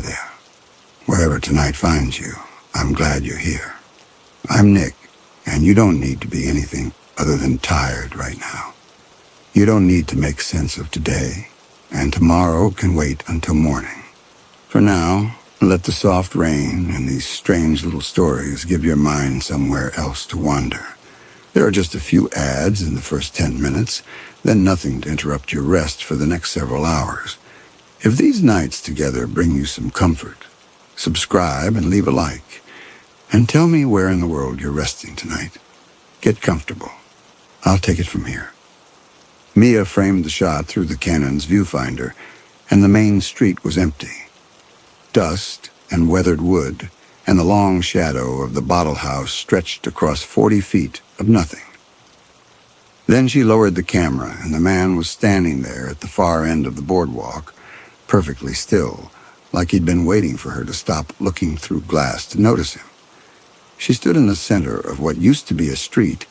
there. Wherever tonight finds you, I'm glad you're here. I'm Nick, and you don't need to be anything other than tired right now. You don't need to make sense of today, and tomorrow can wait until morning. For now, let the soft rain and these strange little stories give your mind somewhere else to wander. There are just a few ads in the first 10 minutes, then nothing to interrupt your rest for the next several hours. If these nights together bring you some comfort, subscribe and leave a like. And tell me where in the world you're resting tonight. Get comfortable. I'll take it from here. Mia framed the shot through the Canon's viewfinder, and the main street was empty. Dust and weathered wood and the long shadow of the bottle house stretched across 40 feet of nothing. Then she lowered the camera, and the man was standing there at the far end of the boardwalk, perfectly still, like he'd been waiting for her to stop looking through glass to notice him. She stood in the center of what used to be a street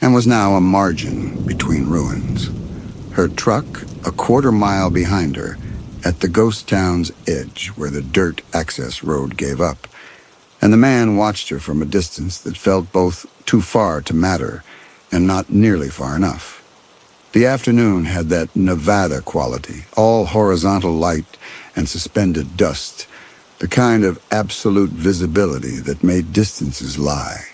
and was now a margin between ruins. Her truck a quarter-mile behind her at the ghost town's edge where the dirt access road gave up, and the man watched her from a distance that felt both too far to matter and not nearly far enough. The afternoon had that Nevada quality, all horizontal light and suspended dust, the kind of absolute visibility that made distances lie.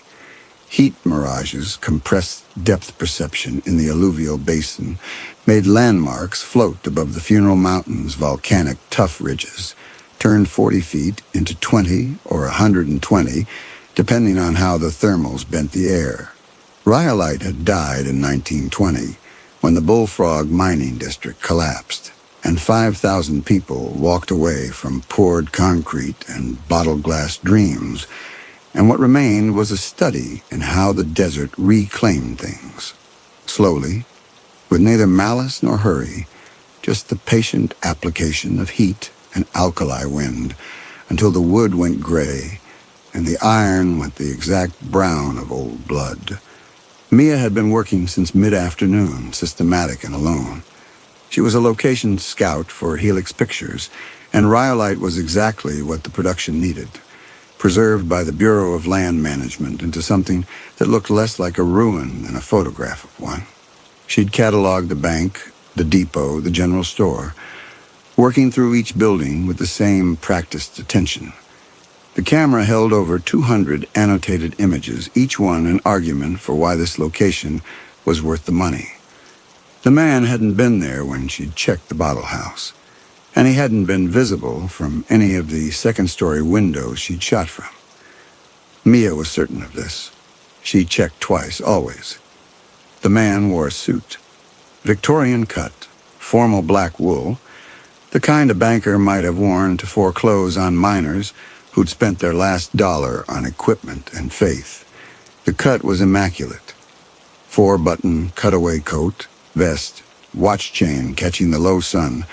Heat mirages compressed depth perception in the alluvial basin, made landmarks float above the Funeral Mountain's volcanic tuff ridges, turned 40 feet into 20 or 120, depending on how the thermals bent the air. Rhyolite had died in 1920, when the Bullfrog mining district collapsed, and 5,000 people walked away from poured concrete and bottled glass dreams, and what remained was a study in how the desert reclaimed things. Slowly, with neither malice nor hurry, just the patient application of heat and alkali wind, until the wood went gray and the iron went the exact brown of old blood. Mia had been working since mid-afternoon, systematic and alone. She was a location scout for Helix Pictures, and Rhyolite was exactly what the production needed, preserved by the Bureau of Land Management into something that looked less like a ruin than a photograph of one. She'd cataloged the bank, the depot, the general store, working through each building with the same practiced attention. The camera held over 200 annotated images, each one an argument for why this location was worth the money. The man hadn't been there when she'd checked the bottle house, and he hadn't been visible from any of the second-story windows she'd shot from. Mia was certain of this. She checked twice, always. The man wore a suit, Victorian cut, formal black wool, the kind a banker might have worn to foreclose on miners who'd spent their last dollar on equipment and faith. The cut was immaculate. 4-button cutaway coat, vest, watch chain catching the low sun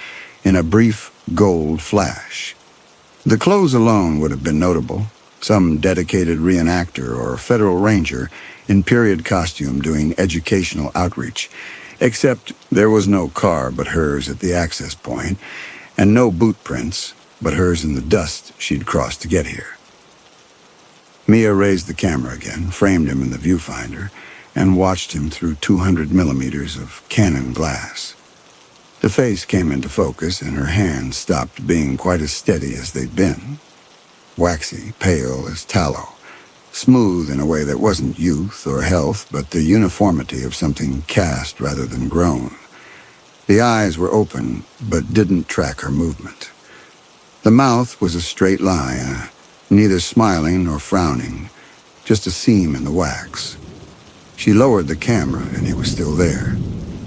in a brief gold flash. The clothes alone would have been notable. Some dedicated reenactor or federal ranger in period costume doing educational outreach, except there was no car but hers at the access point, and no boot prints but hers in the dust she'd crossed to get here. Mia raised the camera again, framed him in the viewfinder, and watched him through 200 millimeters of Canon glass. The face came into focus, and her hands stopped being quite as steady as they'd been. Waxy, pale as tallow, smooth in a way that wasn't youth or health, but the uniformity of something cast rather than grown. The eyes were open, but didn't track her movement. The mouth was a straight line, neither smiling nor frowning, just a seam in the wax. She lowered the camera, and he was still there.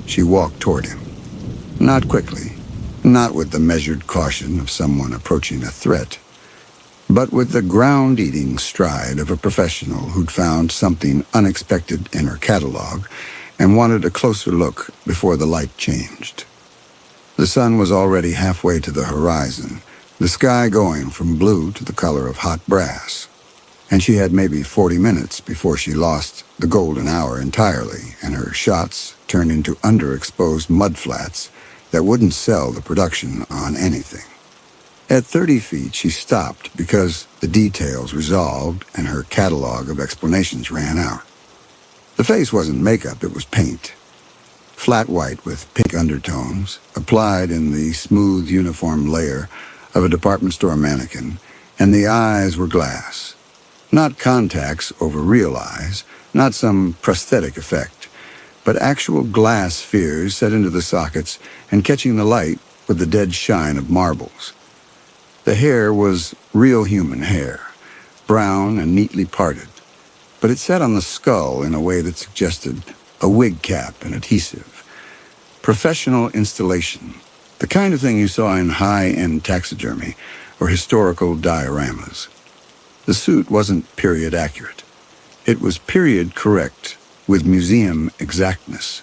She walked toward him. Not quickly, not with the measured caution of someone approaching a threat, but with the ground-eating stride of a professional who'd found something unexpected in her catalog and wanted a closer look before the light changed. The sun was already halfway to the horizon, the sky going from blue to the color of hot brass, and she had maybe 40 minutes before she lost the golden hour entirely, and her shots turned into underexposed mudflats that wouldn't sell the production on anything. At 30 feet, she stopped because the details resolved and her catalog of explanations ran out. The face wasn't makeup, it was paint. Flat white with pink undertones, applied in the smooth uniform layer of a department store mannequin, and the eyes were glass. Not contacts over real eyes, not some prosthetic effect, but actual glass spheres set into the sockets and catching the light with the dead shine of marbles. The hair was real human hair, brown and neatly parted, but it sat on the skull in a way that suggested a wig cap and adhesive. Professional installation, the kind of thing you saw in high-end taxidermy or historical dioramas. The suit wasn't period accurate. It was period correct with museum exactness.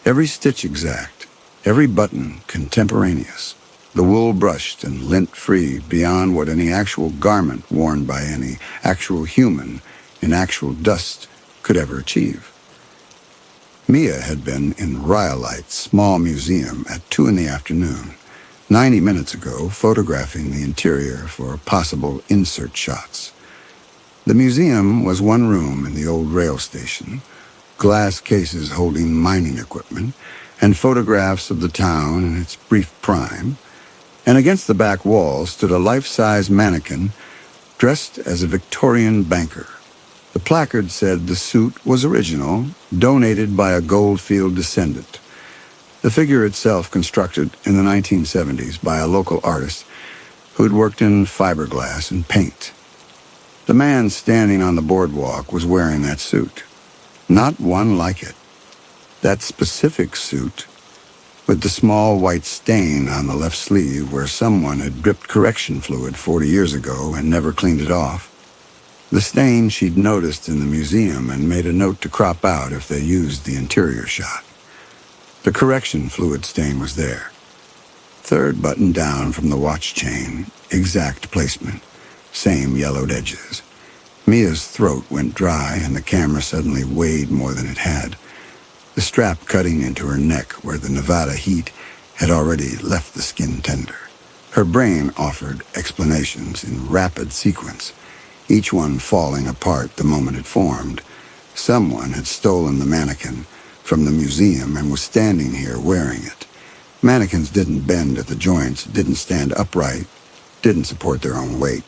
Every stitch exact, every button contemporaneous. The wool brushed and lint-free beyond what any actual garment worn by any actual human in actual dust could ever achieve. Mia had been in Rhyolite's small museum at 2 p.m, 90 minutes ago, photographing the interior for possible insert shots. The museum was one room in the old rail station, glass cases holding mining equipment, and photographs of the town in its brief prime, and against the back wall stood a life-size mannequin dressed as a Victorian banker. The placard said the suit was original, donated by a Goldfield descendant. The figure itself constructed in the 1970s by a local artist who'd worked in fiberglass and paint. The man standing on the boardwalk was wearing that suit. Not one like it. That specific suit, with the small white stain on the left sleeve where someone had dripped correction fluid 40 years ago and never cleaned it off. The stain she'd noticed in the museum and made a note to crop out if they used the interior shot. The correction fluid stain was there. Third button down from the watch chain, exact placement, same yellowed edges. Mia's throat went dry and the camera suddenly weighed more than it had. The strap cutting into her neck where the Nevada heat had already left the skin tender. Her brain offered explanations in rapid sequence, each one falling apart the moment it formed. Someone had stolen the mannequin from the museum and was standing here wearing it. Mannequins didn't bend at the joints, didn't stand upright, didn't support their own weight.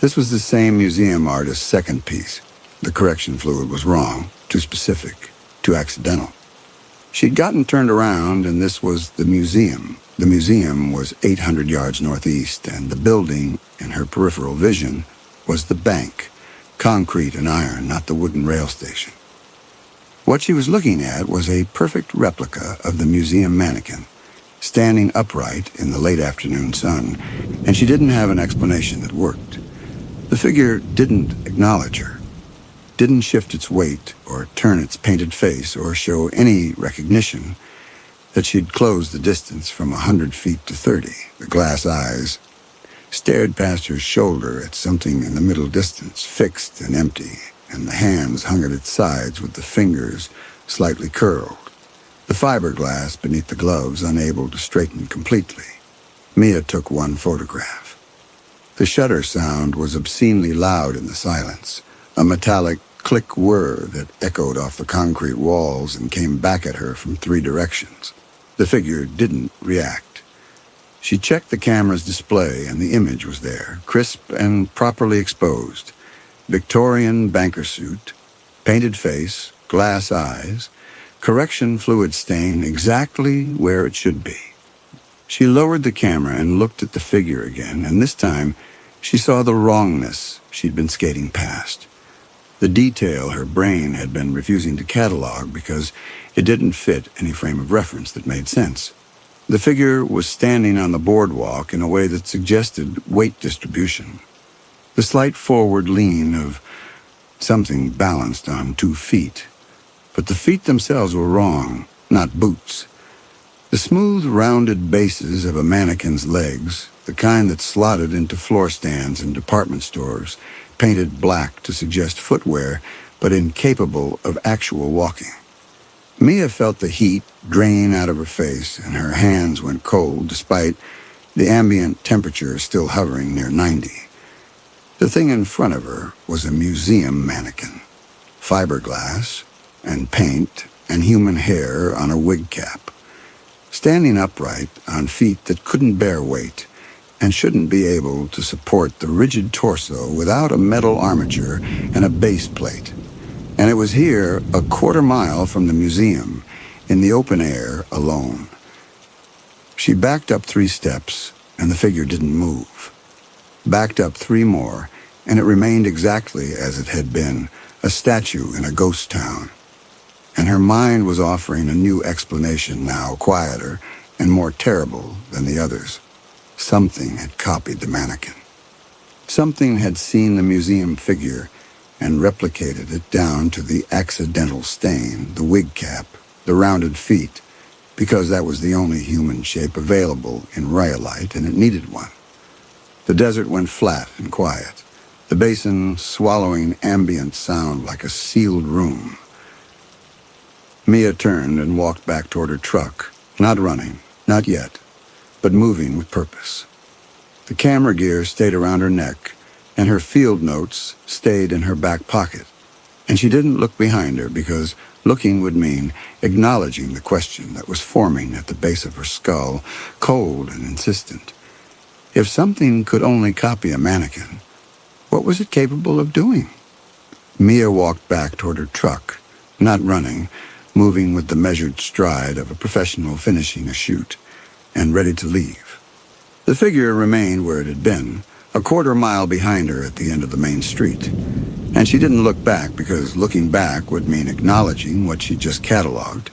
This was the same museum artist's second piece. The correction fluid was wrong, too specific, too accidental. She'd gotten turned around, and this was the museum. The museum was 800 yards northeast, and the building, in her peripheral vision, was the bank. Concrete and iron, not the wooden rail station. What she was looking at was a perfect replica of the museum mannequin, standing upright in the late afternoon sun, and she didn't have an explanation that worked. The figure didn't acknowledge her, didn't shift its weight or turn its painted face or show any recognition that she'd closed the distance from 100 feet to 30. The glass eyes stared past her shoulder at something in the middle distance, fixed and empty, and the hands hung at its sides with the fingers slightly curled. The fiberglass beneath the gloves unable to straighten completely. Mia took one photograph. The shutter sound was obscenely loud in the silence, a metallic click whir that echoed off the concrete walls and came back at her from 3 directions. The figure didn't react. She checked the camera's display, and the image was there, crisp and properly exposed. Victorian banker suit, painted face, glass eyes, correction fluid stain exactly where it should be. She lowered the camera and looked at the figure again, and this time she saw the wrongness she'd been skating past. The detail her brain had been refusing to catalog because it didn't fit any frame of reference that made sense. The figure was standing on the boardwalk in a way that suggested weight distribution. The slight forward lean of something balanced on 2 feet. But the feet themselves were wrong, not boots. The smooth, rounded bases of a mannequin's legs, the kind that slotted into floor stands in department stores, painted black to suggest footwear, but incapable of actual walking. Mia felt the heat drain out of her face, and her hands went cold despite the ambient temperature still hovering near 90. The thing in front of her was a museum mannequin, fiberglass and paint and human hair on a wig cap, standing upright on feet that couldn't bear weight and shouldn't be able to support the rigid torso without a metal armature and a base plate. And it was here, a quarter mile from the museum, in the open air, alone. She backed up 3 steps, and the figure didn't move. Backed up 3 more, and it remained exactly as it had been, a statue in a ghost town. And her mind was offering a new explanation now, quieter and more terrible than the others. Something had copied the mannequin. Something had seen the museum figure and replicated it down to the accidental stain, the wig cap, the rounded feet, because that was the only human shape available in rhyolite, and it needed one. The desert went flat and quiet, the basin swallowing ambient sound like a sealed room. Mia turned and walked back toward her truck, not running, not yet, but moving with purpose. The camera gear stayed around her neck, and her field notes stayed in her back pocket. And she didn't look behind her because looking would mean acknowledging the question that was forming at the base of her skull, cold and insistent. If something could only copy a mannequin, what was it capable of doing? Mia walked back toward her truck, not running, moving with the measured stride of a professional finishing a shoot, and ready to leave. The figure remained where it had been, a quarter mile behind her at the end of the main street. And she didn't look back because looking back would mean acknowledging what she'd just cataloged,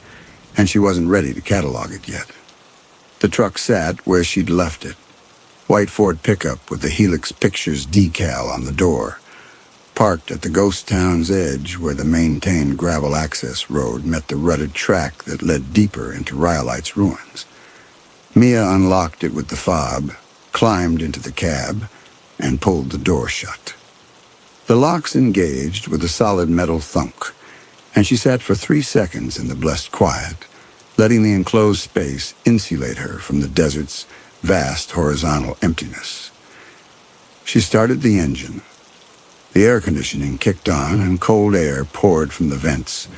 and she wasn't ready to catalog it yet. The truck sat where she'd left it. White Ford pickup with the Helix Pictures decal on the door, parked at the ghost town's edge where the maintained gravel access road met the rutted track that led deeper into Rhyolite's ruins. Mia unlocked it with the fob, climbed into the cab, and pulled the door shut. The locks engaged with a solid metal thunk, and she sat for 3 seconds in the blessed quiet, letting the enclosed space insulate her from the desert's vast horizontal emptiness. She started the engine. The air conditioning kicked on, and cold air poured from the vents,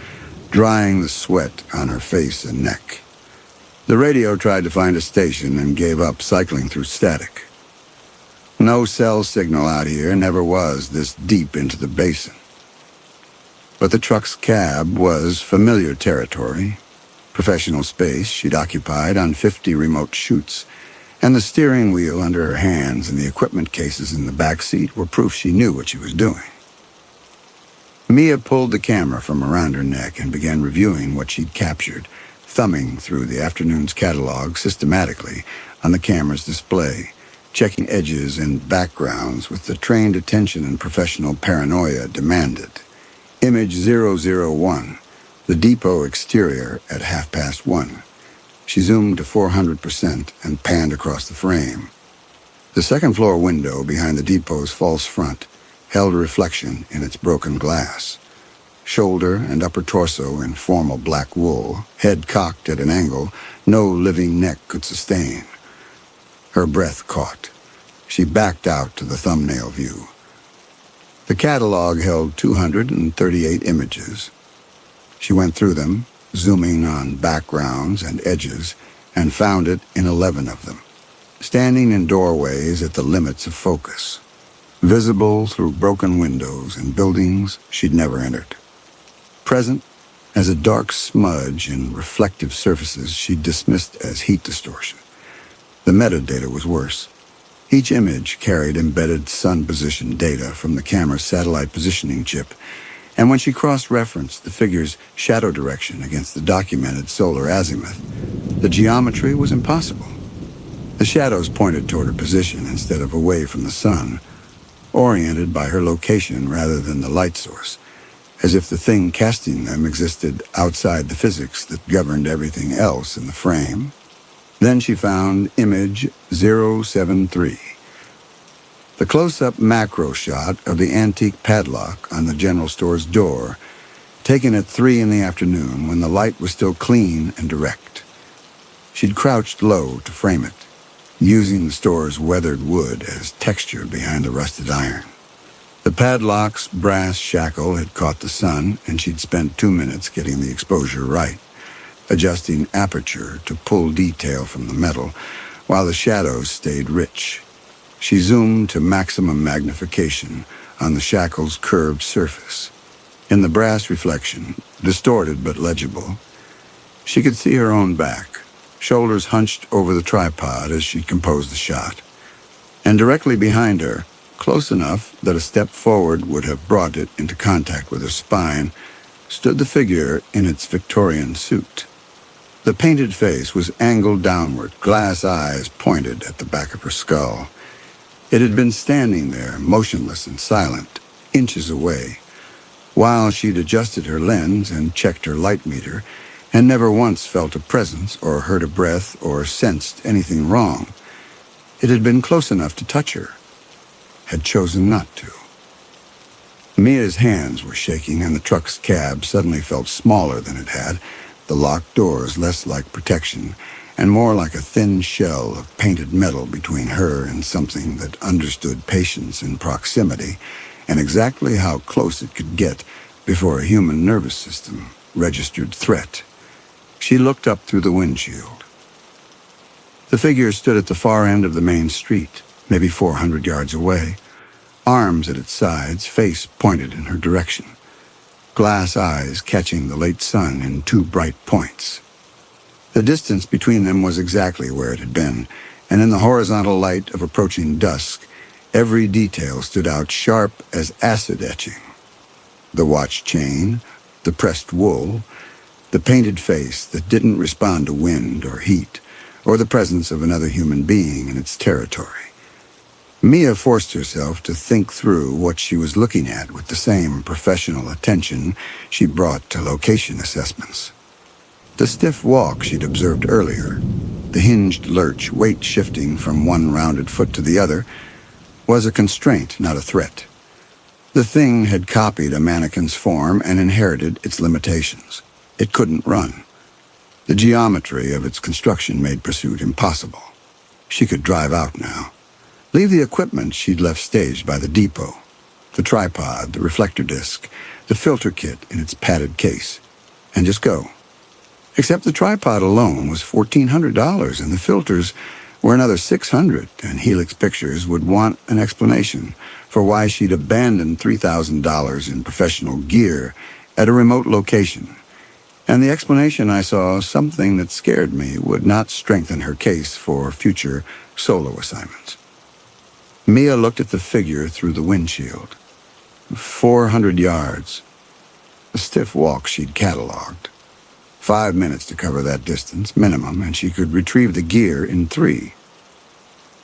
drying the sweat on her face and neck. The radio tried to find a station and gave up, cycling through static. No cell signal out here, never was this deep into the basin. But the truck's cab was familiar territory, professional space she'd occupied on 50 remote shoots, and the steering wheel under her hands and the equipment cases in the back seat were proof she knew what she was doing. Mia pulled the camera from around her neck and began reviewing what she'd captured, thumbing through the afternoon's catalog systematically on the camera's display, checking edges and backgrounds with the trained attention and professional paranoia demanded. Image 001, the depot exterior at 1:30. She zoomed to 400% and panned across the frame. The second-floor window behind the depot's false front held a reflection in its broken glass. Shoulder and upper torso in formal black wool, head cocked at an angle no living neck could sustain. Her breath caught. She backed out to the thumbnail view. The catalog held 238 images. She went through them, zooming on backgrounds and edges, and found it in 11 of them, standing in doorways at the limits of focus, visible through broken windows and buildings she'd never entered. Present as a dark smudge in reflective surfaces she'd dismissed as heat distortion. The metadata was worse. Each image carried embedded sun position data from the camera's satellite positioning chip, and when she cross-referenced the figure's shadow direction against the documented solar azimuth, the geometry was impossible. The shadows pointed toward her position instead of away from the sun, oriented by her location rather than the light source, as if the thing casting them existed outside the physics that governed everything else in the frame. Then she found image 073, the close-up macro shot of the antique padlock on the general store's door, taken at 3 in the afternoon when the light was still clean and direct. She'd crouched low to frame it, using the store's weathered wood as texture behind the rusted iron. The padlock's brass shackle had caught the sun, and she'd spent 2 minutes getting the exposure right, adjusting aperture to pull detail from the metal, while the shadows stayed rich. She zoomed to maximum magnification on the shackle's curved surface. In the brass reflection, distorted but legible, she could see her own back, shoulders hunched over the tripod as she composed the shot. And directly behind her, close enough that a step forward would have brought it into contact with her spine, stood the figure in its Victorian suit. The painted face was angled downward, glass eyes pointed at the back of her skull. It had been standing there, motionless and silent, inches away, while she'd adjusted her lens and checked her light meter, and never once felt a presence or heard a breath or sensed anything wrong. It had been close enough to touch her, had chosen not to. Mia's hands were shaking, and the truck's cab suddenly felt smaller than it had, the locked doors less like protection, and more like a thin shell of painted metal between her and something that understood patience and proximity, and exactly how close it could get before a human nervous system registered threat. She looked up through the windshield. The figure stood at the far end of the main street, maybe 400 yards away, arms at its sides, face pointed in her direction, glass eyes catching the late sun in 2 bright points. The distance between them was exactly where it had been, and in the horizontal light of approaching dusk, every detail stood out sharp as acid etching. The watch chain, the pressed wool, the painted face that didn't respond to wind or heat, or the presence of another human being in its territory. Mia forced herself to think through what she was looking at with the same professional attention she brought to location assessments. The stiff walk she'd observed earlier, the hinged lurch, weight shifting from one rounded foot to the other, was a constraint, not a threat. The thing had copied a mannequin's form and inherited its limitations. It couldn't run. The geometry of its construction made pursuit impossible. She could drive out now. Leave the equipment she'd left staged by the depot, the tripod, the reflector disc, the filter kit in its padded case, and just go. Except the tripod alone was $1,400, and the filters were another $600, and Helix Pictures would want an explanation for why she'd abandoned $3,000 in professional gear at a remote location. And the explanation I saw, something that scared me, would not strengthen her case for future solo assignments. Mia looked at the figure through the windshield. 400 yards. A stiff walk she'd cataloged. 5 minutes to cover that distance, minimum, and she could retrieve the gear in 3.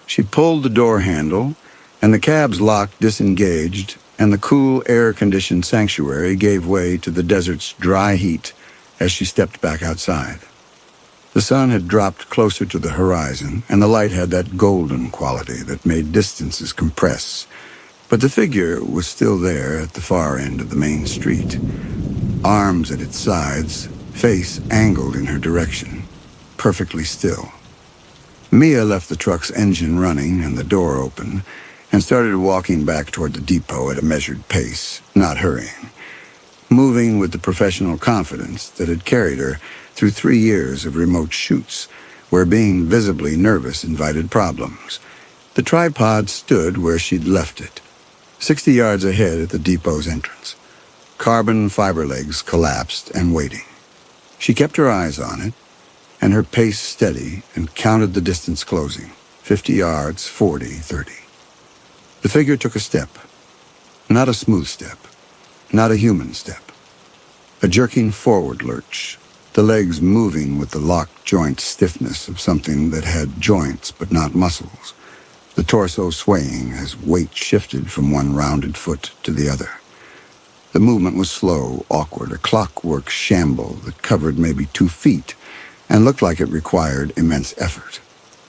She pulled the door handle, and the cab's lock disengaged, and the cool, air-conditioned sanctuary gave way to the desert's dry heat as she stepped back outside. The sun had dropped closer to the horizon, and the light had that golden quality that made distances compress. But the figure was still there at the far end of the main street, arms at its sides, face angled in her direction, perfectly still. Mia left the truck's engine running and the door open, and started walking back toward the depot at a measured pace, not hurrying, moving with the professional confidence that had carried her through 3 years of remote shoots, where being visibly nervous invited problems. The tripod stood where she'd left it, 60 yards ahead at the depot's entrance. Carbon fiber legs collapsed and waiting. She kept her eyes on it, and her pace steady, and counted the distance closing. 50 yards, 40, 30. The figure took a step. Not a smooth step. Not a human step. A jerking forward lurch, the legs moving with the locked joint stiffness of something that had joints but not muscles, the torso swaying as weight shifted from one rounded foot to the other. The movement was slow, awkward, a clockwork shamble that covered maybe 2 feet and looked like it required immense effort.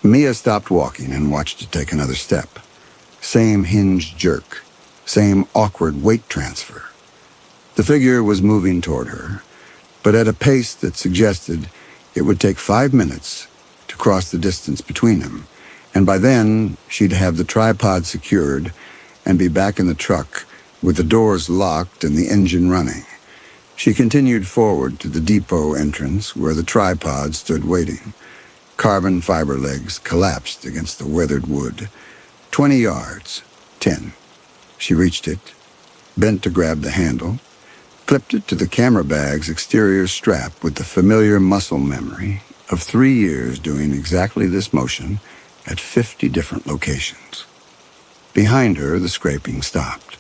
Mia stopped walking and watched it take another step. Same hinged jerk, same awkward weight transfer. The figure was moving toward her, but at a pace that suggested it would take 5 minutes to cross the distance between them, And by then, she'd have the tripod secured and be back in the truck with the doors locked and the engine running. She continued forward to the depot entrance where the tripod stood waiting. Carbon fiber legs collapsed against the weathered wood. 20 yards. 10. She reached it, bent to grab the handle, clipped it to the camera bag's exterior strap with the familiar muscle memory of 3 years doing exactly this motion at 50 different locations. Behind her, the scraping stopped.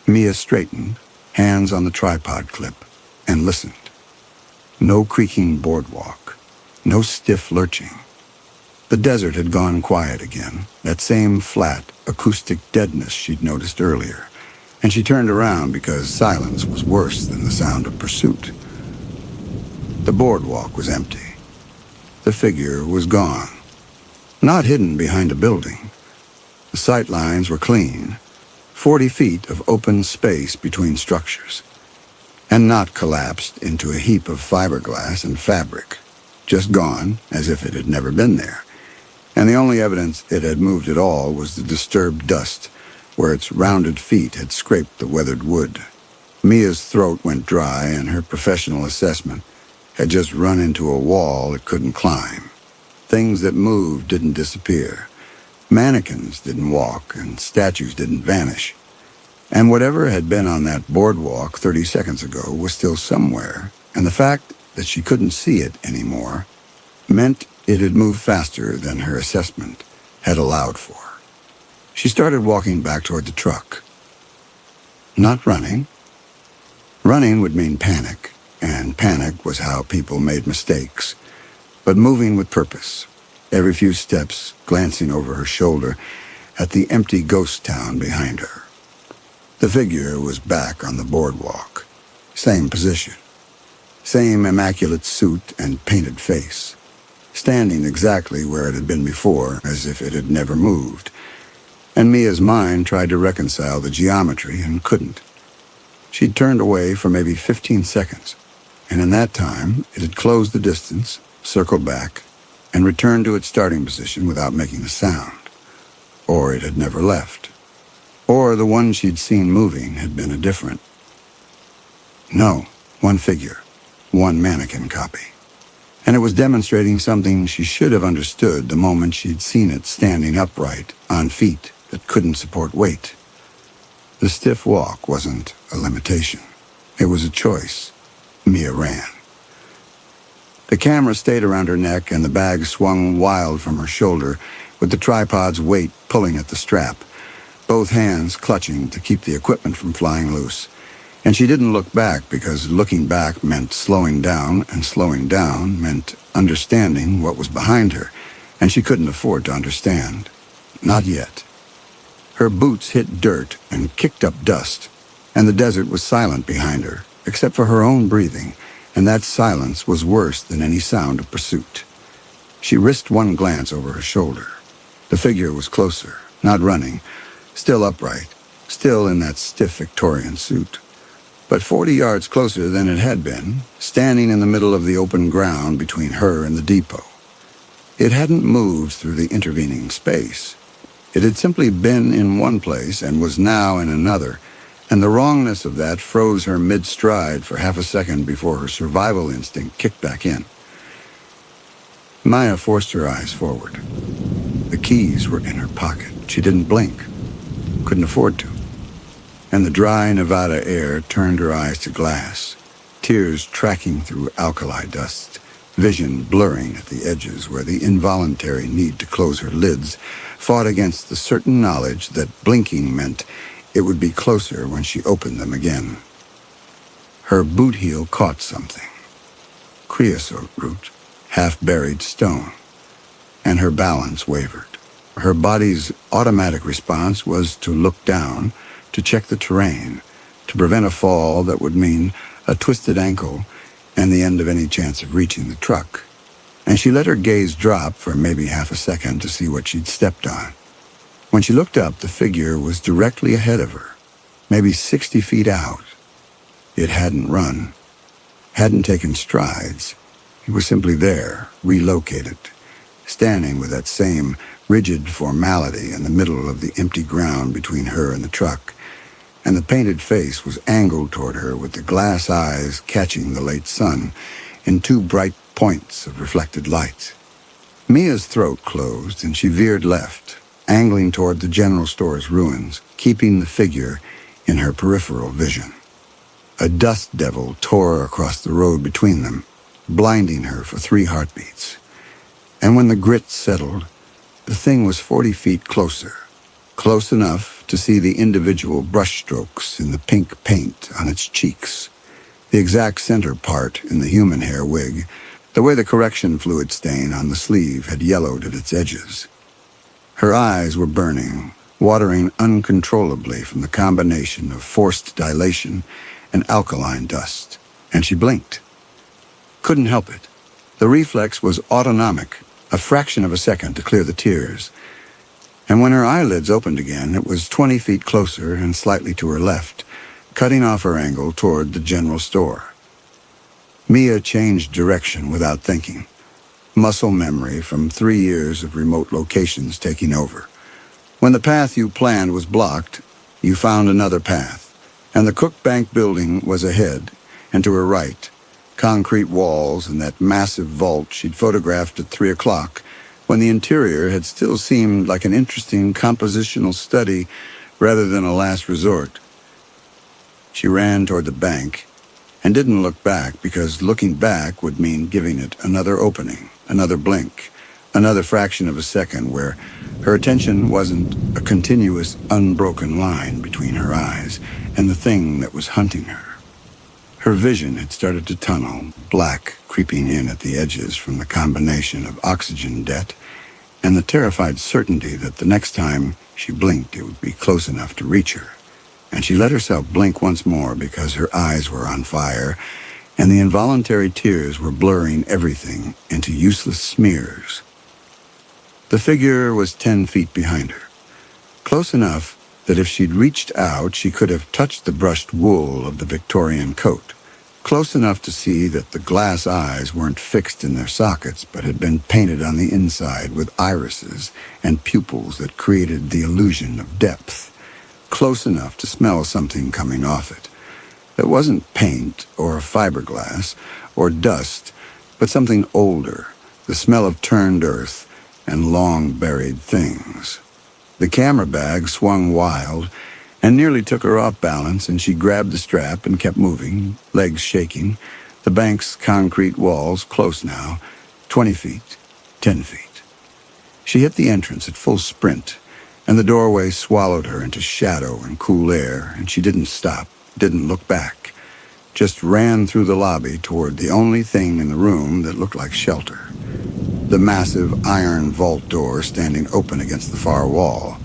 Mia straightened, hands on the tripod clip, and listened. No creaking boardwalk, no stiff lurching. The desert had gone quiet again, that same flat, acoustic deadness she'd noticed earlier, and she turned around because silence was worse than the sound of pursuit. The boardwalk was empty. The figure was gone. Not hidden behind a building. The sight lines were clean, 40 feet of open space between structures, and not collapsed into a heap of fiberglass and fabric, just gone as if it had never been there. And the only evidence it had moved at all was the disturbed dust where its rounded feet had scraped the weathered wood. Mia's throat went dry, and her professional assessment had just run into a wall it couldn't climb. Things that moved didn't disappear. Mannequins didn't walk, and statues didn't vanish. And whatever had been on that boardwalk 30 seconds ago was still somewhere, and the fact that she couldn't see it anymore meant it had moved faster than her assessment had allowed for. She started walking back toward the truck. Not running. Running would mean panic, and panic was how people made mistakes. But moving with purpose, every few steps glancing over her shoulder at the empty ghost town behind her. The figure was back on the boardwalk. Same position. Same immaculate suit and painted face. Standing exactly where it had been before, as if it had never moved. And Mia's mind tried to reconcile the geometry and couldn't. She'd turned away for maybe 15 seconds, and in that time it had closed the distance, circled back, and returned to its starting position without making a sound. Or it had never left. Or the one she'd seen moving had been a different. No, one figure, one mannequin copy. And it was demonstrating something she should have understood the moment she'd seen it standing upright, on feet that couldn't support weight. The stiff walk wasn't a limitation. It was a choice. Mia ran. The camera stayed around her neck, and the bag swung wild from her shoulder, with the tripod's weight pulling at the strap, both hands clutching to keep the equipment from flying loose. And she didn't look back, because looking back meant slowing down, and slowing down meant understanding what was behind her, and she couldn't afford to understand. Not yet. Her boots hit dirt and kicked up dust, and the desert was silent behind her, except for her own breathing, and that silence was worse than any sound of pursuit. She risked one glance over her shoulder. The figure was closer, not running, still upright, still in that stiff Victorian suit. But 40 yards closer than it had been, standing in the middle of the open ground between her and the depot. It hadn't moved through the intervening space. It had simply been in one place and was now in another, and the wrongness of that froze her mid-stride for half a second before her survival instinct kicked back in. Maya forced her eyes forward. The keys were in her pocket. She didn't blink. Couldn't afford to. And the dry Nevada air turned her eyes to glass, tears tracking through alkali dust, vision blurring at the edges where the involuntary need to close her lids fought against the certain knowledge that blinking meant it would be closer when she opened them again. Her boot heel caught something. Creosote root, half-buried stone, and her balance wavered. Her body's automatic response was to look down, to check the terrain, to prevent a fall that would mean a twisted ankle and the end of any chance of reaching the truck. And she let her gaze drop for maybe half a second to see what she'd stepped on. When she looked up, the figure was directly ahead of her, maybe 60 feet out. It hadn't run, hadn't taken strides. It was simply there, relocated, standing with that same rigid formality in the middle of the empty ground between her and the truck, and the painted face was angled toward her with the glass eyes catching the late sun in two bright points of reflected light. Mia's throat closed, and she veered left, angling toward the general store's ruins, keeping the figure in her peripheral vision. A dust devil tore across the road between them, blinding her for 3 heartbeats. And when the grit settled, the thing was 40 feet closer, close enough to see the individual brushstrokes in the pink paint on its cheeks, the exact center part in the human hair wig, the way the correction fluid stain on the sleeve had yellowed at its edges. Her eyes were burning, watering uncontrollably from the combination of forced dilation and alkaline dust, and she blinked. Couldn't help it. The reflex was autonomic, a fraction of a second to clear the tears. And when her eyelids opened again, it was 20 feet closer and slightly to her left, cutting off her angle toward the general store. Mia changed direction without thinking, muscle memory from 3 years of remote locations taking over. When the path you planned was blocked, you found another path, and the Cook Bank building was ahead, and to her right, concrete walls and that massive vault she'd photographed at 3 o'clock, when the interior had still seemed like an interesting compositional study rather than a last resort. She ran toward the bank and didn't look back, because looking back would mean giving it another opening, another blink, another fraction of a second where her attention wasn't a continuous, unbroken line between her eyes and the thing that was hunting her. Her vision had started to tunnel, black creeping in at the edges from the combination of oxygen debt and the terrified certainty that the next time she blinked it would be close enough to reach her. And she let herself blink once more because her eyes were on fire, and the involuntary tears were blurring everything into useless smears. The figure was 10 feet behind her, close enough that if she'd reached out, she could have touched the brushed wool of the Victorian coat, close enough to see that the glass eyes weren't fixed in their sockets but had been painted on the inside with irises and pupils that created the illusion of depth, close enough to smell something coming off it. It wasn't paint or fiberglass or dust, but something older, the smell of turned earth and long-buried things. The camera bag swung wild and nearly took her off balance, and she grabbed the strap and kept moving, legs shaking, the bank's concrete walls close now, 20 feet, 10 feet. She hit the entrance at full sprint, and the doorway swallowed her into shadow and cool air, and she didn't stop, didn't look back, just ran through the lobby toward the only thing in the room that looked like shelter. The massive iron vault door standing open against the far wall.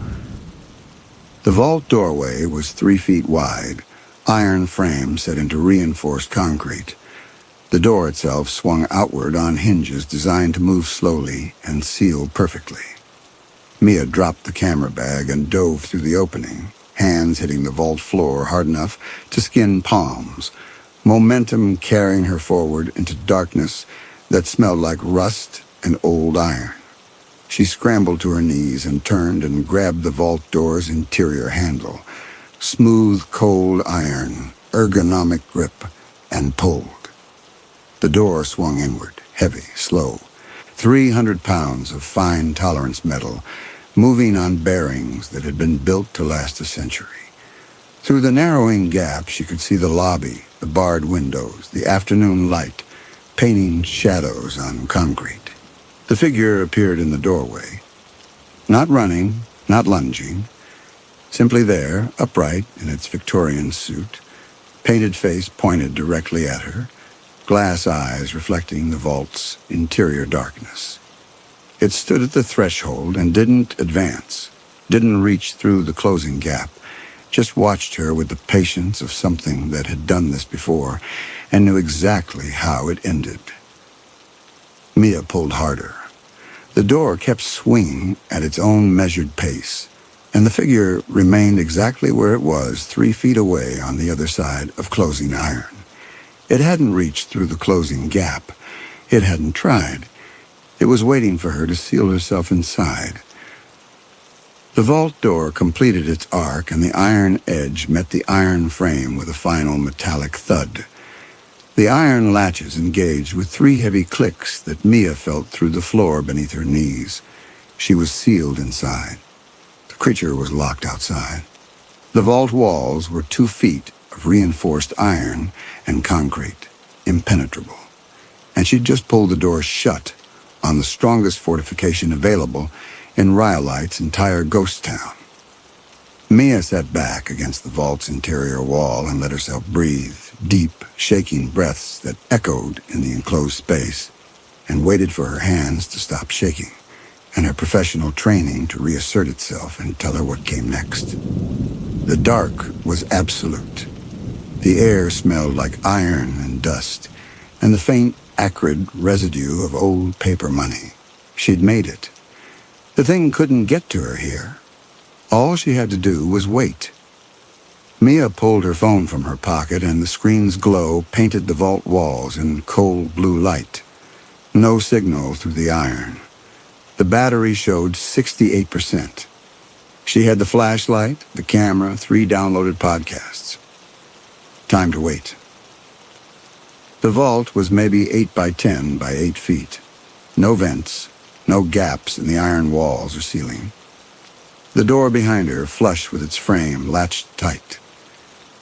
The vault doorway was 3 feet wide, iron frame set into reinforced concrete. The door itself swung outward on hinges designed to move slowly and seal perfectly. Mia dropped the camera bag and dove through the opening, hands hitting the vault floor hard enough to skin palms, momentum carrying her forward into darkness that smelled like rust and old iron. She scrambled to her knees and turned and grabbed the vault door's interior handle. Smooth, cold iron, ergonomic grip, and pulled. The door swung inward, heavy, slow. 300 pounds of fine tolerance metal, moving on bearings that had been built to last a century. Through the narrowing gap, she could see the lobby, the barred windows, the afternoon light, painting shadows on concrete. The figure appeared in the doorway. Not running, not lunging. Simply there, upright in its Victorian suit, painted face pointed directly at her, glass eyes reflecting the vault's interior darkness. It stood at the threshold and didn't advance, didn't reach through the closing gap, just watched her with the patience of something that had done this before and knew exactly how it ended. Mia pulled harder. The door kept swinging at its own measured pace, and the figure remained exactly where it was, 3 feet away on the other side of closing iron. It hadn't reached through the closing gap. It hadn't tried. It was waiting for her to seal herself inside. The vault door completed its arc, and the iron edge met the iron frame with a final metallic thud. The iron latches engaged with 3 heavy clicks that Mia felt through the floor beneath her knees. She was sealed inside. The creature was locked outside. The vault walls were 2 feet of reinforced iron and concrete, impenetrable. And she'd just pulled the door shut on the strongest fortification available in Rhyolite's entire ghost town. Mia sat back against the vault's interior wall and let herself breathe, deep, shaking breaths that echoed in the enclosed space, and waited for her hands to stop shaking and her professional training to reassert itself and tell her what came next. The dark was absolute. The air smelled like iron and dust, and the faint, acrid residue of old paper money. She'd made it. The thing couldn't get to her here. All she had to do was wait. Mia pulled her phone from her pocket, and the screen's glow painted the vault walls in cold blue light. No signal through the iron. The battery showed 68%. She had the flashlight, the camera, 3 downloaded podcasts. Time to wait. The vault was maybe 8 by 10 by 8 feet. No vents, no gaps in the iron walls or ceiling. The door behind her, flush with its frame, latched tight.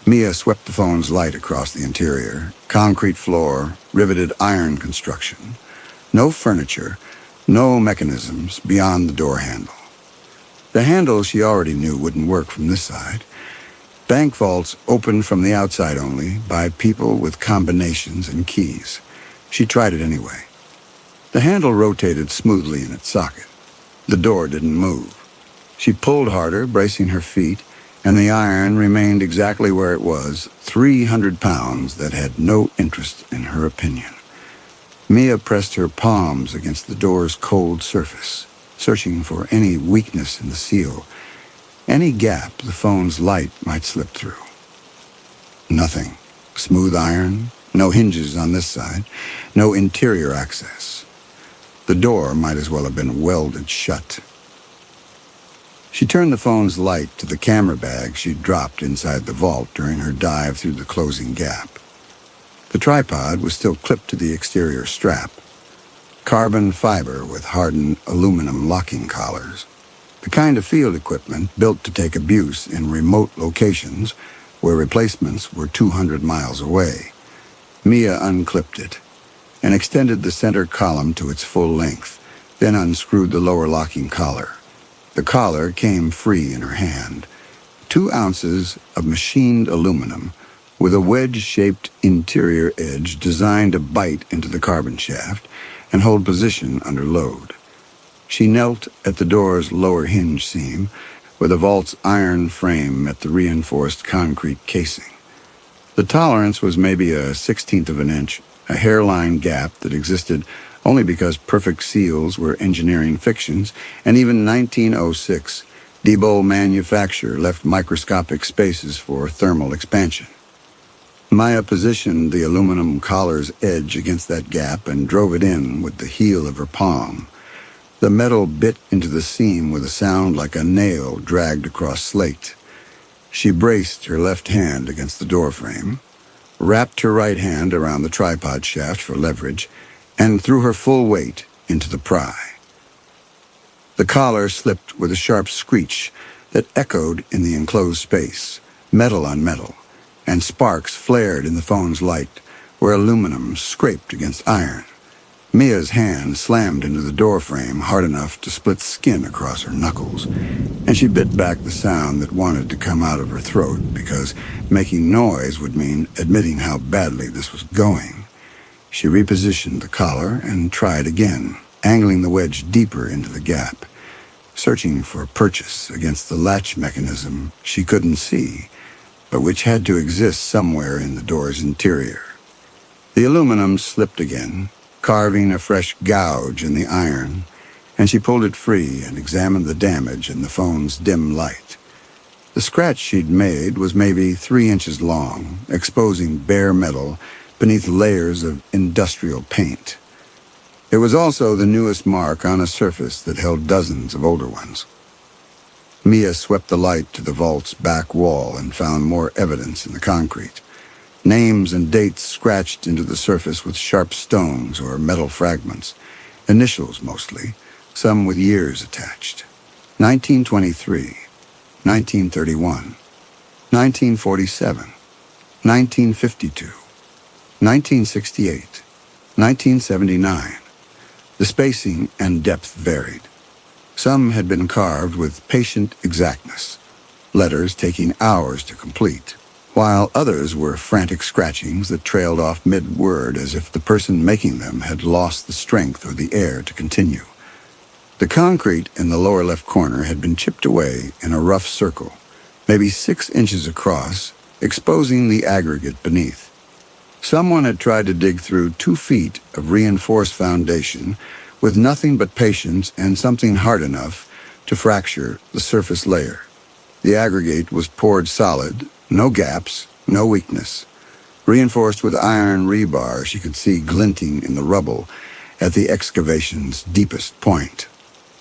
Mia swept the phone's light across the interior. Concrete floor, riveted iron construction. No furniture, no mechanisms beyond the door handle. The handle she already knew wouldn't work from this side. Bank vaults opened from the outside only by people with combinations and keys. She tried it anyway. The handle rotated smoothly in its socket. The door didn't move. She pulled harder, bracing her feet, and the iron remained exactly where it was, 300 pounds that had no interest in her opinion. Mia pressed her palms against the door's cold surface, searching for any weakness in the seal, any gap the phone's light might slip through. Nothing. Smooth iron, no hinges on this side, no interior access. The door might as well have been welded shut. She turned the phone's light to the camera bag she'd dropped inside the vault during her dive through the closing gap. The tripod was still clipped to the exterior strap. Carbon fiber with hardened aluminum locking collars. The kind of field equipment built to take abuse in remote locations where replacements were 200 miles away. Mia unclipped it and extended the center column to its full length, then unscrewed the lower locking collar. The collar came free in her hand. 2 ounces of machined aluminum with a wedge-shaped interior edge designed to bite into the carbon shaft and hold position under load. She knelt at the door's lower hinge seam, where the vault's iron frame met the reinforced concrete casing. The tolerance was maybe a 1/16 of an inch, a hairline gap that existed only because perfect seals were engineering fictions, and even 1906, Diebold manufacture left microscopic spaces for thermal expansion. Maya positioned the aluminum collar's edge against that gap and drove it in with the heel of her palm. The metal bit into the seam with a sound like a nail dragged across slate. She braced her left hand against the doorframe, wrapped her right hand around the tripod shaft for leverage, and threw her full weight into the pry. The collar slipped with a sharp screech that echoed in the enclosed space, metal on metal, and sparks flared in the phone's light where aluminum scraped against iron. Mia's hand slammed into the doorframe hard enough to split skin across her knuckles, and she bit back the sound that wanted to come out of her throat because making noise would mean admitting how badly this was going. She repositioned the collar and tried again, angling the wedge deeper into the gap, searching for a purchase against the latch mechanism she couldn't see, but which had to exist somewhere in the door's interior. The aluminum slipped again, carving a fresh gouge in the iron, and she pulled it free and examined the damage in the phone's dim light. The scratch she'd made was maybe 3 inches long, exposing bare metal beneath layers of industrial paint. It was also the newest mark on a surface that held dozens of older ones. Mia swept the light to the vault's back wall and found more evidence in the concrete. Names and dates scratched into the surface with sharp stones or metal fragments. Initials mostly, some with years attached. 1923, 1931, 1947, 1952, 1968, 1979. The spacing and depth varied. Some had been carved with patient exactness, letters taking hours to complete, while others were frantic scratchings that trailed off mid-word as if the person making them had lost the strength or the air to continue. The concrete in the lower left corner had been chipped away in a rough circle, maybe 6 inches across, exposing the aggregate beneath. Someone had tried to dig through 2 feet of reinforced foundation with nothing but patience and something hard enough to fracture the surface layer. The aggregate was poured solid, no gaps, no weakness. Reinforced with iron rebar she could see glinting in the rubble at the excavation's deepest point.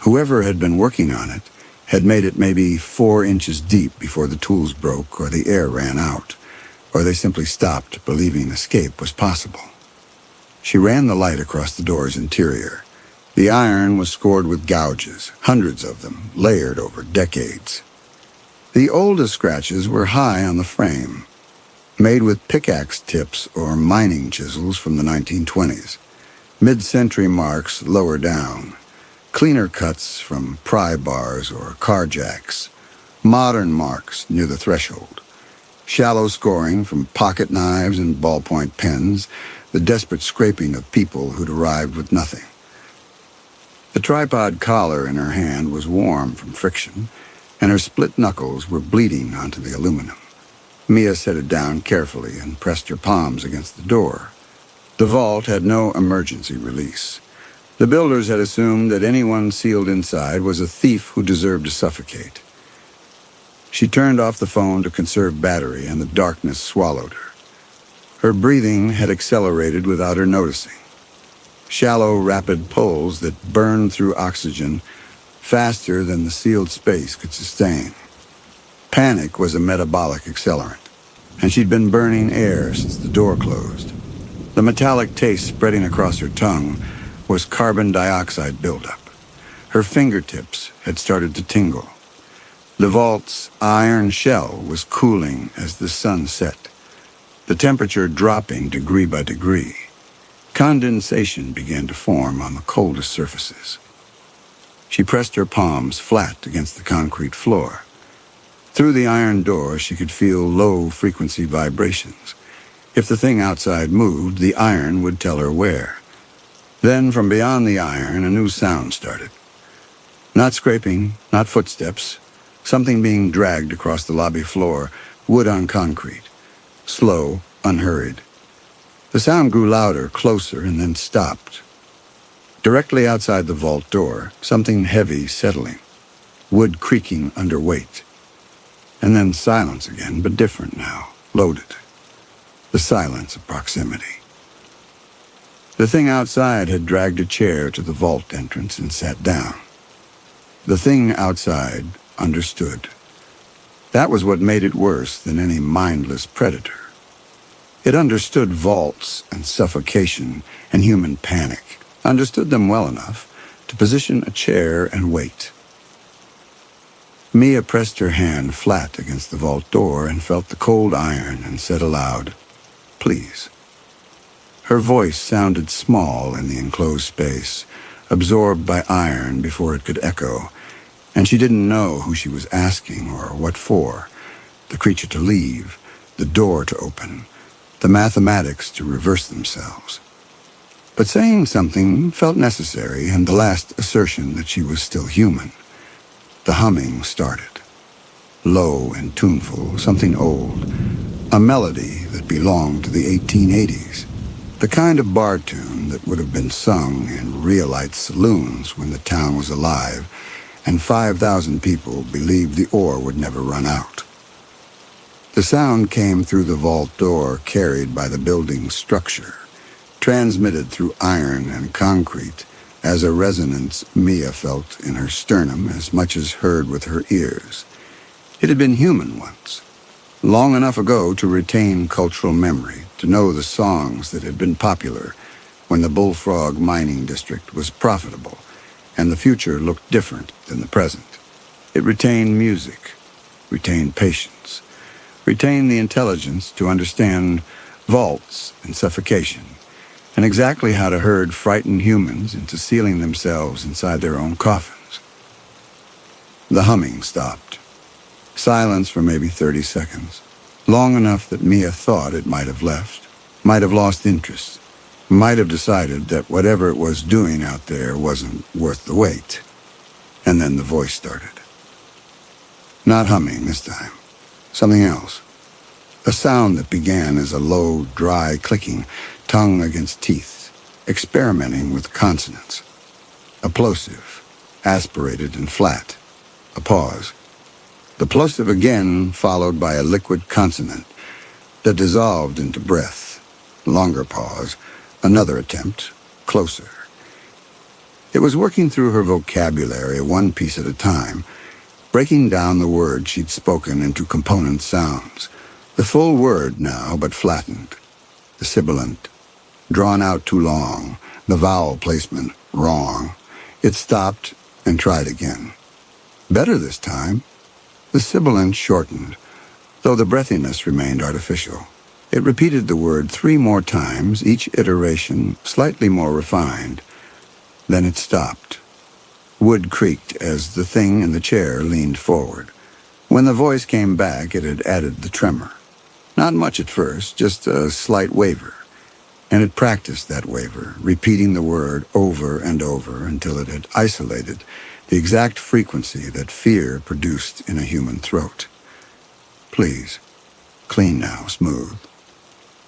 Whoever had been working on it had made it maybe 4 inches deep before the tools broke or the air ran out, or they simply stopped believing escape was possible. She ran the light across the door's interior. The iron was scored with gouges, hundreds of them, layered over decades. The oldest scratches were high on the frame, made with pickaxe tips or mining chisels from the 1920s. Mid-century marks lower down. Cleaner cuts from pry bars or car jacks. Modern marks near the threshold. Shallow scoring from pocket knives and ballpoint pens, the desperate scraping of people who'd arrived with nothing. The tripod collar in her hand was warm from friction, and her split knuckles were bleeding onto the aluminum. Mia set it down carefully and pressed her palms against the door. The vault had no emergency release. The builders had assumed that anyone sealed inside was a thief who deserved to suffocate. She turned off the phone to conserve battery, and the darkness swallowed her. Her breathing had accelerated without her noticing. Shallow, rapid pulls that burned through oxygen faster than the sealed space could sustain. Panic was a metabolic accelerant, and she'd been burning air since the door closed. The metallic taste spreading across her tongue was carbon dioxide buildup. Her fingertips had started to tingle. The vault's iron shell was cooling as the sun set, the temperature dropping degree by degree. Condensation began to form on the coldest surfaces. She pressed her palms flat against the concrete floor. Through the iron door, she could feel low-frequency vibrations. If the thing outside moved, the iron would tell her where. Then, from beyond the iron, a new sound started. Not scraping, not footsteps. Something being dragged across the lobby floor, wood on concrete. Slow, unhurried. The sound grew louder, closer, and then stopped. Directly outside the vault door, something heavy settling. Wood creaking under weight. And then silence again, but different now, loaded. The silence of proximity. The thing outside had dragged a chair to the vault entrance and sat down. The thing outside understood. That was what made it worse than any mindless predator. It understood vaults and suffocation and human panic, understood them well enough to position a chair and wait. Mia pressed her hand flat against the vault door and felt the cold iron and said aloud, "Please." Her voice sounded small in the enclosed space, absorbed by iron before it could echo, and she didn't know who she was asking or what for. The creature to leave, the door to open, the mathematics to reverse themselves. But saying something felt necessary, and the last assertion that she was still human. The humming started. Low and tuneful, something old, a melody that belonged to the 1880s. The kind of bar tune that would have been sung in Rhyolite saloons when the town was alive, and 5,000 people believed the ore would never run out. The sound came through the vault door carried by the building's structure, transmitted through iron and concrete as a resonance Mia felt in her sternum as much as heard with her ears. It had been human once, long enough ago to retain cultural memory, to know the songs that had been popular when the Bullfrog mining district was profitable, and the future looked different than the present. It retained music, retained patience, retained the intelligence to understand vaults and suffocation, and exactly how to herd frightened humans into sealing themselves inside their own coffins. The humming stopped. Silence for maybe 30 seconds, long enough that Mia thought it might have left, might have lost interest, might have decided that whatever it was doing out there wasn't worth the wait. And then the voice started. Not humming this time. Something else. A sound that began as a low, dry clicking, tongue against teeth, experimenting with consonants. A plosive, aspirated and flat. A pause. The plosive again, followed by a liquid consonant that dissolved into breath. Longer pause. Another attempt. Closer. It was working through her vocabulary one piece at a time, breaking down the words she'd spoken into component sounds. The full word now, but flattened. The sibilant. Drawn out too long. The vowel placement wrong. It stopped and tried again. Better this time. The sibilant shortened, though the breathiness remained artificial. It repeated the word 3 more times, each iteration slightly more refined. Then it stopped. Wood creaked as the thing in the chair leaned forward. When the voice came back, it had added the tremor. Not much at first, just a slight waver. And it practiced that waver, repeating the word over and over until it had isolated the exact frequency that fear produced in a human throat. Please. Clean now, smooth.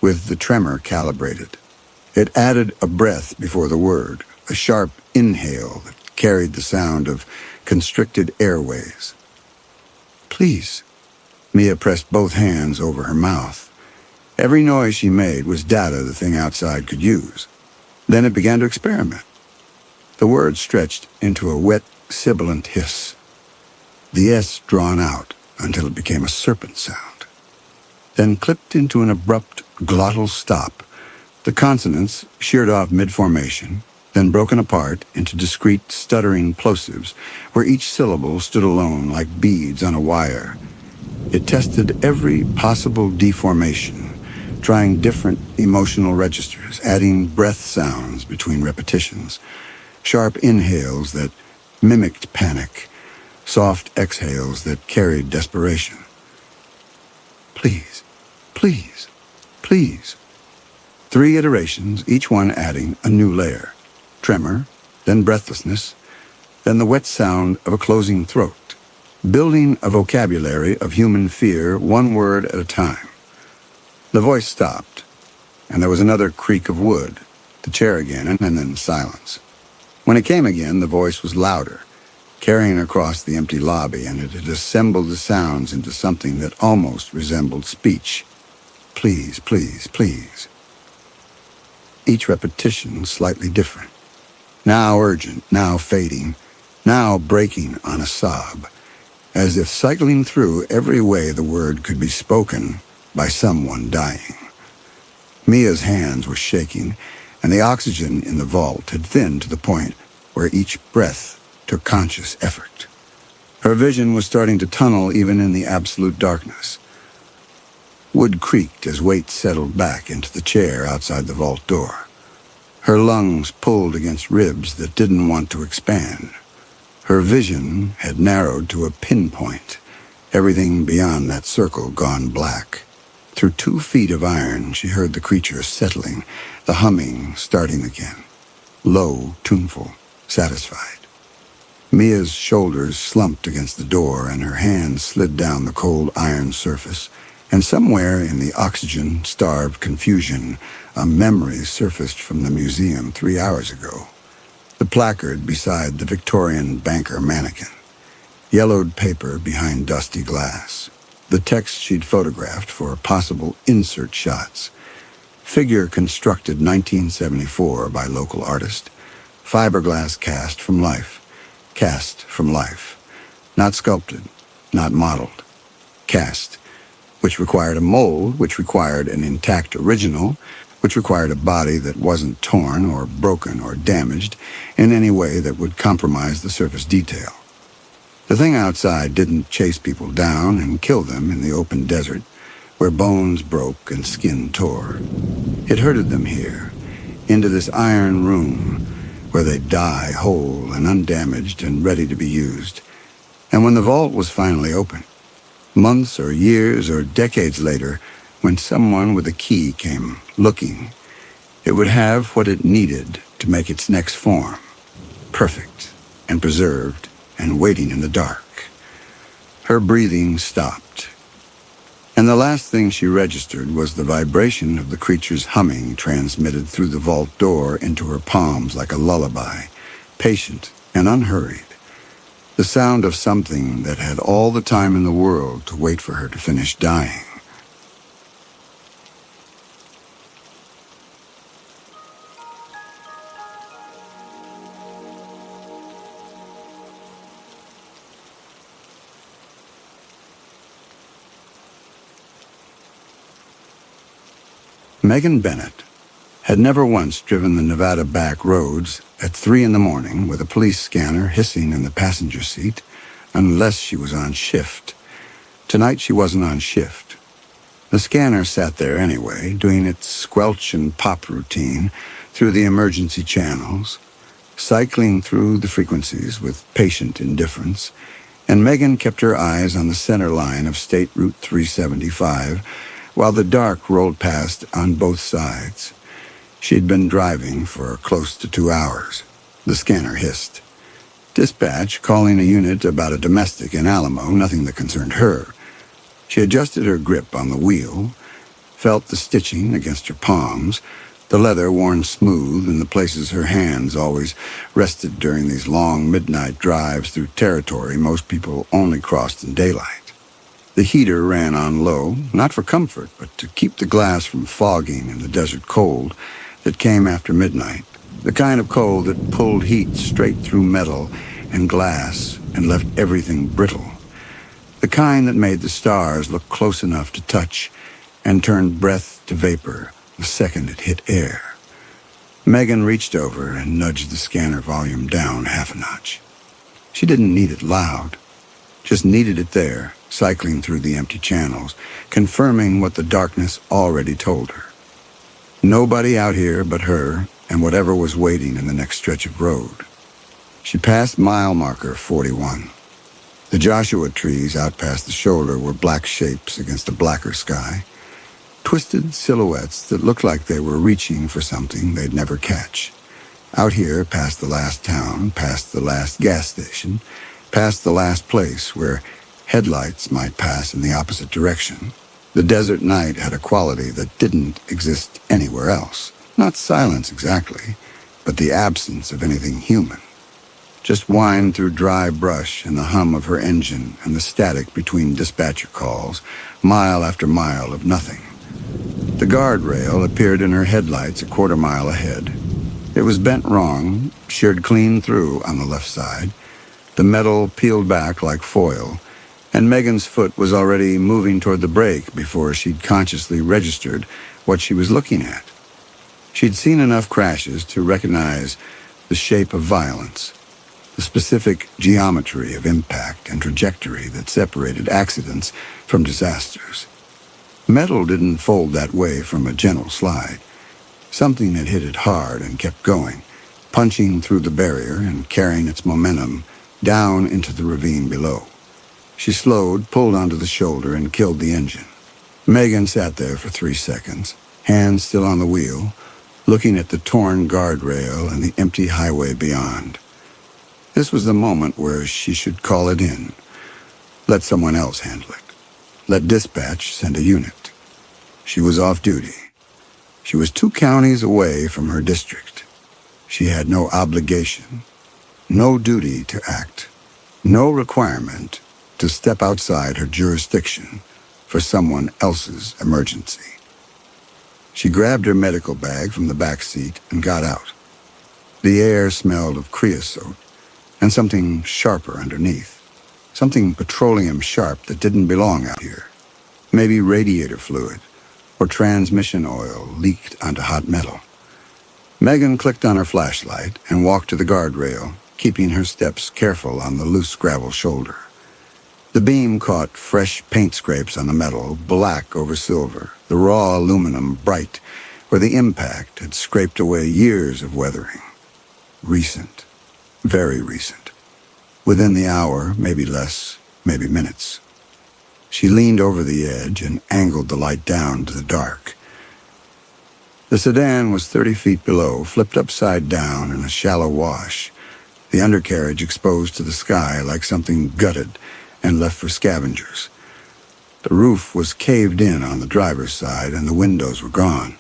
With the tremor calibrated. It added a breath before the word, a sharp inhale that carried the sound of constricted airways. Please. Mia pressed both hands over her mouth. Every noise she made was data the thing outside could use. Then it began to experiment. The word stretched into a wet, sibilant hiss. The S drawn out until it became a serpent sound. Then clipped into an abrupt, glottal stop. The consonants sheared off mid-formation, then broken apart into discrete, stuttering plosives, where each syllable stood alone like beads on a wire. It tested every possible deformation, trying different emotional registers, adding breath sounds between repetitions, sharp inhales that mimicked panic, soft exhales that carried desperation. Please, please, please. 3 iterations, each one adding a new layer. Tremor, then breathlessness, then the wet sound of a closing throat, building a vocabulary of human fear, one word at a time. The voice stopped, and there was another creak of wood, the chair again, and then silence. When it came again, the voice was louder, carrying across the empty lobby, and it had assembled the sounds into something that almost resembled speech. Please, please, please. Each repetition slightly different. Now urgent, now fading, now breaking on a sob, as if cycling through every way the word could be spoken by someone dying. Mia's hands were shaking, and the oxygen in the vault had thinned to the point where each breath took conscious effort. Her vision was starting to tunnel even in the absolute darkness. Wood creaked as weight settled back into the chair outside the vault door. Her lungs pulled against ribs that didn't want to expand. Her vision had narrowed to a pinpoint, everything beyond that circle gone black. Through 2 feet of iron, she heard the creature settling, the humming starting again. Low, tuneful, satisfied. Mia's shoulders slumped against the door, and her hands slid down the cold iron surface, and somewhere in the oxygen-starved confusion, a memory surfaced from the museum 3 hours ago. The placard beside the Victorian banker mannequin. Yellowed paper behind dusty glass. The text she'd photographed for possible insert shots. Figure constructed 1974 by local artist. Fiberglass cast from life. Cast from life. Not sculpted, not modeled. Cast, which required a mold, which required an intact original, which required a body that wasn't torn or broken or damaged in any way that would compromise the surface detail. The thing outside didn't chase people down and kill them in the open desert, where bones broke and skin tore. It herded them here, into this iron room, where they'd die whole and undamaged and ready to be used. And when the vault was finally open, months or years or decades later, when someone with a key came looking, it would have what it needed to make its next form, perfect and preserved and waiting in the dark. Her breathing stopped, and the last thing she registered was the vibration of the creature's humming transmitted through the vault door into her palms like a lullaby, patient and unhurried. The sound of something that had all the time in the world to wait for her to finish dying. Megan Bennett had never once driven the Nevada back roads at 3 a.m. with a police scanner hissing in the passenger seat, unless she was on shift. Tonight she wasn't on shift. The scanner sat there anyway, doing its squelch and pop routine through the emergency channels, cycling through the frequencies with patient indifference, and Megan kept her eyes on the center line of State Route 375 while the dark rolled past on both sides. She'd been driving for close to 2 hours. The scanner hissed. Dispatch calling a unit about a domestic in Alamo, nothing that concerned her. She adjusted her grip on the wheel, felt the stitching against her palms, the leather worn smooth in the places her hands always rested during these long midnight drives through territory most people only crossed in daylight. The heater ran on low, not for comfort, but to keep the glass from fogging in the desert cold that came after midnight, the kind of cold that pulled heat straight through metal and glass and left everything brittle, the kind that made the stars look close enough to touch and turned breath to vapor the second it hit air. Megan reached over and nudged the scanner volume down half a notch. She didn't need it loud, just needed it there, cycling through the empty channels, confirming what the darkness already told her. Nobody out here but her and whatever was waiting in the next stretch of road. She passed mile marker 41. The Joshua trees out past the shoulder were black shapes against a blacker sky, twisted silhouettes that looked like they were reaching for something they'd never catch. Out here, past the last town, past the last gas station, past the last place where headlights might pass in the opposite direction, the desert night had a quality that didn't exist anywhere else. Not silence exactly, but the absence of anything human. Just wind through dry brush and the hum of her engine and the static between dispatcher calls, mile after mile of nothing. The guardrail appeared in her headlights a quarter mile ahead. It was bent wrong, sheared clean through on the left side, the metal peeled back like foil, and Megan's foot was already moving toward the brake before she'd consciously registered what she was looking at. She'd seen enough crashes to recognize the shape of violence, the specific geometry of impact and trajectory that separated accidents from disasters. Metal didn't fold that way from a gentle slide. Something had hit it hard and kept going, punching through the barrier and carrying its momentum down into the ravine below. She slowed, pulled onto the shoulder, and killed the engine. Megan sat there for 3 seconds, hands still on the wheel, looking at the torn guardrail and the empty highway beyond. This was the moment where she should call it in. Let someone else handle it. Let dispatch send a unit. She was off duty. She was 2 counties away from her district. She had no obligation, no duty to act, no requirement to step outside her jurisdiction for someone else's emergency. She grabbed her medical bag from the back seat and got out. The air smelled of creosote and something sharper underneath. Something petroleum sharp that didn't belong out here. Maybe radiator fluid or transmission oil leaked onto hot metal. Megan clicked on her flashlight and walked to the guardrail, keeping her steps careful on the loose gravel shoulder. The beam caught fresh paint scrapes on the metal, black over silver, the raw aluminum bright, where the impact had scraped away years of weathering. Recent. Very recent. Within the hour, maybe less, maybe minutes. She leaned over the edge and angled the light down to the dark. The sedan was 30 feet below, flipped upside down in a shallow wash, the undercarriage exposed to the sky like something gutted and left for scavengers. The roof was caved in on the driver's side and the windows were gone.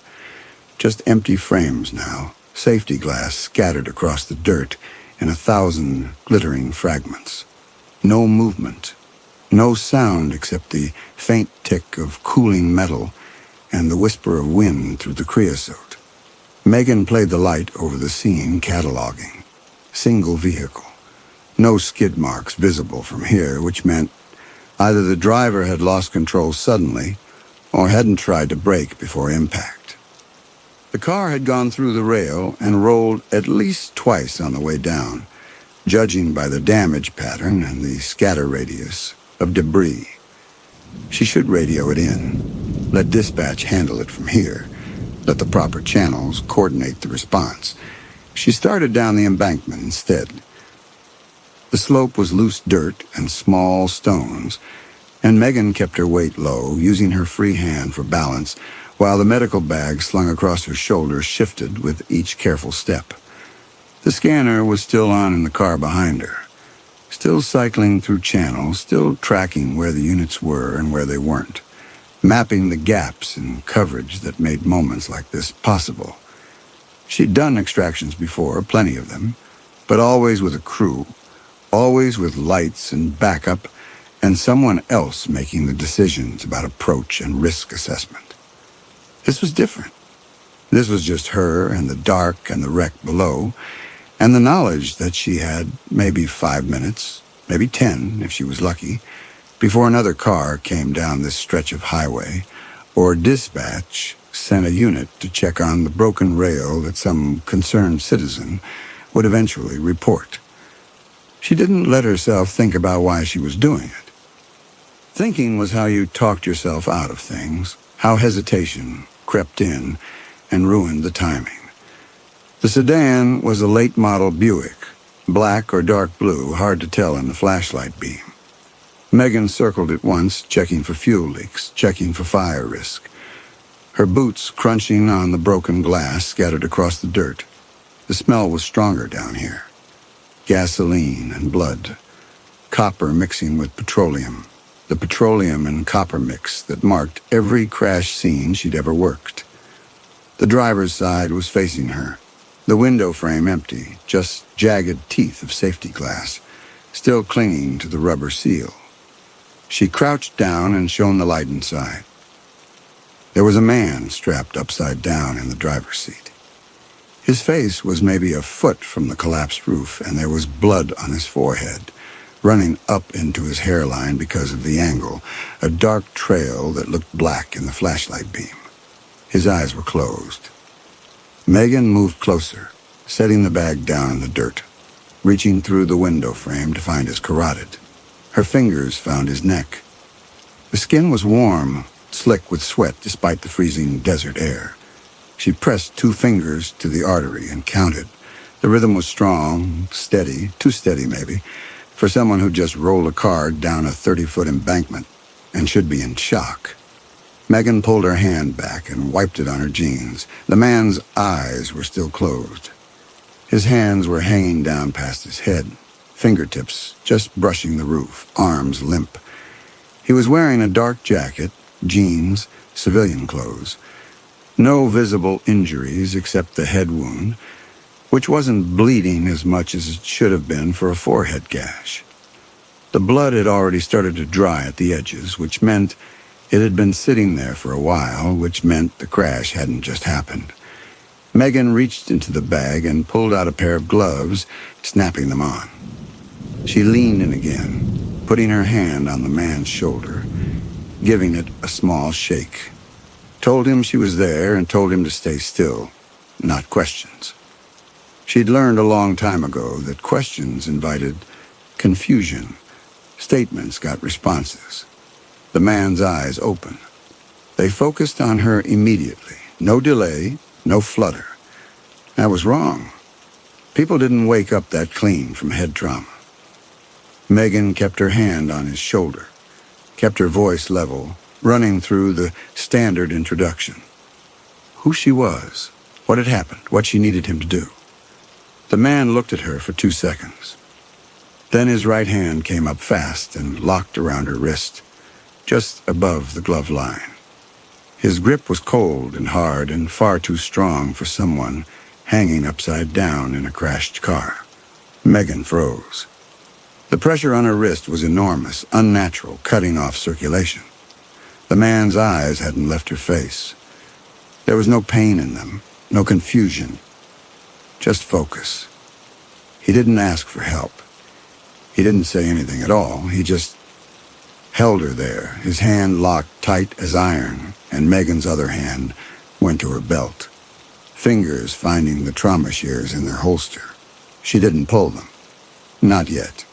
Just empty frames now, safety glass scattered across the dirt in 1,000 glittering fragments. No movement, no sound except the faint tick of cooling metal and the whisper of wind through the creosote. Megan played the light over the scene, cataloging. Single vehicle. No skid marks visible from here, which meant either the driver had lost control suddenly or hadn't tried to brake before impact. The car had gone through the rail and rolled at least twice on the way down, judging by the damage pattern and the scatter radius of debris. She should radio it in. Let dispatch handle it from here. Let the proper channels coordinate the response. She started down the embankment instead. The slope was loose dirt and small stones, and Megan kept her weight low, using her free hand for balance, while the medical bag slung across her shoulder shifted with each careful step. The scanner was still on in the car behind her, still cycling through channels, still tracking where the units were and where they weren't, mapping the gaps in coverage that made moments like this possible. She'd done extractions before, plenty of them, but always with a crew, always with lights and backup, and someone else making the decisions about approach and risk assessment. This was different. This was just her and the dark and the wreck below, and the knowledge that she had maybe 5 minutes, maybe 10 if she was lucky, before another car came down this stretch of highway, or dispatch sent a unit to check on the broken rail that some concerned citizen would eventually report. She didn't let herself think about why she was doing it. Thinking was how you talked yourself out of things, how hesitation crept in and ruined the timing. The sedan was a late-model Buick, black or dark blue, hard to tell in the flashlight beam. Megan circled it once, checking for fuel leaks, checking for fire risk. Her boots crunching on the broken glass scattered across the dirt. The smell was stronger down here. Gasoline and blood. Copper mixing with petroleum. The petroleum and copper mix that marked every crash scene she'd ever worked. The driver's side was facing her. The window frame empty, just jagged teeth of safety glass, still clinging to the rubber seal. She crouched down and shone the light inside. There was a man strapped upside down in the driver's seat. His face was maybe a foot from the collapsed roof, and there was blood on his forehead, running up into his hairline because of the angle, a dark trail that looked black in the flashlight beam. His eyes were closed. Megan moved closer, setting the bag down in the dirt, reaching through the window frame to find his carotid. Her fingers found his neck. The skin was warm, slick with sweat despite the freezing desert air. She pressed 2 fingers to the artery and counted. The rhythm was strong, steady, too steady maybe, for someone who just rolled a car down a 30-foot embankment and should be in shock. Megan pulled her hand back and wiped it on her jeans. The man's eyes were still closed. His hands were hanging down past his head, fingertips just brushing the roof, arms limp. He was wearing a dark jacket, jeans, civilian clothes. No visible injuries except the head wound, which wasn't bleeding as much as it should have been for a forehead gash. The blood had already started to dry at the edges, which meant It had been sitting there for a while, which meant the crash hadn't just happened. Megan reached into the bag and pulled out a pair of gloves, snapping them on. She leaned in again, putting her hand on the man's shoulder, giving it a small shake. Told him she was there and told him to stay still, not questions. She'd learned a long time ago that questions invited confusion. Statements got responses. The man's eyes opened. They focused on her immediately. No delay, no flutter. That was wrong. People didn't wake up that clean from head trauma. Megan kept her hand on his shoulder, kept her voice level, running through the standard introduction. Who she was, what had happened, what she needed him to do. The man looked at her for 2 seconds. Then his right hand came up fast and locked around her wrist, just above the glove line. His grip was cold and hard and far too strong for someone hanging upside down in a crashed car. Megan froze. The pressure on her wrist was enormous, unnatural, cutting off circulation. The man's eyes hadn't left her face. There was no pain in them, no confusion, just focus. He didn't ask for help. He didn't say anything at all. He just held her there, his hand locked tight as iron, and Megan's other hand went to her belt, fingers finding the trauma shears in their holster. She didn't pull them. Not yet.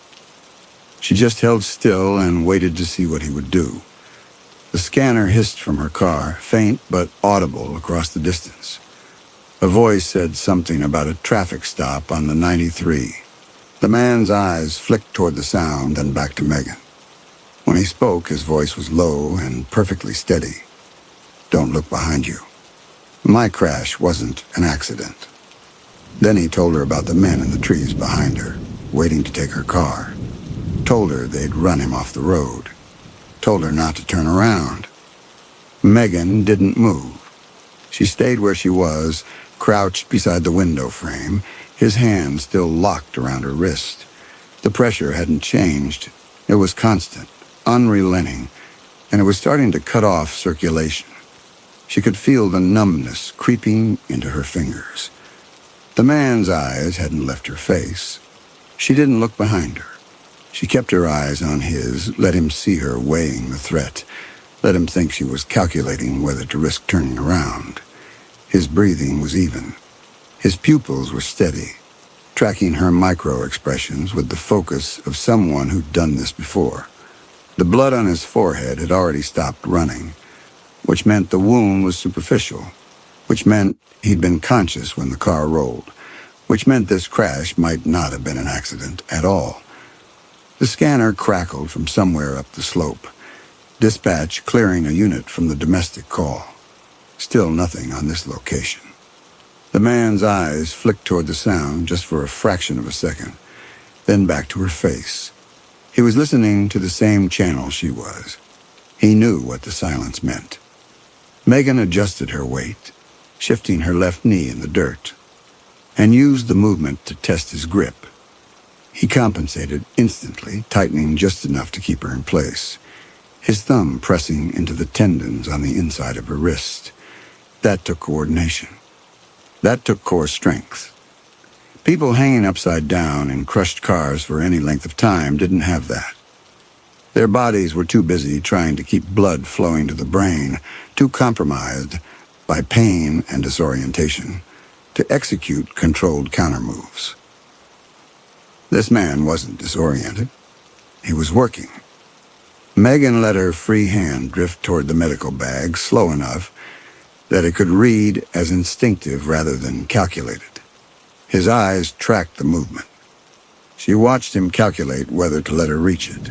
She just held still and waited to see what he would do. The scanner hissed from her car, faint but audible across the distance. A voice said something about a traffic stop on the 93. The man's eyes flicked toward the sound, then back to Megan. When he spoke, his voice was low and perfectly steady. Don't look behind you. My crash wasn't an accident. Then he told her about the men in the trees behind her, waiting to take her car. Told her they'd run him off the road. Told her not to turn around. Megan didn't move. She stayed where she was, crouched beside the window frame, his hand still locked around her wrist. The pressure hadn't changed. It was constant, unrelenting, and it was starting to cut off circulation. She could feel the numbness creeping into her fingers. The man's eyes hadn't left her face. She didn't look behind her. She kept her eyes on his, let him see her weighing the threat, let him think she was calculating whether to risk turning around. His breathing was even. His pupils were steady, tracking her micro-expressions with the focus of someone who'd done this before. The blood on his forehead had already stopped running, which meant the wound was superficial, which meant he'd been conscious when the car rolled, which meant this crash might not have been an accident at all. The scanner crackled from somewhere up the slope, dispatch clearing a unit from the domestic call. Still nothing on this location. The man's eyes flicked toward the sound just for a fraction of a second, then back to her face. He was listening to the same channel she was. He knew what the silence meant. Megan adjusted her weight, shifting her left knee in the dirt, and used the movement to test his grip. He compensated instantly, tightening just enough to keep her in place, his thumb pressing into the tendons on the inside of her wrist. That took coordination. That took core strength. People hanging upside down in crushed cars for any length of time didn't have that. Their bodies were too busy trying to keep blood flowing to the brain, too compromised by pain and disorientation to execute controlled countermoves. This man wasn't disoriented. He was working. Megan let her free hand drift toward the medical bag slow enough that it could read as instinctive rather than calculated. His eyes tracked the movement. She watched him calculate whether to let her reach it,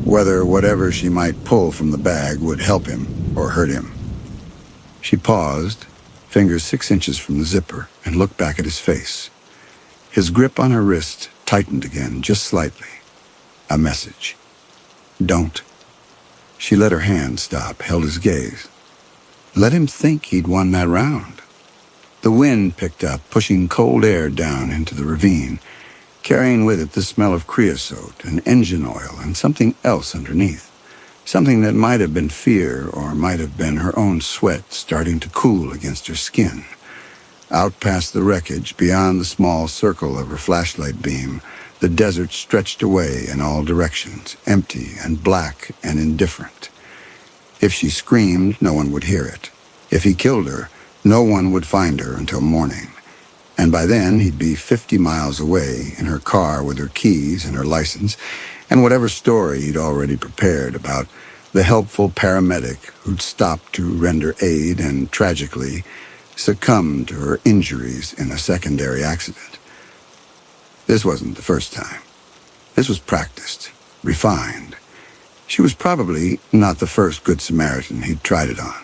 whether whatever she might pull from the bag would help him or hurt him. She paused, fingers 6 inches from the zipper, and looked back at his face. His grip on her wrist tightened again, just slightly. A message. Don't. She let her hand stop, held his gaze. Let him think he'd won that round. The wind picked up, pushing cold air down into the ravine, carrying with it the smell of creosote and engine oil and something else underneath. Something that might have been fear or might have been her own sweat starting to cool against her skin. Out past the wreckage, beyond the small circle of her flashlight beam, the desert stretched away in all directions, empty and black and indifferent. If she screamed, no one would hear it. If he killed her, no one would find her until morning. And by then, he'd be 50 miles away in her car with her keys and her license, and whatever story he'd already prepared about the helpful paramedic who'd stopped to render aid and, tragically, succumbed to her injuries in a secondary accident. This wasn't the first time. This was practiced, refined. She was probably not the first Good Samaritan he'd tried it on.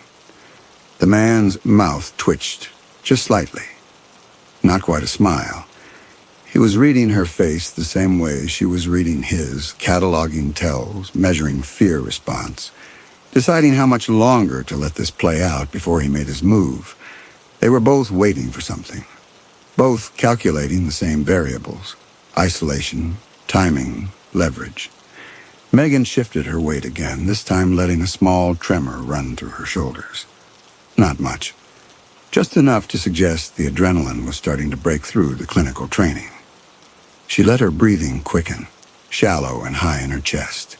The man's mouth twitched, just slightly. Not quite a smile. He was reading her face the same way she was reading his, cataloging tells, measuring fear response, deciding how much longer to let this play out before he made his move. They were both waiting for something, both calculating the same variables: isolation, timing, leverage. Megan shifted her weight again, this time letting a small tremor run through her shoulders. Not much. Just enough to suggest the adrenaline was starting to break through the clinical training. She let her breathing quicken, shallow and high in her chest.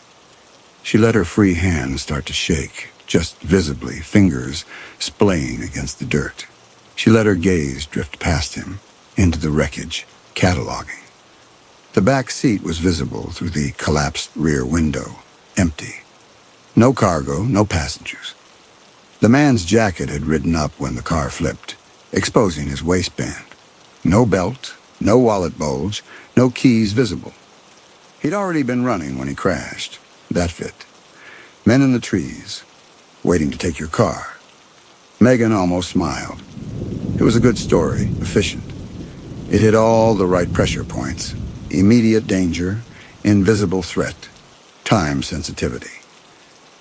She let her free hands start to shake, just visibly, fingers splaying against the dirt. She let her gaze drift past him, into the wreckage, cataloging. The back seat was visible through the collapsed rear window, empty. No cargo, no passengers. The man's jacket had ridden up when the car flipped, exposing his waistband. No belt, no wallet bulge, no keys visible. He'd already been running when he crashed. That fit. Men in the trees, waiting to take your car. Megan almost smiled. It was a good story, efficient. It hit all the right pressure points. Immediate danger, invisible threat, time sensitivity.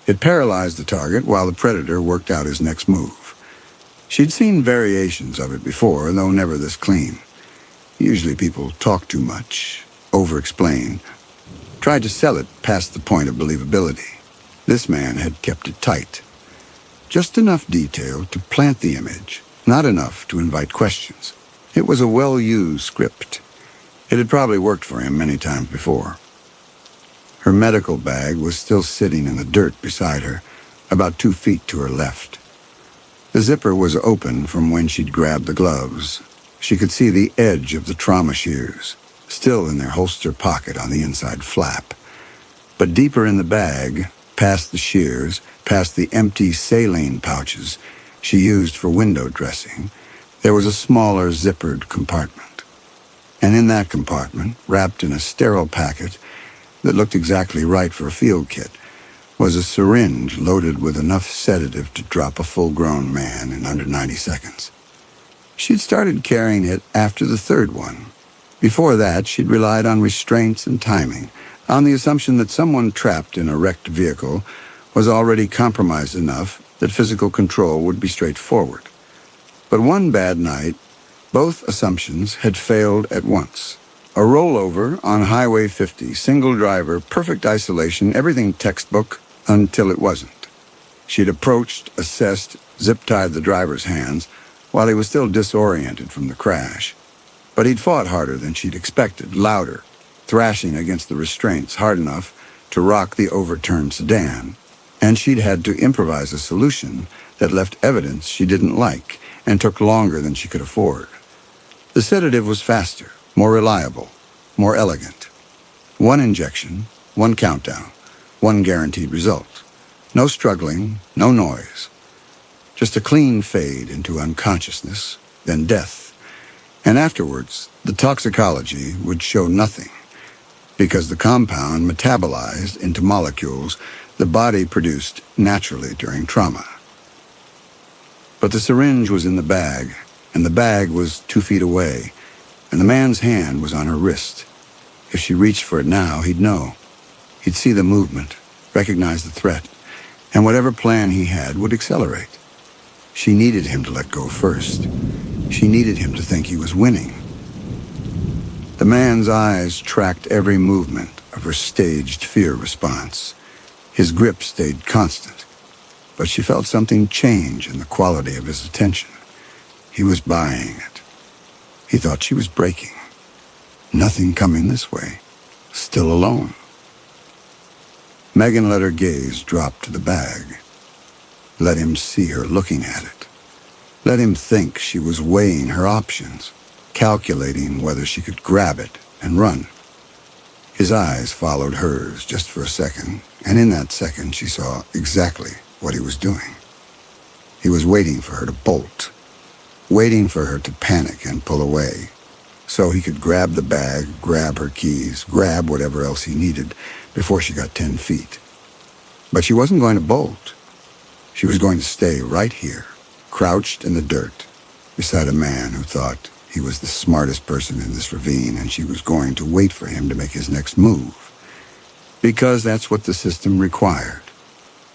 It paralyzed the target while the predator worked out his next move. She'd seen variations of it before, though never this clean. Usually people talk too much, over-explain, tried to sell it past the point of believability. This man had kept it tight. Just enough detail to plant the image, not enough to invite questions. It was a well-used script. It had probably worked for him many times before. Her medical bag was still sitting in the dirt beside her, about 2 feet to her left. The zipper was open from when she'd grabbed the gloves. She could see the edge of the trauma shears, still in their holster pocket on the inside flap. But deeper in the bag, past the shears, past the empty saline pouches she used for window dressing, there was a smaller zippered compartment. And in that compartment, wrapped in a sterile packet that looked exactly right for a field kit, was a syringe loaded with enough sedative to drop a full-grown man in under 90 seconds. She'd started carrying it after the third one. Before that, she'd relied on restraints and timing, on the assumption that someone trapped in a wrecked vehicle was already compromised enough that physical control would be straightforward. But one bad night, both assumptions had failed at once. A rollover on Highway 50, single driver, perfect isolation, everything textbook, until it wasn't. She'd approached, assessed, zip-tied the driver's hands while he was still disoriented from the crash. But he'd fought harder than she'd expected, louder, thrashing against the restraints hard enough to rock the overturned sedan. And she'd had to improvise a solution that left evidence she didn't like and took longer than she could afford. The sedative was faster, more reliable, more elegant. One injection, one countdown, one guaranteed result. No struggling, no noise. Just a clean fade into unconsciousness, then death. And afterwards, the toxicology would show nothing, because the compound metabolized into molecules the body produced naturally during trauma. But the syringe was in the bag, and the bag was 2 feet away, and the man's hand was on her wrist. If she reached for it now, he'd know. He'd see the movement, recognize the threat, and whatever plan he had would accelerate. She needed him to let go first. She needed him to think he was winning. The man's eyes tracked every movement of her staged fear response. His grip stayed constant, but she felt something change in the quality of his attention. He was buying it. He thought she was breaking. Nothing coming this way. Still alone. Megan let her gaze drop to the bag. Let him see her looking at it. Let him think she was weighing her options, calculating whether she could grab it and run. His eyes followed hers just for a second, and in that second she saw exactly what he was doing. He was waiting for her to bolt, waiting for her to panic and pull away, so he could grab the bag, grab her keys, grab whatever else he needed before she got 10 feet. But she wasn't going to bolt. She was going to stay right here, crouched in the dirt, beside a man who thought he was the smartest person in this ravine, and she was going to wait for him to make his next move. Because that's what the system required.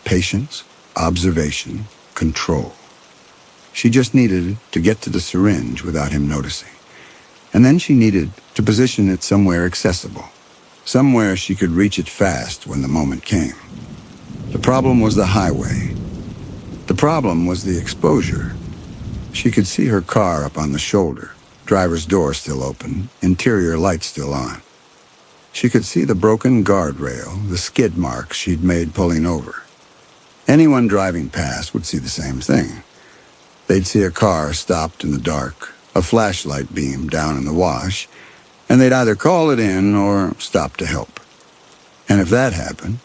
Patience, observation, control. She just needed to get to the syringe without him noticing. And then she needed to position it somewhere accessible, somewhere she could reach it fast when the moment came. The problem was the highway. The problem was the exposure. She could see her car up on the shoulder, driver's door still open, interior lights still on. She could see the broken guardrail, the skid marks she'd made pulling over. Anyone driving past would see the same thing. They'd see a car stopped in the dark, a flashlight beam down in the wash, and they'd either call it in or stop to help. And if that happened,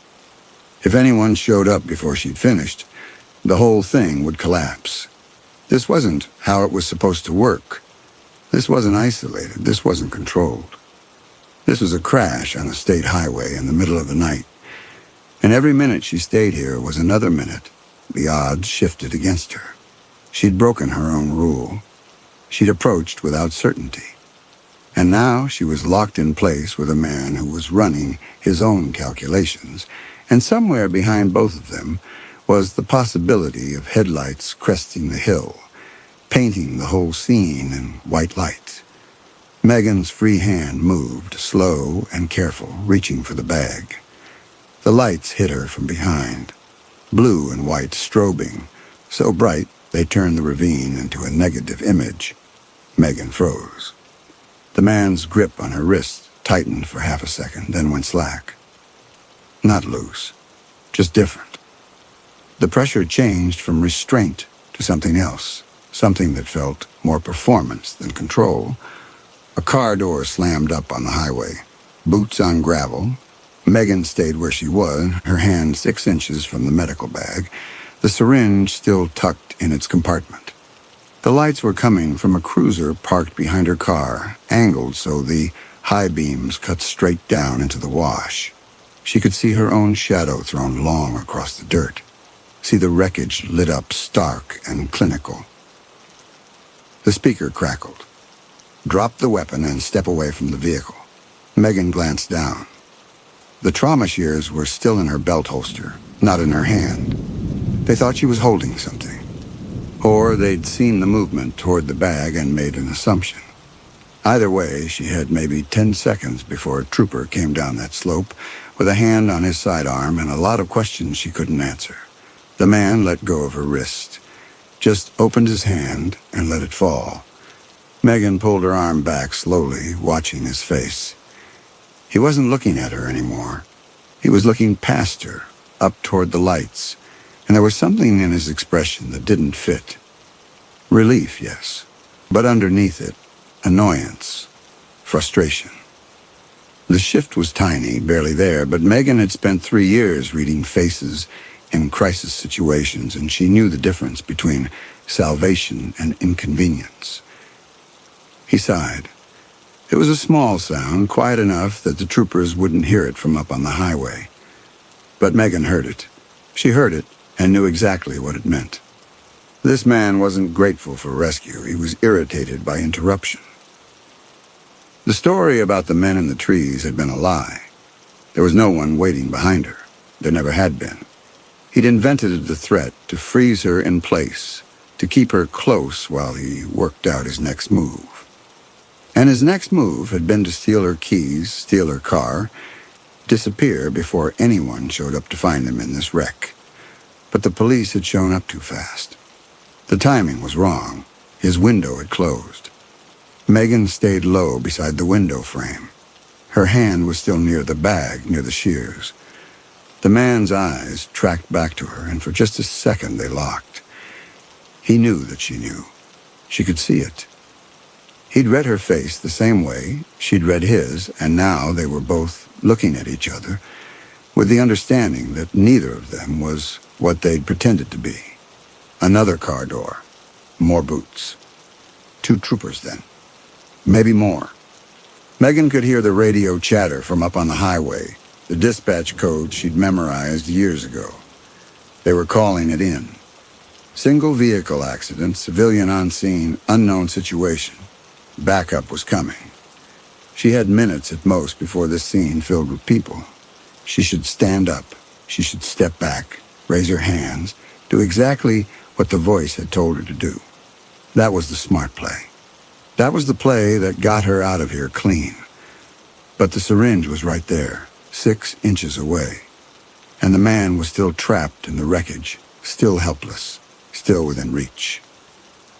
if anyone showed up before she'd finished, the whole thing would collapse. This wasn't how it was supposed to work. This wasn't isolated. This wasn't controlled. This was a crash on a state highway in the middle of the night. And every minute she stayed here was another minute. The odds shifted against her. She'd broken her own rule. She'd approached without certainty. And now she was locked in place with a man who was running his own calculations, and somewhere behind both of them was the possibility of headlights cresting the hill, painting the whole scene in white light. Megan's free hand moved, slow and careful, reaching for the bag. The lights hit her from behind, blue and white strobing, so bright they turned the ravine into a negative image. Megan froze. The man's grip on her wrist tightened for half a second, then went slack. Not loose, just different. The pressure changed from restraint to something else, something that felt more performance than control. A car door slammed up on the highway, boots on gravel. Megan stayed where she was, her hand 6 inches from the medical bag, the syringe still tucked in its compartment. The lights were coming from a cruiser parked behind her car, angled so the high beams cut straight down into the wash. She could see her own shadow thrown long across the dirt, see the wreckage lit up stark and clinical. The speaker crackled. Drop the weapon and step away from the vehicle. Megan glanced down. The trauma shears were still in her belt holster, not in her hand. They thought she was holding something. Or they'd seen the movement toward the bag and made an assumption. Either way, she had maybe 10 seconds before a trooper came down that slope with a hand on his sidearm and a lot of questions she couldn't answer. The man let go of her wrist, just opened his hand and let it fall. Megan pulled her arm back slowly, watching his face. He wasn't looking at her anymore. He was looking past her, up toward the lights, and there was something in his expression that didn't fit. Relief, yes, but underneath it, annoyance, frustration. The shift was tiny, barely there, but Megan had spent 3 years reading faces in crisis situations, and she knew the difference between salvation and inconvenience. He sighed. It was a small sound, quiet enough that the troopers wouldn't hear it from up on the highway. But Megan heard it. She heard it and knew exactly what it meant. This man wasn't grateful for rescue. He was irritated by interruption. The story about the men in the trees had been a lie. There was no one waiting behind her. There never had been. He'd invented the threat to freeze her in place, to keep her close while he worked out his next move. And his next move had been to steal her keys, steal her car, disappear before anyone showed up to find him in this wreck. But the police had shown up too fast. The timing was wrong. His window had closed. Megan stayed low beside the window frame. Her hand was still near the bag, near the shears. The man's eyes tracked back to her, and for just a second they locked. He knew that she knew. She could see it. He'd read her face the same way she'd read his, and now they were both looking at each other with the understanding that neither of them was what they'd pretended to be. Another car door. More boots. 2 troopers, then. Maybe more. Megan could hear the radio chatter from up on the highway, the dispatch code she'd memorized years ago. They were calling it in. Single vehicle accident, civilian on scene, unknown situation. Backup was coming. She had minutes at most before this scene filled with people. She should stand up. She should step back, raise her hands, do exactly what the voice had told her to do. That was the smart play. That was the play that got her out of here clean. But the syringe was right there, 6 inches away. And the man was still trapped in the wreckage, still helpless, still within reach.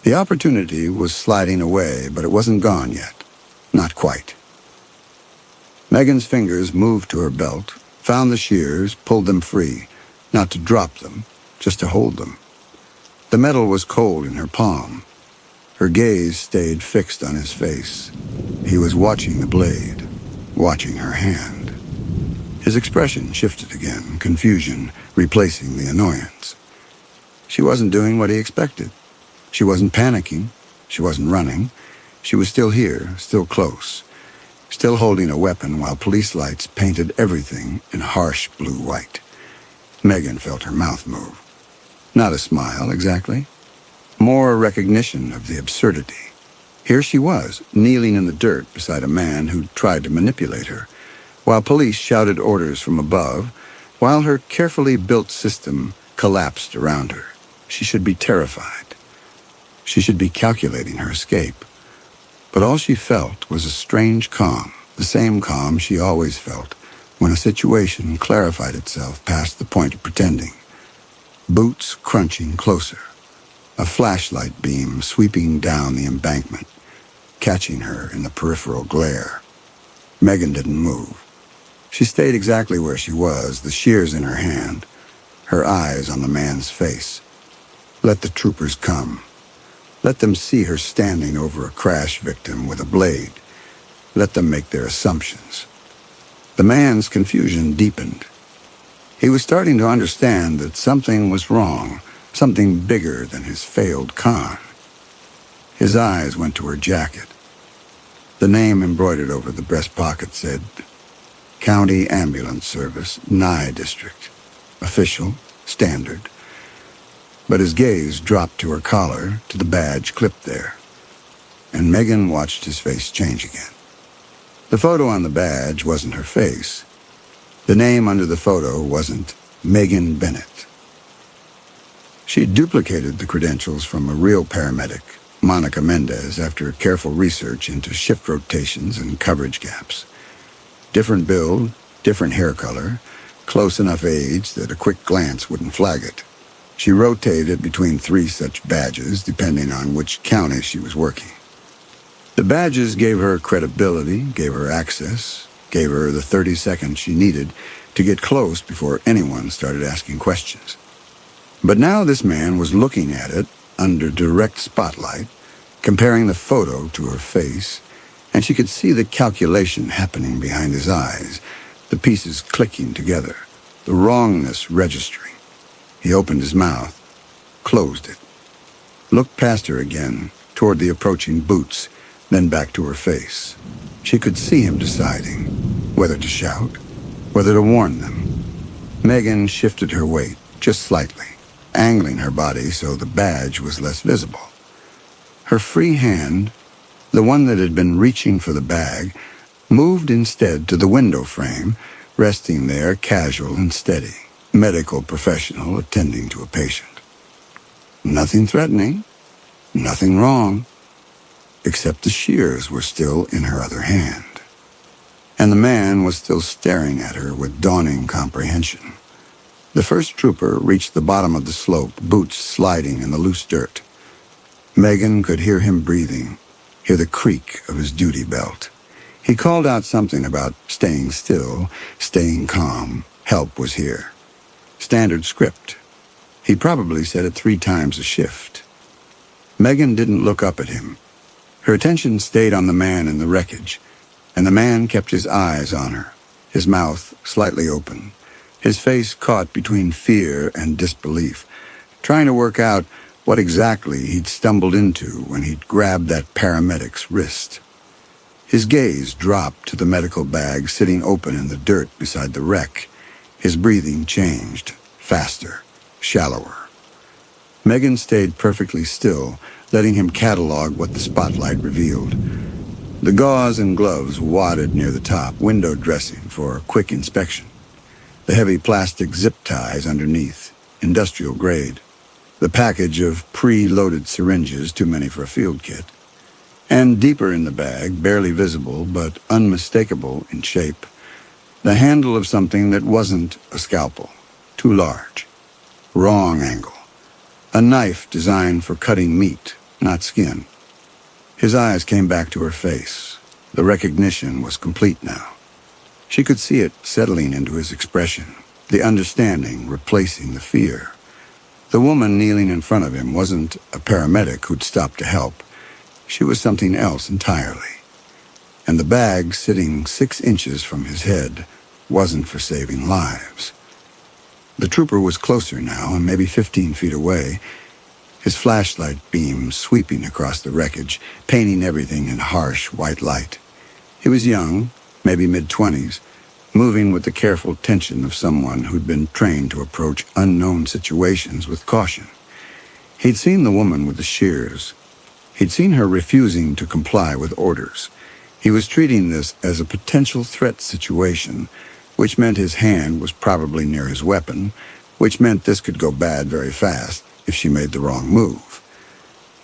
The opportunity was sliding away, but it wasn't gone yet. Not quite. Megan's fingers moved to her belt, found the shears, pulled them free, not to drop them, just to hold them. The metal was cold in her palm. Her gaze stayed fixed on his face. He was watching the blade, watching her hand. His expression shifted again, confusion replacing the annoyance. She wasn't doing what he expected. She wasn't panicking. She wasn't running. She was still here, still close, still holding a weapon while police lights painted everything in harsh blue-white. Megan felt her mouth move. Not a smile, exactly. More recognition of the absurdity. Here she was, kneeling in the dirt beside a man who tried to manipulate her, while police shouted orders from above, while her carefully built system collapsed around her. She should be terrified. She should be calculating her escape. But all she felt was a strange calm, the same calm she always felt when a situation clarified itself past the point of pretending. Boots crunching closer. A flashlight beam sweeping down the embankment, catching her in the peripheral glare. Megan didn't move. She stayed exactly where she was, the shears in her hand, her eyes on the man's face. Let the troopers come. Let them see her standing over a crash victim with a blade. Let them make their assumptions. The man's confusion deepened. He was starting to understand that something was wrong, something bigger than his failed con. His eyes went to her jacket. The name embroidered over the breast pocket said, County Ambulance Service, Nye District. Official, standard. But his gaze dropped to her collar, to the badge clipped there. And Megan watched his face change again. The photo on the badge wasn't her face. The name under the photo wasn't Megan Bennett. She duplicated the credentials from a real paramedic, Monica Mendez, after careful research into shift rotations and coverage gaps. Different build, different hair color, close enough age that a quick glance wouldn't flag it. She rotated between 3 such badges, depending on which county she was working. The badges gave her credibility, gave her access, gave her the 30 seconds she needed to get close before anyone started asking questions. But now this man was looking at it under direct spotlight, comparing the photo to her face, and she could see the calculation happening behind his eyes, the pieces clicking together, the wrongness registering. He opened his mouth, closed it, looked past her again, toward the approaching boots, then back to her face. She could see him deciding whether to shout, whether to warn them. Megan shifted her weight, just slightly, angling her body so the badge was less visible. Her free hand, the one that had been reaching for the bag, moved instead to the window frame, resting there casual and steady, medical professional attending to a patient. Nothing threatening, nothing wrong, except the shears were still in her other hand. and the man was still staring at her with dawning comprehension. The first trooper reached the bottom of the slope, boots sliding in the loose dirt. Megan could hear him breathing, hear the creak of his duty belt. He called out something about staying still, staying calm. Help was here. Standard script. He probably said it 3 times a shift. Megan didn't look up at him. Her attention stayed on the man in the wreckage, and the man kept his eyes on her, his mouth slightly open, his face caught between fear and disbelief, trying to work out what exactly he'd stumbled into when he'd grabbed that paramedic's wrist. His gaze dropped to the medical bag sitting open in the dirt beside the wreck. His breathing changed, faster, shallower. Megan stayed perfectly still, letting him catalog what the spotlight revealed. The gauze and gloves wadded near the top, window dressing for a quick inspection. The heavy plastic zip ties underneath, industrial grade. The package of pre-loaded syringes, too many for a field kit. And deeper in the bag, barely visible but unmistakable in shape, the handle of something that wasn't a scalpel, too large. Wrong angle. A knife designed for cutting meat, not skin. His eyes came back to her face. The recognition was complete now. She could see it settling into his expression, the understanding replacing the fear. The woman kneeling in front of him wasn't a paramedic who'd stopped to help. She was something else entirely. And the bag sitting 6 inches from his head wasn't for saving lives. The trooper was closer now, and maybe 15 feet away, his flashlight beam sweeping across the wreckage, painting everything in harsh white light. He was young, maybe mid-20s, moving with the careful tension of someone who'd been trained to approach unknown situations with caution. He'd seen the woman with the shears. He'd seen her refusing to comply with orders. He was treating this as a potential threat situation, which meant his hand was probably near his weapon, which meant this could go bad very fast if she made the wrong move.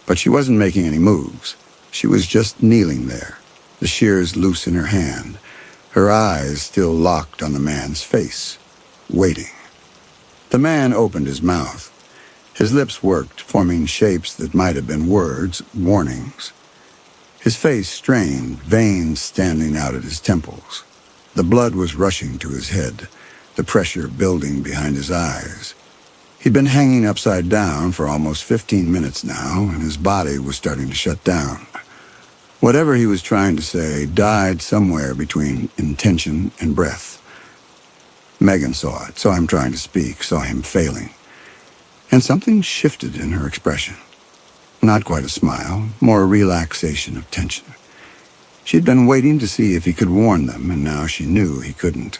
But she wasn't making any moves. She was just kneeling there, the shears loose in her hand, her eyes still locked on the man's face, waiting. The man opened his mouth. His lips worked, forming shapes that might have been words, warnings. His face strained, veins standing out at his temples. The blood was rushing to his head, the pressure building behind his eyes. He'd been hanging upside down for almost 15 minutes now, and his body was starting to shut down. Whatever he was trying to say died somewhere between intention and breath. Megan saw it, saw him trying to speak, saw him failing. And something shifted in her expression. Not quite a smile, more a relaxation of tension. She'd been waiting to see if he could warn them, and now she knew he couldn't.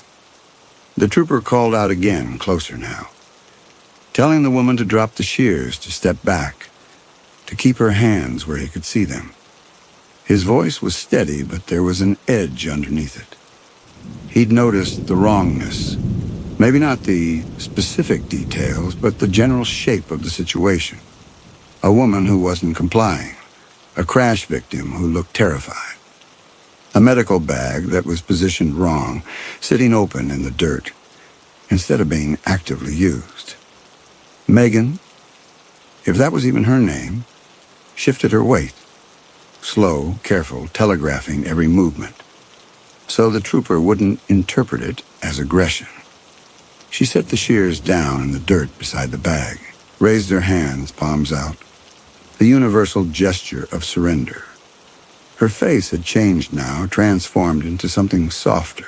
The trooper called out again, closer now, telling the woman to drop the shears, to step back, to keep her hands where he could see them. His voice was steady, but there was an edge underneath it. He'd noticed the wrongness, maybe not the specific details, but the general shape of the situation. A woman who wasn't complying, a crash victim who looked terrified. A medical bag that was positioned wrong, sitting open in the dirt, instead of being actively used. Megan, if that was even her name, shifted her weight, slow, careful, telegraphing every movement, so the trooper wouldn't interpret it as aggression. She set the shears down in the dirt beside the bag, raised her hands, palms out, the universal gesture of surrender. Her face had changed now, transformed into something softer,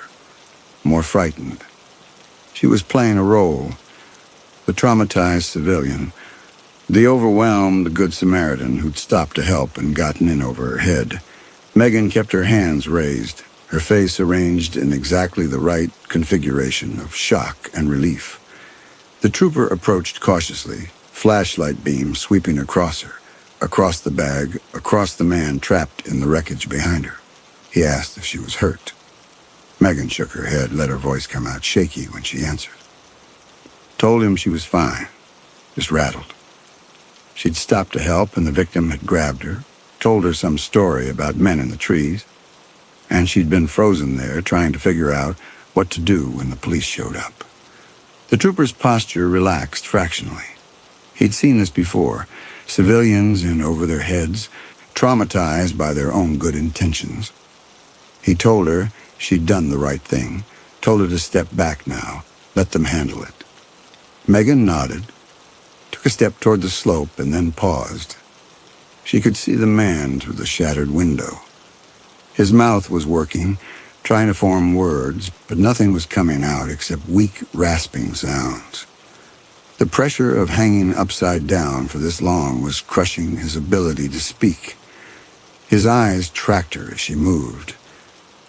more frightened. She was playing a role, the traumatized civilian, the overwhelmed Good Samaritan who'd stopped to help and gotten in over her head. Megan kept her hands raised, her face arranged in exactly the right configuration of shock and relief. The trooper approached cautiously, flashlight beam sweeping across her, across the bag, across the man trapped in the wreckage behind her. He asked if she was hurt. Megan shook her head, let her voice come out shaky when she answered. Told him she was fine, just rattled. She'd stopped to help, and the victim had grabbed her, told her some story about men in the trees. and she'd been frozen there trying to figure out what to do when the police showed up. The trooper's posture relaxed fractionally. He'd seen this before, civilians in over their heads, traumatized by their own good intentions. He told her she'd done the right thing, told her to step back now, let them handle it. Megan nodded, took a step toward the slope, and then paused. She could see the man through the shattered window. His mouth was working, trying to form words, but nothing was coming out except weak, rasping sounds. The pressure of hanging upside down for this long was crushing his ability to speak. His eyes tracked her as she moved,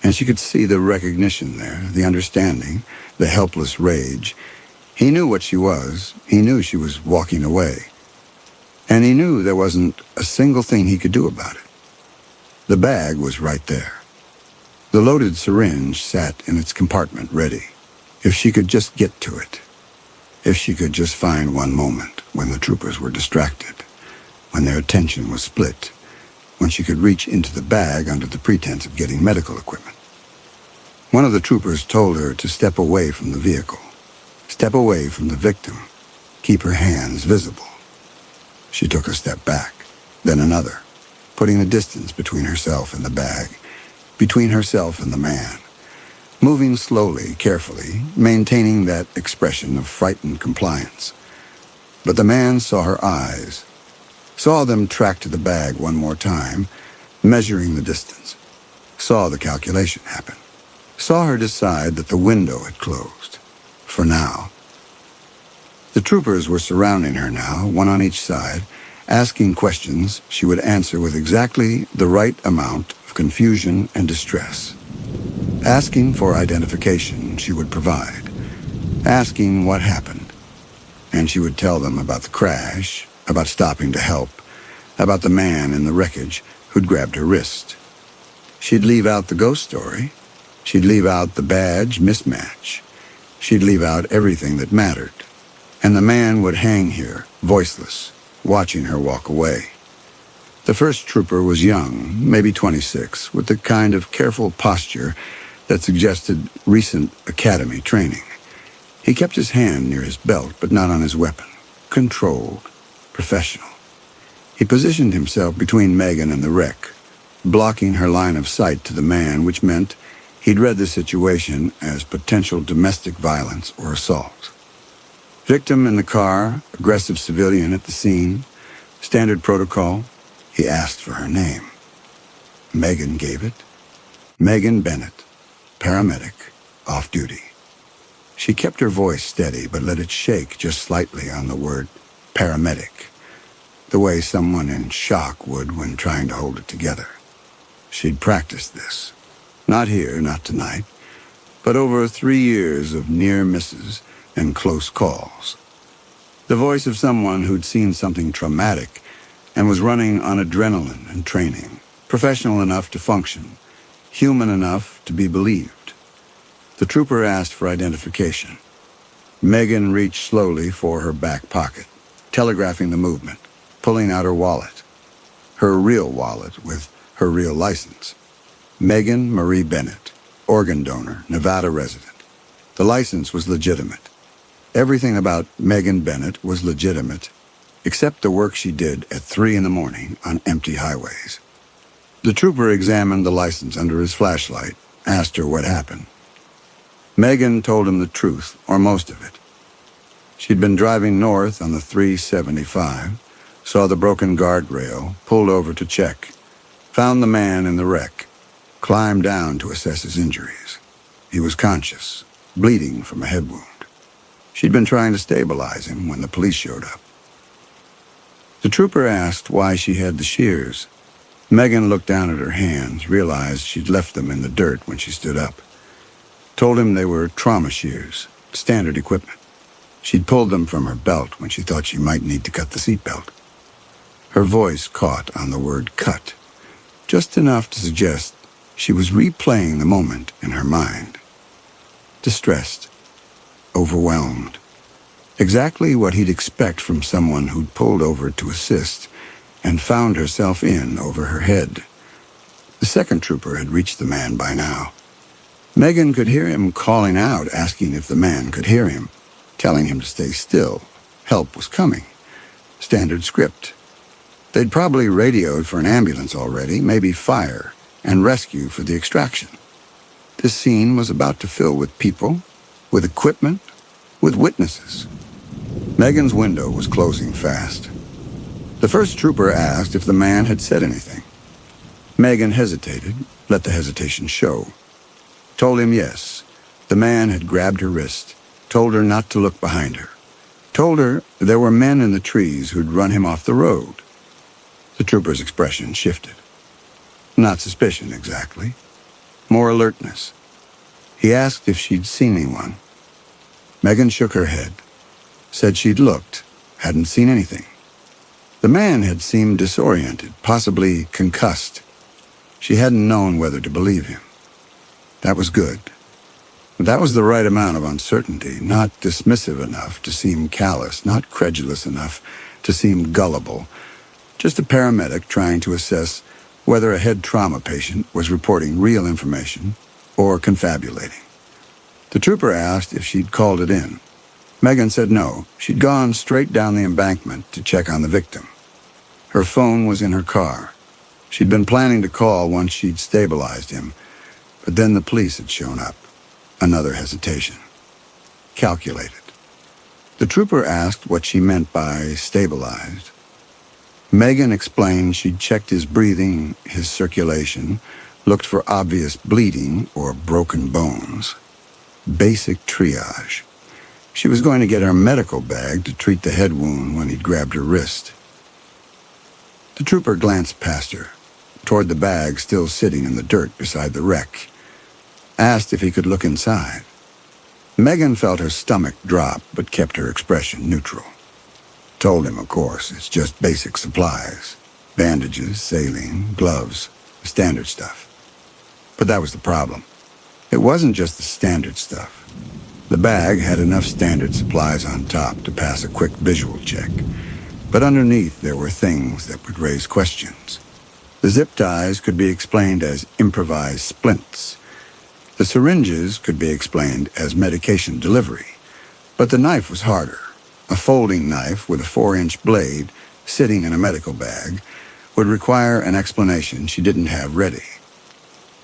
and she could see the recognition there, the understanding, the helpless rage. He knew what she was. He knew she was walking away. And he knew there wasn't a single thing he could do about it. The bag was right there. The loaded syringe sat in its compartment ready. If she could just get to it. If she could just find one moment when the troopers were distracted, when their attention was split, when she could reach into the bag under the pretense of getting medical equipment. One of the troopers told her to step away from the vehicle, step away from the victim, keep her hands visible. She took a step back, then another, putting a distance between herself and the bag, between herself and the man, moving slowly, carefully, maintaining that expression of frightened compliance. But the man saw her eyes, saw them track to the bag one more time, measuring the distance, saw the calculation happen, saw her decide that the window had closed, for now. The troopers were surrounding her now, one on each side, asking questions she would answer with exactly the right amount of confusion and distress. Asking for identification she would provide, asking what happened, and she would tell them about the crash, about stopping to help, about the man in the wreckage who'd grabbed her wrist. She'd leave out the ghost story. She'd leave out the badge mismatch. She'd leave out everything that mattered. And the man would hang here, voiceless, watching her walk away. The first trooper was young, maybe 26, with the kind of careful posture that suggested recent academy training. He kept his hand near his belt, but not on his weapon. Controlled, professional. He positioned himself between Megan and the wreck, blocking her line of sight to the man, which meant he'd read the situation as potential domestic violence or assault. Victim in the car, aggressive civilian at the scene, standard protocol. He asked for her name. Megan gave it. Megan Bennett, paramedic, off duty. She kept her voice steady, but let it shake just slightly on the word paramedic, the way someone in shock would when trying to hold it together. She'd practiced this. Not here, not tonight, but over 3 years of near misses and close calls. The voice of someone who'd seen something traumatic and was running on adrenaline and training, professional enough to function, human enough to be believed. The trooper asked for identification. Megan reached slowly for her back pocket, telegraphing the movement, pulling out her wallet. Her real wallet with her real license. Megan Marie Bennett, organ donor, Nevada resident. The license was legitimate. Everything about Megan Bennett was legitimate, except the work she did at 3 in the morning on empty highways. The trooper examined the license under his flashlight, asked her what happened. Megan told him the truth, or most of it. She'd been driving north on the 375, saw the broken guardrail, pulled over to check, found the man in the wreck, climbed down to assess his injuries. He was conscious, bleeding from a head wound. She'd been trying to stabilize him when the police showed up. The trooper asked why she had the shears. Megan looked down at her hands, realized she'd left them in the dirt when she stood up. Told him they were trauma shears, standard equipment. She'd pulled them from her belt when she thought she might need to cut the seatbelt. Her voice caught on the word cut, just enough to suggest she was replaying the moment in her mind. Distressed, overwhelmed. Exactly what he'd expect from someone who'd pulled over to assist and found herself in over her head. The second trooper had reached the man by now. Megan could hear him calling out, asking if the man could hear him, telling him to stay still. Help was coming. Standard script. They'd probably radioed for an ambulance already, maybe fire, and rescue for the extraction. This scene was about to fill with people, with equipment, with witnesses. Megan's window was closing fast. The first trooper asked if the man had said anything. Megan hesitated, let the hesitation show. Told him yes. The man had grabbed her wrist, told her not to look behind her. Told her there were men in the trees who'd run him off the road. The trooper's expression shifted. Not suspicion, exactly. More alertness. He asked if she'd seen anyone. Megan shook her head, said she'd looked, hadn't seen anything. The man had seemed disoriented, possibly concussed. She hadn't known whether to believe him. That was good. That was the right amount of uncertainty, not dismissive enough to seem callous, not credulous enough to seem gullible. Just a paramedic trying to assess whether a head trauma patient was reporting real information or confabulating. The trooper asked if she'd called it in. Megan said no. She'd gone straight down the embankment to check on the victim. Her phone was in her car. She'd been planning to call once she'd stabilized him, but then the police had shown up. Another hesitation. Calculated. The trooper asked what she meant by stabilized. Megan explained she'd checked his breathing, his circulation, looked for obvious bleeding or broken bones. Basic triage. She was going to get her medical bag to treat the head wound when he'd grabbed her wrist. The trooper glanced past her, toward the bag still sitting in the dirt beside the wreck. Asked if he could look inside. Megan felt her stomach drop, but kept her expression neutral. Told him, of course, it's just basic supplies. Bandages, saline, gloves, standard stuff. But that was the problem. It wasn't just the standard stuff. The bag had enough standard supplies on top to pass a quick visual check. But underneath there were things that would raise questions. The zip ties could be explained as improvised splints. The syringes could be explained as medication delivery. But the knife was harder. A folding knife with a 4-inch blade sitting in a medical bag would require an explanation she didn't have ready.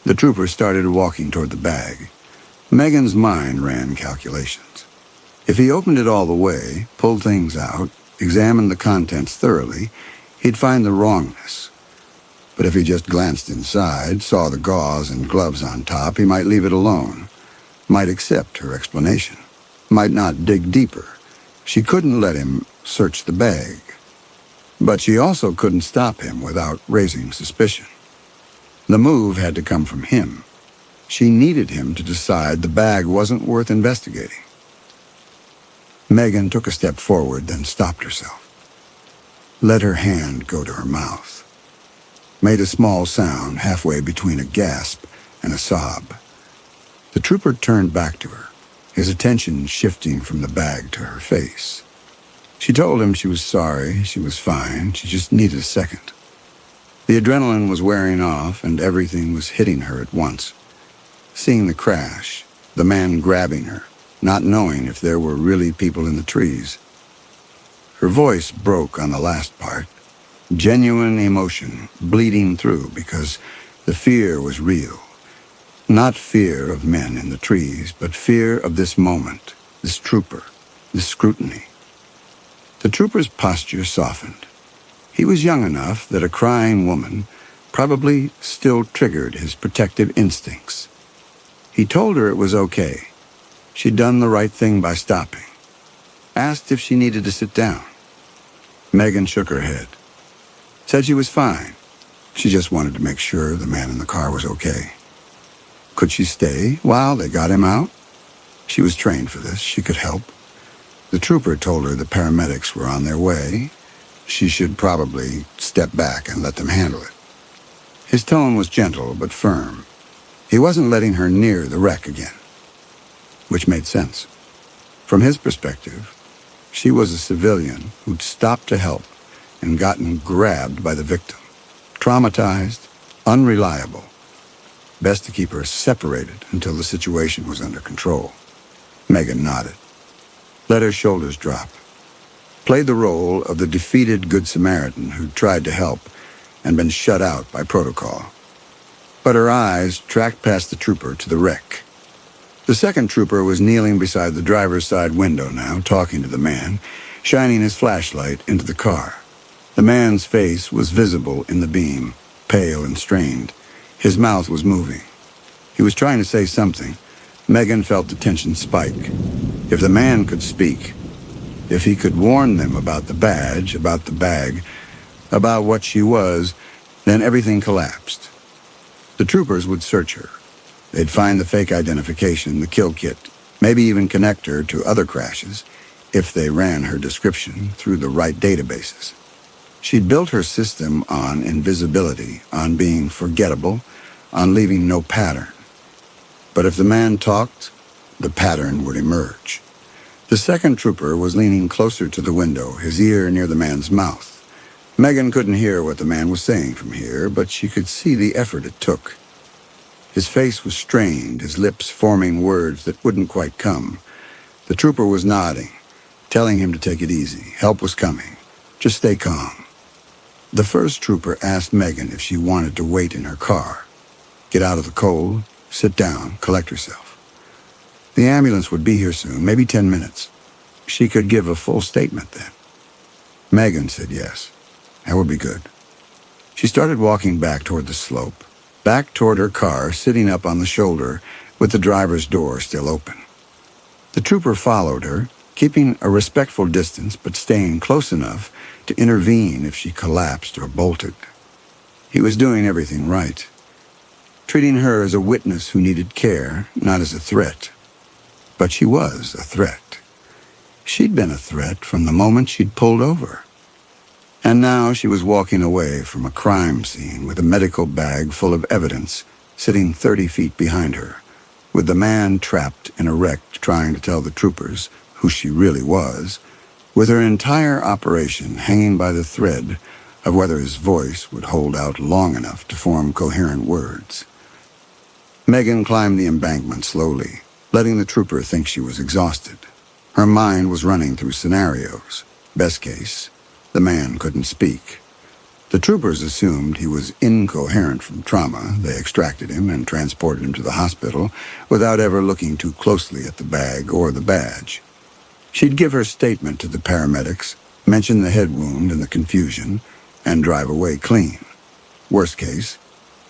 The trooper started walking toward the bag. Megan's mind ran calculations. If he opened it all the way, pulled things out, examined the contents thoroughly, he'd find the wrongness. But if he just glanced inside, saw the gauze and gloves on top, he might leave it alone, might accept her explanation, might not dig deeper. She couldn't let him search the bag. But she also couldn't stop him without raising suspicion. The move had to come from him. She needed him to decide the bag wasn't worth investigating. Megan took a step forward, then stopped herself. Let her hand go to her mouth. Made a small sound halfway between a gasp and a sob. The trooper turned back to her, his attention shifting from the bag to her face. She told him she was sorry, she was fine, she just needed a second. The adrenaline was wearing off and everything was hitting her at once. Seeing the crash, the man grabbing her, not knowing if there were really people in the trees. Her voice broke on the last part. Genuine emotion bleeding through because the fear was real. Not fear of men in the trees, but fear of this moment, this trooper, this scrutiny. The trooper's posture softened. He was young enough that a crying woman probably still triggered his protective instincts. He told her it was okay. She'd done the right thing by stopping. Asked if she needed to sit down. Megan shook her head. Said she was fine. She just wanted to make sure the man in the car was okay. Could she stay while they got him out? She was trained for this. She could help. The trooper told her the paramedics were on their way. She should probably step back and let them handle it. His tone was gentle but firm. He wasn't letting her near the wreck again, which made sense. From his perspective, she was a civilian who'd stopped to help and gotten grabbed by the victim. Traumatized, Unreliable. Best to keep her separated until the situation was under control. Megan nodded. Let her shoulders drop. Played the role of the defeated Good Samaritan who tried to help and been shut out by protocol. But her eyes tracked past the trooper to the wreck. The second trooper was kneeling beside the driver's side window now, talking to the man, shining his flashlight into the car. The man's face was visible in the beam, pale and strained. His mouth was moving. He was trying to say something. Megan felt the tension spike. If the man could speak, if he could warn them about the badge, about the bag, about what she was, then everything collapsed. The troopers would search her. They'd find the fake identification, the kill kit, maybe even connect her to other crashes, if they ran her description through the right databases. She'd built her system on invisibility, on being forgettable, on leaving no pattern. But if the man talked, the pattern would emerge. The second trooper was leaning closer to the window, his ear near the man's mouth. Megan couldn't hear what the man was saying from here, but she could see the effort it took. His face was strained, his lips forming words that wouldn't quite come. The trooper was nodding, telling him to take it easy. Help was coming. Just stay calm. The first trooper asked Megan if she wanted to wait in her car. Get out of the cold, sit down, collect herself. The ambulance would be here soon, maybe 10 minutes. She could give a full statement then. Megan said yes. That would be good. She started walking back toward the slope, back toward her car, sitting up on the shoulder with the driver's door still open. The trooper followed her, keeping a respectful distance but staying close enough to intervene if she collapsed or bolted. He was doing everything right, treating her as a witness who needed care, not as a threat. But she was a threat. She'd been a threat from the moment she'd pulled over. And now she was walking away from a crime scene with a medical bag full of evidence sitting 30 feet behind her, with the man trapped in a wreck trying to tell the troopers who she really was, with her entire operation hanging by the thread of whether his voice would hold out long enough to form coherent words. Megan climbed the embankment slowly, letting the trooper think she was exhausted. Her mind was running through scenarios. Best case, the man couldn't speak. The troopers assumed he was incoherent from trauma. They extracted him and transported him to the hospital without ever looking too closely at the bag or the badge. She'd give her statement to the paramedics, mention the head wound and the confusion, and drive away clean. Worst case,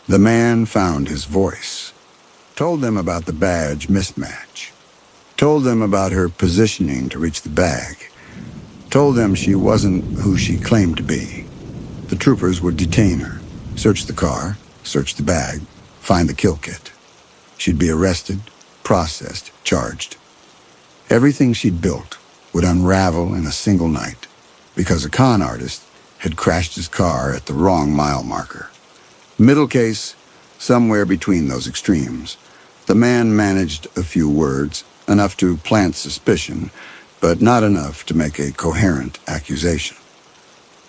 the man found his voice, told them about the badge mismatch, told them about her positioning to reach the bag, told them she wasn't who she claimed to be. The troopers would detain her, search the car, search the bag, find the kill kit. She'd be arrested, processed, charged. Everything she'd built would unravel in a single night because a con artist had crashed his car at the wrong mile marker. Middle case, somewhere between those extremes. The man managed a few words, enough to plant suspicion, but not enough to make a coherent accusation.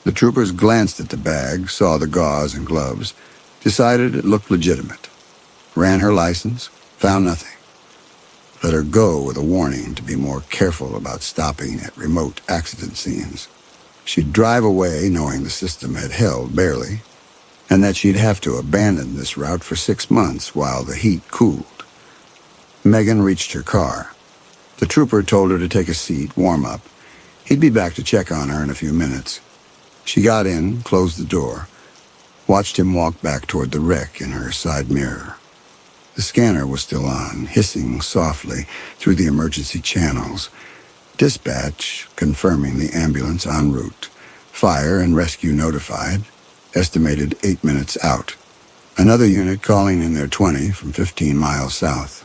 The troopers glanced at the bag, saw the gauze and gloves, decided it looked legitimate. Ran her license, found nothing. Let her go with a warning to be more careful about stopping at remote accident scenes. She'd drive away knowing the system had held barely, and that she'd have to abandon this route for 6 months while the heat cooled. Megan reached her car. The trooper told her to take a seat, warm up. He'd be back to check on her in a few minutes. She got in, closed the door, watched him walk back toward the wreck in her side mirror. The scanner was still on, hissing softly through the emergency channels. Dispatch confirming the ambulance en route. Fire and rescue notified, estimated 8 minutes out. Another unit calling in their 20 from 15 miles south.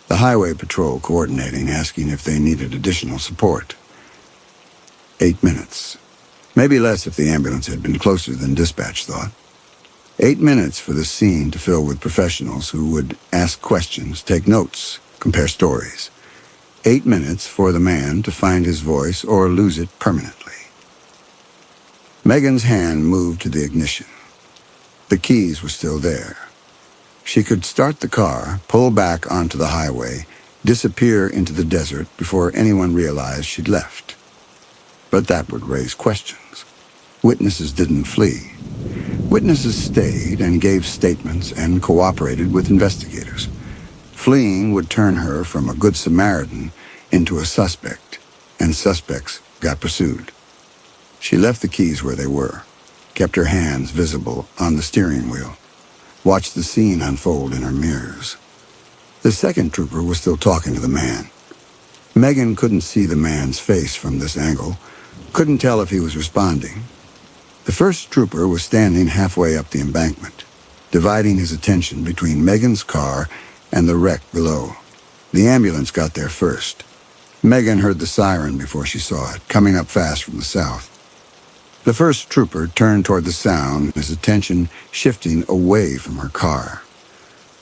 The highway patrol coordinating, asking if they needed additional support. 8 minutes. Maybe less if the ambulance had been closer than dispatch thought. 8 minutes for the scene to fill with professionals who would ask questions, take notes, compare stories. 8 minutes for the man to find his voice or lose it permanently. Megan's hand moved to the ignition. The keys were still there. She could start the car, pull back onto the highway, disappear into the desert before anyone realized she'd left. But that would raise questions. Witnesses didn't flee. Witnesses stayed and gave statements and cooperated with investigators. Fleeing would turn her from a good Samaritan into a suspect, and suspects got pursued. She left the keys where they were, kept her hands visible on the steering wheel, watched the scene unfold in her mirrors. The second trooper was still talking to the man. Megan couldn't see the man's face from this angle, couldn't tell if he was responding. The first trooper was standing halfway up the embankment, dividing his attention between Megan's car and the wreck below. The ambulance got there first. Megan heard the siren before she saw it, coming up fast from the south. The first trooper turned toward the sound, his attention shifting away from her car.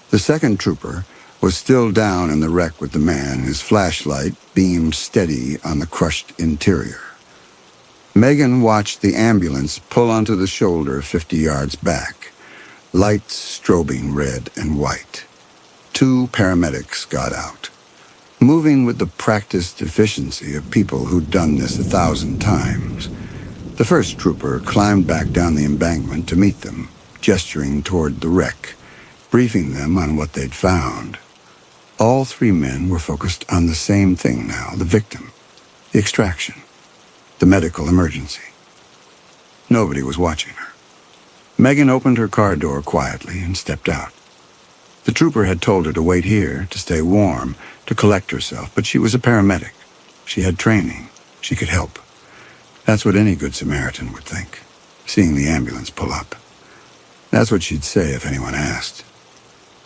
The second trooper was still down in the wreck with the man, his flashlight beamed steady on the crushed interior. Megan watched the ambulance pull onto the shoulder 50 yards back, lights strobing red and white. 2 paramedics got out, moving with the practiced efficiency of people who'd done this 1,000 times. The first trooper climbed back down the embankment to meet them, gesturing toward the wreck, briefing them on what they'd found. All 3 men were focused on the same thing now, the victim, the extraction, the medical emergency. Nobody was watching her. Megan opened her car door quietly and stepped out. The trooper had told her to wait here, to stay warm, to collect herself, but she was a paramedic. She had training. She could help. That's what any good Samaritan would think, seeing the ambulance pull up. That's what she'd say if anyone asked.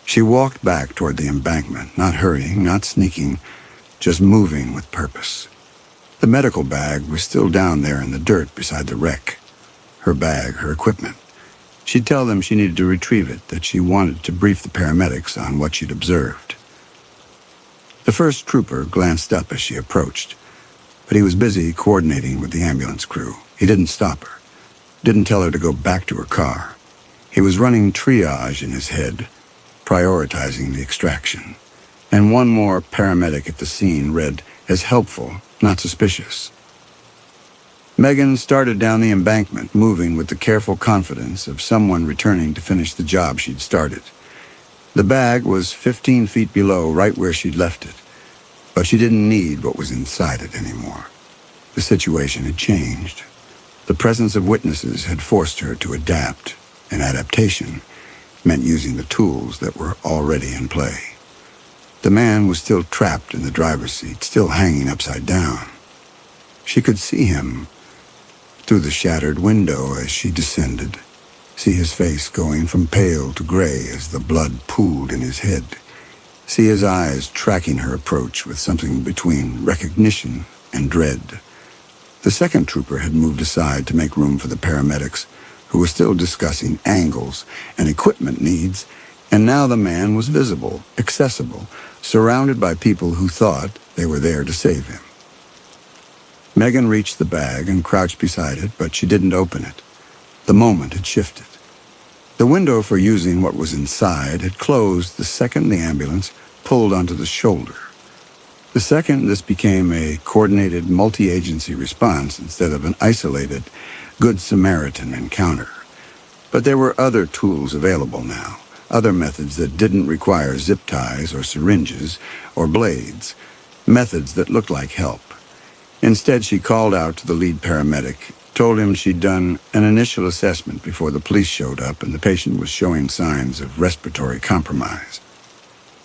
She walked back toward the embankment, not hurrying, not sneaking, just moving with purpose. The medical bag was still down there in the dirt beside the wreck. Her bag, her equipment. She'd tell them she needed to retrieve it, that she wanted to brief the paramedics on what she'd observed. The first trooper glanced up as she approached, but he was busy coordinating with the ambulance crew. He didn't stop her, didn't tell her to go back to her car. He was running triage in his head, prioritizing the extraction. And one more paramedic at the scene read as helpful, not suspicious. Megan started down the embankment, moving with the careful confidence of someone returning to finish the job she'd started. The bag was 15 feet below, right where she'd left it, but she didn't need what was inside it anymore. The situation had changed. The presence of witnesses had forced her to adapt, and adaptation meant using the tools that were already in play. The man was still trapped in the driver's seat, still hanging upside down. She could see him through the shattered window as she descended, see his face going from pale to gray as the blood pooled in his head, see his eyes tracking her approach with something between recognition and dread. The second trooper had moved aside to make room for the paramedics, who were still discussing angles and equipment needs, and now the man was visible, accessible, surrounded by people who thought they were there to save him. Megan reached the bag and crouched beside it, but she didn't open it. The moment had shifted. The window for using what was inside had closed the second the ambulance pulled onto the shoulder. The second this became a coordinated multi-agency response instead of an isolated Good Samaritan encounter. But there were other tools available now, other methods that didn't require zip ties or syringes or blades, methods that looked like help. Instead, she called out to the lead paramedic, told him she'd done an initial assessment before the police showed up and the patient was showing signs of respiratory compromise.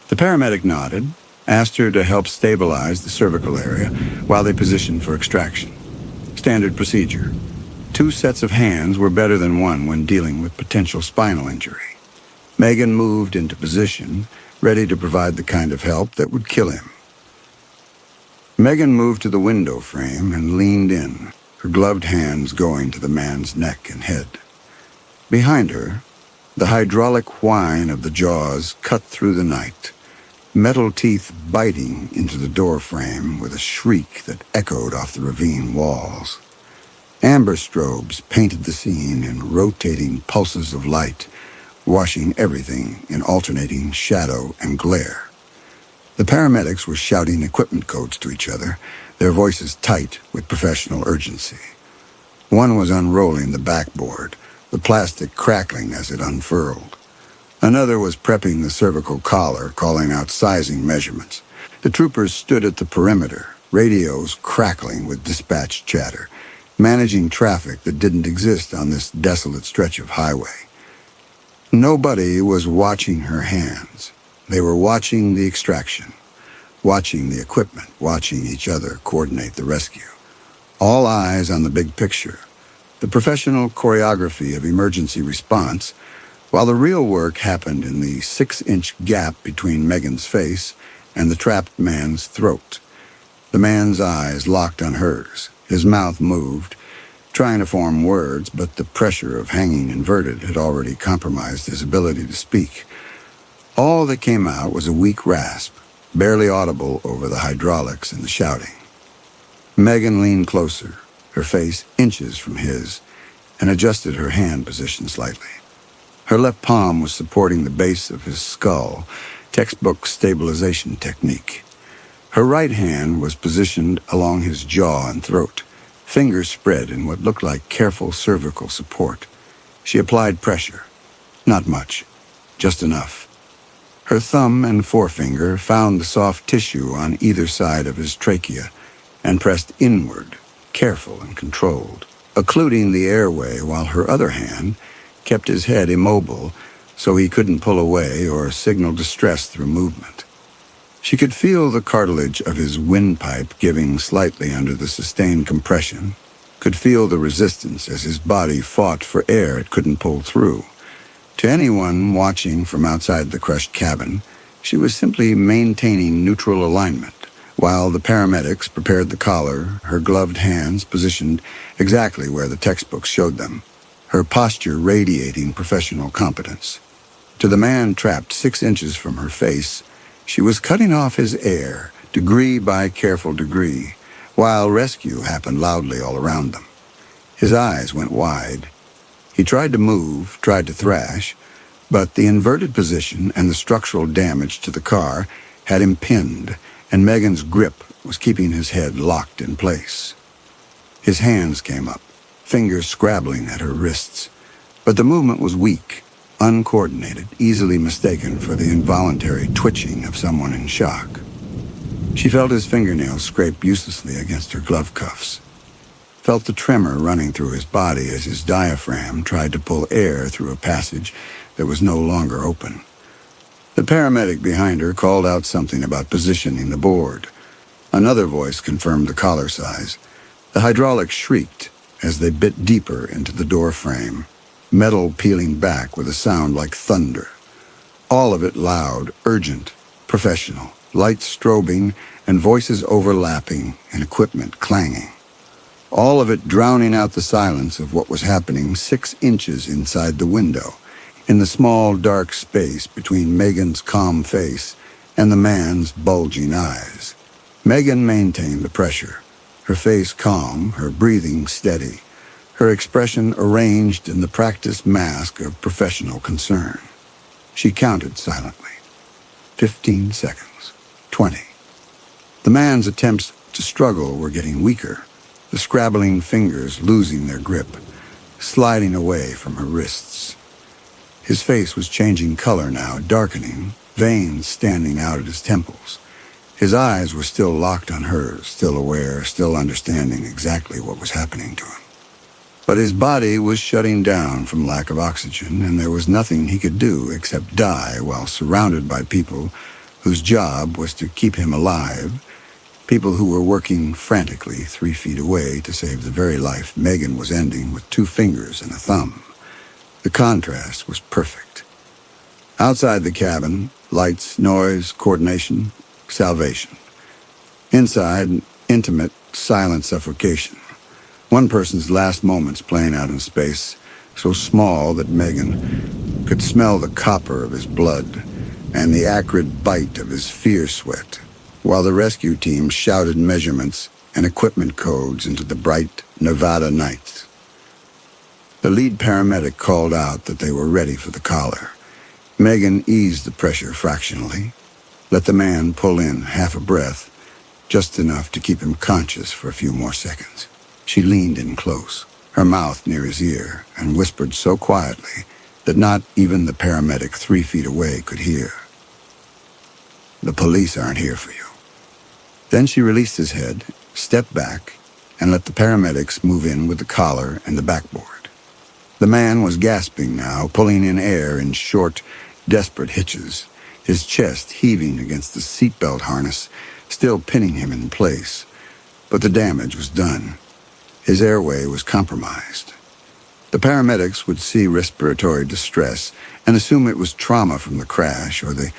The paramedic nodded, asked her to help stabilize the cervical area while they positioned for extraction. Standard procedure. 2 sets of hands were better than one when dealing with potential spinal injury. Megan moved into position, ready to provide the kind of help that would kill him. Megan moved to the window frame and leaned in, her gloved hands going to the man's neck and head. Behind her, the hydraulic whine of the jaws cut through the night, metal teeth biting into the door frame with a shriek that echoed off the ravine walls. Amber strobes painted the scene in rotating pulses of light, washing everything in alternating shadow and glare. The paramedics were shouting equipment codes to each other, their voices tight with professional urgency. One was unrolling the backboard, the plastic crackling as it unfurled. Another was prepping the cervical collar, calling out sizing measurements. The troopers stood at the perimeter, radios crackling with dispatch chatter, managing traffic that didn't exist on this desolate stretch of highway. Nobody was watching her hands. They were watching the extraction, watching the equipment, watching each other coordinate the rescue. All eyes on the big picture, the professional choreography of emergency response, while the real work happened in the 6-inch gap between Megan's face and the trapped man's throat. The man's eyes locked on hers. His mouth moved, trying to form words, but the pressure of hanging inverted had already compromised his ability to speak. All that came out was a weak rasp, barely audible over the hydraulics and the shouting. Megan leaned closer, her face inches from his, and adjusted her hand position slightly. Her left palm was supporting the base of his skull, textbook stabilization technique. Her right hand was positioned along his jaw and throat, fingers spread in what looked like careful cervical support. She applied pressure. Not much, just enough. Her thumb and forefinger found the soft tissue on either side of his trachea and pressed inward, careful and controlled, occluding the airway while her other hand kept his head immobile so he couldn't pull away or signal distress through movement. She could feel the cartilage of his windpipe giving slightly under the sustained compression, could feel the resistance as his body fought for air it couldn't pull through. To anyone watching from outside the crushed cabin, she was simply maintaining neutral alignment, while the paramedics prepared the collar, her gloved hands positioned exactly where the textbooks showed them, her posture radiating professional competence. To the man trapped 6 inches from her face, she was cutting off his air, degree by careful degree, while rescue happened loudly all around them. His eyes went wide. He tried to move, tried to thrash, but the inverted position and the structural damage to the car had him pinned, and Megan's grip was keeping his head locked in place. His hands came up, fingers scrabbling at her wrists, but the movement was weak, uncoordinated, easily mistaken for the involuntary twitching of someone in shock. She felt his fingernails scrape uselessly against her glove cuffs, felt the tremor running through his body as his diaphragm tried to pull air through a passage that was no longer open. The paramedic behind her called out something about positioning the board. Another voice confirmed the collar size. The hydraulics shrieked as they bit deeper into the door frame, metal peeling back with a sound like thunder. All of it loud, urgent, professional, lights strobing and voices overlapping and equipment clanging. All of it drowning out the silence of what was happening 6 inches inside the window, in the small, dark space between Megan's calm face and the man's bulging eyes. Megan maintained the pressure, her face calm, her breathing steady, her expression arranged in the practiced mask of professional concern. She counted silently. 15 seconds. 20. The man's attempts to struggle were getting weaker, the scrabbling fingers losing their grip, sliding away from her wrists. His face was changing color now, darkening, veins standing out at his temples. His eyes were still locked on hers, still aware, still understanding exactly what was happening to him. But his body was shutting down from lack of oxygen, and there was nothing he could do except die while surrounded by people whose job was to keep him alive, people who were working frantically 3 feet away to save the very life Megan was ending with 2 fingers and a thumb. The contrast was perfect. Outside the cabin, lights, noise, coordination, salvation. Inside, intimate, silent suffocation. One person's last moments playing out in space, so small that Megan could smell the copper of his blood and the acrid bite of his fear sweat, while the rescue team shouted measurements and equipment codes into the bright, Nevada nights. The lead paramedic called out that they were ready for the collar. Megan eased the pressure fractionally, let the man pull in half a breath, just enough to keep him conscious for a few more seconds. She leaned in close, her mouth near his ear, and whispered so quietly that not even the paramedic 3 feet away could hear. "The police aren't here for you." Then she released his head, stepped back, and let the paramedics move in with the collar and the backboard. The man was gasping now, pulling in air in short, desperate hitches, his chest heaving against the seatbelt harness, still pinning him in place. But the damage was done. His airway was compromised. The paramedics would see respiratory distress and assume it was trauma from the crash or the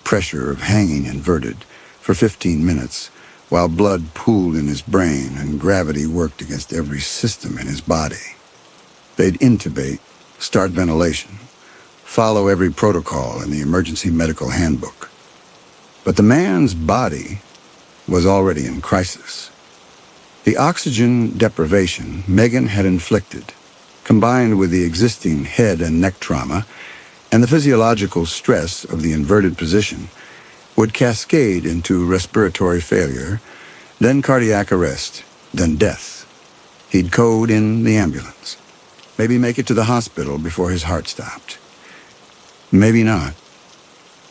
pressure of hanging inverted for 15 minutes, while blood pooled in his brain and gravity worked against every system in his body. They'd intubate, start ventilation, follow every protocol in the emergency medical handbook. But the man's body was already in crisis. The oxygen deprivation Megan had inflicted, combined with the existing head and neck trauma and the physiological stress of the inverted position, would cascade into respiratory failure, then cardiac arrest, then death. He'd code in the ambulance, maybe make it to the hospital before his heart stopped. Maybe not.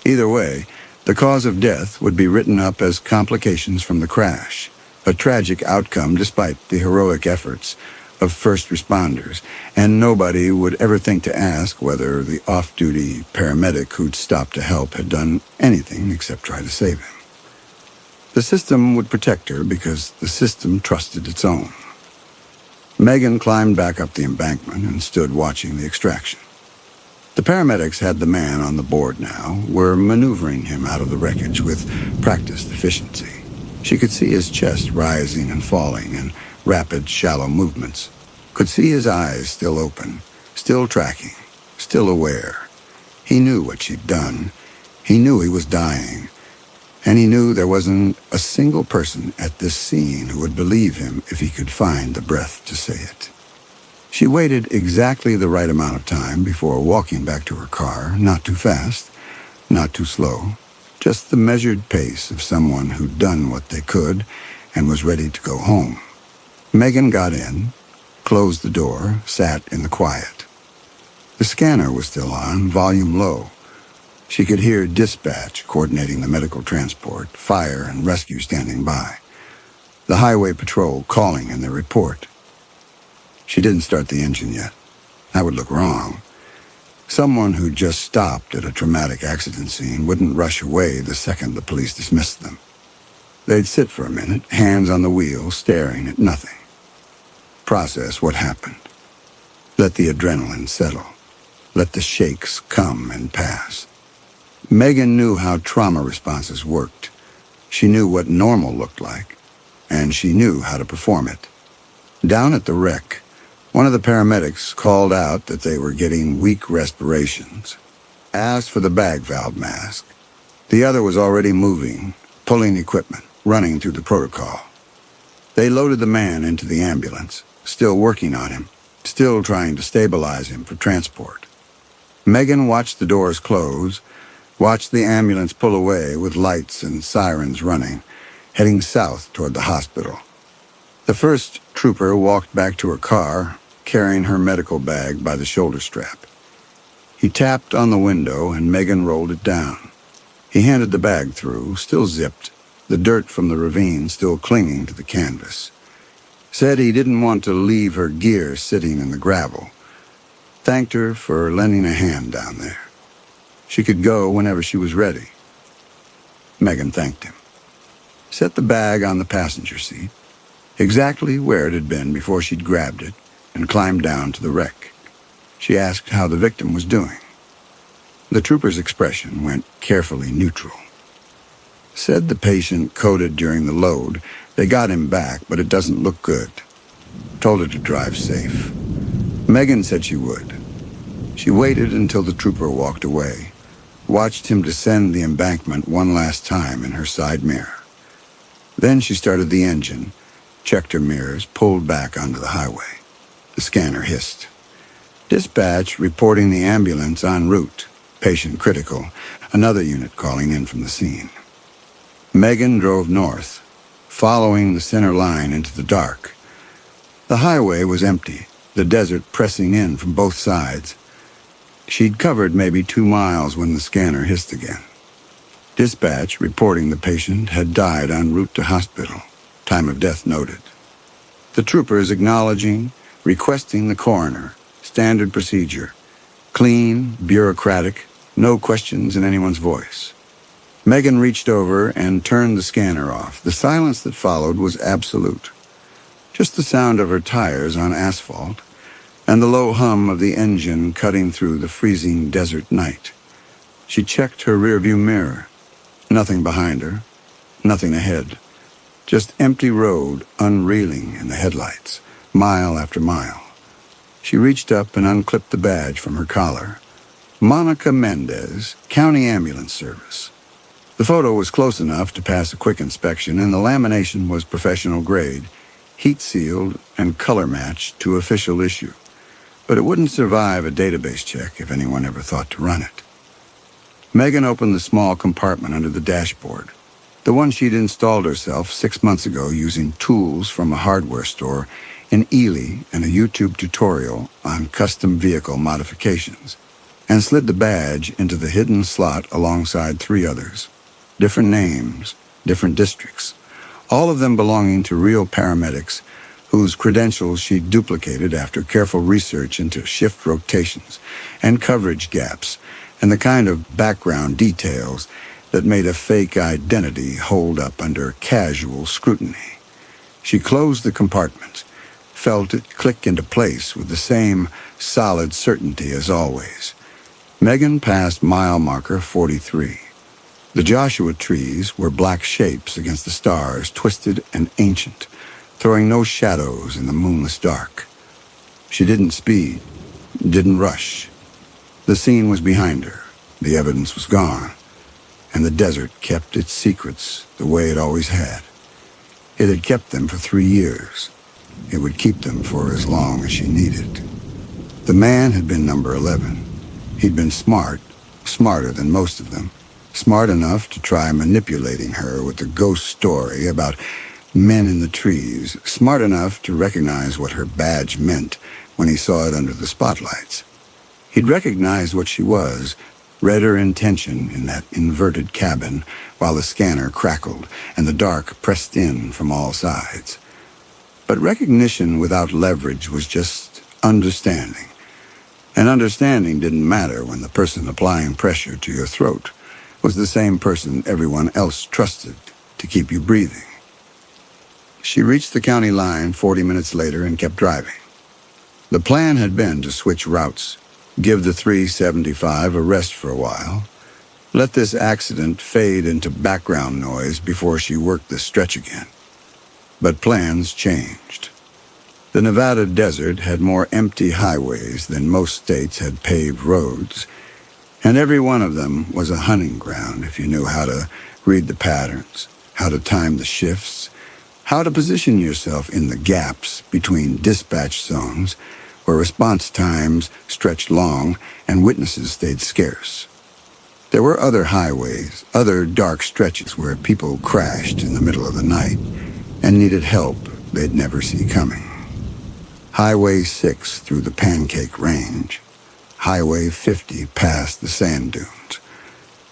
Either way, the cause of death would be written up as complications from the crash, a tragic outcome despite the heroic efforts of first responders, and nobody would ever think to ask whether the off-duty paramedic who'd stopped to help had done anything except try to save him. The system would protect her because the system trusted its own. Megan climbed back up the embankment and stood watching the extraction. The paramedics had the man on the board now, were maneuvering him out of the wreckage with practiced efficiency. She could see his chest rising and falling in rapid, shallow movements, could see his eyes still open, still tracking, still aware. He knew what she'd done. He knew he was dying. And he knew there wasn't a single person at this scene who would believe him if he could find the breath to say it. She waited exactly the right amount of time before walking back to her car, not too fast, not too slow, just the measured pace of someone who'd done what they could and was ready to go home. Megan got in, closed the door, sat in the quiet. The scanner was still on, volume low. She could hear dispatch coordinating the medical transport, fire and rescue standing by, the highway patrol calling in their report. She didn't start the engine yet. That would look wrong. Someone who just stopped at a traumatic accident scene wouldn't rush away the second the police dismissed them. They'd sit for a minute, hands on the wheel, staring at nothing. Process what happened. Let the adrenaline settle. Let the shakes come and pass. Megan knew how trauma responses worked. She knew what normal looked like, and she knew how to perform it. Down at the wreck, one of the paramedics called out that they were getting weak respirations, asked for the bag valve mask. The other was already moving, pulling equipment, running through the protocol. They loaded the man into the ambulance, still working on him, still trying to stabilize him for transport. Megan watched the doors close, watched the ambulance pull away with lights and sirens running, heading south toward the hospital. The first trooper walked back to her car, carrying her medical bag by the shoulder strap. He tapped on the window and Megan rolled it down. He handed the bag through, still zipped, the dirt from the ravine still clinging to the canvas. Said he didn't want to leave her gear sitting in the gravel. Thanked her for lending a hand down there. She could go whenever she was ready. Megan thanked him. Set the bag on the passenger seat, exactly where it had been before she'd grabbed it, and climbed down to the wreck. She asked how the victim was doing. The trooper's expression went carefully neutral. Said the patient coded during the load. They got him back, but it doesn't look good. Told her to drive safe. Megan said she would. She waited until the trooper walked away, watched him descend the embankment one last time in her side mirror. Then she started the engine, checked her mirrors, pulled back onto the highway. The scanner hissed. Dispatch reporting the ambulance en route. Patient critical. Another unit calling in from the scene. Megan drove north, following the center line into the dark. The highway was empty, the desert pressing in from both sides. She'd covered maybe 2 miles when the scanner hissed again. Dispatch reporting the patient had died en route to hospital. Time of death noted. The troopers acknowledging, requesting the coroner. Standard procedure. Clean, bureaucratic, no questions in anyone's voice. Megan reached over and turned the scanner off. The silence that followed was absolute. Just the sound of her tires on asphalt and the low hum of the engine cutting through the freezing desert night. She checked her rearview mirror. Nothing behind her, nothing ahead. Just empty road unreeling in the headlights, mile after mile. She reached up and unclipped the badge from her collar. Monica Mendez, County Ambulance Service. The photo was close enough to pass a quick inspection, and the lamination was professional grade, heat-sealed and color-matched to official issue. But it wouldn't survive a database check if anyone ever thought to run it. Megan opened the small compartment under the dashboard, the one she'd installed herself 6 months ago using tools from a hardware store in Ely and a YouTube tutorial on custom vehicle modifications, and slid the badge into the hidden slot alongside 3 others. Different names, different districts, all of them belonging to real paramedics whose credentials she duplicated after careful research into shift rotations and coverage gaps and the kind of background details that made a fake identity hold up under casual scrutiny. She closed the compartment, felt it click into place with the same solid certainty as always. Megan passed mile marker 43. The Joshua trees were black shapes against the stars, twisted and ancient, throwing no shadows in the moonless dark. She didn't speed, didn't rush. The scene was behind her, the evidence was gone, and the desert kept its secrets the way it always had. It had kept them for 3 years. It would keep them for as long as she needed. The man had been number 11. He'd been smart, smarter than most of them, smart enough to try manipulating her with the ghost story about men in the trees, smart enough to recognize what her badge meant when he saw it under the spotlights. He'd recognized what she was, read her intention in that inverted cabin while the scanner crackled and the dark pressed in from all sides. But recognition without leverage was just understanding. And understanding didn't matter when the person applying pressure to your throat was the same person everyone else trusted to keep you breathing. She reached the county line 40 minutes later and kept driving. The plan had been to switch routes, give the 375 a rest for a while, let this accident fade into background noise before she worked the stretch again. But plans changed. The Nevada desert had more empty highways than most states had paved roads, and every one of them was a hunting ground if you knew how to read the patterns, how to time the shifts, how to position yourself in the gaps between dispatch zones where response times stretched long and witnesses stayed scarce. There were other highways, other dark stretches where people crashed in the middle of the night and needed help they'd never see coming. Highway 6 through the Pancake Range. Highway 50 past the sand dunes.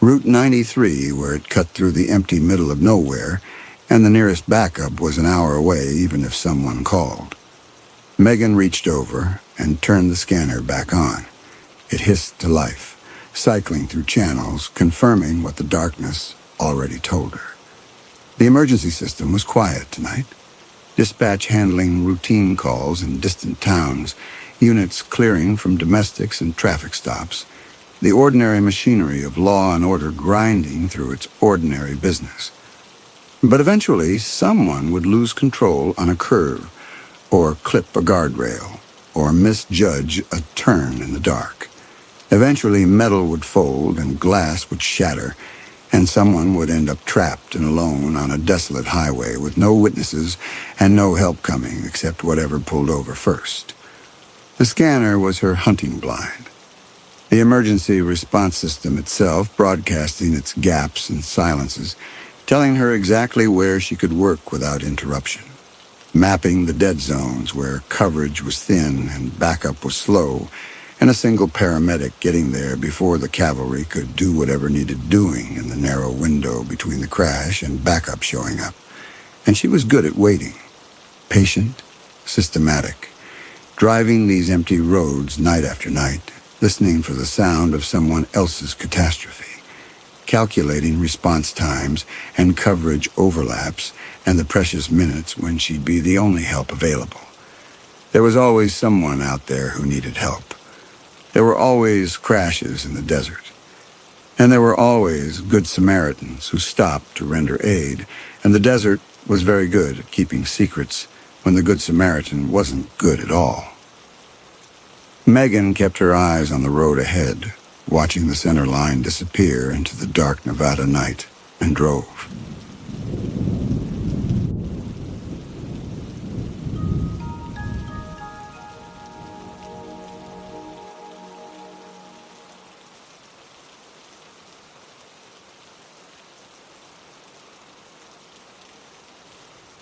Route 93 where it cut through the empty middle of nowhere, and the nearest backup was an hour away even if someone called. Megan reached over and turned the scanner back on. It hissed to life, cycling through channels, confirming what the darkness already told her. The emergency system was quiet tonight. Dispatch handling routine calls in distant towns, units clearing from domestics and traffic stops, the ordinary machinery of law and order grinding through its ordinary business. But eventually, someone would lose control on a curve, or clip a guardrail, or misjudge a turn in the dark. Eventually, metal would fold and glass would shatter, and someone would end up trapped and alone on a desolate highway with no witnesses and no help coming except whatever pulled over first. The scanner was her hunting blind. The emergency response system itself broadcasting its gaps and silences, telling her exactly where she could work without interruption, mapping the dead zones where coverage was thin and backup was slow, and a single paramedic getting there before the cavalry could do whatever needed doing in the narrow window between the crash and backup showing up. And she was good at waiting, patient, systematic, driving these empty roads night after night, listening for the sound of someone else's catastrophe, calculating response times and coverage overlaps and the precious minutes when she'd be the only help available. There was always someone out there who needed help. There were always crashes in the desert. And there were always good Samaritans who stopped to render aid, and the desert was very good at keeping secrets when the Good Samaritan wasn't good at all. Megan kept her eyes on the road ahead, watching the center line disappear into the dark Nevada night, and drove.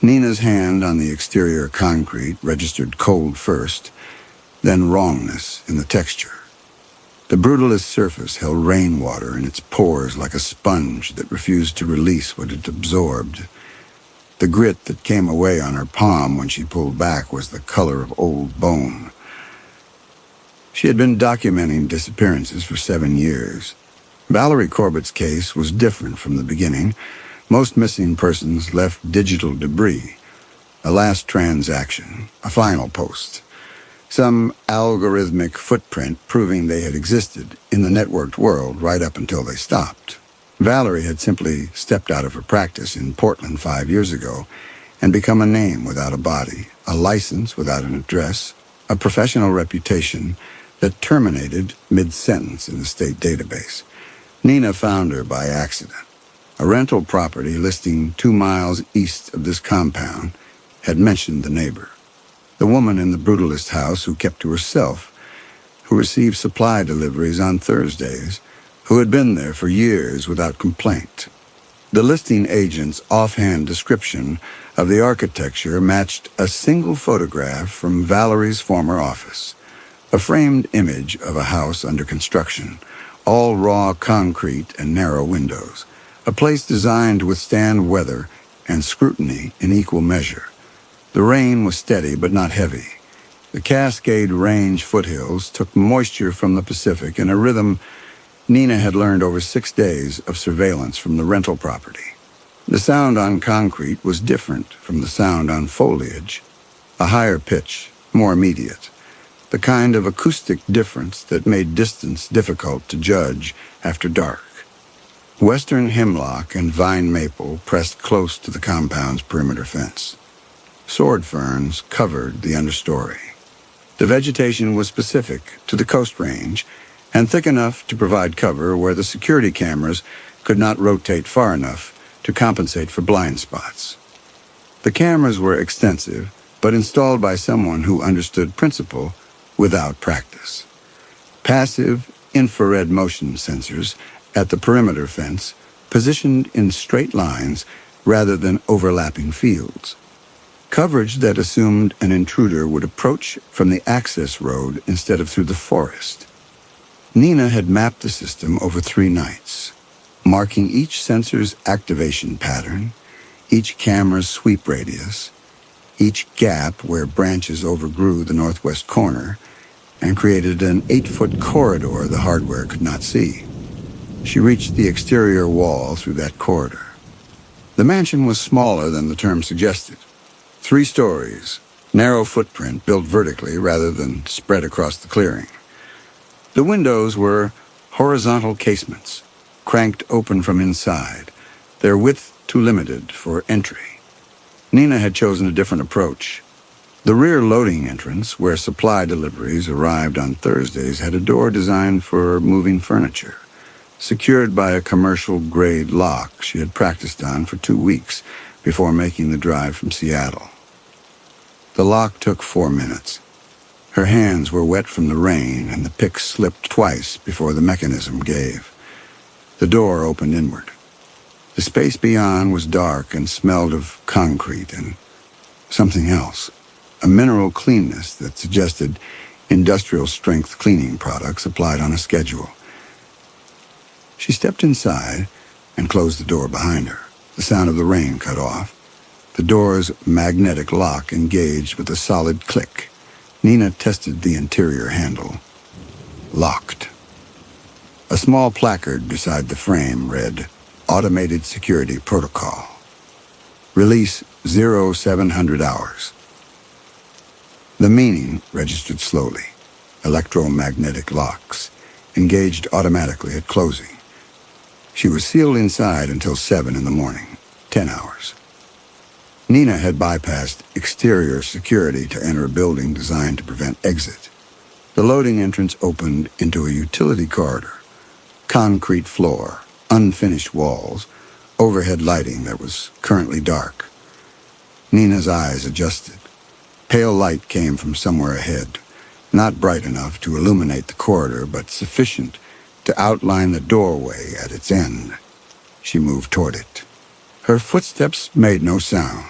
Nina's hand on the exterior concrete registered cold first, then wrongness in the texture. The brutalist surface held rainwater in its pores like a sponge that refused to release what it absorbed. The grit that came away on her palm when she pulled back was the color of old bone. She had been documenting disappearances for 7 years. Valerie Corbett's case was different from the beginning. Most missing persons left digital debris, a last transaction, a final post, some algorithmic footprint proving they had existed in the networked world right up until they stopped. Valerie had simply stepped out of her practice in Portland 5 years ago and become a name without a body, a license without an address, a professional reputation that terminated mid-sentence in the state database. Nina found her by accident. A rental property listing 2 miles east of this compound had mentioned the neighbor, the woman in the brutalist house who kept to herself, who received supply deliveries on Thursdays, who had been there for years without complaint. The listing agent's offhand description of the architecture matched a single photograph from Valerie's former office, a framed image of a house under construction, all raw concrete and narrow windows. A place designed to withstand weather and scrutiny in equal measure. The rain was steady but not heavy. The Cascade Range foothills took moisture from the Pacific in a rhythm Nina had learned over 6 days of surveillance from the rental property. The sound on concrete was different from the sound on foliage, a higher pitch, more immediate, the kind of acoustic difference that made distance difficult to judge after dark. Western hemlock and vine maple pressed close to the compound's perimeter fence. Sword ferns covered the understory. The vegetation was specific to the Coast Range and thick enough to provide cover where the security cameras could not rotate far enough to compensate for blind spots. The cameras were extensive, but installed by someone who understood principle without practice. Passive infrared motion sensors at the perimeter fence, positioned in straight lines rather than overlapping fields. Coverage that assumed an intruder would approach from the access road instead of through the forest. Nina had mapped the system over 3 nights, marking each sensor's activation pattern, each camera's sweep radius, each gap where branches overgrew the northwest corner, and created an 8-foot corridor the hardware could not see. She reached the exterior wall through that corridor. The mansion was smaller than the term suggested. 3 stories, narrow footprint built vertically rather than spread across the clearing. The windows were horizontal casements, cranked open from inside, their width too limited for entry. Nina had chosen a different approach. The rear loading entrance, where supply deliveries arrived on Thursdays, had a door designed for moving furniture. secured by a commercial-grade lock she had practiced on for 2 weeks before making the drive from Seattle. The lock took 4 minutes. Her hands were wet from the rain, and the pick slipped twice before the mechanism gave. The door opened inward. The space beyond was dark and smelled of concrete and something else, a mineral cleanness that suggested industrial-strength cleaning products applied on a schedule. She stepped inside and closed the door behind her. The sound of the rain cut off. The door's magnetic lock engaged with a solid click. Nina tested the interior handle. Locked. A small placard beside the frame read, Automated Security Protocol. Release 0700 hours. The meaning registered slowly. Electromagnetic locks, engaged automatically at closing. She was sealed inside until 7 in the morning, 10 hours. Nina had bypassed exterior security to enter a building designed to prevent exit. The loading entrance opened into a utility corridor. Concrete floor, unfinished walls, overhead lighting that was currently dark. Nina's eyes adjusted. Pale light came from somewhere ahead, not bright enough to illuminate the corridor, but sufficient to outline the doorway at its end. She moved toward it. Her footsteps made no sound.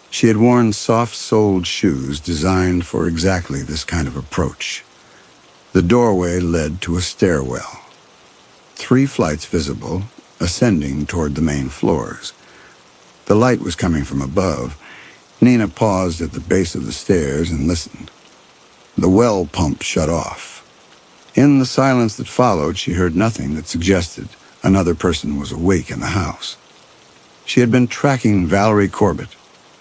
She had worn soft-soled shoes designed for exactly this kind of approach. The doorway led to a stairwell. 3 flights visible, ascending toward the main floors. The light was coming from above. Nina paused at the base of the stairs and listened. The well pump shut off. In the silence that followed, she heard nothing that suggested another person was awake in the house. She had been tracking Valerie Corbett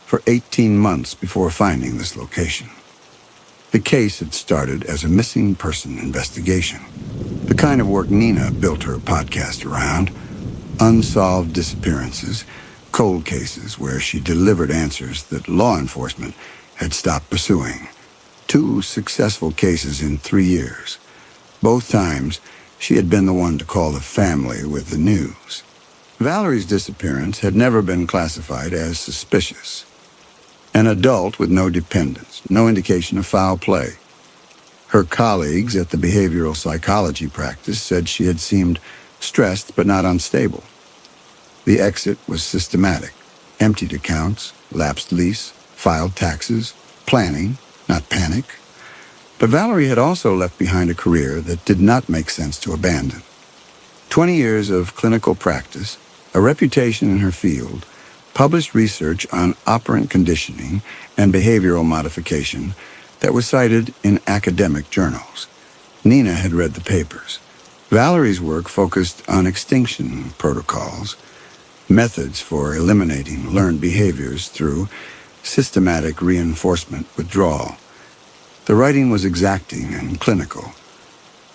for 18 months before finding this location. The case had started as a missing person investigation, the kind of work Nina built her podcast around. Unsolved disappearances, cold cases where she delivered answers that law enforcement had stopped pursuing. 2 successful cases in 3 years. Both times, she had been the one to call the family with the news. Valerie's disappearance had never been classified as suspicious. An adult with no dependents, no indication of foul play. Her colleagues at the behavioral psychology practice said she had seemed stressed but not unstable. The exit was systematic. Emptied accounts, lapsed lease, filed taxes, planning, not panic. But Valerie had also left behind a career that did not make sense to abandon. 20 years of clinical practice, a reputation in her field, published research on operant conditioning and behavioral modification that was cited in academic journals. Nina had read the papers. Valerie's work focused on extinction protocols, methods for eliminating learned behaviors through systematic reinforcement withdrawal. The writing was exacting and clinical,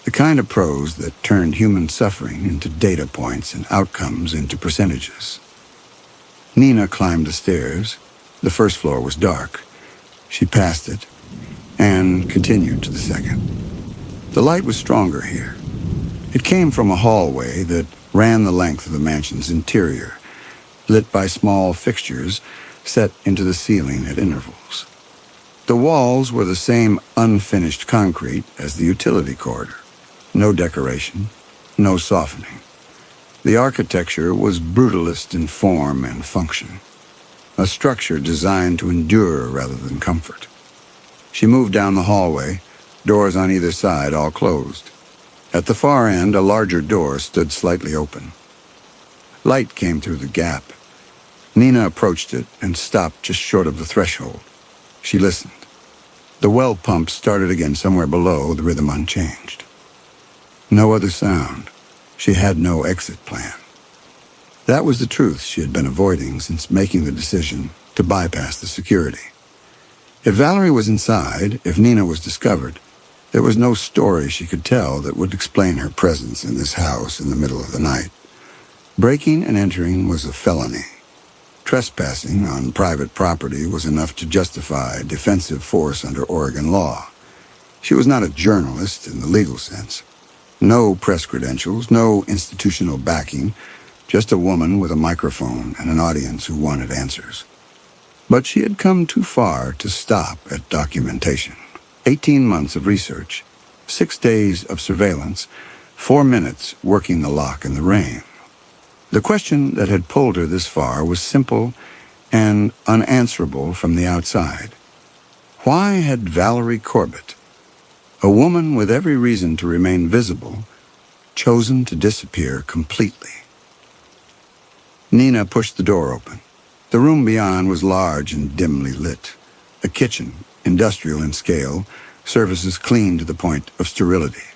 the kind of prose that turned human suffering into data points and outcomes into percentages. Nina climbed the stairs. The first floor was dark. She passed it and continued to the second. The light was stronger here. It came from a hallway that ran the length of the mansion's interior, lit by small fixtures set into the ceiling at intervals. The walls were the same unfinished concrete as the utility corridor. No decoration, no softening. The architecture was brutalist in form and function, a structure designed to endure rather than comfort. She moved down the hallway, doors on either side all closed. At the far end, a larger door stood slightly open. Light came through the gap. Nina approached it and stopped just short of the threshold. She listened. The well pump started again somewhere below, the rhythm unchanged. No other sound. She had no exit plan. That was the truth she had been avoiding since making the decision to bypass the security. If Valerie was inside, if Nina was discovered, there was no story she could tell that would explain her presence in this house in the middle of the night. Breaking and entering was a felony. Trespassing on private property was enough to justify defensive force under Oregon law. She was not a journalist in the legal sense. No press credentials, no institutional backing, just a woman with a microphone and an audience who wanted answers. But she had come too far to stop at documentation. 18 months of research, 6 days of surveillance, 4 minutes working the lock in the rain. The question that had pulled her this far was simple and unanswerable from the outside. Why had Valerie Corbett, a woman with every reason to remain visible, chosen to disappear completely? Nina pushed the door open. The room beyond was large and dimly lit. A kitchen, industrial in scale, surfaces clean to the point of sterility.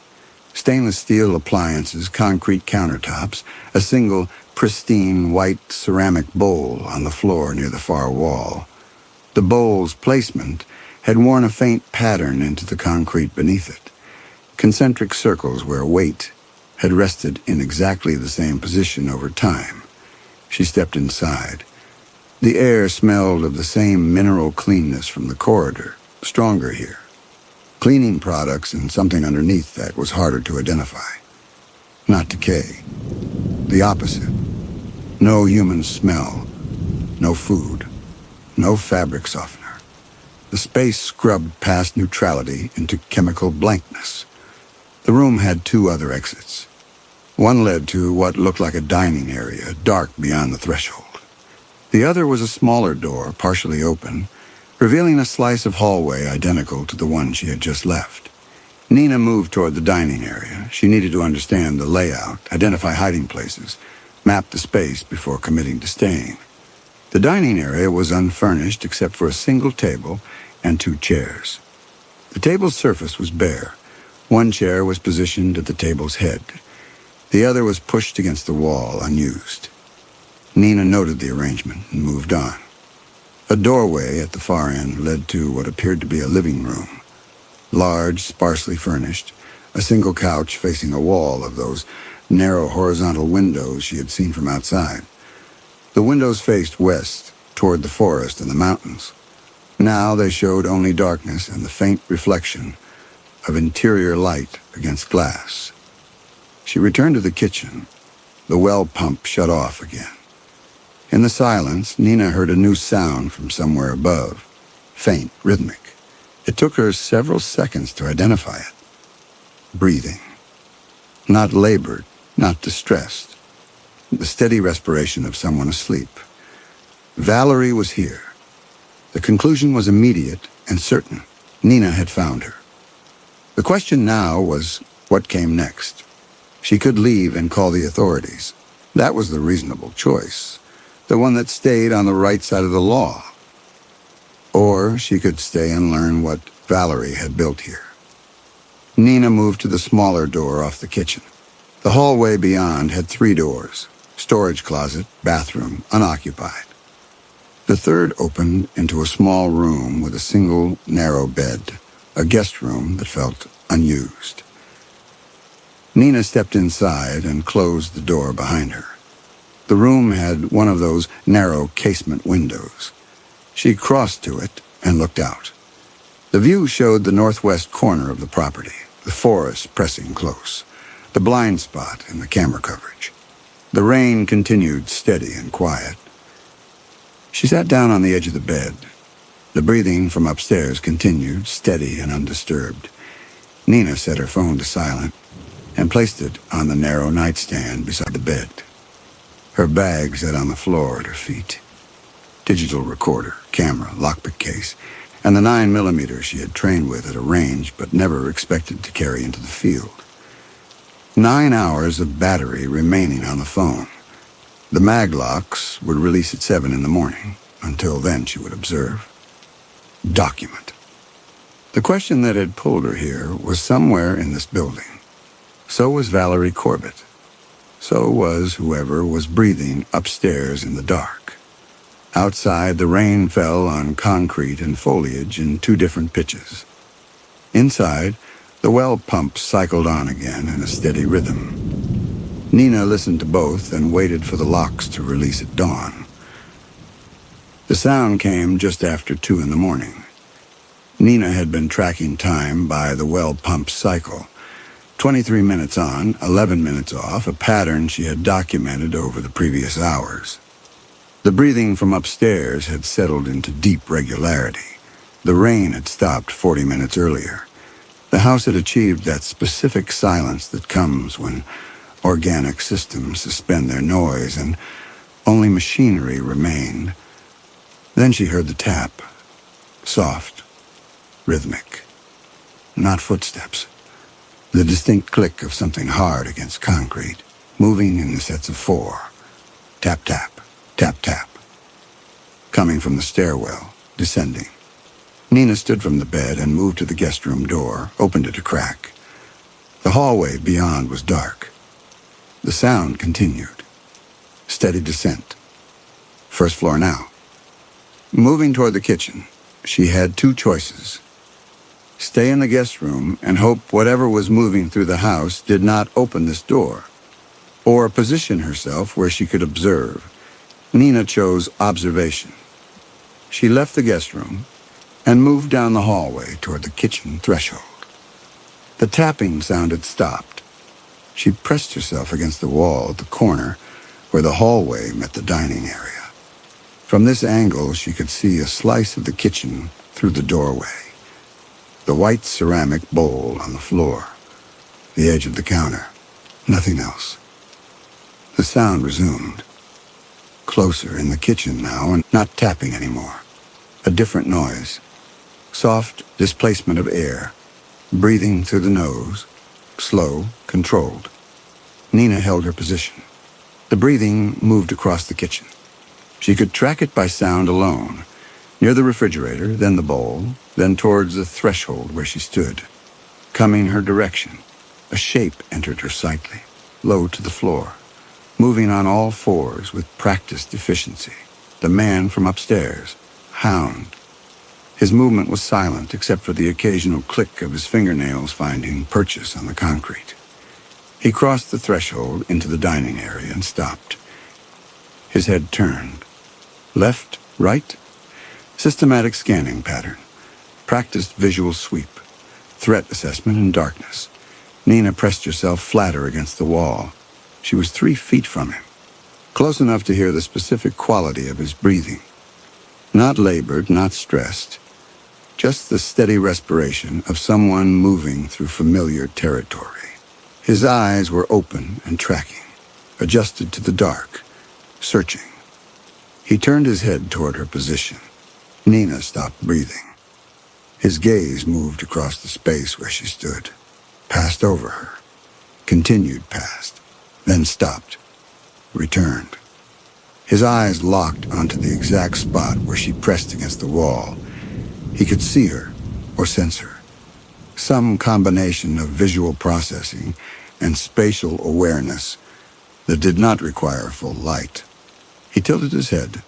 Stainless steel appliances, concrete countertops, a single pristine white ceramic bowl on the floor near the far wall. The bowl's placement had worn a faint pattern into the concrete beneath it, concentric circles where weight had rested in exactly the same position over time. She stepped inside. The air smelled of the same mineral cleanness from the corridor, stronger here. Cleaning products and something underneath that was harder to identify. Not decay. The opposite. No human smell. No food. No fabric softener. The space scrubbed past neutrality into chemical blankness. The room had 2 other exits. One led to what looked like a dining area, dark beyond the threshold. The other was a smaller door, partially open, revealing a slice of hallway identical to the one she had just left. Nina moved toward the dining area. She needed to understand the layout, identify hiding places, map the space before committing to staying. The dining area was unfurnished except for a single table and 2 chairs. The table's surface was bare. One chair was positioned at the table's head. The other was pushed against the wall, unused. Nina noted the arrangement and moved on. A doorway at the far end led to what appeared to be a living room. Large, sparsely furnished, a single couch facing a wall of those narrow horizontal windows she had seen from outside. The windows faced west, toward the forest and the mountains. Now they showed only darkness and the faint reflection of interior light against glass. She returned to the kitchen. The well pump shut off again. In the silence, Nina heard a new sound from somewhere above, faint, rhythmic. It took her several seconds to identify it. Breathing. Not labored, not distressed. The steady respiration of someone asleep. Valerie was here. The conclusion was immediate and certain. Nina had found her. The question now was, what came next? She could leave and call the authorities. That was the reasonable choice, the one that stayed on the right side of the law. Or she could stay and learn what Valerie had built here. Nina moved to the smaller door off the kitchen. The hallway beyond had 3 doors: storage closet, bathroom, unoccupied. The third opened into a small room with a single narrow bed, a guest room that felt unused. Nina stepped inside and closed the door behind her. The room had one of those narrow casement windows. She crossed to it and looked out. The view showed the northwest corner of the property, the forest pressing close, the blind spot in the camera coverage. The rain continued steady and quiet. She sat down on the edge of the bed. The breathing from upstairs continued, steady and undisturbed. Nina set her phone to silent and placed it on the narrow nightstand beside the bed. Her bag sat on the floor at her feet. Digital recorder, camera, lockpick case, and the 9mm she had trained with at a range but never expected to carry into the field. 9 hours of battery remaining on the phone. The mag locks would release at 7 in the morning. Until then, she would observe. Document. The question that had pulled her here was somewhere in this building. So was Valerie Corbett. So was whoever was breathing upstairs in the dark. Outside, the rain fell on concrete and foliage in 2 different pitches. Inside, the well pump cycled on again in a steady rhythm. Nina listened to both and waited for the locks to release at dawn. The sound came just after 2 in the morning. Nina had been tracking time by the well pump cycle. 23 minutes on, 11 minutes off, a pattern she had documented over the previous hours. The breathing from upstairs had settled into deep regularity. The rain had stopped 40 minutes earlier. The house had achieved that specific silence that comes when organic systems suspend their noise and only machinery remained. Then she heard the tap. Soft, rhythmic. Not footsteps. The distinct click of something hard against concrete, moving in the sets of 4. Tap, tap, tap, tap. Coming from the stairwell, descending. Nina stood from the bed and moved to the guest room door, opened it a crack. The hallway beyond was dark. The sound continued. Steady descent. First floor now. Moving toward the kitchen, she had 2 choices. Stay in the guest room and hope whatever was moving through the house did not open this door, or position herself where she could observe. Nina chose observation. She left the guest room and moved down the hallway toward the kitchen threshold. The tapping sound had stopped. She pressed herself against the wall at the corner where the hallway met the dining area. From this angle, she could see a slice of the kitchen through the doorway. The white ceramic bowl on the floor, the edge of the counter, nothing else. The sound resumed. Closer in the kitchen now, and not tapping anymore. A different noise. Soft displacement of air, breathing through the nose, slow, controlled. Nina held her position. The breathing moved across the kitchen. She could track it by sound alone. Near the refrigerator, then the bowl, then towards the threshold where she stood. Coming her direction, a shape entered her sightly, low to the floor, moving on all 4s with practiced efficiency. The man from upstairs, Hound. His movement was silent except for the occasional click of his fingernails finding purchase on the concrete. He crossed the threshold into the dining area and stopped. His head turned. Left, right. Systematic scanning pattern. Practiced visual sweep. Threat assessment in darkness. Nina pressed herself flatter against the wall. She was 3 feet from him. Close enough to hear the specific quality of his breathing. Not labored, not stressed. Just the steady respiration of someone moving through familiar territory. His eyes were open and tracking, adjusted to the dark, searching. He turned his head toward her position. Nina stopped breathing. His gaze moved across the space where she stood, passed over her, continued past, then stopped, returned. His eyes locked onto the exact spot where she pressed against the wall. He could see her, or sense her. Some combination of visual processing and spatial awareness that did not require full light. He tilted his head.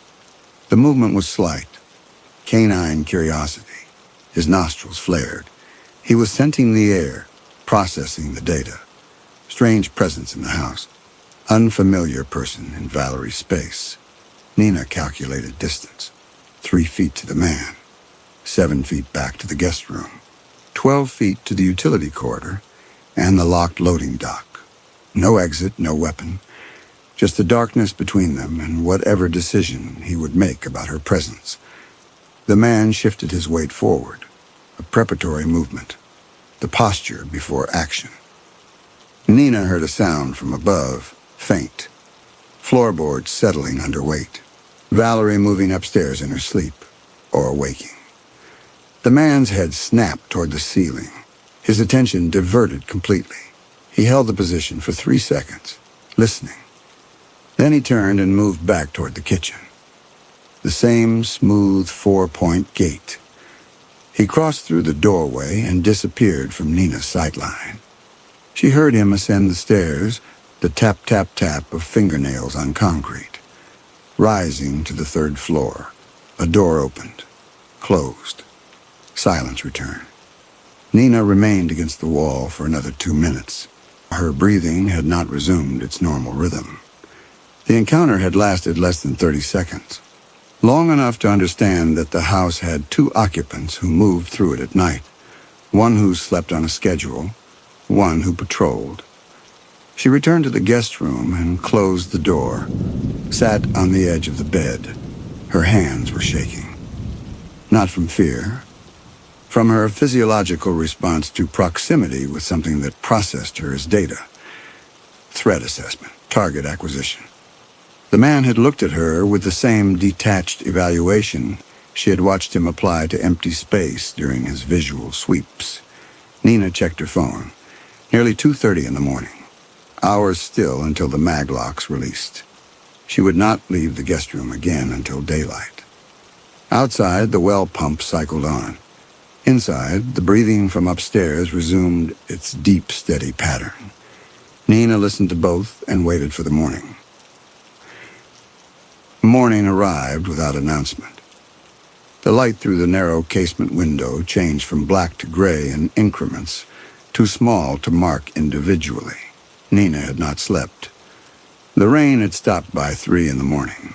The movement was slight. Canine curiosity. His nostrils flared. He was scenting the air, processing the data. Strange presence in the house. Unfamiliar person in Valerie's space. Nina calculated distance. 3 feet to the man. 7 feet back to the guest room. 12 feet to the utility corridor and the locked loading dock. No exit, no weapon. Just the darkness between them and whatever decision he would make about her presence. The man shifted his weight forward. A preparatory movement. The posture before action. Nina heard a sound from above, faint. Floorboards settling under weight. Valerie moving upstairs in her sleep, or waking. The man's head snapped toward the ceiling. His attention diverted completely. He held the position for 3 seconds, listening. Then he turned and moved back toward the kitchen. The same smooth 4-point gate. He crossed through the doorway and disappeared from Nina's sightline. She heard him ascend the stairs, the tap-tap-tap of fingernails on concrete. Rising to the 3rd floor, a door opened, closed. Silence returned. Nina remained against the wall for another 2 minutes. Her breathing had not resumed its normal rhythm. The encounter had lasted less than 30 seconds. Long enough to understand that the house had 2 occupants who moved through it at night. One who slept on a schedule, one who patrolled. She returned to the guest room and closed the door, sat on the edge of the bed. Her hands were shaking. Not from fear, from her physiological response to proximity with something that processed her as data. Threat assessment, target acquisition. The man had looked at her with the same detached evaluation she had watched him apply to empty space during his visual sweeps. Nina checked her phone. Nearly 2:30 in the morning. Hours still until the maglocks released. She would not leave the guest room again until daylight. Outside, the well pump cycled on. Inside, the breathing from upstairs resumed its deep, steady pattern. Nina listened to both and waited for the morning. Morning arrived without announcement. The light through the narrow casement window changed from black to gray in increments, too small to mark individually. Nina had not slept. The rain had stopped by 3 in the morning.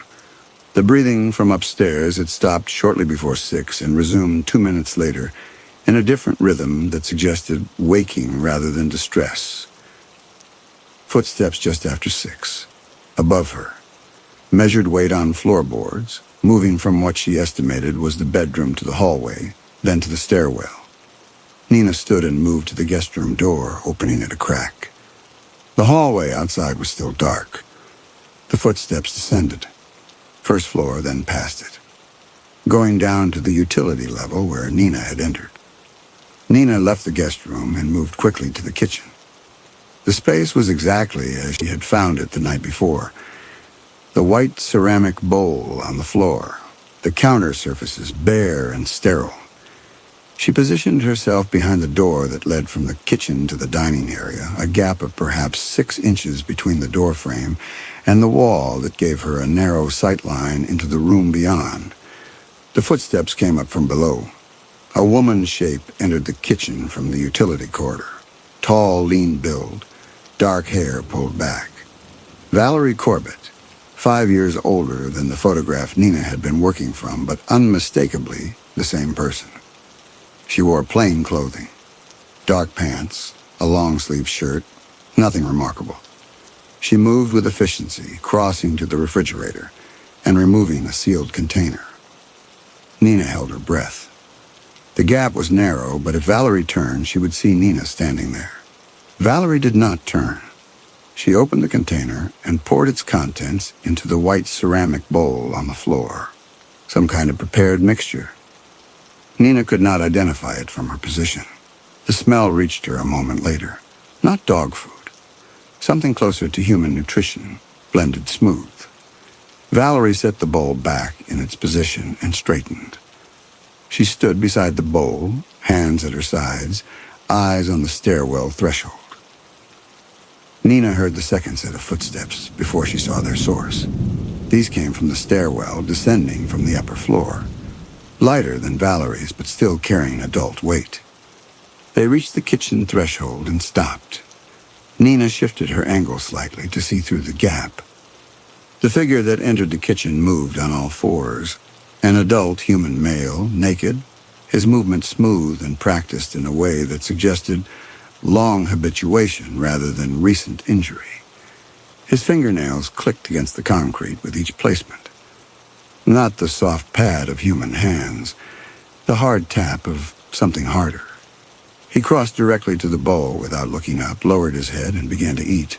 The breathing from upstairs had stopped shortly before 6 and resumed 2 minutes later in a different rhythm that suggested waking rather than distress. Footsteps just after 6. Above her. Measured weight on floorboards, moving from what she estimated was the bedroom to the hallway, then to the stairwell. Nina stood and moved to the guest room door, opening it a crack. The hallway outside was still dark. The footsteps descended. First floor, then past it. Going down to the utility level where Nina had entered. Nina left the guest room and moved quickly to the kitchen. The space was exactly as she had found it the night before. The white ceramic bowl on the floor, the counter surfaces bare and sterile. She positioned herself behind the door that led from the kitchen to the dining area, a gap of perhaps 6 inches between the door frame and the wall that gave her a narrow sight line into the room beyond. The footsteps came up from below. A woman's shape entered the kitchen from the utility corridor. Tall, lean build, dark hair pulled back. Valerie Corbett. 5 years older than the photograph Nina had been working from, but unmistakably the same person. She wore plain clothing, dark pants, a long-sleeve shirt, nothing remarkable. She moved with efficiency, crossing to the refrigerator and removing a sealed container. Nina held her breath. The gap was narrow, but if Valerie turned, she would see Nina standing there. Valerie did not turn. She opened the container and poured its contents into the white ceramic bowl on the floor. Some kind of prepared mixture. Nina could not identify it from her position. The smell reached her a moment later. Not dog food. Something closer to human nutrition, blended smooth. Valerie set the bowl back in its position and straightened. She stood beside the bowl, hands at her sides, eyes on the stairwell threshold. Nina heard the second set of footsteps before she saw their source. These came from the stairwell, descending from the upper floor. Lighter than Valerie's, but still carrying adult weight. They reached the kitchen threshold and stopped. Nina shifted her angle slightly to see through the gap. The figure that entered the kitchen moved on all fours. An adult human male, naked, his movement smooth and practiced in a way that suggested long habituation rather than recent injury. His fingernails clicked against the concrete with each placement. Not the soft pad of human hands, the hard tap of something harder. He crossed directly to the bowl without looking up, lowered his head, and began to eat.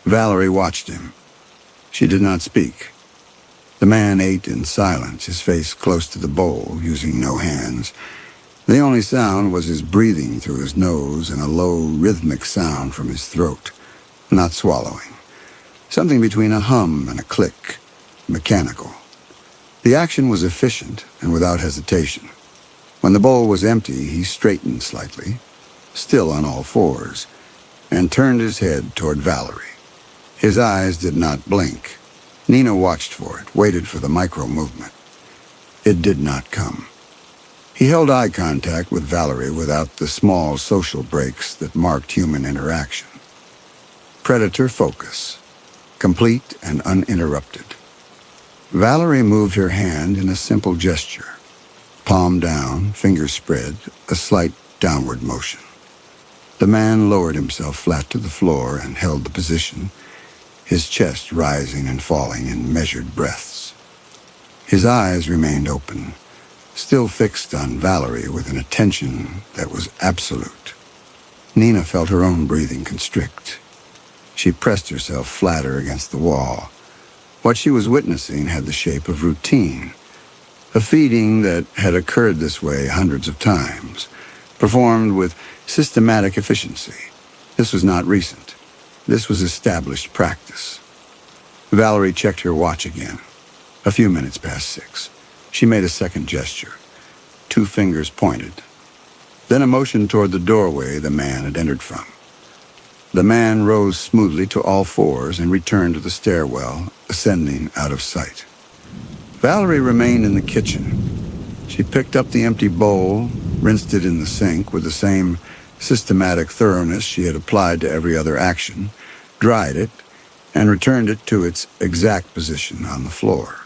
Valerie watched him. She did not speak. The man ate in silence, his face close to the bowl, using no hands. The only sound was his breathing through his nose and a low, rhythmic sound from his throat. Not swallowing. Something between a hum and a click. Mechanical. The action was efficient and without hesitation. When the bowl was empty, he straightened slightly, still on all fours, and turned his head toward Valerie. His eyes did not blink. Nina watched for it, waited for the micro-movement. It did not come. He held eye contact with Valerie without the small social breaks that marked human interaction. Predator focus, complete and uninterrupted. Valerie moved her hand in a simple gesture. Palm down, fingers spread, a slight downward motion. The man lowered himself flat to the floor and held the position, his chest rising and falling in measured breaths. His eyes remained open, still fixed on Valerie with an attention that was absolute. Nina felt her own breathing constrict. She pressed herself flatter against the wall. What she was witnessing had the shape of routine, a feeding that had occurred this way hundreds of times, performed with systematic efficiency. This was not recent. This was established practice. Valerie checked her watch again. A few minutes past 6. She made a second gesture. 2 fingers pointed. Then a motion toward the doorway the man had entered from. The man rose smoothly to all fours and returned to the stairwell, ascending out of sight. Valerie remained in the kitchen. She picked up the empty bowl, rinsed it in the sink with the same systematic thoroughness she had applied to every other action, dried it, and returned it to its exact position on the floor.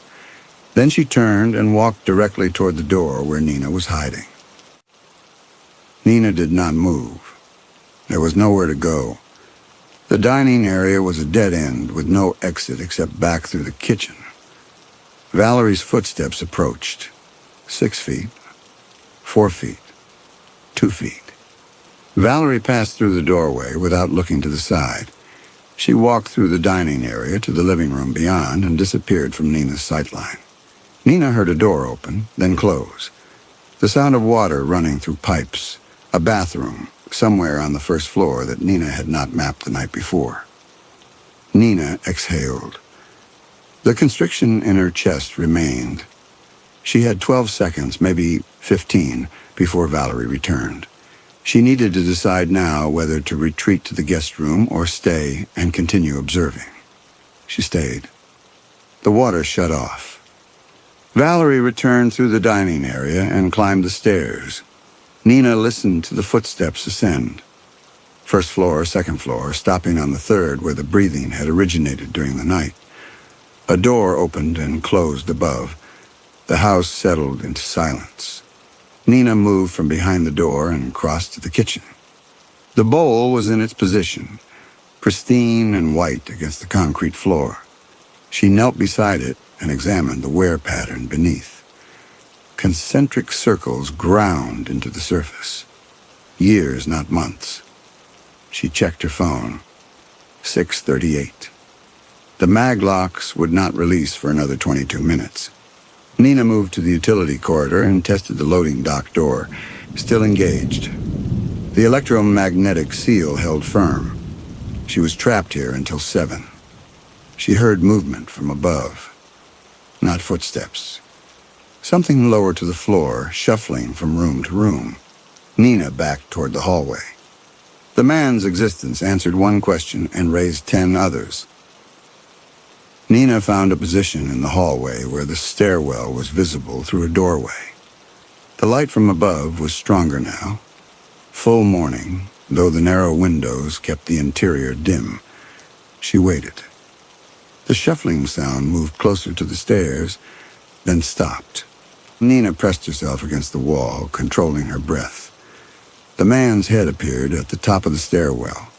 Then she turned and walked directly toward the door where Nina was hiding. Nina did not move. There was nowhere to go. The dining area was a dead end with no exit except back through the kitchen. Valerie's footsteps approached. 6 feet, 4 feet, 2 feet. Valerie passed through the doorway without looking to the side. She walked through the dining area to the living room beyond and disappeared from Nina's sightline. Nina heard a door open, then close. The sound of water running through pipes, a bathroom somewhere on the first floor that Nina had not mapped the night before. Nina exhaled. The constriction in her chest remained. She had 12 seconds, maybe 15, before Valerie returned. She needed to decide now whether to retreat to the guest room or stay and continue observing. She stayed. The water shut off. Valerie returned through the dining area and climbed the stairs. Nina listened to the footsteps ascend. First floor, second floor, stopping on the third where the breathing had originated during the night. A door opened and closed above. The house settled into silence. Nina moved from behind the door and crossed to the kitchen. The bowl was in its position, pristine and white against the concrete floor. She knelt beside it and examined the wear pattern beneath. Concentric circles ground into the surface. Years, not months. She checked her phone. 6:38. The mag locks would not release for another 22 minutes. Nina moved to the utility corridor and tested the loading dock door, still engaged. The electromagnetic seal held firm. She was trapped here until 7. She heard movement from above. Not footsteps. Something lower to the floor, shuffling from room to room. Nina backed toward the hallway. The man's existence answered one question and raised 10 others. Nina found a position in the hallway where the stairwell was visible through a doorway. The light from above was stronger now. Full morning, though the narrow windows kept the interior dim. She waited. The shuffling sound moved closer to the stairs, then stopped. Nina pressed herself against the wall, controlling her breath. The man's head appeared at the top of the stairwell.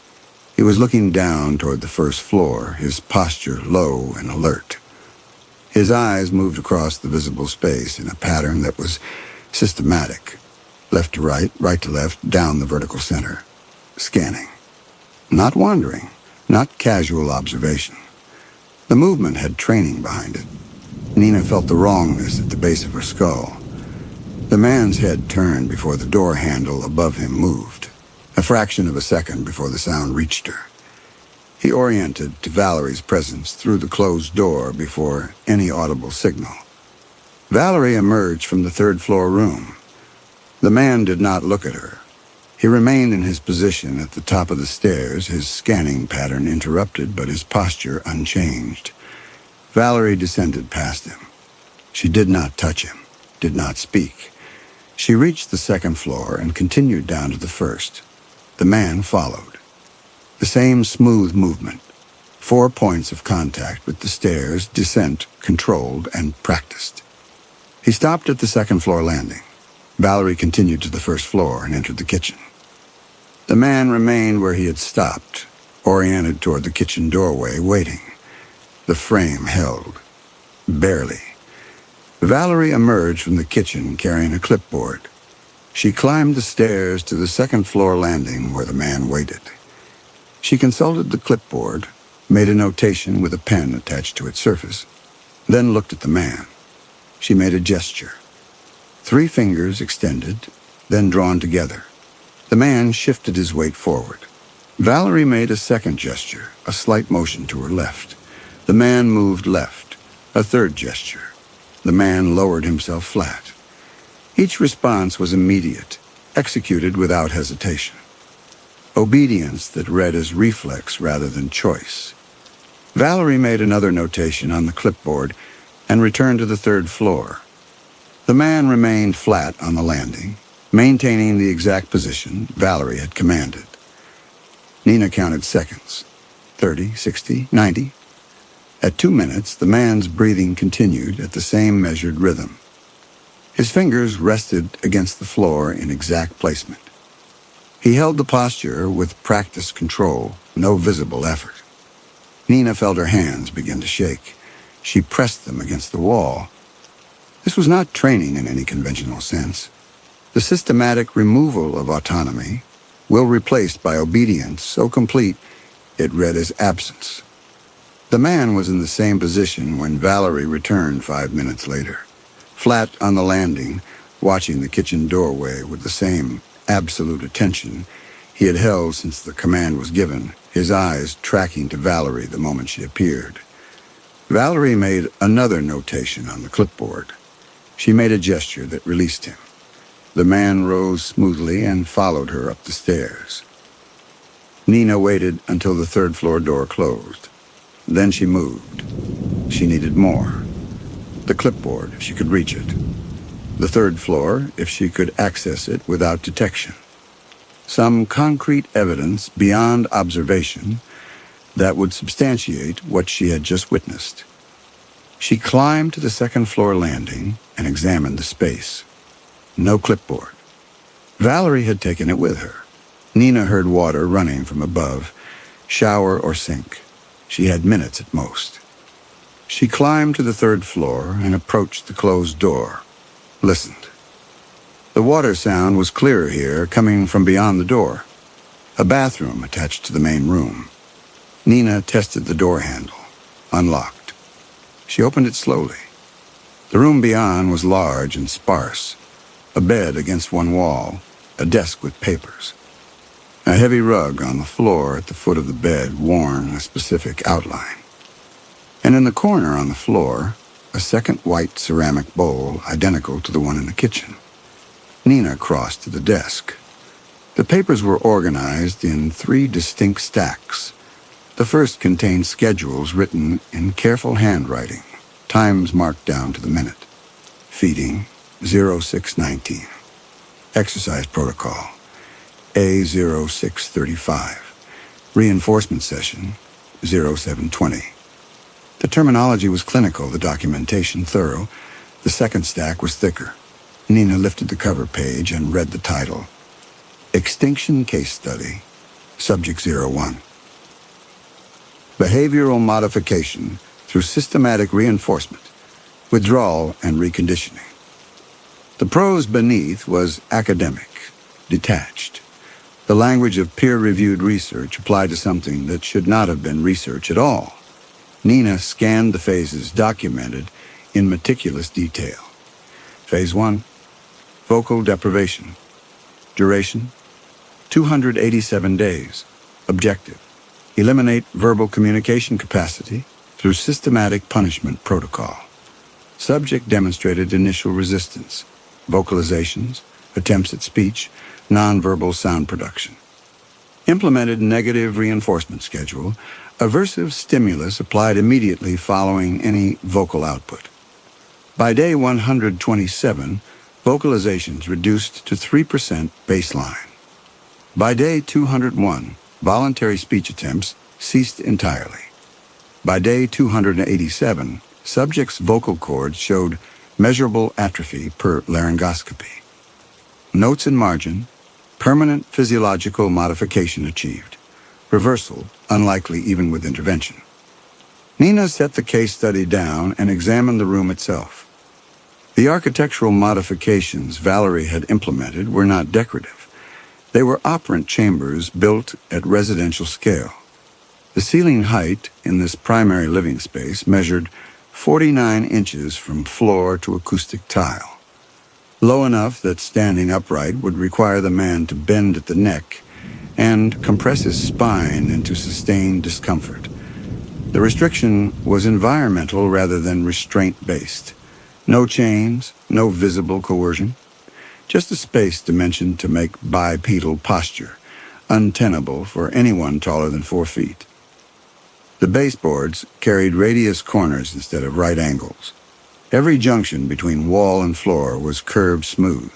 He was looking down toward the first floor, his posture low and alert. His eyes moved across the visible space in a pattern that was systematic. Left to right, right to left, down the vertical center. Scanning. Not wandering, not casual observation. The movement had training behind it. Nina felt the wrongness at the base of her skull. The man's head turned before the door handle above him moved, a fraction of a second before the sound reached her. He oriented to Valerie's presence through the closed door before any audible signal. Valerie emerged from the third-floor room. The man did not look at her. He remained in his position at the top of the stairs, his scanning pattern interrupted, but his posture unchanged. Valerie descended past him. She did not touch him, did not speak. She reached the second floor and continued down to the first. The man followed. The same smooth movement. 4 points of contact with the stairs, descent controlled and practiced. He stopped at the second-floor landing. Valerie continued to the first floor and entered the kitchen. The man remained where he had stopped, oriented toward the kitchen doorway, waiting. The frame held. Barely. Valerie emerged from the kitchen carrying a clipboard. She climbed the stairs to the second-floor landing where the man waited. She consulted the clipboard, made a notation with a pen attached to its surface, then looked at the man. She made a gesture. 3 fingers extended, then drawn together. The man shifted his weight forward. Valerie made a second gesture, a slight motion to her left. The man moved left. A third gesture. The man lowered himself flat. Each response was immediate, executed without hesitation. Obedience that read as reflex rather than choice. Valerie made another notation on the clipboard and returned to the 3rd floor. The man remained flat on the landing, maintaining the exact position Valerie had commanded. Nina counted seconds. 30, 60, 90. At 2 minutes, the man's breathing continued at the same measured rhythm. His fingers rested against the floor in exact placement. He held the posture with practiced control, no visible effort. Nina felt her hands begin to shake. She pressed them against the wall. This was not training in any conventional sense. The systematic removal of autonomy, will replaced by obedience so complete it read as absence. The man was in the same position when Valerie returned 5 minutes later, flat on the landing, watching the kitchen doorway with the same absolute attention he had held since the command was given, his eyes tracking to Valerie the moment she appeared. Valerie made another notation on the clipboard. She made a gesture that released him. The man rose smoothly and followed her up the stairs. Nina waited until the 3rd floor door closed. Then she moved. She needed more. The clipboard, if she could reach it. The 3rd floor, if she could access it without detection. Some concrete evidence beyond observation that would substantiate what she had just witnessed. She climbed to the 2nd floor landing and examined the space. No clipboard. Valerie had taken it with her. Nina heard water running from above, shower or sink. She had minutes at most. She climbed to the 3rd floor and approached the closed door. Listened. The water sound was clearer here, coming from beyond the door. A bathroom attached to the main room. Nina tested the door handle. Unlocked. She opened it slowly. The room beyond was large and sparse. A bed against one wall, a desk with papers. A heavy rug on the floor at the foot of the bed worn a specific outline. And in the corner on the floor, a second white ceramic bowl identical to the one in the kitchen. Nina crossed to the desk. The papers were organized in 3 distinct stacks. The first contained schedules written in careful handwriting, times marked down to the minute. Feeding, 0619. Exercise protocol, A0635. Reinforcement session, 0720. The terminology was clinical, the documentation thorough. The second stack was thicker. Nina lifted the cover page and read the title. Extinction Case Study, Subject 01. Behavioral modification through systematic reinforcement, withdrawal and reconditioning. The prose beneath was academic, detached. The language of peer-reviewed research applied to something that should not have been research at all. Nina scanned the phases documented in meticulous detail. Phase 1, vocal deprivation. Duration, 287 days. Objective, eliminate verbal communication capacity through systematic punishment protocol. Subject demonstrated initial resistance, vocalizations, attempts at speech, nonverbal sound production. Implemented negative reinforcement schedule, aversive stimulus applied immediately following any vocal output. By day 127, vocalizations reduced to 3% baseline. By day 201, voluntary speech attempts ceased entirely. By day 287, subjects' vocal cords showed measurable atrophy per laryngoscopy. Notes in margin, Permanent physiological modification achieved. Reversal unlikely even with intervention. Nina set the case study down and examined the room itself. The architectural modifications Valerie had implemented were not decorative. They were operant chambers built at residential scale. The ceiling height in this primary living space measured 49 inches from floor to acoustic tile, low enough that standing upright would require the man to bend at the neck and compress his spine into sustained discomfort. The restriction was environmental rather than restraint-based. No chains, no visible coercion, just a space dimensioned to make bipedal posture untenable for anyone taller than 4 feet. The baseboards carried radius corners instead of right angles. Every junction between wall and floor was curved smooth.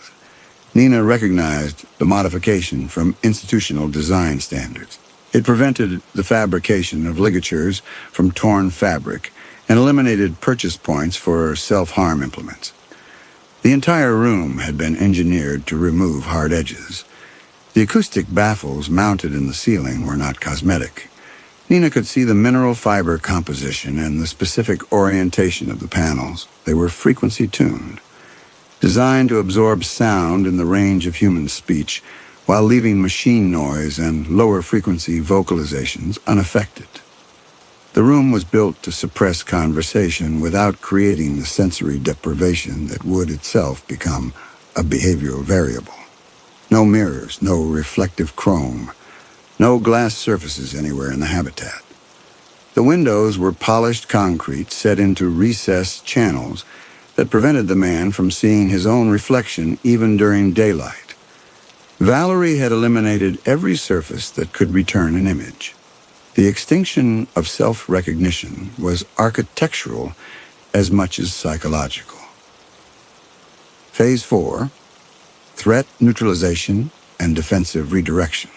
Nina recognized the modification from institutional design standards. It prevented the fabrication of ligatures from torn fabric and eliminated purchase points for self-harm implements. The entire room had been engineered to remove hard edges. The acoustic baffles mounted in the ceiling were not cosmetic. Nina could see the mineral fiber composition and the specific orientation of the panels. They were frequency-tuned, designed to absorb sound in the range of human speech while leaving machine noise and lower-frequency vocalizations unaffected. The room was built to suppress conversation without creating the sensory deprivation that would itself become a behavioral variable. No mirrors, no reflective chrome, no glass surfaces anywhere in the habitat. The windows were polished concrete set into recessed channels that prevented the man from seeing his own reflection even during daylight. Valerie had eliminated every surface that could return an image. The extinction of self-recognition was architectural as much as psychological. Phase 4, threat neutralization and defensive redirection.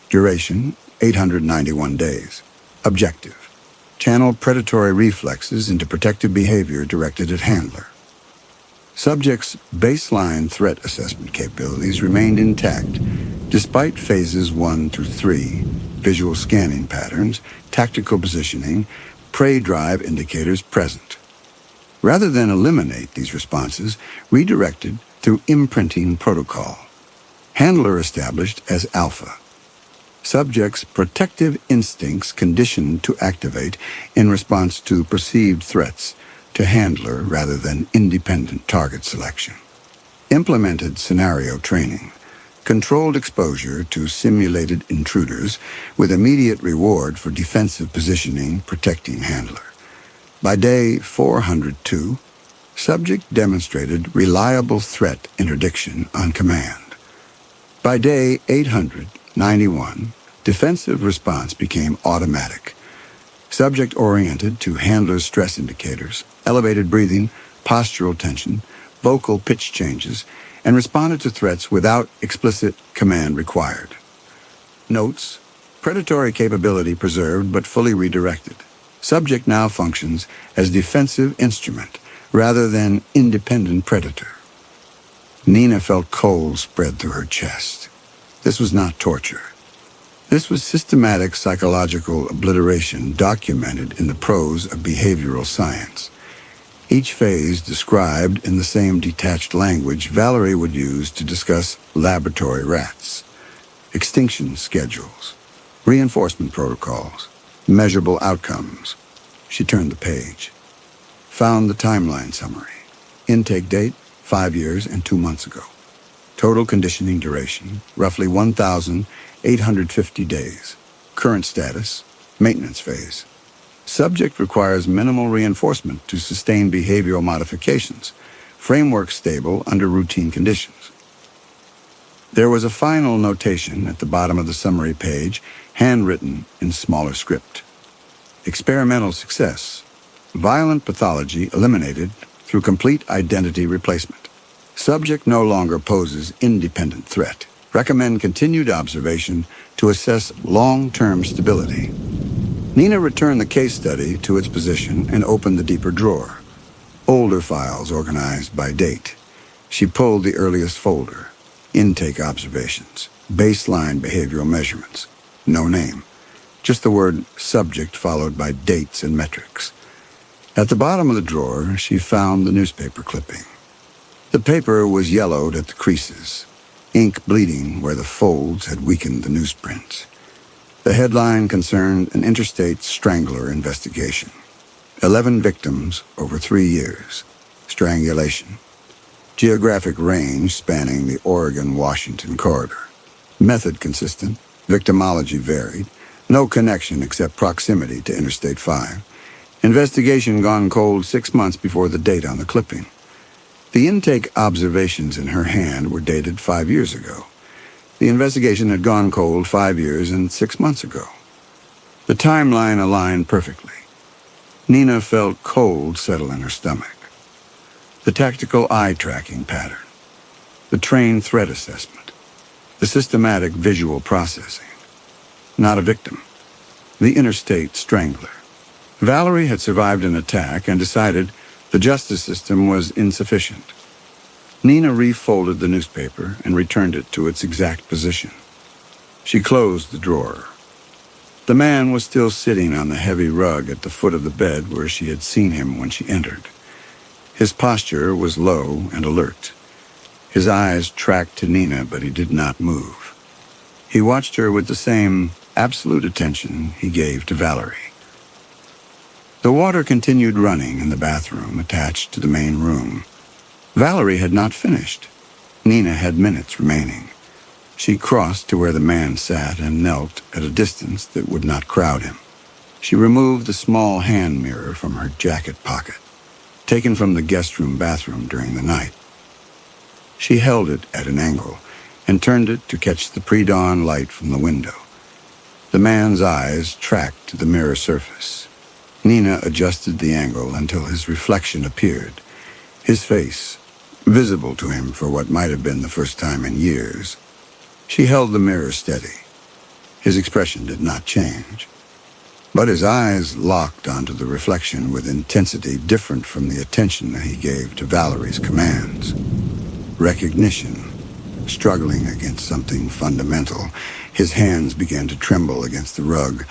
Duration, 891 days. Objective, channel predatory reflexes into protective behavior directed at handler. Subject's baseline threat assessment capabilities remained intact, despite phases 1 through 3, visual scanning patterns, tactical positioning, prey drive indicators present. Rather than eliminate these responses, redirected through imprinting protocol. Handler established as alpha. Subject's protective instincts conditioned to activate in response to perceived threats to handler rather than independent target selection. Implemented scenario training. Controlled exposure to simulated intruders with immediate reward for defensive positioning protecting handler. By day 402, subject demonstrated reliable threat interdiction on command. By day 891, defensive response became automatic. Subject oriented to handler's stress indicators, elevated breathing, postural tension, vocal pitch changes, and responded to threats without explicit command required. Notes: predatory capability preserved but fully redirected. Subject now functions as defensive instrument rather than independent predator. Nina felt cold spread through her chest. This was not torture. This was systematic psychological obliteration documented in the prose of behavioral science. Each phase described in the same detached language Valerie would use to discuss laboratory rats, extinction schedules, reinforcement protocols, measurable outcomes. She turned the page, found the timeline summary. Intake date, 5 years and 2 months ago. Total conditioning duration, roughly 1,850 days. Current status, maintenance phase. Subject requires minimal reinforcement to sustain behavioral modifications. Framework stable under routine conditions. There was a final notation at the bottom of the summary page, handwritten in smaller script. Experimental success. Violent pathology eliminated through complete identity replacement. Subject no longer poses independent threat. Recommend continued observation to assess long-term stability. Nina returned the case study to its position and opened the deeper drawer. Older files organized by date. She pulled the earliest folder. Intake observations, baseline behavioral measurements. No name. Just the word subject followed by dates and metrics. At the bottom of the drawer, she found the newspaper clipping. The paper was yellowed at the creases, ink bleeding where the folds had weakened the newsprint. The headline concerned an interstate strangler investigation. 11 victims over 3 years. Strangulation. Geographic range spanning the Oregon-Washington corridor. Method consistent. Victimology varied. No connection except proximity to Interstate 5. Investigation gone cold 6 months before the date on the clipping. The intake observations in her hand were dated 5 years ago. The investigation had gone cold 5 years and 6 months ago. The timeline aligned perfectly. Nina felt cold settle in her stomach. The tactical eye-tracking pattern. The trained threat assessment. The systematic visual processing. Not a victim. The interstate strangler. Valerie had survived an attack and decided the justice system was insufficient. Nina refolded the newspaper and returned it to its exact position. She closed the drawer. The man was still sitting on the heavy rug at the foot of the bed where she had seen him when she entered. His posture was low and alert. His eyes tracked to Nina, but he did not move. He watched her with the same absolute attention he gave to Valerie. The water continued running in the bathroom attached to the main room. Valerie had not finished. Nina had minutes remaining. She crossed to where the man sat and knelt at a distance that would not crowd him. She removed the small hand mirror from her jacket pocket, taken from the guest room bathroom during the night. She held it at an angle and turned it to catch the pre-dawn light from the window. The man's eyes tracked to the mirror surface. Nina adjusted the angle until his reflection appeared. His face, visible to him for what might have been the first time in years. She held the mirror steady. His expression did not change, but his eyes locked onto the reflection with intensity different from the attention that he gave to Valerie's commands. Recognition, struggling against something fundamental. His hands began to tremble against the rug,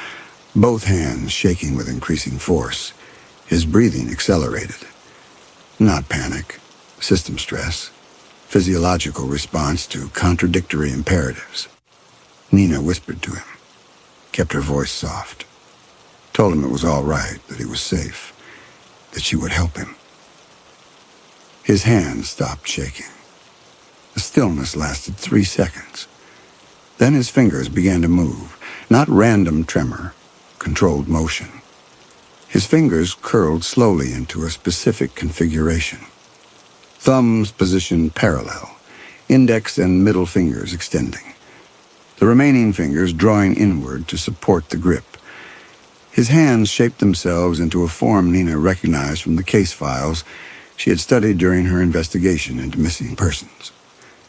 both hands shaking with increasing force. His breathing accelerated. Not panic, system stress, physiological response to contradictory imperatives. Nina whispered to him, kept her voice soft, told him it was all right, that he was safe, that she would help him. His hands stopped shaking. The stillness lasted 3 seconds. Then his fingers began to move, not random tremor, controlled motion. His fingers curled slowly into a specific configuration. Thumbs positioned parallel, index and middle fingers extending. The remaining fingers drawing inward to support the grip. His hands shaped themselves into a form Nina recognized from the case files she had studied during her investigation into missing persons.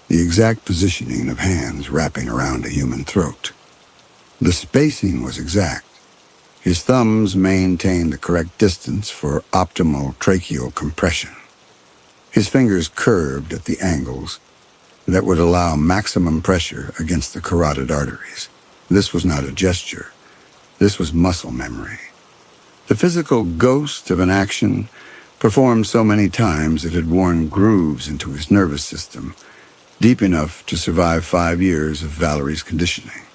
The exact positioning of hands wrapping around a human throat. The spacing was exact. His thumbs maintained the correct distance for optimal tracheal compression. His fingers curved at the angles that would allow maximum pressure against the carotid arteries. This was not a gesture. This was muscle memory. The physical ghost of an action performed so many times it had worn grooves into his nervous system, deep enough to survive 5 years of Valerie's conditioning.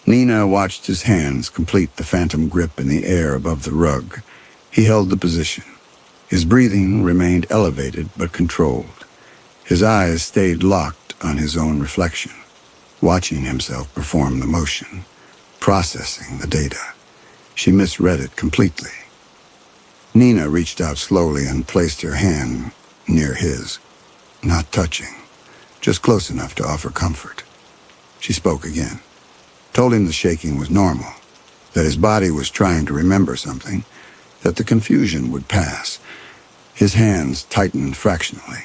Nina watched his hands complete the phantom grip in the air above the rug. He held the position. His breathing remained elevated but controlled. His eyes stayed locked on his own reflection, watching himself perform the motion, processing the data. She misread it completely. Nina reached out slowly and placed her hand near his, not touching, just close enough to offer comfort. She spoke again, told him the shaking was normal, that his body was trying to remember something, that the confusion would pass. His hands tightened fractionally.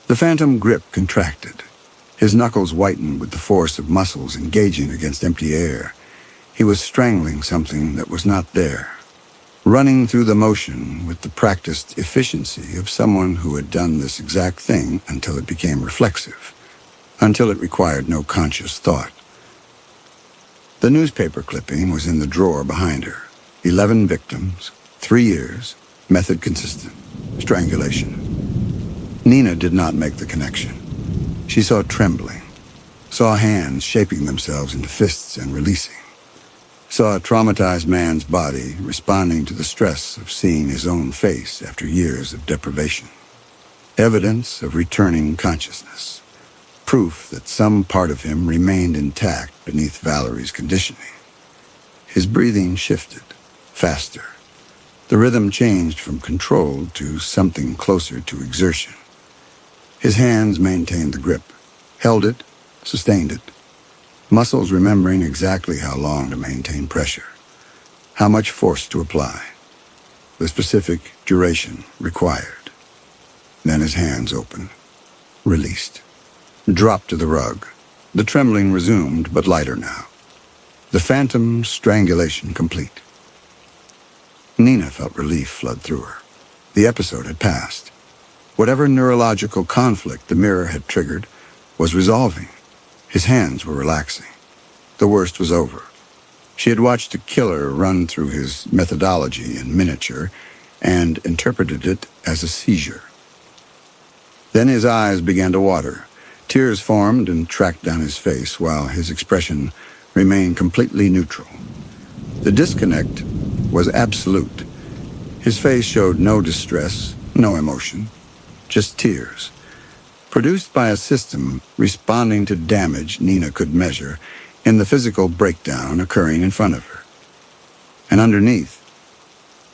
The phantom grip contracted. His knuckles whitened with the force of muscles engaging against empty air. He was strangling something that was not there. running through the motion with the practiced efficiency of someone who had done this exact thing until it became reflexive, until it required no conscious thought. The newspaper clipping was in the drawer behind her. 11 victims, 3 years, method consistent, strangulation. Nina did not make the connection. She saw trembling, saw hands shaping themselves into fists and releasing, saw a traumatized man's body responding to the stress of seeing his own face after years of deprivation. Evidence of returning consciousness. Proof that some part of him remained intact beneath Valerie's conditioning. His breathing shifted, faster. The rhythm changed from controlled to something closer to exertion. His hands maintained the grip, held it, sustained it. Muscles remembering exactly how long to maintain pressure, how much force to apply, the specific duration required. Then his hands opened, released, dropped to the rug. The trembling resumed, but lighter now. The phantom strangulation complete. Nina felt relief flood through her. The episode had passed. Whatever neurological conflict the mirror had triggered was resolving. His hands were relaxing. The worst was over. She had watched a killer run through his methodology in miniature and interpreted it as a seizure. Then his eyes began to water. Tears formed and tracked down his face while his expression remained completely neutral. The disconnect was absolute. His face showed no distress, no emotion, just tears, produced by a system responding to damage Nina could measure in the physical breakdown occurring in front of her. And underneath,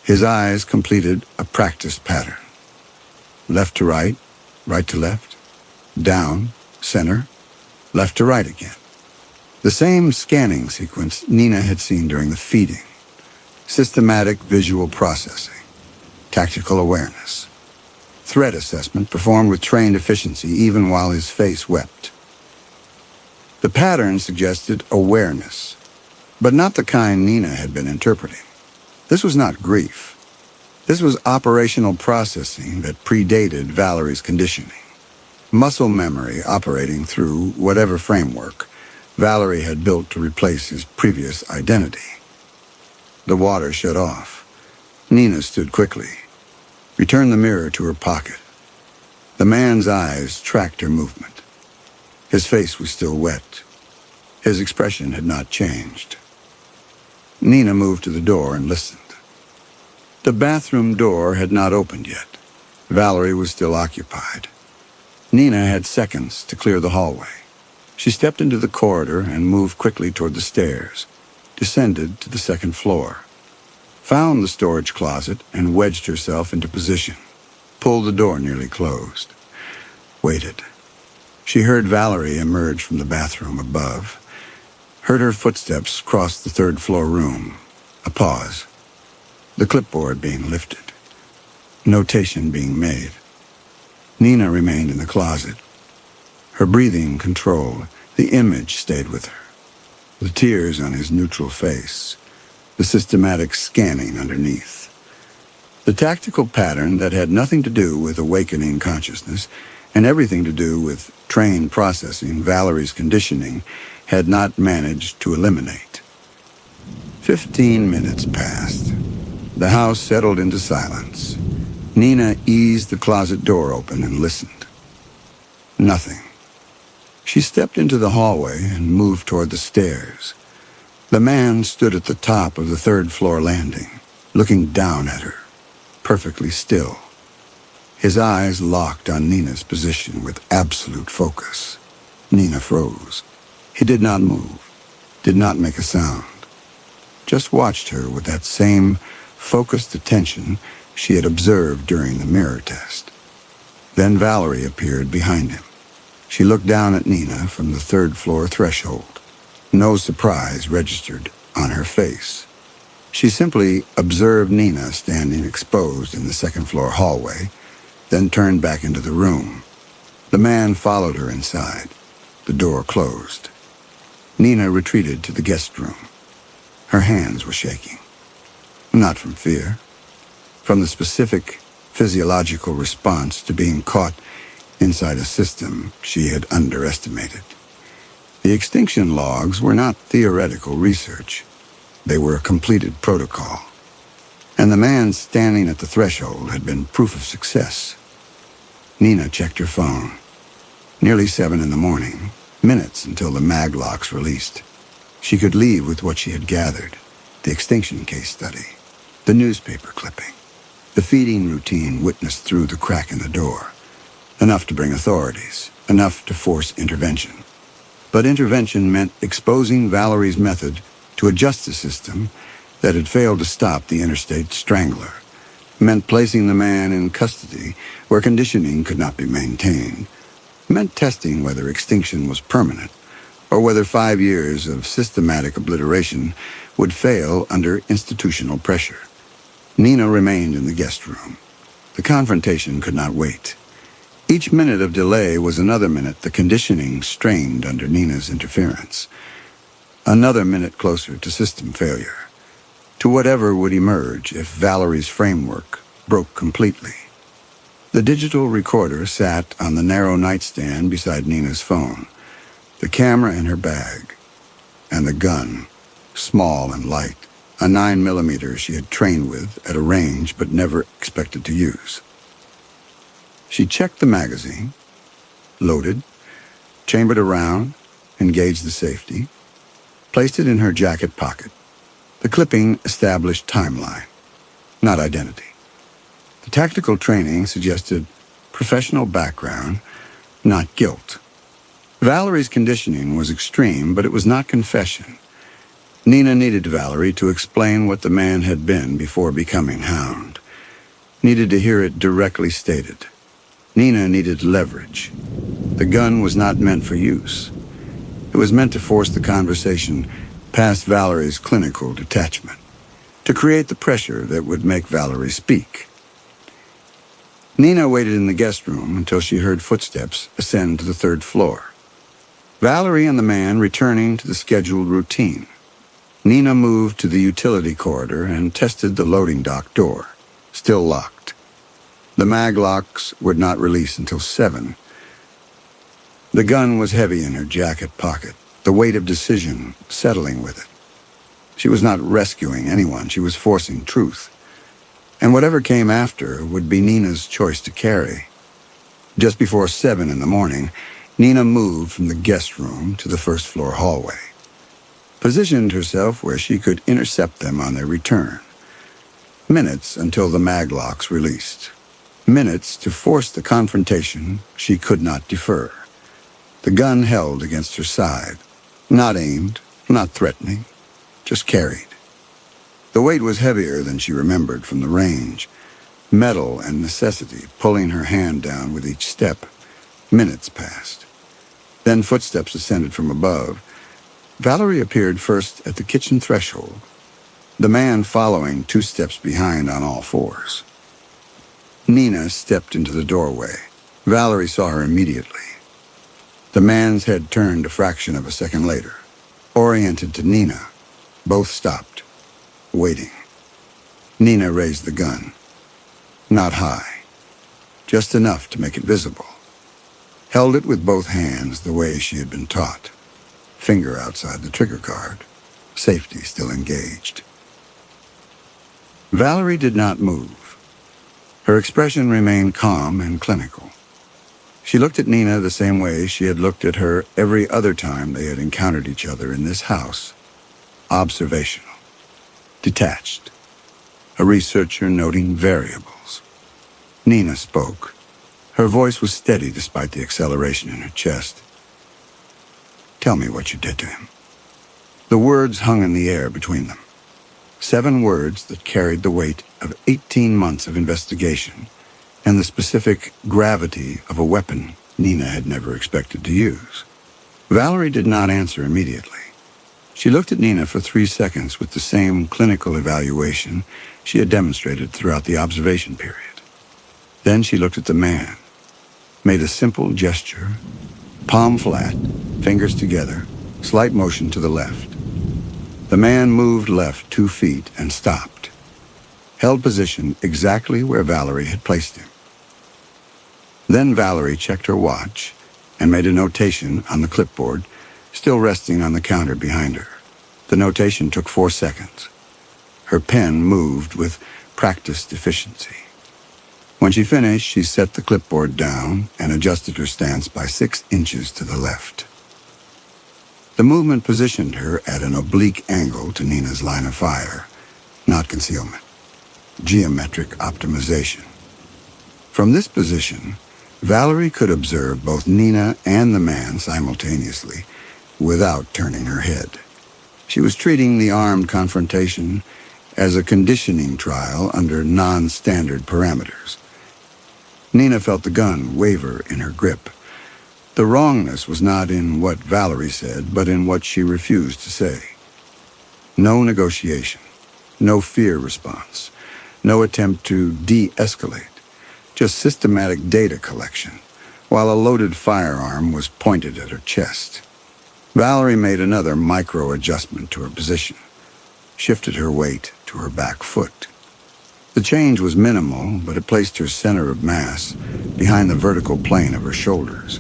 his eyes completed a practice pattern. Left to right to left, down, center, left to right again. The same scanning sequence Nina had seen during the feeding. Systematic visual processing, tactical awareness. Threat assessment performed with trained efficiency even while his face wept. The pattern suggested awareness, but not the kind Nina had been interpreting. This was not grief. This was operational processing that predated Valerie's conditioning. Muscle memory operating through whatever framework Valerie had built to replace his previous identity. The water shut off. Nina stood quickly, returned the mirror to her pocket. The man's eyes tracked her movement. His face was still wet. His expression had not changed. Nina moved to the door and listened. The bathroom door had not opened yet. Valerie was still occupied. Nina had seconds to clear the hallway. She stepped into the corridor and moved quickly toward the stairs, descended to the second floor, found the storage closet and wedged herself into position, pulled the door nearly closed, waited. She heard Valerie emerge from the bathroom above, heard her footsteps cross the third-floor room, a pause, the clipboard being lifted, notation being made. Nina remained in the closet. Her breathing controlled. The image stayed with her. The tears on his neutral face, the systematic scanning underneath. The tactical pattern that had nothing to do with awakening consciousness and everything to do with trained processing Valerie's conditioning had not managed to eliminate. 15 minutes passed. The house settled into silence. Nina eased the closet door open and listened. Nothing. She stepped into the hallway and moved toward the stairs. The man stood at the top of the third-floor landing, looking down at her, perfectly still. His eyes locked on Nina's position with absolute focus. Nina froze. He did not move, did not make a sound. Just watched her with that same focused attention she had observed during the mirror test. Then Valerie appeared behind him. She looked down at Nina from the third-floor threshold. No surprise registered on her face. She simply observed Nina standing exposed in the second-floor hallway, then turned back into the room. The man followed her inside. The door closed. Nina retreated to the guest room. Her hands were shaking. Not from fear. From the specific physiological response to being caught inside a system she had underestimated. The extinction logs were not theoretical research. They were a completed protocol. And the man standing at the threshold had been proof of success. Nina checked her phone. Nearly 7 in the morning, minutes until the mag locks released. She could leave with what she had gathered: the extinction case study, the newspaper clipping, the feeding routine witnessed through the crack in the door. Enough to bring authorities, enough to force intervention. But intervention meant exposing Valerie's method to a justice system that had failed to stop the interstate strangler, meant placing the man in custody where conditioning could not be maintained, meant testing whether extinction was permanent or whether 5 years of systematic obliteration would fail under institutional pressure. Nina remained in the guest room. The confrontation could not wait. Each minute of delay was another minute the conditioning strained under Nina's interference. Another minute closer to system failure, to whatever would emerge if Valerie's framework broke completely. The digital recorder sat on the narrow nightstand beside Nina's phone, the camera in her bag, and the gun, small and light, a 9mm she had trained with at a range but never expected to use. She checked the magazine, loaded, chambered around, engaged the safety, placed it in her jacket pocket. The clipping established timeline, not identity. The tactical training suggested professional background, not guilt. Valerie's conditioning was extreme, but it was not confession. Nina needed Valerie to explain what the man had been before becoming Hound. Needed to hear it directly stated. Nina needed leverage. The gun was not meant for use. It was meant to force the conversation past Valerie's clinical detachment, to create the pressure that would make Valerie speak. Nina waited in the guest room until she heard footsteps ascend to the 3rd floor. Valerie and the man returning to the scheduled routine. Nina moved to the utility corridor and tested the loading dock door, still locked. The mag locks would not release until 7. The gun was heavy in her jacket pocket, the weight of decision settling with it. She was not rescuing anyone, she was forcing truth. And whatever came after would be Nina's choice to carry. Just before 7 in the morning, Nina moved from the guest room to the 1st floor hallway, positioned herself where she could intercept them on their return. Minutes until the mag locks released. Minutes to force the confrontation she could not defer. The gun held against her side. Not aimed, not threatening, just carried. The weight was heavier than she remembered from the range. Metal and necessity pulling her hand down with each step. Minutes passed. Then footsteps ascended from above. Valerie appeared first at the kitchen threshold, the man following 2 steps behind on all 4s. Nina stepped into the doorway. Valerie saw her immediately. The man's head turned a fraction of a second later, oriented to Nina. Both stopped, waiting. Nina raised the gun. Not high, just enough to make it visible. Held it with both hands the way she had been taught. Finger outside the trigger guard, safety still engaged. Valerie did not move. Her expression remained calm and clinical. She looked at Nina the same way she had looked at her every other time they had encountered each other in this house. Observational. Detached. A researcher noting variables. Nina spoke. Her voice was steady despite the acceleration in her chest. Tell me what you did to him. The words hung in the air between them. 7 words that carried the weight of 18 months of investigation and the specific gravity of a weapon Nina had never expected to use. Valerie did not answer immediately. She looked at Nina for 3 seconds with the same clinical evaluation she had demonstrated throughout the observation period. Then she looked at the man, made a simple gesture, palm flat, fingers together, slight motion to the left. The man moved left 2 feet and stopped. held position exactly where Valerie had placed him. Then Valerie checked her watch and made a notation on the clipboard, still resting on the counter behind her. The notation took 4 seconds. Her pen moved with practiced efficiency. When she finished, she set the clipboard down and adjusted her stance by 6 inches to the left. The movement positioned her at an oblique angle to Nina's line of fire, not concealment. Geometric optimization. From this position, Valerie could observe both Nina and the man simultaneously, without turning her head. She was treating the armed confrontation as a conditioning trial under non-standard parameters. Nina felt the gun waver in her grip. The wrongness was not in what Valerie said, but in what she refused to say. No negotiation, no fear response, no attempt to de-escalate, just systematic data collection, while a loaded firearm was pointed at her chest. Valerie made another micro-adjustment to her position, shifted her weight to her back foot. The change was minimal, but it placed her center of mass behind the vertical plane of her shoulders.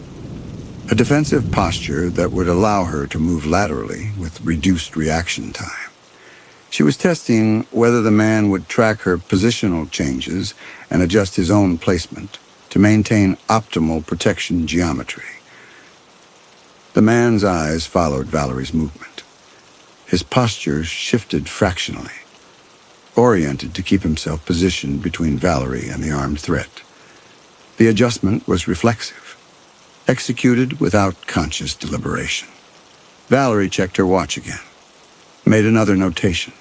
A defensive posture that would allow her to move laterally with reduced reaction time. She was testing whether the man would track her positional changes and adjust his own placement to maintain optimal protection geometry. The man's eyes followed Valerie's movement. His posture shifted fractionally, oriented to keep himself positioned between Valerie and the armed threat. The adjustment was reflexive, executed without conscious deliberation. Valerie checked her watch again, made another notation.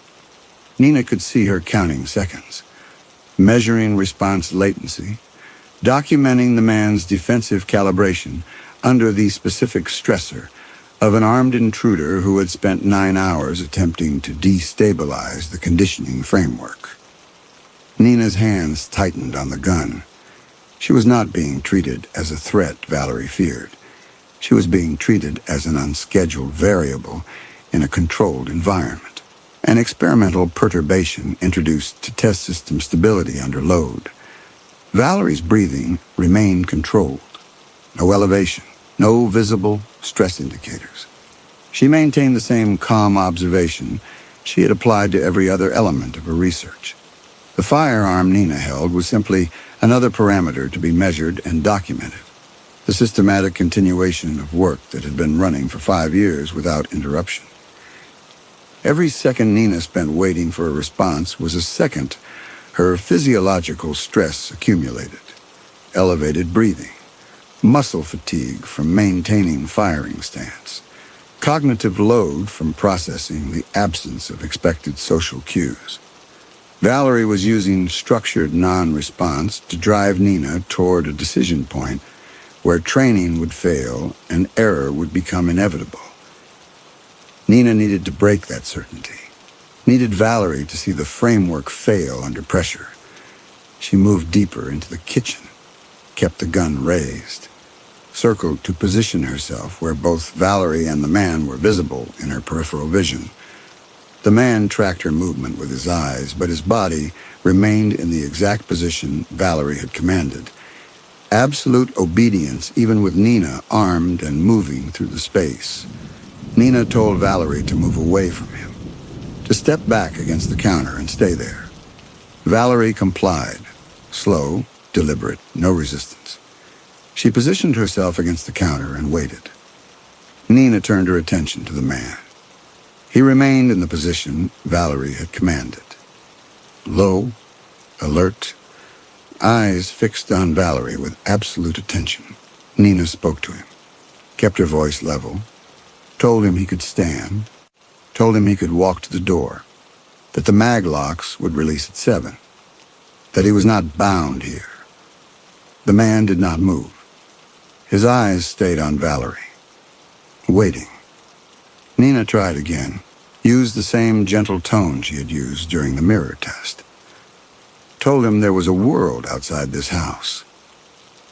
Nina could see her counting seconds, measuring response latency, documenting the man's defensive calibration under the specific stressor of an armed intruder who had spent 9 hours attempting to destabilize the conditioning framework. Nina's hands tightened on the gun. She was not being treated as a threat Valerie feared. She was being treated as an unscheduled variable in a controlled environment, an experimental perturbation introduced to test system stability under load. Valerie's breathing remained controlled. No elevation, no visible stress indicators. She maintained the same calm observation she had applied to every other element of her research. The firearm Nina held was simply another parameter to be measured and documented, the systematic continuation of work that had been running for 5 years without interruption. Every second Nina spent waiting for a response was a second her physiological stress accumulated, elevated breathing, muscle fatigue from maintaining firing stance, cognitive load from processing the absence of expected social cues. Valerie was using structured non-response to drive Nina toward a decision point where training would fail and error would become inevitable. Nina needed to break that certainty, needed Valerie to see the framework fail under pressure. She moved deeper into the kitchen, kept the gun raised, circled to position herself where both Valerie and the man were visible in her peripheral vision. The man tracked her movement with his eyes, but his body remained in the exact position Valerie had commanded. Absolute obedience, even with Nina armed and moving through the space. Nina told Valerie to move away from him, to step back against the counter and stay there. Valerie complied, slow, deliberate, no resistance. She positioned herself against the counter and waited. Nina turned her attention to the man. He remained in the position Valerie had commanded. Low, alert, eyes fixed on Valerie with absolute attention. Nina spoke to him, kept her voice level, told him he could stand, told him he could walk to the door, that the mag locks would release at 7, that he was not bound here. The man did not move. His eyes stayed on Valerie, waiting. Nina tried again, used the same gentle tone she had used during the mirror test. Told him there was a world outside this house,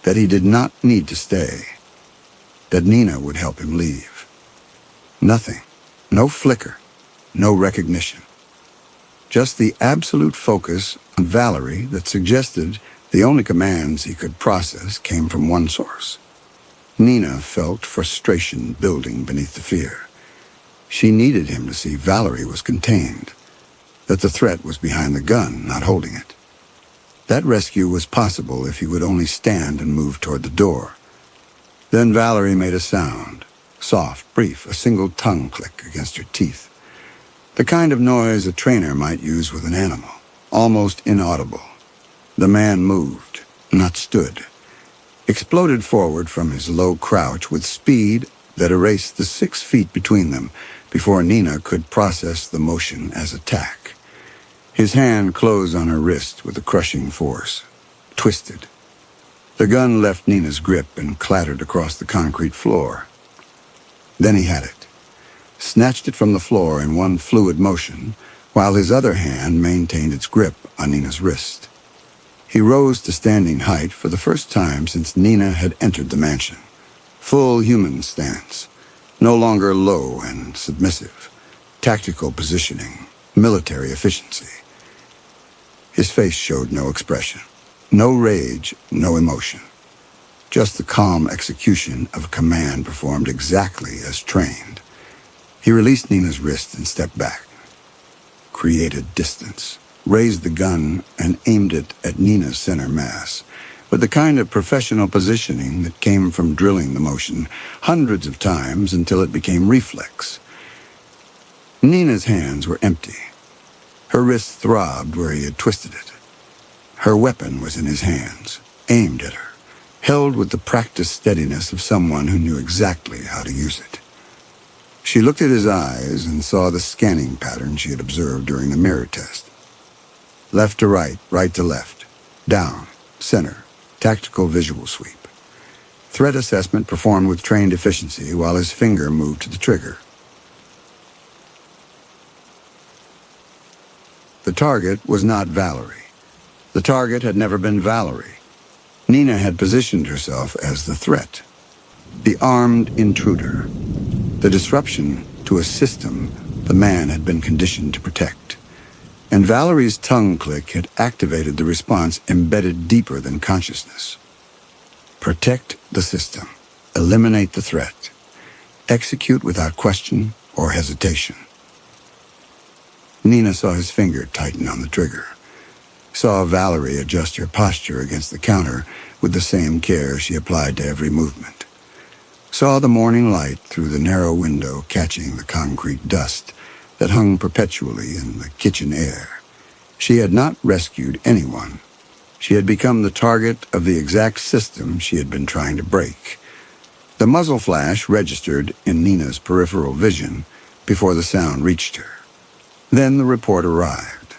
that he did not need to stay, that Nina would help him leave. Nothing, no flicker, no recognition. Just the absolute focus on Valerie that suggested the only commands he could process came from one source. Nina felt frustration building beneath the fear. She needed him to see Valerie was contained, that the threat was behind the gun, not holding it. That rescue was possible if he would only stand and move toward the door. Then Valerie made a sound, soft, brief, a single tongue click against her teeth. The kind of noise a trainer might use with an animal, almost inaudible. The man moved, not stood, exploded forward from his low crouch with speed that erased the 6 feet between them before Nina could process the motion as attack. His hand closed on her wrist with a crushing force, twisted. The gun left Nina's grip and clattered across the concrete floor. Then he had it, snatched it from the floor in one fluid motion, while his other hand maintained its grip on Nina's wrist. He rose to standing height for the first time since Nina had entered the mansion. Full human stance, no longer low and submissive. Tactical positioning, military efficiency. His face showed no expression, no rage, no emotion. Just the calm execution of a command performed exactly as trained. He released Nina's wrist and stepped back, created distance, raised the gun and aimed it at Nina's center mass, with the kind of professional positioning that came from drilling the motion hundreds of times until it became reflex. Nina's hands were empty. Her wrist throbbed where he had twisted it. Her weapon was in his hands, aimed at her, held with the practiced steadiness of someone who knew exactly how to use it. She looked at his eyes and saw the scanning pattern she had observed during the mirror test. Left to right, right to left, down, center, tactical visual sweep. Threat assessment performed with trained efficiency while his finger moved to the trigger. The target was not Valerie. The target had never been Valerie. Nina had positioned herself as the threat, the armed intruder, the disruption to a system the man had been conditioned to protect. And Valerie's tongue click had activated the response embedded deeper than consciousness. Protect the system, eliminate the threat, execute without question or hesitation. Nina saw his finger tighten on the trigger, saw Valerie adjust her posture against the counter with the same care she applied to every movement, saw the morning light through the narrow window catching the concrete dust that hung perpetually in the kitchen air. She had not rescued anyone. She had become the target of the exact system she had been trying to break. The muzzle flash registered in Nina's peripheral vision before the sound reached her. Then the report arrived.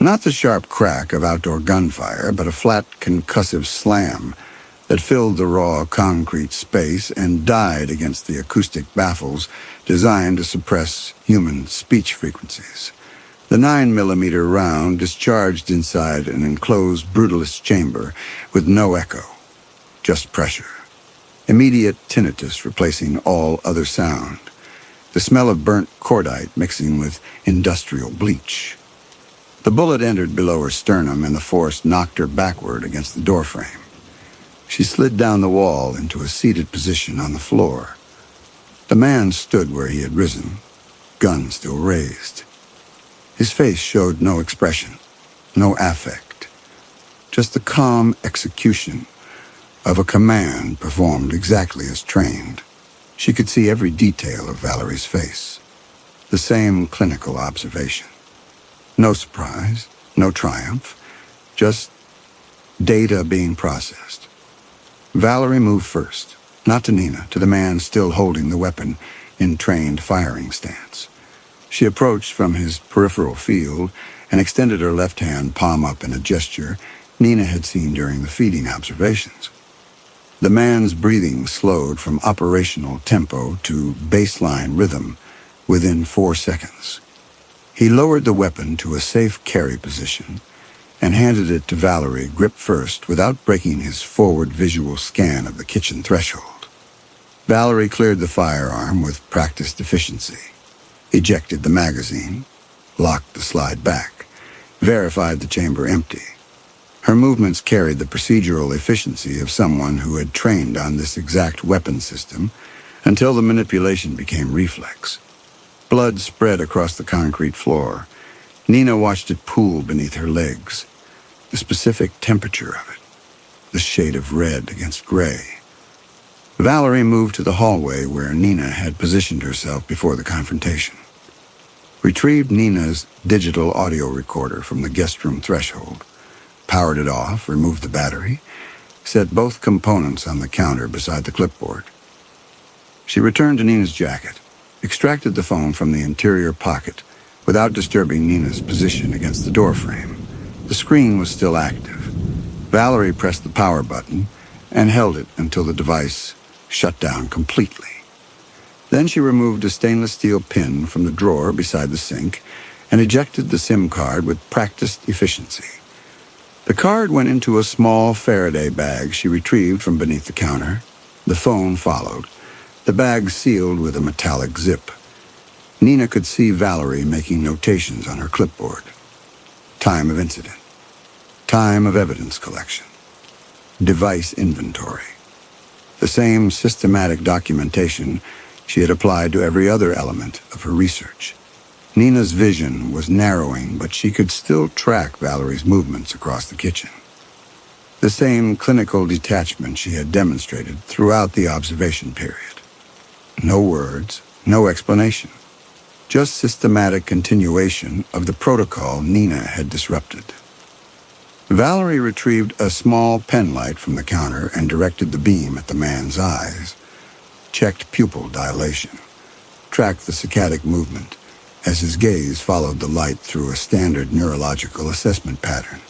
Not the sharp crack of outdoor gunfire, but a flat, concussive slam that filled the raw concrete space and died against the acoustic baffles designed to suppress human speech frequencies. The 9mm round discharged inside an enclosed brutalist chamber with no echo, just pressure. Immediate tinnitus replacing all other sound. The smell of burnt cordite mixing with industrial bleach. The bullet entered below her sternum and the force knocked her backward against the doorframe. She slid down the wall into a seated position on the floor. The man stood where he had risen, gun still raised. His face showed no expression, no affect, just the calm execution of a command performed exactly as trained. She could see every detail of Valerie's face, the same clinical observation. No surprise, no triumph, just data being processed. Valerie moved first, not to Nina, to the man still holding the weapon in trained firing stance. She approached from his peripheral field and extended her left hand palm up in a gesture Nina had seen during the feeding observations. The man's breathing slowed from operational tempo to baseline rhythm within 4 seconds. He lowered the weapon to a safe carry position and handed it to Valerie, grip first, without breaking his forward visual scan of the kitchen threshold. Valerie cleared the firearm with practiced efficiency, ejected the magazine, locked the slide back. verified the chamber empty. Her movements carried the procedural efficiency of someone who had trained on this exact weapon system until the manipulation became reflex. Blood spread across the concrete floor. Nina watched it pool beneath her legs. The specific temperature of it, the shade of red against gray. Valerie moved to the hallway where Nina had positioned herself before the confrontation. Retrieved Nina's digital audio recorder from the guest room threshold, powered it off, removed the battery, set both components on the counter beside the clipboard. She returned to Nina's jacket, extracted the phone from the interior pocket without disturbing Nina's position against the doorframe. The screen was still active. Valerie pressed the power button and held it until the device shut down completely. Then she removed a stainless steel pin from the drawer beside the sink and ejected the SIM card with practiced efficiency. The card went into a small Faraday bag she retrieved from beneath the counter. The phone followed, the bag sealed with a metallic zip. Nina could see Valerie making notations on her clipboard. Time of incident. Time of evidence collection. Device inventory. The same systematic documentation she had applied to every other element of her research. Nina's vision was narrowing, but she could still track Valerie's movements across the kitchen. The same clinical detachment she had demonstrated throughout the observation period. No words, no explanation. Just systematic continuation of the protocol Nina had disrupted. Valerie retrieved a small pen light from the counter and directed the beam at the man's eyes. Checked pupil dilation. Tracked the saccadic movement as his gaze followed the light through a standard neurological assessment pattern.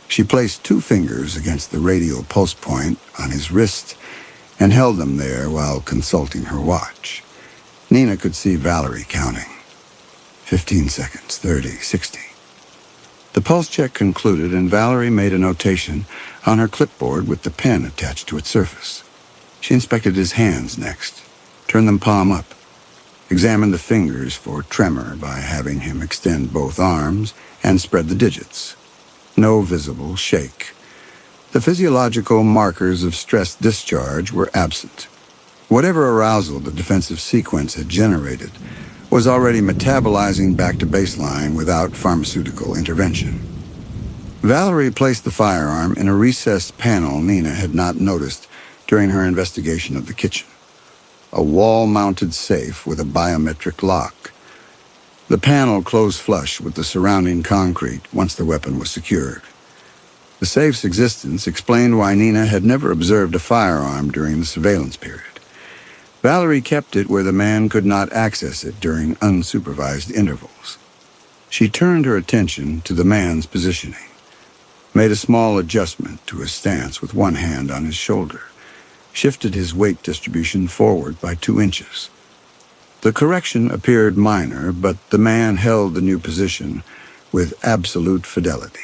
She placed 2 fingers against the radial pulse point on his wrist and held them there while consulting her watch. Nina could see Valerie counting. 15 seconds, 30, 60. The pulse check concluded, and Valerie made a notation on her clipboard with the pen attached to its surface. She inspected his hands next, turned them palm up, examined the fingers for tremor by having him extend both arms and spread the digits. No visible shake. The physiological markers of stress discharge were absent. Whatever arousal the defensive sequence had generated was already metabolizing back to baseline without pharmaceutical intervention. Valerie placed the firearm in a recessed panel Nina had not noticed during her investigation of the kitchen. A wall-mounted safe with a biometric lock. The panel closed flush with the surrounding concrete once the weapon was secured. The safe's existence explained why Nina had never observed a firearm during the surveillance period. Valerie kept it where the man could not access it during unsupervised intervals. She turned her attention to the man's positioning, made a small adjustment to his stance with one hand on his shoulder, shifted his weight distribution forward by 2 inches. The correction appeared minor, but the man held the new position with absolute fidelity.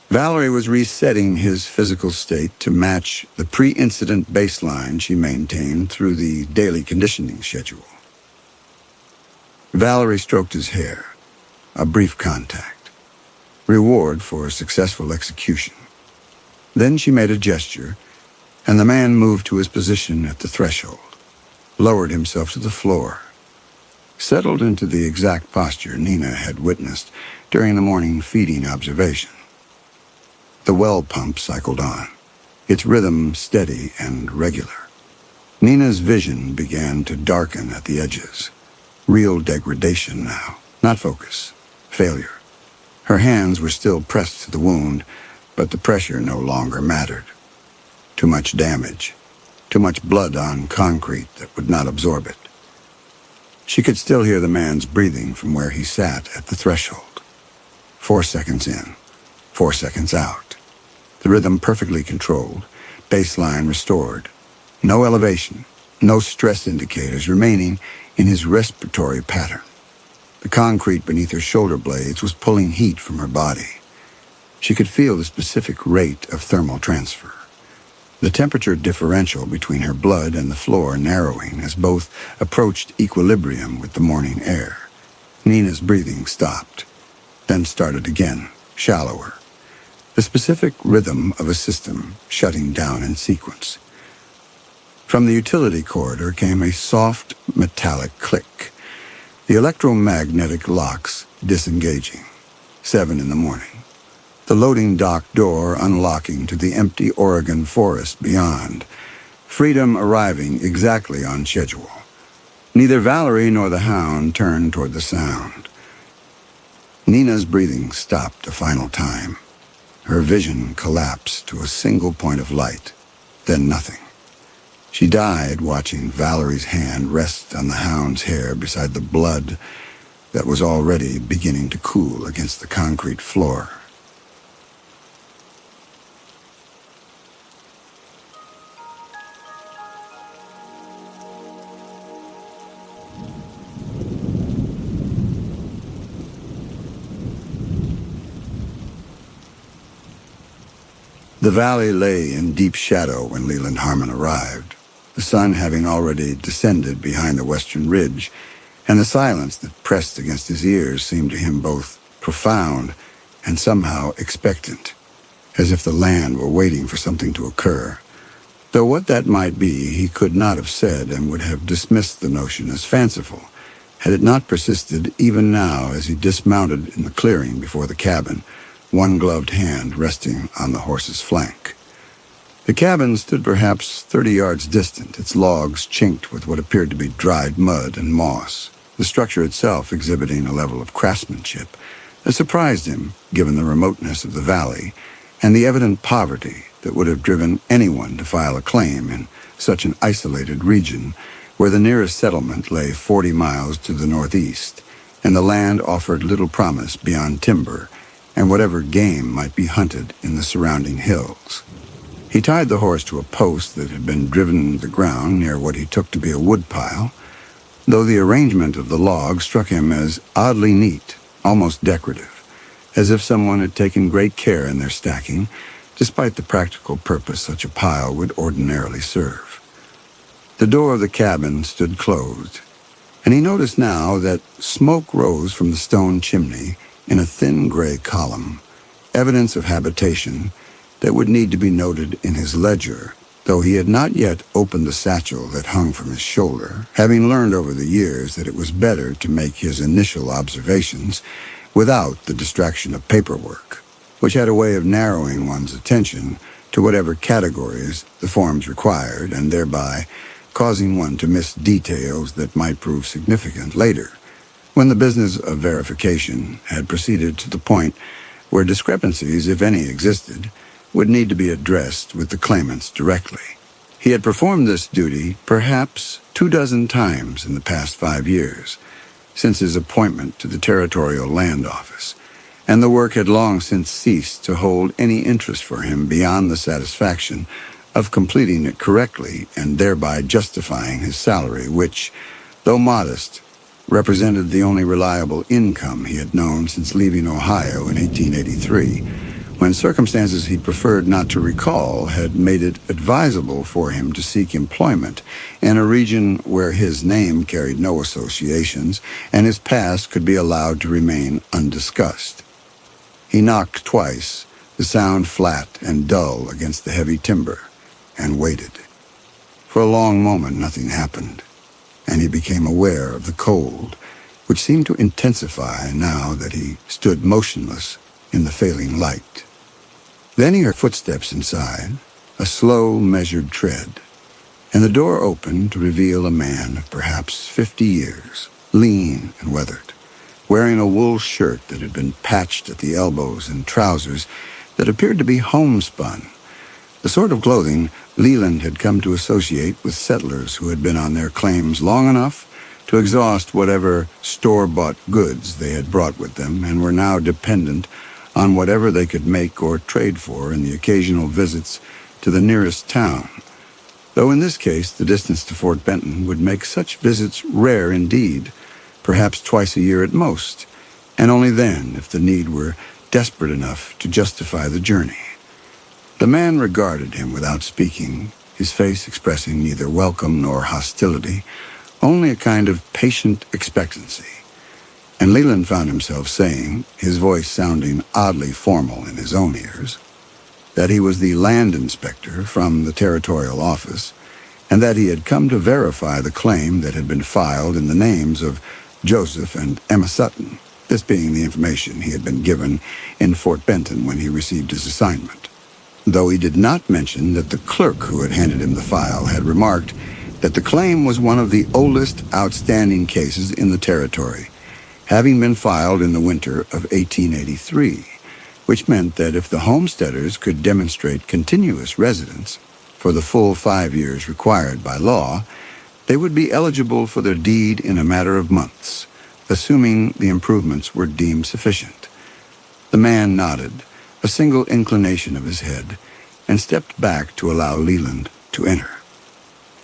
Valerie was resetting his physical state to match the pre-incident baseline she maintained through the daily conditioning schedule. Valerie stroked his hair, a brief contact, reward for successful execution. Then she made a gesture, and the man moved to his position at the threshold, lowered himself to the floor, settled into the exact posture Nina had witnessed during the morning feeding observation. The well pump cycled on, its rhythm steady and regular. Nina's vision began to darken at the edges. Real degradation now, not focus, failure. Her hands were still pressed to the wound, but the pressure no longer mattered. Too much damage, too much blood on concrete that would not absorb it. She could still hear the man's breathing from where he sat at the threshold. 4 seconds in, 4 seconds out. The rhythm perfectly controlled, baseline restored. No elevation, no stress indicators remaining in his respiratory pattern. The concrete beneath her shoulder blades was pulling heat from her body. She could feel the specific rate of thermal transfer. The temperature differential between her blood and the floor narrowing as both approached equilibrium with the morning air. Nina's breathing stopped, then started again, shallower, the specific rhythm of a system shutting down in sequence. From the utility corridor came a soft, metallic click, the electromagnetic locks disengaging. 7 in the morning. The loading dock door unlocking to the empty Oregon forest beyond, freedom arriving exactly on schedule. Neither Valerie nor the hound turned toward the sound. Nina's breathing stopped a final time. Her vision collapsed to a single point of light, then nothing. She died watching Valerie's hand rest on the hound's hair beside the blood that was already beginning to cool against the concrete floor. The valley lay in deep shadow when Leland Harmon arrived, the sun having already descended behind the western ridge, and the silence that pressed against his ears seemed to him both profound and somehow expectant, as if the land were waiting for something to occur. Though what that might be he could not have said, and would have dismissed the notion as fanciful, had it not persisted even now as he dismounted in the clearing before the cabin, one gloved hand resting on the horse's flank. The cabin stood perhaps 30 yards distant, its logs chinked with what appeared to be dried mud and moss, the structure itself exhibiting a level of craftsmanship that surprised him given the remoteness of the valley and the evident poverty that would have driven anyone to file a claim in such an isolated region where the nearest settlement lay 40 miles to the northeast, and the land offered little promise beyond timber and whatever game might be hunted in the surrounding hills. He tied the horse to a post that had been driven into the ground near what he took to be a woodpile, though the arrangement of the logs struck him as oddly neat, almost decorative, as if someone had taken great care in their stacking, despite the practical purpose such a pile would ordinarily serve. The door of the cabin stood closed, and he noticed now that smoke rose from the stone chimney in a thin gray column, evidence of habitation that would need to be noted in his ledger, though he had not yet opened the satchel that hung from his shoulder, having learned over the years that it was better to make his initial observations without the distraction of paperwork, which had a way of narrowing one's attention to whatever categories the forms required, and thereby causing one to miss details that might prove significant later, when the business of verification had proceeded to the point where discrepancies, if any existed, would need to be addressed with the claimants directly. He had performed this duty perhaps 24 times in the past 5 years, since his appointment to the Territorial Land Office, and the work had long since ceased to hold any interest for him beyond the satisfaction of completing it correctly and thereby justifying his salary, which, though modest, represented the only reliable income he had known since leaving Ohio in 1883, when circumstances he preferred not to recall had made it advisable for him to seek employment in a region where his name carried no associations and his past could be allowed to remain undiscussed. He knocked twice, the sound flat and dull against the heavy timber, and waited. For a long moment nothing happened, and he became aware of the cold, which seemed to intensify now that he stood motionless in the failing light. Then he heard footsteps inside, a slow, measured tread, and the door opened to reveal a man of perhaps 50 years, lean and weathered, wearing a wool shirt that had been patched at the elbows and trousers that appeared to be homespun, the sort of clothing Leland had come to associate with settlers who had been on their claims long enough to exhaust whatever store-bought goods they had brought with them and were now dependent on whatever they could make or trade for in the occasional visits to the nearest town, though in this case the distance to Fort Benton would make such visits rare indeed, perhaps twice a year at most, and only then if the need were desperate enough to justify the journey. The man regarded him without speaking, his face expressing neither welcome nor hostility, only a kind of patient expectancy. And Leland found himself saying, his voice sounding oddly formal in his own ears, that he was the land inspector from the territorial office, and that he had come to verify the claim that had been filed in the names of Joseph and Emma Sutton, this being the information he had been given in Fort Benton when he received his assignment. Though he did not mention that the clerk who had handed him the file had remarked that the claim was one of the oldest outstanding cases in the territory, having been filed in the winter of 1883, which meant that if the homesteaders could demonstrate continuous residence for the full 5 years required by law, they would be eligible for their deed in a matter of months, assuming the improvements were deemed sufficient. The man nodded, a single inclination of his head, and stepped back to allow Leland to enter.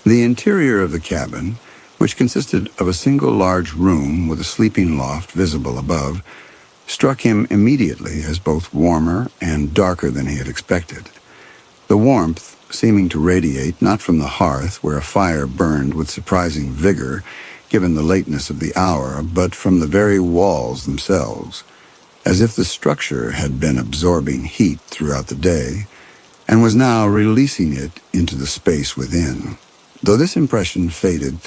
The interior of the cabin, which consisted of a single large room with a sleeping loft visible above, struck him immediately as both warmer and darker than he had expected. The warmth seeming to radiate not from the hearth, where a fire burned with surprising vigor given the lateness of the hour, but from the very walls themselves, as if the structure had been absorbing heat throughout the day and was now releasing it into the space within, though this impression faded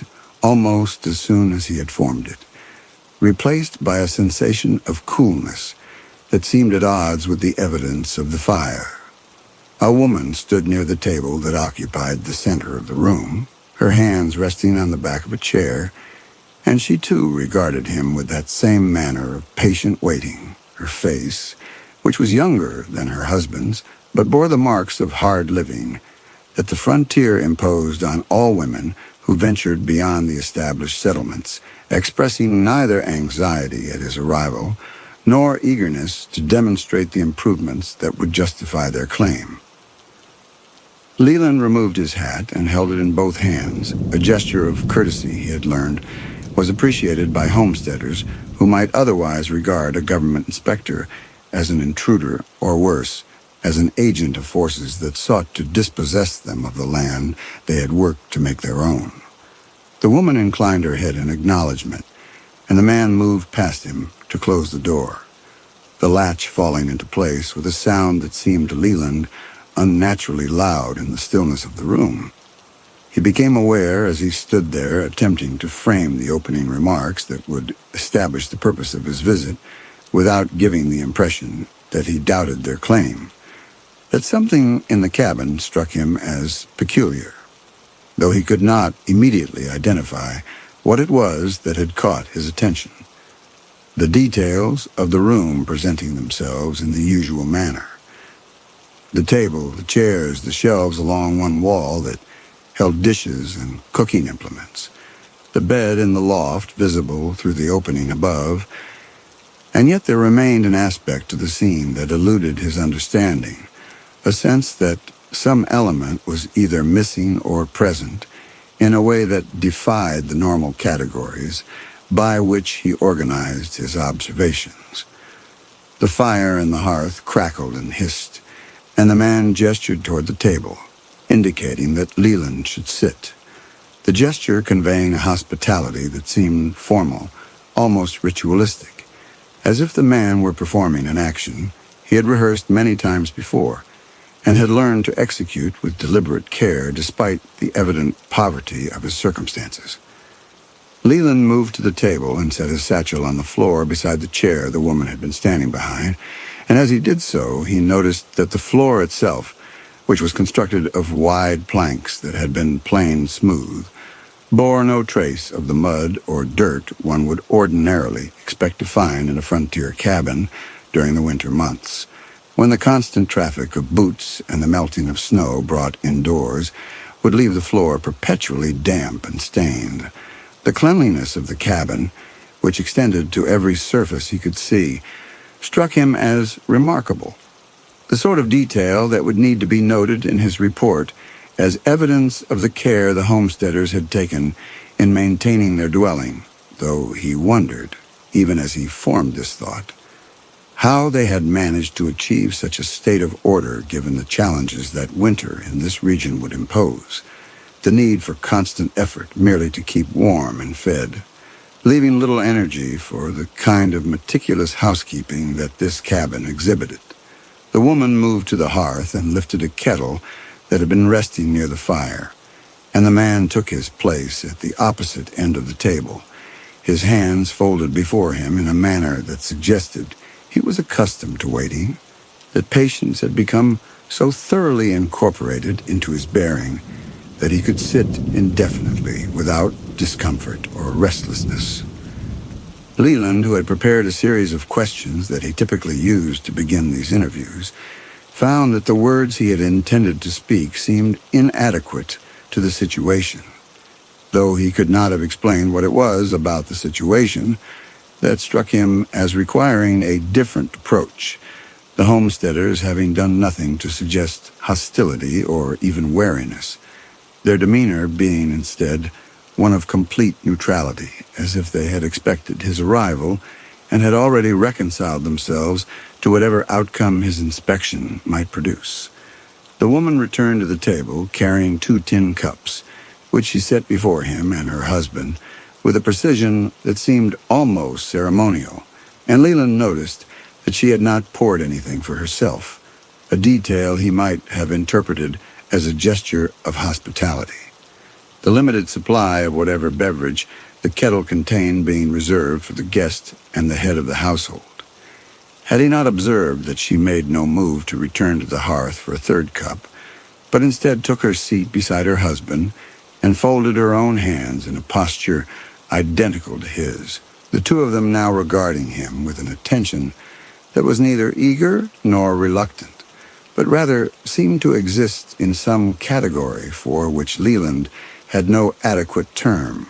almost as soon as he had formed it, replaced by a sensation of coolness that seemed at odds with the evidence of the fire. A woman stood near the table that occupied the center of the room, her hands resting on the back of a chair, and she too regarded him with that same manner of patient waiting. Her face, which was younger than her husband's, but bore the marks of hard living that the frontier imposed on all women who ventured beyond the established settlements, expressing neither anxiety at his arrival nor eagerness to demonstrate the improvements that would justify their claim. Leland removed his hat and held it in both hands, a gesture of courtesy he had learned was appreciated by homesteaders who might otherwise regard a government inspector as an intruder, or worse, as an agent of forces that sought to dispossess them of the land they had worked to make their own. The woman inclined her head in acknowledgement, and the man moved past him to close the door, the latch falling into place with a sound that seemed to Leland unnaturally loud in the stillness of the room. He became aware as he stood there attempting to frame the opening remarks that would establish the purpose of his visit without giving the impression that he doubted their claim, that something in the cabin struck him as peculiar, though he could not immediately identify what it was that had caught his attention. The details of the room presenting themselves in the usual manner. The table, the chairs, the shelves along one wall that held dishes and cooking implements, the bed in the loft visible through the opening above, and yet there remained an aspect to the scene that eluded his understanding, a sense that some element was either missing or present in a way that defied the normal categories by which he organized his observations. The fire in the hearth crackled and hissed, and the man gestured toward the table, indicating that Leland should sit, the gesture conveying a hospitality that seemed formal, almost ritualistic, as if the man were performing an action he had rehearsed many times before and had learned to execute with deliberate care despite the evident poverty of his circumstances. Leland moved to the table and set his satchel on the floor beside the chair the woman had been standing behind, and as he did so, he noticed that the floor itself, which was constructed of wide planks that had been planed smooth, bore no trace of the mud or dirt one would ordinarily expect to find in a frontier cabin during the winter months, when the constant traffic of boots and the melting of snow brought indoors would leave the floor perpetually damp and stained. The cleanliness of the cabin, which extended to every surface he could see, struck him as remarkable, the sort of detail that would need to be noted in his report as evidence of the care the homesteaders had taken in maintaining their dwelling, though he wondered, even as he formed this thought, how they had managed to achieve such a state of order given the challenges that winter in this region would impose, the need for constant effort merely to keep warm and fed, leaving little energy for the kind of meticulous housekeeping that this cabin exhibited. The woman moved to the hearth and lifted a kettle that had been resting near the fire, and the man took his place at the opposite end of the table, his hands folded before him in a manner that suggested he was accustomed to waiting, that patience had become so thoroughly incorporated into his bearing that he could sit indefinitely without discomfort or restlessness. Leland, who had prepared a series of questions that he typically used to begin these interviews, found that the words he had intended to speak seemed inadequate to the situation, though he could not have explained what it was about the situation that struck him as requiring a different approach, the homesteaders having done nothing to suggest hostility or even wariness, their demeanor being instead one of complete neutrality, as if they had expected his arrival and had already reconciled themselves to whatever outcome his inspection might produce. The woman returned to the table, carrying 2 tin cups, which she set before him and her husband with a precision that seemed almost ceremonial, and Leland noticed that she had not poured anything for herself, a detail he might have interpreted as a gesture of hospitality. The limited supply of whatever beverage the kettle contained being reserved for the guest and the head of the household. Had he not observed that she made no move to return to the hearth for a 3rd cup, but instead took her seat beside her husband and folded her own hands in a posture identical to his, the two of them now regarding him with an attention that was neither eager nor reluctant, but rather seemed to exist in some category for which Leland had no adequate term,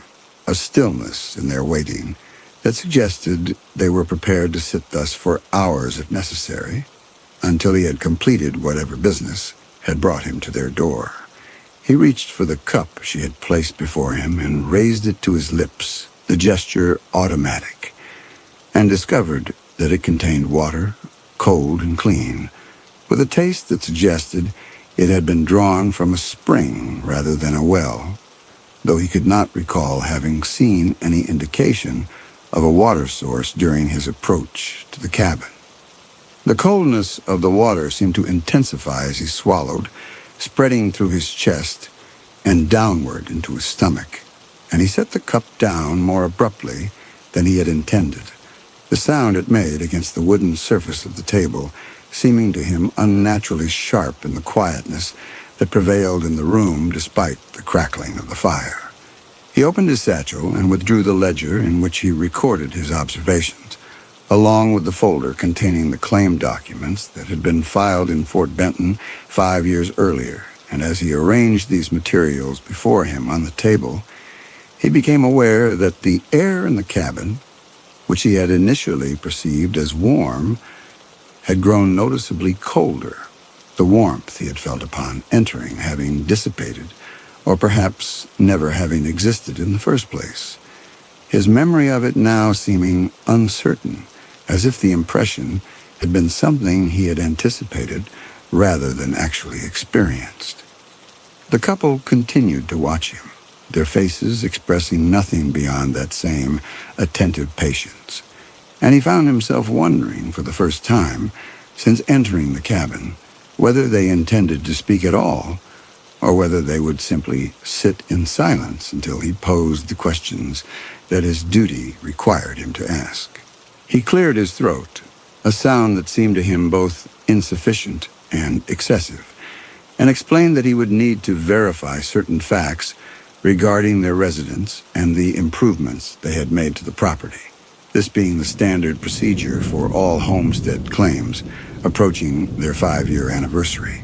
a stillness in their waiting that suggested they were prepared to sit thus for hours if necessary, until he had completed whatever business had brought him to their door. He reached for the cup she had placed before him and raised it to his lips, the gesture automatic, and discovered that it contained water, cold and clean, with a taste that suggested it had been drawn from a spring rather than a well, though he could not recall having seen any indication of a water source during his approach to the cabin. The coldness of the water seemed to intensify as he swallowed, spreading through his chest and downward into his stomach, and he set the cup down more abruptly than he had intended, the sound it made against the wooden surface of the table seeming to him unnaturally sharp in the quietness that prevailed in the room despite the crackling of the fire. He opened his satchel and withdrew the ledger in which he recorded his observations, along with the folder containing the claim documents that had been filed in Fort Benton 5 years earlier, and as he arranged these materials before him on the table, he became aware that the air in the cabin, which he had initially perceived as warm, had grown noticeably colder, the warmth he had felt upon entering having dissipated, or perhaps never having existed in the first place, his memory of it now seeming uncertain, as if the impression had been something he had anticipated rather than actually experienced. The couple continued to watch him, their faces expressing nothing beyond that same attentive patience, and he found himself wondering for the first time since entering the cabin whether they intended to speak at all, or whether they would simply sit in silence until he posed the questions that his duty required him to ask. He cleared his throat, a sound that seemed to him both insufficient and excessive, and explained that he would need to verify certain facts regarding their residence and the improvements they had made to the property, this being the standard procedure for all homestead claims approaching their 5-year anniversary,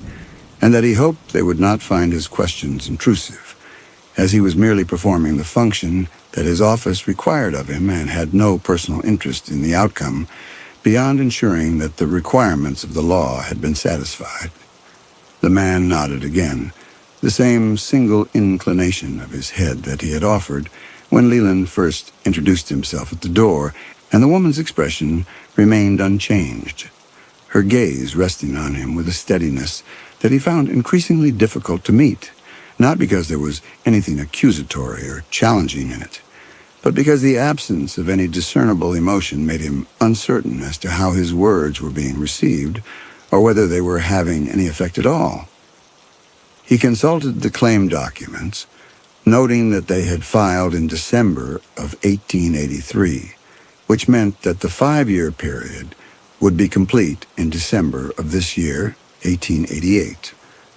and that he hoped they would not find his questions intrusive, as he was merely performing the function that his office required of him and had no personal interest in the outcome beyond ensuring that the requirements of the law had been satisfied. The man nodded again, the same single inclination of his head that he had offered when Leland first introduced himself at the door, and the woman's expression remained unchanged, her gaze resting on him with a steadiness that he found increasingly difficult to meet, not because there was anything accusatory or challenging in it, but because the absence of any discernible emotion made him uncertain as to how his words were being received, or whether they were having any effect at all. He consulted the claim documents, noting that they had filed in December of 1883, which meant that the 5-year period would be complete in December of this year, 1888,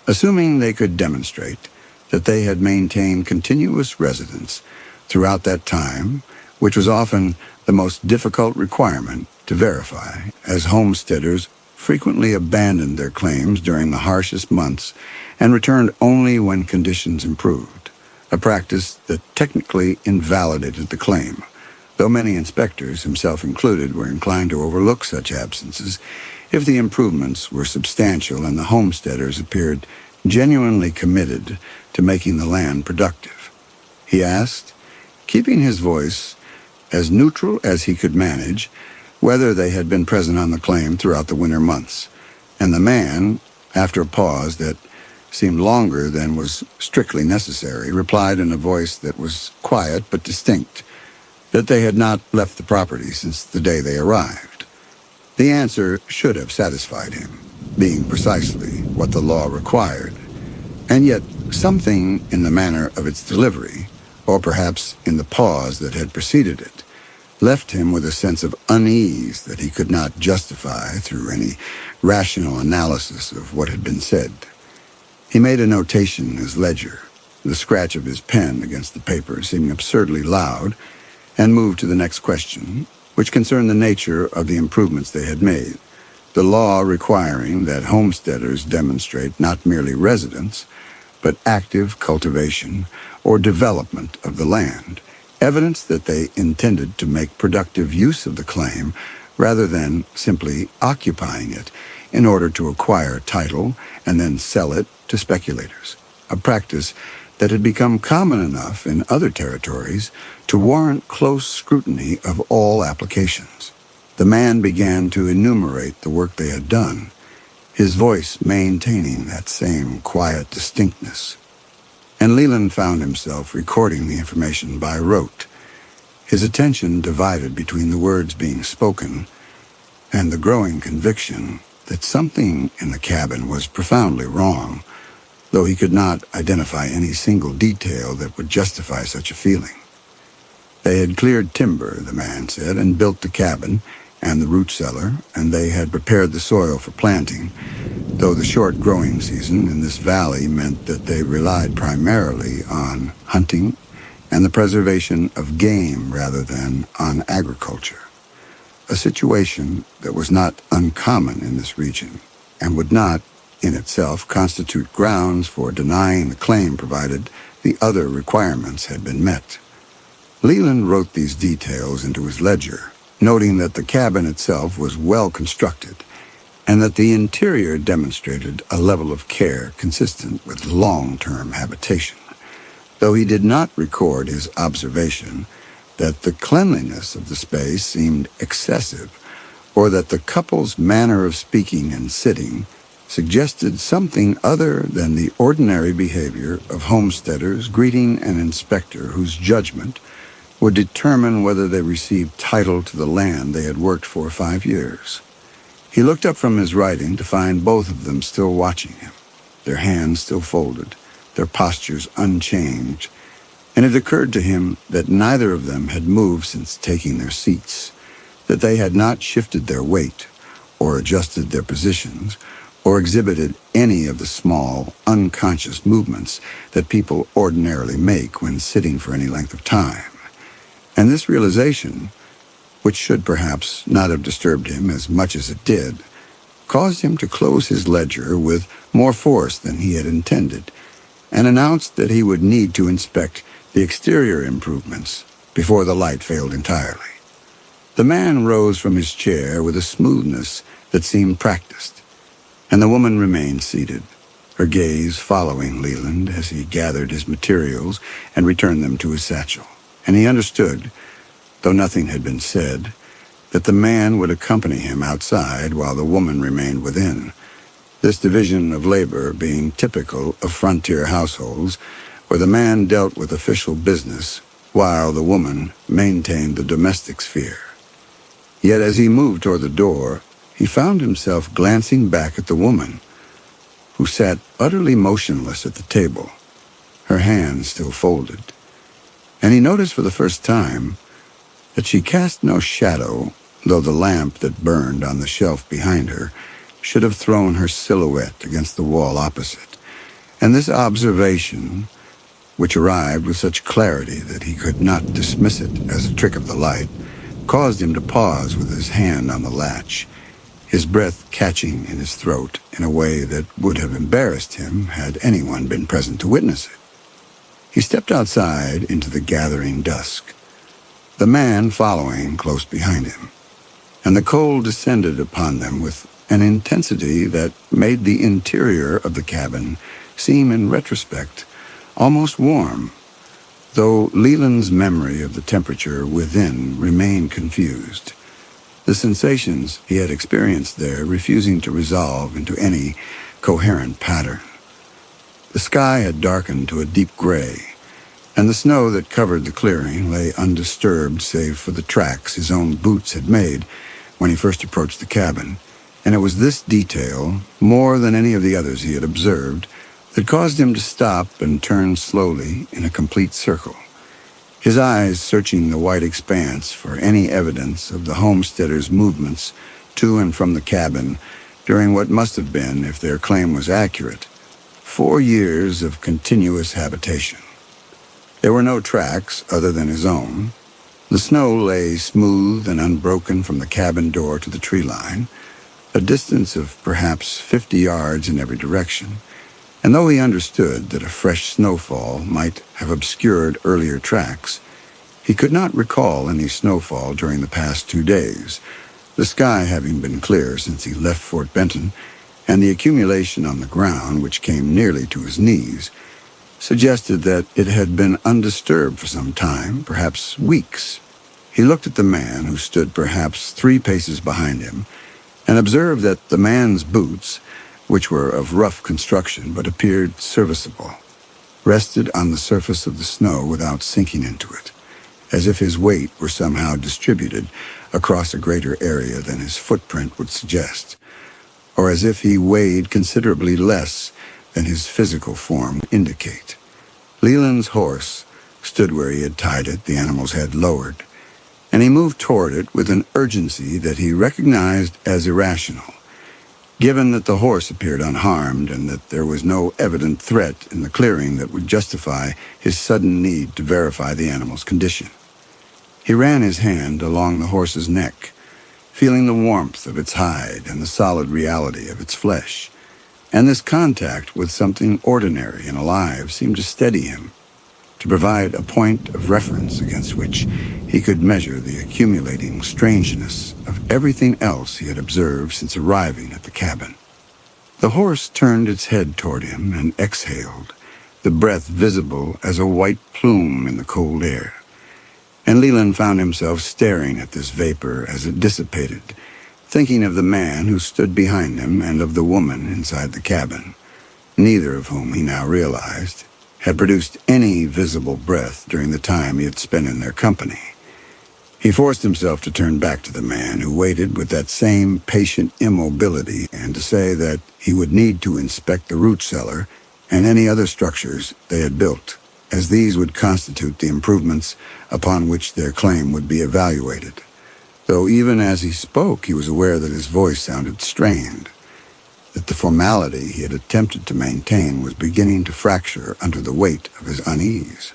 assuming they could demonstrate that they had maintained continuous residence throughout that time, which was often the most difficult requirement to verify, as homesteaders frequently abandoned their claims during the harshest months and returned only when conditions improved, a practice that technically invalidated the claim, though many inspectors, himself included, were inclined to overlook such absences if the improvements were substantial and the homesteaders appeared genuinely committed to making the land productive. He asked, keeping his voice as neutral as he could manage, whether they had been present on the claim throughout the winter months, and the man, after a pause that seemed longer than was strictly necessary, replied in a voice that was quiet but distinct, that they had not left the property since the day they arrived. The answer should have satisfied him, being precisely what the law required, and yet something in the manner of its delivery, or perhaps in the pause that had preceded it, left him with a sense of unease that he could not justify through any rational analysis of what had been said. He made a notation in his ledger, the scratch of his pen against the paper seeming absurdly loud, and moved to the next question, which concerned the nature of the improvements they had made, the law requiring that homesteaders demonstrate not merely residence, but active cultivation or development of the land, evidence that they intended to make productive use of the claim rather than simply occupying it in order to acquire title and then sell it to speculators, a practice that had become common enough in other territories to warrant close scrutiny of all applications. The man began to enumerate the work they had done, his voice maintaining that same quiet distinctness. And Leland found himself recording the information by rote, his attention divided between the words being spoken and the growing conviction that something in the cabin was profoundly wrong, though he could not identify any single detail that would justify such a feeling. They had cleared timber, the man said, and built the cabin and the root cellar, and they had prepared the soil for planting, though the short growing season in this valley meant that they relied primarily on hunting and the preservation of game rather than on agriculture, a situation that was not uncommon in this region and would not, in itself, constitute grounds for denying the claim provided the other requirements had been met. Leland wrote these details into his ledger, noting that the cabin itself was well constructed and that the interior demonstrated a level of care consistent with long-term habitation, though he did not record his observation that the cleanliness of the space seemed excessive, or that the couple's manner of speaking and sitting suggested something other than the ordinary behavior of homesteaders greeting an inspector whose judgment would determine whether they received title to the land they had worked for 5 years. He looked up from his writing to find both of them still watching him, their hands still folded, their postures unchanged, and it occurred to him that neither of them had moved since taking their seats, that they had not shifted their weight, or adjusted their positions, or exhibited any of the small, unconscious movements that people ordinarily make when sitting for any length of time. And this realization, which should perhaps not have disturbed him as much as it did, caused him to close his ledger with more force than he had intended, and announced that he would need to inspect the exterior improvements before the light failed entirely. The man rose from his chair with a smoothness that seemed practiced, and the woman remained seated, her gaze following Leland as he gathered his materials and returned them to his satchel. And he understood, though nothing had been said, that the man would accompany him outside while the woman remained within, this division of labor being typical of frontier households where the man dealt with official business while the woman maintained the domestic sphere. Yet as he moved toward the door, he found himself glancing back at the woman, who sat utterly motionless at the table, her hands still folded. And he noticed for the first time that she cast no shadow, though the lamp that burned on the shelf behind her should have thrown her silhouette against the wall opposite. And this observation, which arrived with such clarity that he could not dismiss it as a trick of the light, caused him to pause with his hand on the latch, his breath catching in his throat in a way that would have embarrassed him had anyone been present to witness it. He stepped outside into the gathering dusk, the man following close behind him, and the cold descended upon them with an intensity that made the interior of the cabin seem, in retrospect, almost warm, though Leland's memory of the temperature within remained confused, the sensations he had experienced there refusing to resolve into any coherent pattern. The sky had darkened to a deep gray, and the snow that covered the clearing lay undisturbed save for the tracks his own boots had made when he first approached the cabin, and it was this detail, more than any of the others he had observed, that caused him to stop and turn slowly in a complete circle, his eyes searching the white expanse for any evidence of the homesteaders' movements to and from the cabin during what must have been, if their claim was accurate, 4 years of continuous habitation. There were no tracks other than his own. The snow lay smooth and unbroken from the cabin door to the tree line, a distance of perhaps 50 yards in every direction, and though he understood that a fresh snowfall might have obscured earlier tracks, he could not recall any snowfall during the past 2 days, the sky having been clear since he left Fort Benton, and the accumulation on the ground, which came nearly to his knees, suggested that it had been undisturbed for some time, perhaps weeks. He looked at the man, who stood perhaps 3 paces behind him, and observed that the man's boots, which were of rough construction but appeared serviceable, rested on the surface of the snow without sinking into it, as if his weight were somehow distributed across a greater area than his footprint would suggest, or as if he weighed considerably less than his physical form would indicate. Leland's horse stood where he had tied it, the animal's head lowered, and he moved toward it with an urgency that he recognized as irrational, given that the horse appeared unharmed and that there was no evident threat in the clearing that would justify his sudden need to verify the animal's condition. He ran his hand along the horse's neck, feeling the warmth of its hide and the solid reality of its flesh, and this contact with something ordinary and alive seemed to steady him, to provide a point of reference against which he could measure the accumulating strangeness of everything else he had observed since arriving at the cabin. The horse turned its head toward him and exhaled, the breath visible as a white plume in the cold air, and Leland found himself staring at this vapor as it dissipated, thinking of the man who stood behind him and of the woman inside the cabin, neither of whom he now realized had produced any visible breath during the time he had spent in their company. He forced himself to turn back to the man, who waited with that same patient immobility, and to say that he would need to inspect the root cellar and any other structures they had built, as these would constitute the improvements upon which their claim would be evaluated. Though even as he spoke, he was aware that his voice sounded strained, that the formality he had attempted to maintain was beginning to fracture under the weight of his unease.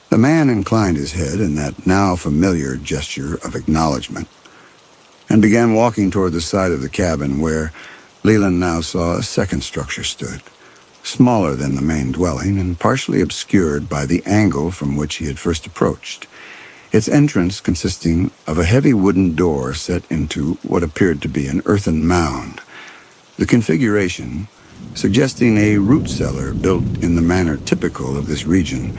The man inclined his head in that now familiar gesture of acknowledgement, and began walking toward the side of the cabin where Leland now saw a second structure stood, smaller than the main dwelling and partially obscured by the angle from which he had first approached, its entrance consisting of a heavy wooden door set into what appeared to be an earthen mound, the configuration suggesting a root cellar built in the manner typical of this region,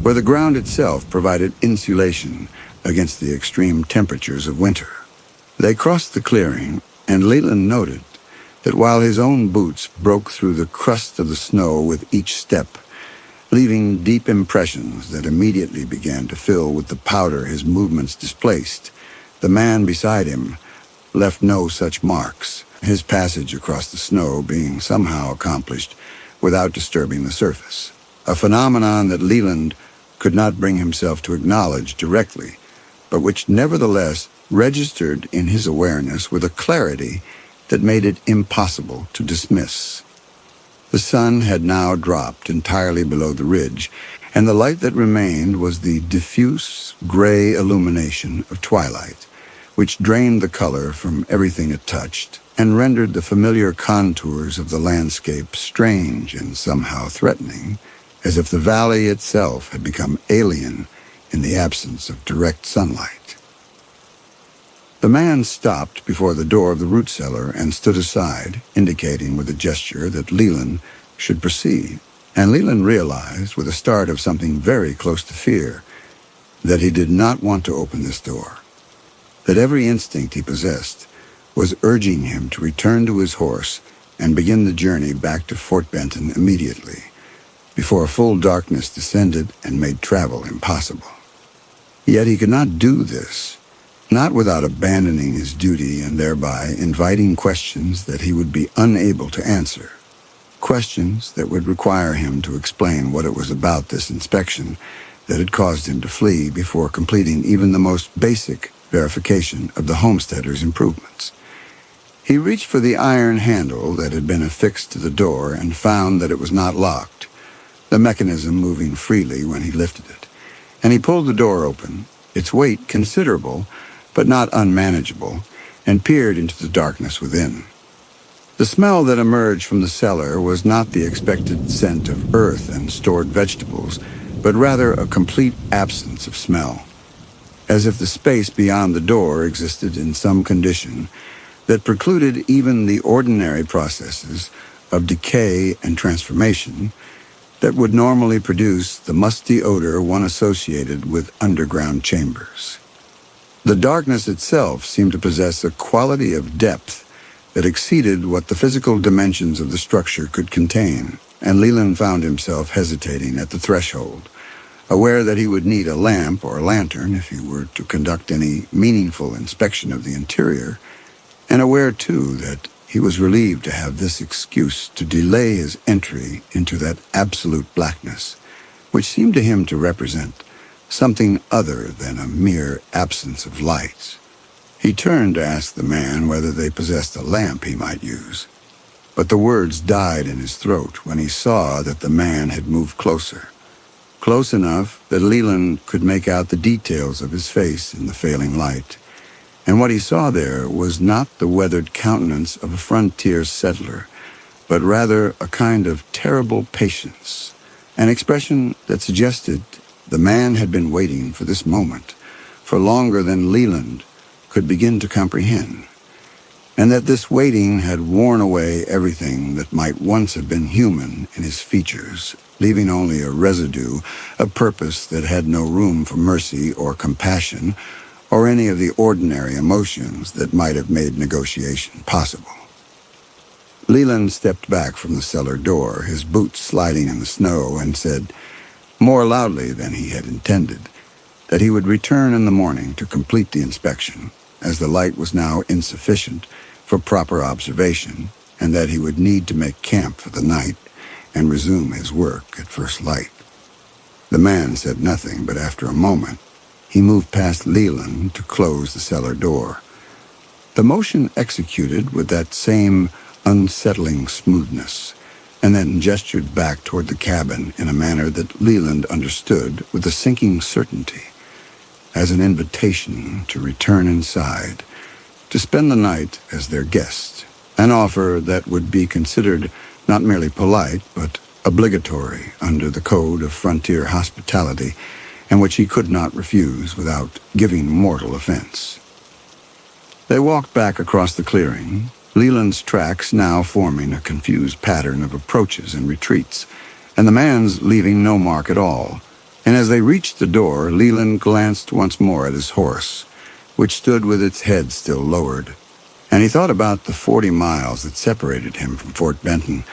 where the ground itself provided insulation against the extreme temperatures of winter. They crossed the clearing, and Leland noted that while his own boots broke through the crust of the snow with each step, leaving deep impressions that immediately began to fill with the powder his movements displaced. The man beside him left no such marks, his passage across the snow being somehow accomplished without disturbing the surface, a phenomenon that Leland could not bring himself to acknowledge directly, but which nevertheless registered in his awareness with a clarity that made it impossible to dismiss. The sun had now dropped entirely below the ridge, and the light that remained was the diffuse gray illumination of twilight, which drained the color from everything it touched and rendered the familiar contours of the landscape strange and somehow threatening, as if the valley itself had become alien in the absence of direct sunlight. The man stopped before the door of the root cellar and stood aside, indicating with a gesture that Leland should proceed. And Leland realized, with a start of something very close to fear, that he did not want to open this door, that every instinct he possessed was urging him to return to his horse and begin the journey back to Fort Benton immediately, before full darkness descended and made travel impossible. Yet he could not do this, not without abandoning his duty and thereby inviting questions that he would be unable to answer, questions that would require him to explain what it was about this inspection that had caused him to flee before completing even the most basic verification of the homesteader's improvements. He reached for the iron handle that had been affixed to the door and found that it was not locked, the mechanism moving freely when he lifted it, and he pulled the door open, its weight considerable, but not unmanageable, and peered into the darkness within. The smell that emerged from the cellar was not the expected scent of earth and stored vegetables, but rather a complete absence of smell, as if the space beyond the door existed in some condition that precluded even the ordinary processes of decay and transformation that would normally produce the musty odor one associated with underground chambers. The darkness itself seemed to possess a quality of depth that exceeded what the physical dimensions of the structure could contain, and Leland found himself hesitating at the threshold, aware that he would need a lamp or a lantern if he were to conduct any meaningful inspection of the interior, and aware, too, that he was relieved to have this excuse to delay his entry into that absolute blackness, which seemed to him to represent something other than a mere absence of light. He turned to ask the man whether they possessed a lamp he might use, but the words died in his throat when he saw that the man had moved closer, close enough that Leland could make out the details of his face in the failing light. And what he saw there was not the weathered countenance of a frontier settler, but rather a kind of terrible patience, an expression that suggested the man had been waiting for this moment for longer than Leland could begin to comprehend, and that this waiting had worn away everything that might once have been human in his features, leaving only a residue, a purpose that had no room for mercy or compassion, or any of the ordinary emotions that might have made negotiation possible. Leland stepped back from the cellar door, his boots sliding in the snow, and said, more loudly than he had intended, that he would return in the morning to complete the inspection, as the light was now insufficient for proper observation, and that he would need to make camp for the night and resume his work at first light. The man said nothing, but after a moment, he moved past Leland to close the cellar door, the motion executed with that same unsettling smoothness, and then gestured back toward the cabin in a manner that Leland understood with a sinking certainty, as an invitation to return inside, to spend the night as their guest, an offer that would be considered not merely polite, but obligatory under the code of frontier hospitality, and which he could not refuse without giving mortal offense. They walked back across the clearing, Leland's tracks now forming a confused pattern of approaches and retreats, and the man's leaving no mark at all. And as they reached the door, Leland glanced once more at his horse, which stood with its head still lowered, and he thought about the 40 miles that separated him from Fort Benton,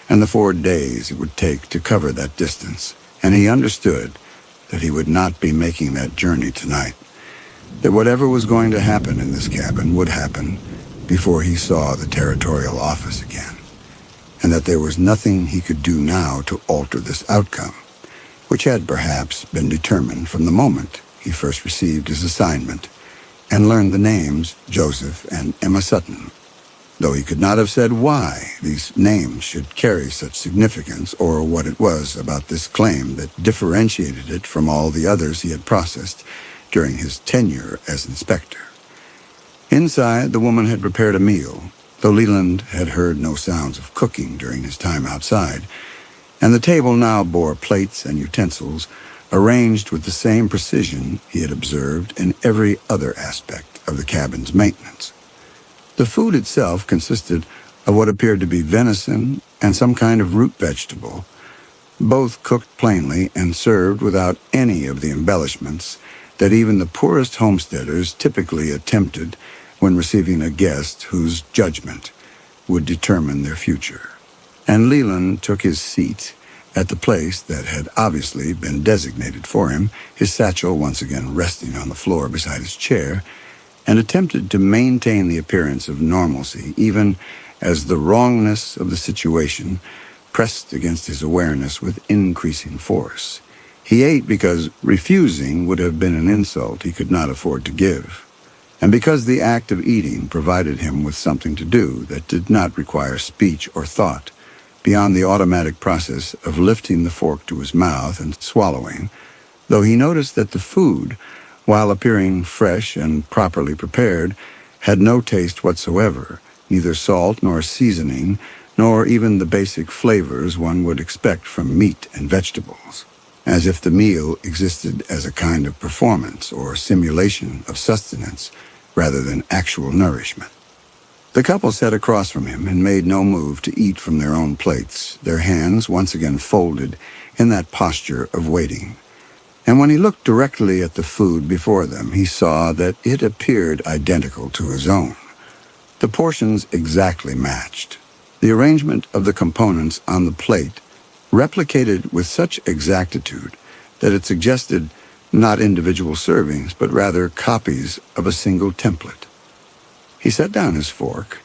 and the 4 days it would take to cover that distance, and he understood that he would not be making that journey tonight. That whatever was going to happen in this cabin would happen before he saw the territorial office again, and that there was nothing he could do now to alter this outcome, which had perhaps been determined from the moment he first received his assignment and learned the names Joseph and Emma Sutton, though he could not have said why these names should carry such significance or what it was about this claim that differentiated it from all the others he had processed during his tenure as inspector. Inside, the woman had prepared a meal, though Leland had heard no sounds of cooking during his time outside, and the table now bore plates and utensils arranged with the same precision he had observed in every other aspect of the cabin's maintenance. The food itself consisted of what appeared to be venison and some kind of root vegetable, both cooked plainly and served without any of the embellishments that even the poorest homesteaders typically attempted when receiving a guest whose judgment would determine their future. And Leland took his seat at the place that had obviously been designated for him, his satchel once again resting on the floor beside his chair, and attempted to maintain the appearance of normalcy, even as the wrongness of the situation pressed against his awareness with increasing force. He ate because refusing would have been an insult he could not afford to give, and because the act of eating provided him with something to do that did not require speech or thought, beyond the automatic process of lifting the fork to his mouth and swallowing, though he noticed that the food, while appearing fresh and properly prepared, had no taste whatsoever, neither salt nor seasoning, nor even the basic flavors one would expect from meat and vegetables, as if the meal existed as a kind of performance or simulation of sustenance rather than actual nourishment. The couple sat across from him and made no move to eat from their own plates, their hands once again folded in that posture of waiting. And when he looked directly at the food before them, he saw that it appeared identical to his own. The portions exactly matched. The arrangement of the components on the plate replicated with such exactitude that it suggested not individual servings, but rather copies of a single template. He set down his fork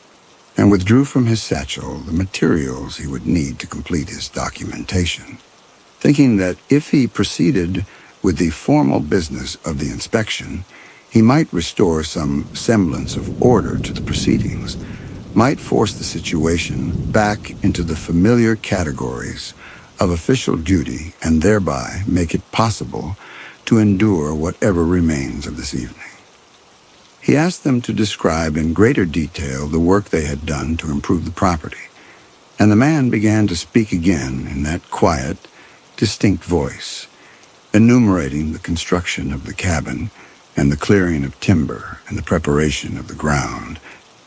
and withdrew from his satchel the materials he would need to complete his documentation, thinking that if he proceeded with the formal business of the inspection, he might restore some semblance of order to the proceedings, might force the situation back into the familiar categories of official duty, and thereby make it possible to endure whatever remains of this evening. He asked them to describe in greater detail the work they had done to improve the property, and the man began to speak again in that quiet, distinct voice, enumerating the construction of the cabin and the clearing of timber and the preparation of the ground,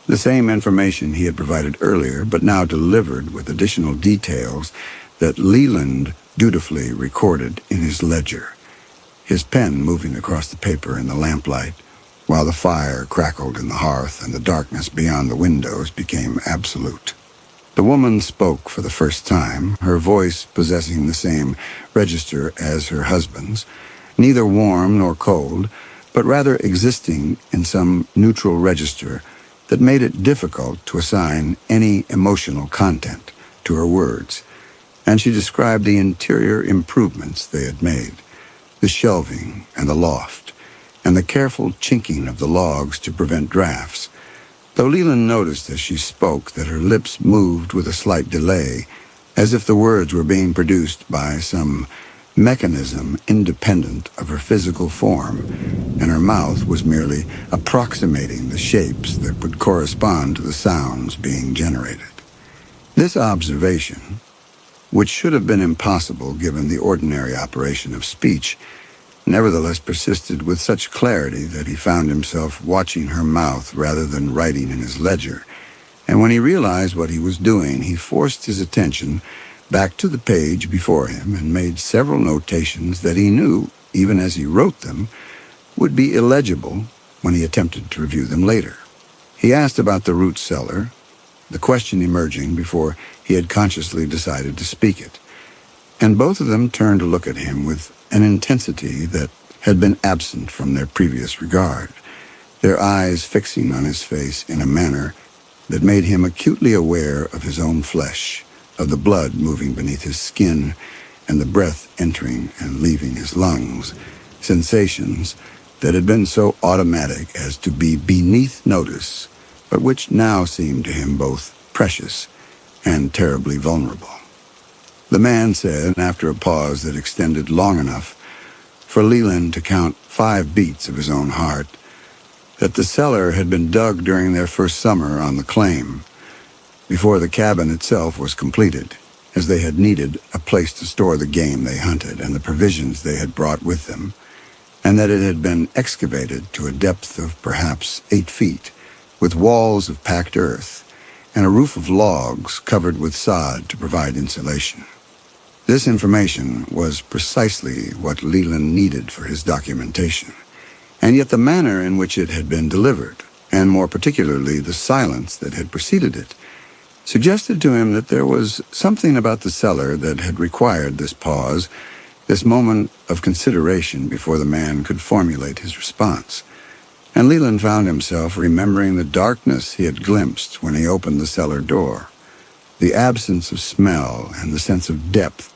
the same information he had provided earlier, but now delivered with additional details that Leland dutifully recorded in his ledger, his pen moving across the paper in the lamplight, while the fire crackled in the hearth and the darkness beyond the windows became absolute. The woman spoke for the first time, her voice possessing the same register as her husband's, neither warm nor cold, but rather existing in some neutral register that made it difficult to assign any emotional content to her words, and she described the interior improvements they had made, the shelving and the loft, and the careful chinking of the logs to prevent drafts, though Leland noticed as she spoke that her lips moved with a slight delay, as if the words were being produced by some mechanism independent of her physical form, and her mouth was merely approximating the shapes that would correspond to the sounds being generated. This observation, which should have been impossible given the ordinary operation of speech, nevertheless persisted with such clarity that he found himself watching her mouth rather than writing in his ledger, and when he realized what he was doing, he forced his attention back to the page before him and made several notations that he knew, even as he wrote them, would be illegible when he attempted to review them later. He asked about the root cellar, the question emerging before he had consciously decided to speak it. and both of them turned to look at him with an intensity that had been absent from their previous regard, their eyes fixing on his face in a manner that made him acutely aware of his own flesh, of the blood moving beneath his skin, and the breath entering and leaving his lungs, sensations that had been so automatic as to be beneath notice, but which now seemed to him both precious and terribly vulnerable. The man said, after a pause that extended long enough for Leland to count 5 beats of his own heart, that the cellar had been dug during their first summer on the claim, before the cabin itself was completed, as they had needed a place to store the game they hunted and the provisions they had brought with them, and that it had been excavated to a depth of perhaps 8 feet, with walls of packed earth and a roof of logs covered with sod to provide insulation. This information was precisely what Leland needed for his documentation, and yet the manner in which it had been delivered, and more particularly the silence that had preceded it, suggested to him that there was something about the cellar that had required this pause, this moment of consideration before the man could formulate his response. And Leland found himself remembering the darkness he had glimpsed when he opened the cellar door, the absence of smell and the sense of depth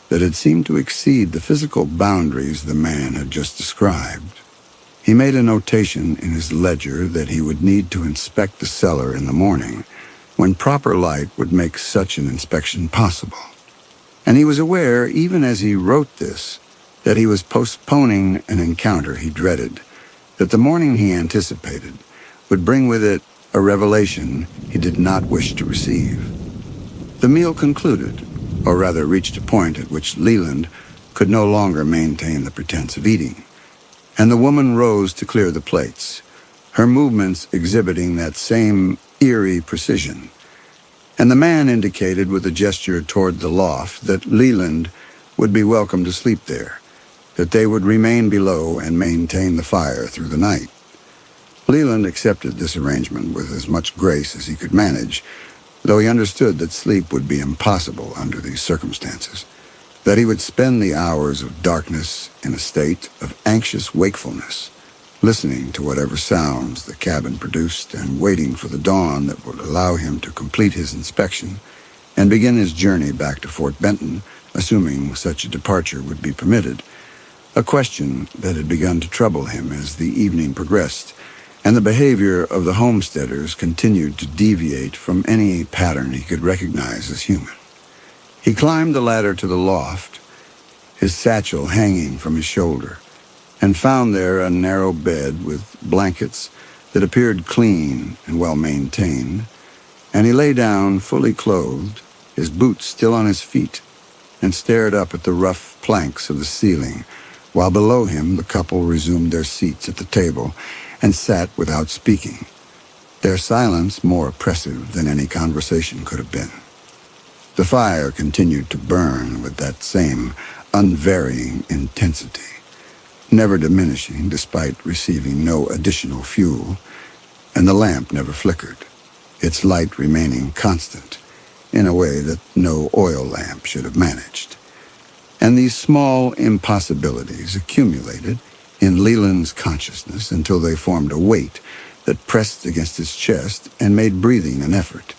that had seemed to exceed the physical boundaries the man had just described. He made a notation in his ledger that he would need to inspect the cellar in the morning, when proper light would make such an inspection possible. And he was aware, even as he wrote this, that he was postponing an encounter he dreaded, that the morning he anticipated would bring with it a revelation he did not wish to receive. The meal concluded, or rather reached a point at which Leland could no longer maintain the pretense of eating, and the woman rose to clear the plates, her movements exhibiting that same eerie precision. And the man indicated with a gesture toward the loft that Leland would be welcome to sleep there, that they would remain below and maintain the fire through the night. Leland accepted this arrangement with as much grace as he could manage, though he understood that sleep would be impossible under these circumstances, that he would spend the hours of darkness in a state of anxious wakefulness, listening to whatever sounds the cabin produced and waiting for the dawn that would allow him to complete his inspection and begin his journey back to Fort Benton, assuming such a departure would be permitted, a question that had begun to trouble him as the evening progressed, and the behavior of the homesteaders continued to deviate from any pattern he could recognize as human. He climbed the ladder to the loft, his satchel hanging from his shoulder, and found there a narrow bed with blankets that appeared clean and well-maintained, and he lay down fully clothed, his boots still on his feet, and stared up at the rough planks of the ceiling, while below him the couple resumed their seats at the table and sat without speaking, their silence more oppressive than any conversation could have been. The fire continued to burn with that same unvarying intensity, never diminishing despite receiving no additional fuel, and the lamp never flickered, its light remaining constant in a way that no oil lamp should have managed. And these small impossibilities accumulated in Leland's consciousness until they formed a weight that pressed against his chest and made breathing an effort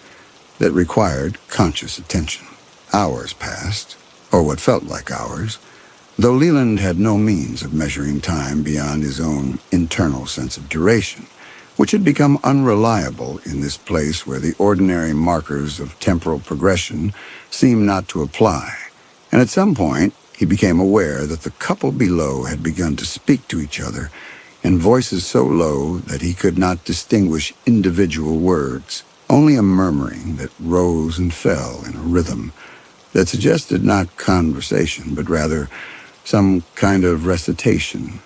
that required conscious attention. Hours passed, or what felt like hours, though Leland had no means of measuring time beyond his own internal sense of duration, which had become unreliable in this place where the ordinary markers of temporal progression seemed not to apply. And at some point, he became aware that the couple below had begun to speak to each other in voices so low that he could not distinguish individual words, only a murmuring that rose and fell in a rhythm that suggested not conversation, but rather some kind of recitation,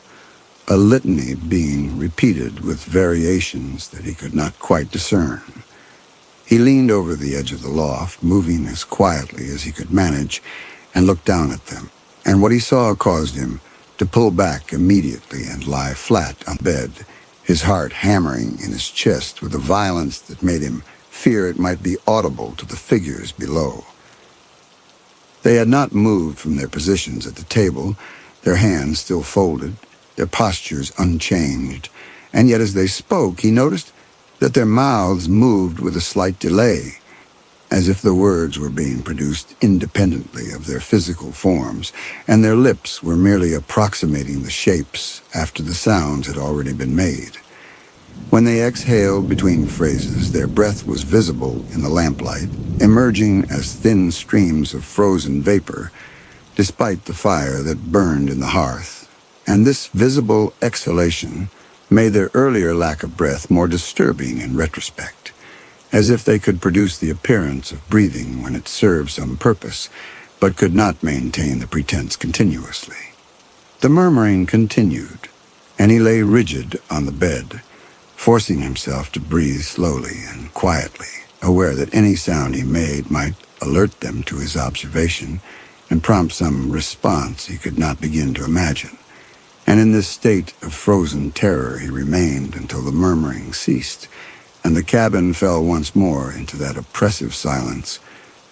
a litany being repeated with variations that he could not quite discern. He leaned over the edge of the loft, moving as quietly as he could manage, and looked down at them, and what he saw caused him to pull back immediately and lie flat on the bed, his heart hammering in his chest with a violence that made him fear it might be audible to the figures below. They had not moved from their positions at the table, their hands still folded, their postures unchanged, and yet as they spoke he noticed that their mouths moved with a slight delay, as if the words were being produced independently of their physical forms, and their lips were merely approximating the shapes after the sounds had already been made. When they exhaled between phrases, their breath was visible in the lamplight, emerging as thin streams of frozen vapor, despite the fire that burned in the hearth. And this visible exhalation made their earlier lack of breath more disturbing in retrospect, as if they could produce the appearance of breathing when it served some purpose, but could not maintain the pretense continuously. The murmuring continued, and he lay rigid on the bed, forcing himself to breathe slowly and quietly, aware that any sound he made might alert them to his observation and prompt some response he could not begin to imagine. And in this state of frozen terror he remained until the murmuring ceased, and the cabin fell once more into that oppressive silence,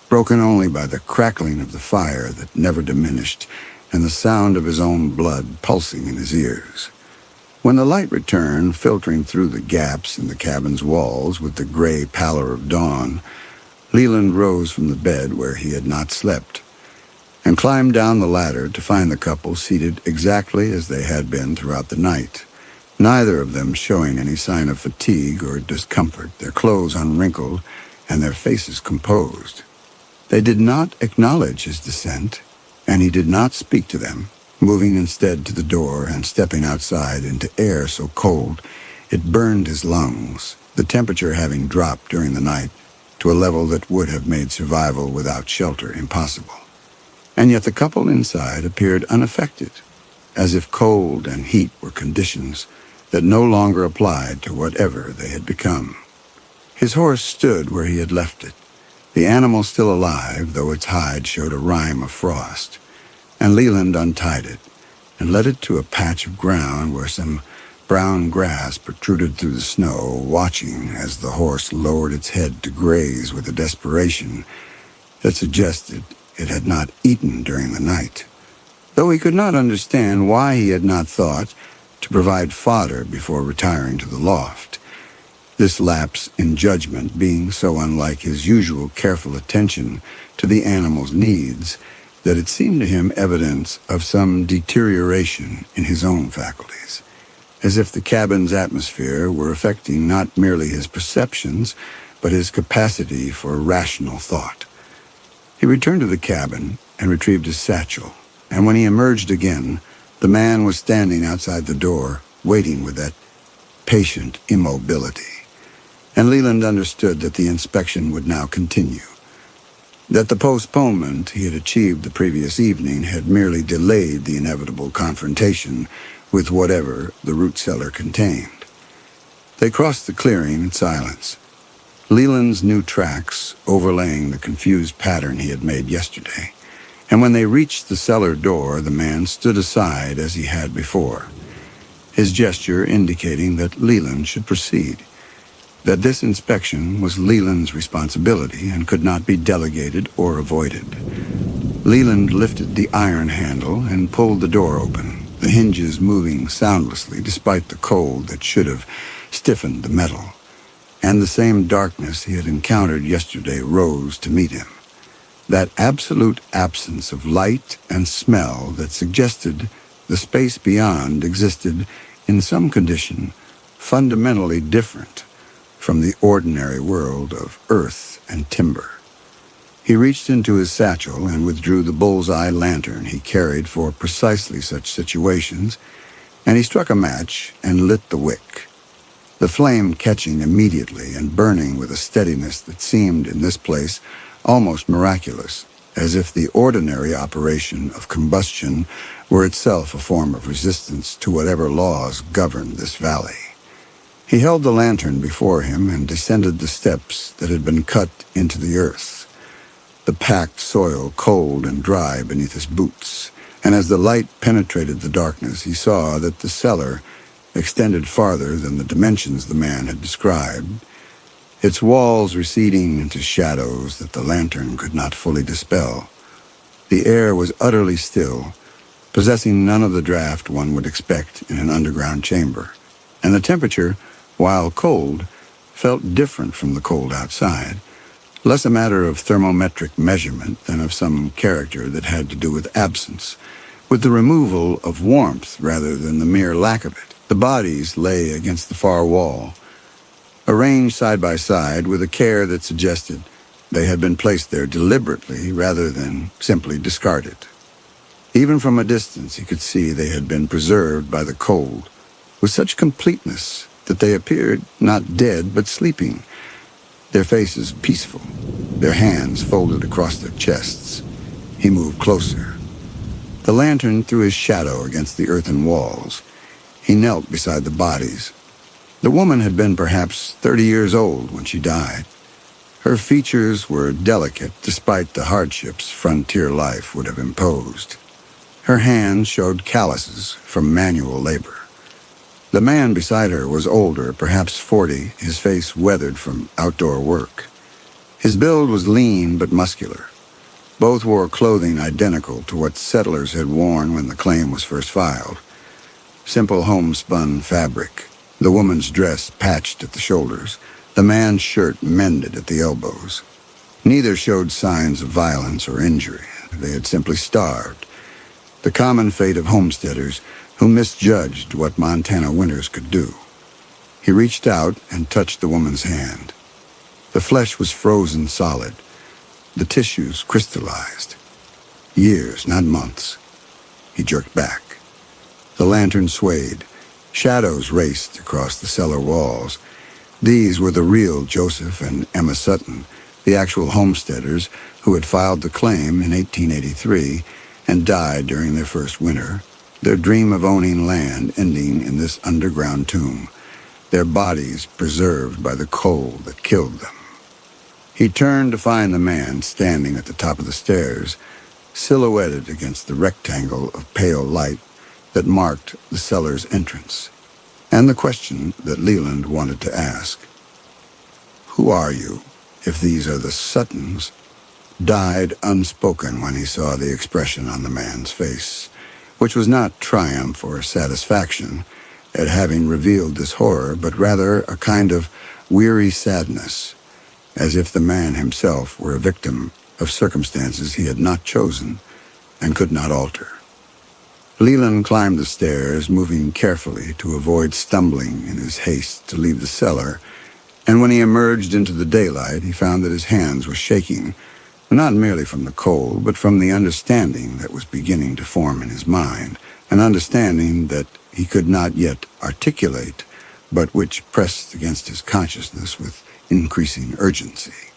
broken only by the crackling of the fire that never diminished and the sound of his own blood pulsing in his ears. When the light returned, filtering through the gaps in the cabin's walls with the gray pallor of dawn, Leland rose from the bed where he had not slept and climbed down the ladder to find the couple seated exactly as they had been throughout the night, neither of them showing any sign of fatigue or discomfort, their clothes unwrinkled and their faces composed. They did not acknowledge his descent, and he did not speak to them, moving instead to the door and stepping outside into air so cold it burned his lungs, the temperature having dropped during the night to a level that would have made survival without shelter impossible. And yet the couple inside appeared unaffected, as if cold and heat were conditions that no longer applied to whatever they had become. His horse stood where he had left it, the animal still alive, though its hide showed a rime of frost, and Leland untied it and led it to a patch of ground where some brown grass protruded through the snow, watching as the horse lowered its head to graze with a desperation that suggested it had not eaten during the night, though he could not understand why he had not thought to provide fodder before retiring to the loft, this lapse in judgment being so unlike his usual careful attention to the animal's needs that it seemed to him evidence of some deterioration in his own faculties, as if the cabin's atmosphere were affecting not merely his perceptions, but his capacity for rational thought. He returned to the cabin and retrieved his satchel, and when he emerged again, the man was standing outside the door, waiting with that patient immobility, and Leland understood that the inspection would now continue, that the postponement he had achieved the previous evening had merely delayed the inevitable confrontation with whatever the root cellar contained. They crossed the clearing in silence, Leland's new tracks overlaying the confused pattern he had made yesterday, and when they reached the cellar door, the man stood aside as he had before, his gesture indicating that Leland should proceed, that this inspection was Leland's responsibility and could not be delegated or avoided. Leland lifted the iron handle and pulled the door open, the hinges moving soundlessly despite the cold that should have stiffened the metal, and the same darkness he had encountered yesterday rose to meet him, that absolute absence of light and smell that suggested the space beyond existed in some condition fundamentally different from the ordinary world of earth and timber. He reached into his satchel and withdrew the bullseye lantern he carried for precisely such situations, and he struck a match and lit the wick, the flame catching immediately and burning with a steadiness that seemed in this place almost miraculous, as if the ordinary operation of combustion were itself a form of resistance to whatever laws governed this valley. He held the lantern before him and descended the steps that had been cut into the earth, the packed soil cold and dry beneath his boots, and as the light penetrated the darkness, he saw that the cellar extended farther than the dimensions the man had described, its walls receding into shadows that the lantern could not fully dispel. The air was utterly still, possessing none of the draft one would expect in an underground chamber, and the temperature, while cold, felt different from the cold outside, less a matter of thermometric measurement than of some character that had to do with absence, with the removal of warmth rather than the mere lack of it. The bodies lay against the far wall, arranged side by side with a care that suggested they had been placed there deliberately rather than simply discarded. Even from a distance he could see they had been preserved by the cold with such completeness that they appeared not dead but sleeping, their faces peaceful, their hands folded across their chests. He moved closer. The lantern threw his shadow against the earthen walls. He knelt beside the bodies. The woman had been perhaps 30 years old when she died. Her features were delicate despite the hardships frontier life would have imposed. Her hands showed calluses from manual labor. The man beside her was older, perhaps 40, his face weathered from outdoor work. His build was lean but muscular. Both wore clothing identical to what settlers had worn when the claim was first filed. Simple homespun fabric, the woman's dress patched at the shoulders, the man's shirt mended at the elbows. Neither showed signs of violence or injury. They had simply starved. The common fate of homesteaders who misjudged what Montana winters could do. He reached out and touched the woman's hand. The flesh was frozen solid, the tissues crystallized. Years, not months. He jerked back. The lantern swayed. Shadows raced across the cellar walls. These were the real Joseph and Emma Sutton, the actual homesteaders who had filed the claim in 1883 and died during their first winter, their dream of owning land ending in this underground tomb, their bodies preserved by the cold that killed them. He turned to find the man standing at the top of the stairs, silhouetted against the rectangle of pale light that marked the cellar's entrance, and the question that Leland wanted to ask. Who are you, if these are the Suttons? Died unspoken when he saw the expression on the man's face, which was not triumph or satisfaction at having revealed this horror, but rather a kind of weary sadness, as if the man himself were a victim of circumstances he had not chosen and could not alter. Leland climbed the stairs, moving carefully to avoid stumbling in his haste to leave the cellar, and when he emerged into the daylight, he found that his hands were shaking, not merely from the cold, but from the understanding that was beginning to form in his mind, an understanding that he could not yet articulate, but which pressed against his consciousness with increasing urgency.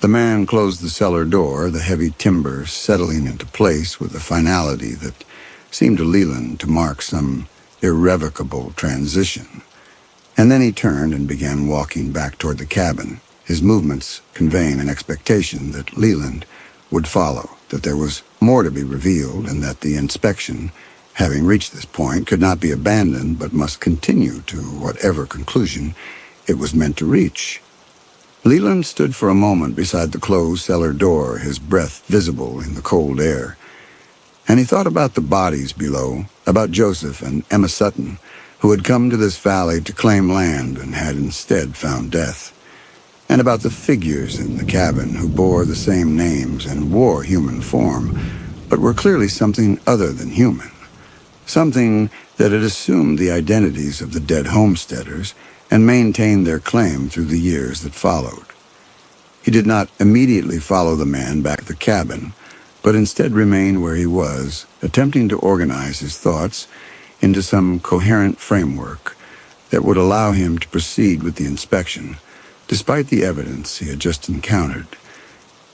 The man closed the cellar door, the heavy timber settling into place with a finality that seemed to Leland to mark some irrevocable transition. And then he turned and began walking back toward the cabin, his movements conveying an expectation that Leland would follow, that there was more to be revealed, and that the inspection, having reached this point, could not be abandoned but must continue to whatever conclusion it was meant to reach. Leland stood for a moment beside the closed cellar door, his breath visible in the cold air, and he thought about the bodies below, about Joseph and Emma Sutton, who had come to this valley to claim land and had instead found death, and about the figures in the cabin who bore the same names and wore human form, but were clearly something other than human, something that had assumed the identities of the dead homesteaders and maintained their claim through the years that followed. He did not immediately follow the man back to the cabin, but instead remained where he was, attempting to organize his thoughts into some coherent framework that would allow him to proceed with the inspection, despite the evidence he had just encountered,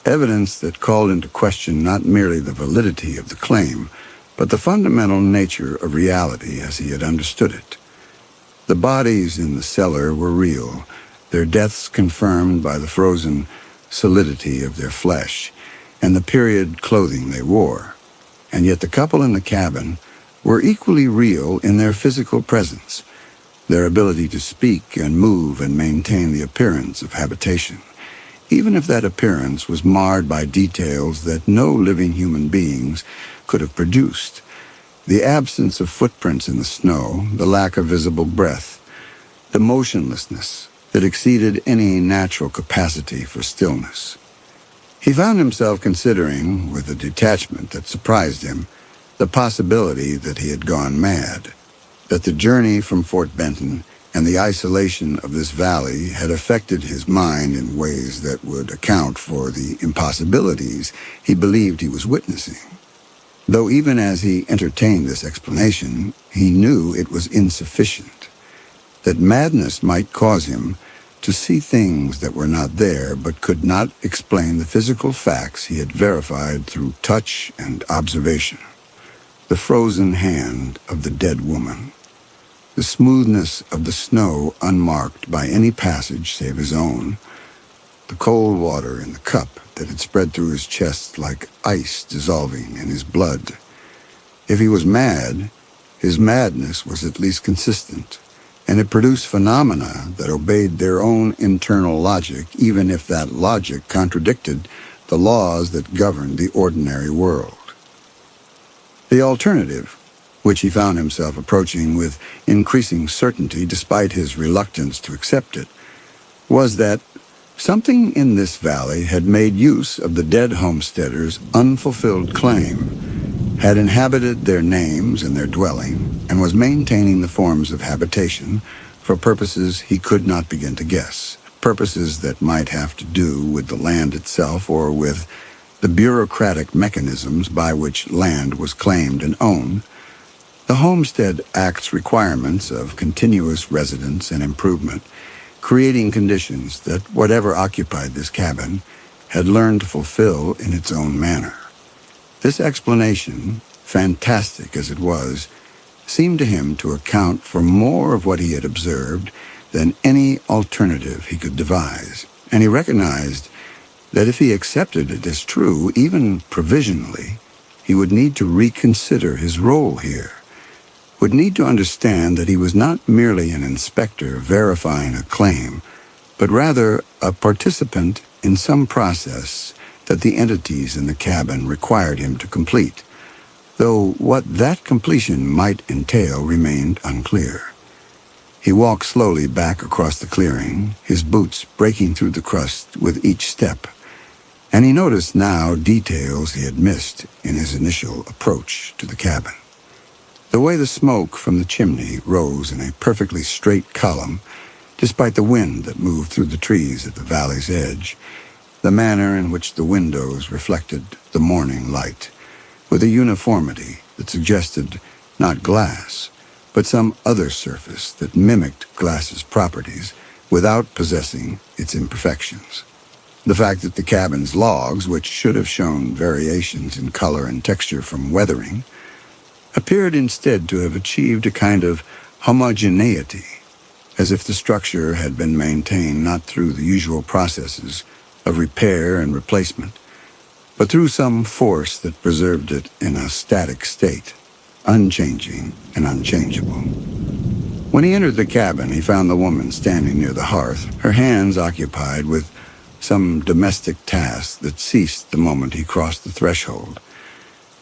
evidence that called into question not merely the validity of the claim, but the fundamental nature of reality as he had understood it. The bodies in the cellar were real, their deaths confirmed by the frozen solidity of their flesh and the period clothing they wore, and yet the couple in the cabin were equally real in their physical presence, their ability to speak and move and maintain the appearance of habitation, even if that appearance was marred by details that no living human beings could have produced. The absence of footprints in the snow, the lack of visible breath, the motionlessness that exceeded any natural capacity for stillness. He found himself considering, with a detachment that surprised him, the possibility that he had gone mad, that the journey from Fort Benton and the isolation of this valley had affected his mind in ways that would account for the impossibilities he believed he was witnessing. Though even as he entertained this explanation, he knew it was insufficient, that madness might cause him to see things that were not there but could not explain the physical facts he had verified through touch and observation. The frozen hand of the dead woman, the smoothness of the snow unmarked by any passage save his own, the cold water in the cup that had spread through his chest like ice dissolving in his blood. If he was mad, his madness was at least consistent, and it produced phenomena that obeyed their own internal logic, even if that logic contradicted the laws that governed the ordinary world. The alternative, which he found himself approaching with increasing certainty despite his reluctance to accept it, was that something in this valley had made use of the dead homesteaders' unfulfilled claim, had inhabited their names and their dwelling, and was maintaining the forms of habitation for purposes he could not begin to guess, purposes that might have to do with the land itself or with the bureaucratic mechanisms by which land was claimed and owned. The Homestead Act's requirements of continuous residence and improvement, creating conditions that whatever occupied this cabin had learned to fulfill in its own manner. This explanation, fantastic as it was, seemed to him to account for more of what he had observed than any alternative he could devise, and he recognized that if he accepted it as true, even provisionally, he would need to reconsider his role here, would need to understand that he was not merely an inspector verifying a claim, but rather a participant in some process that the entities in the cabin required him to complete, though what that completion might entail remained unclear. He walked slowly back across the clearing, his boots breaking through the crust with each step, and he noticed now details he had missed in his initial approach to the cabin. The way the smoke from the chimney rose in a perfectly straight column, despite the wind that moved through the trees at the valley's edge, the manner in which the windows reflected the morning light, with a uniformity that suggested not glass, but some other surface that mimicked glass's properties without possessing its imperfections. The fact that the cabin's logs, which should have shown variations in color and texture from weathering, appeared instead to have achieved a kind of homogeneity, as if the structure had been maintained not through the usual processes of repair and replacement, but through some force that preserved it in a static state, unchanging and unchangeable. When he entered the cabin, he found the woman standing near the hearth, her hands occupied with some domestic task that ceased the moment he crossed the threshold,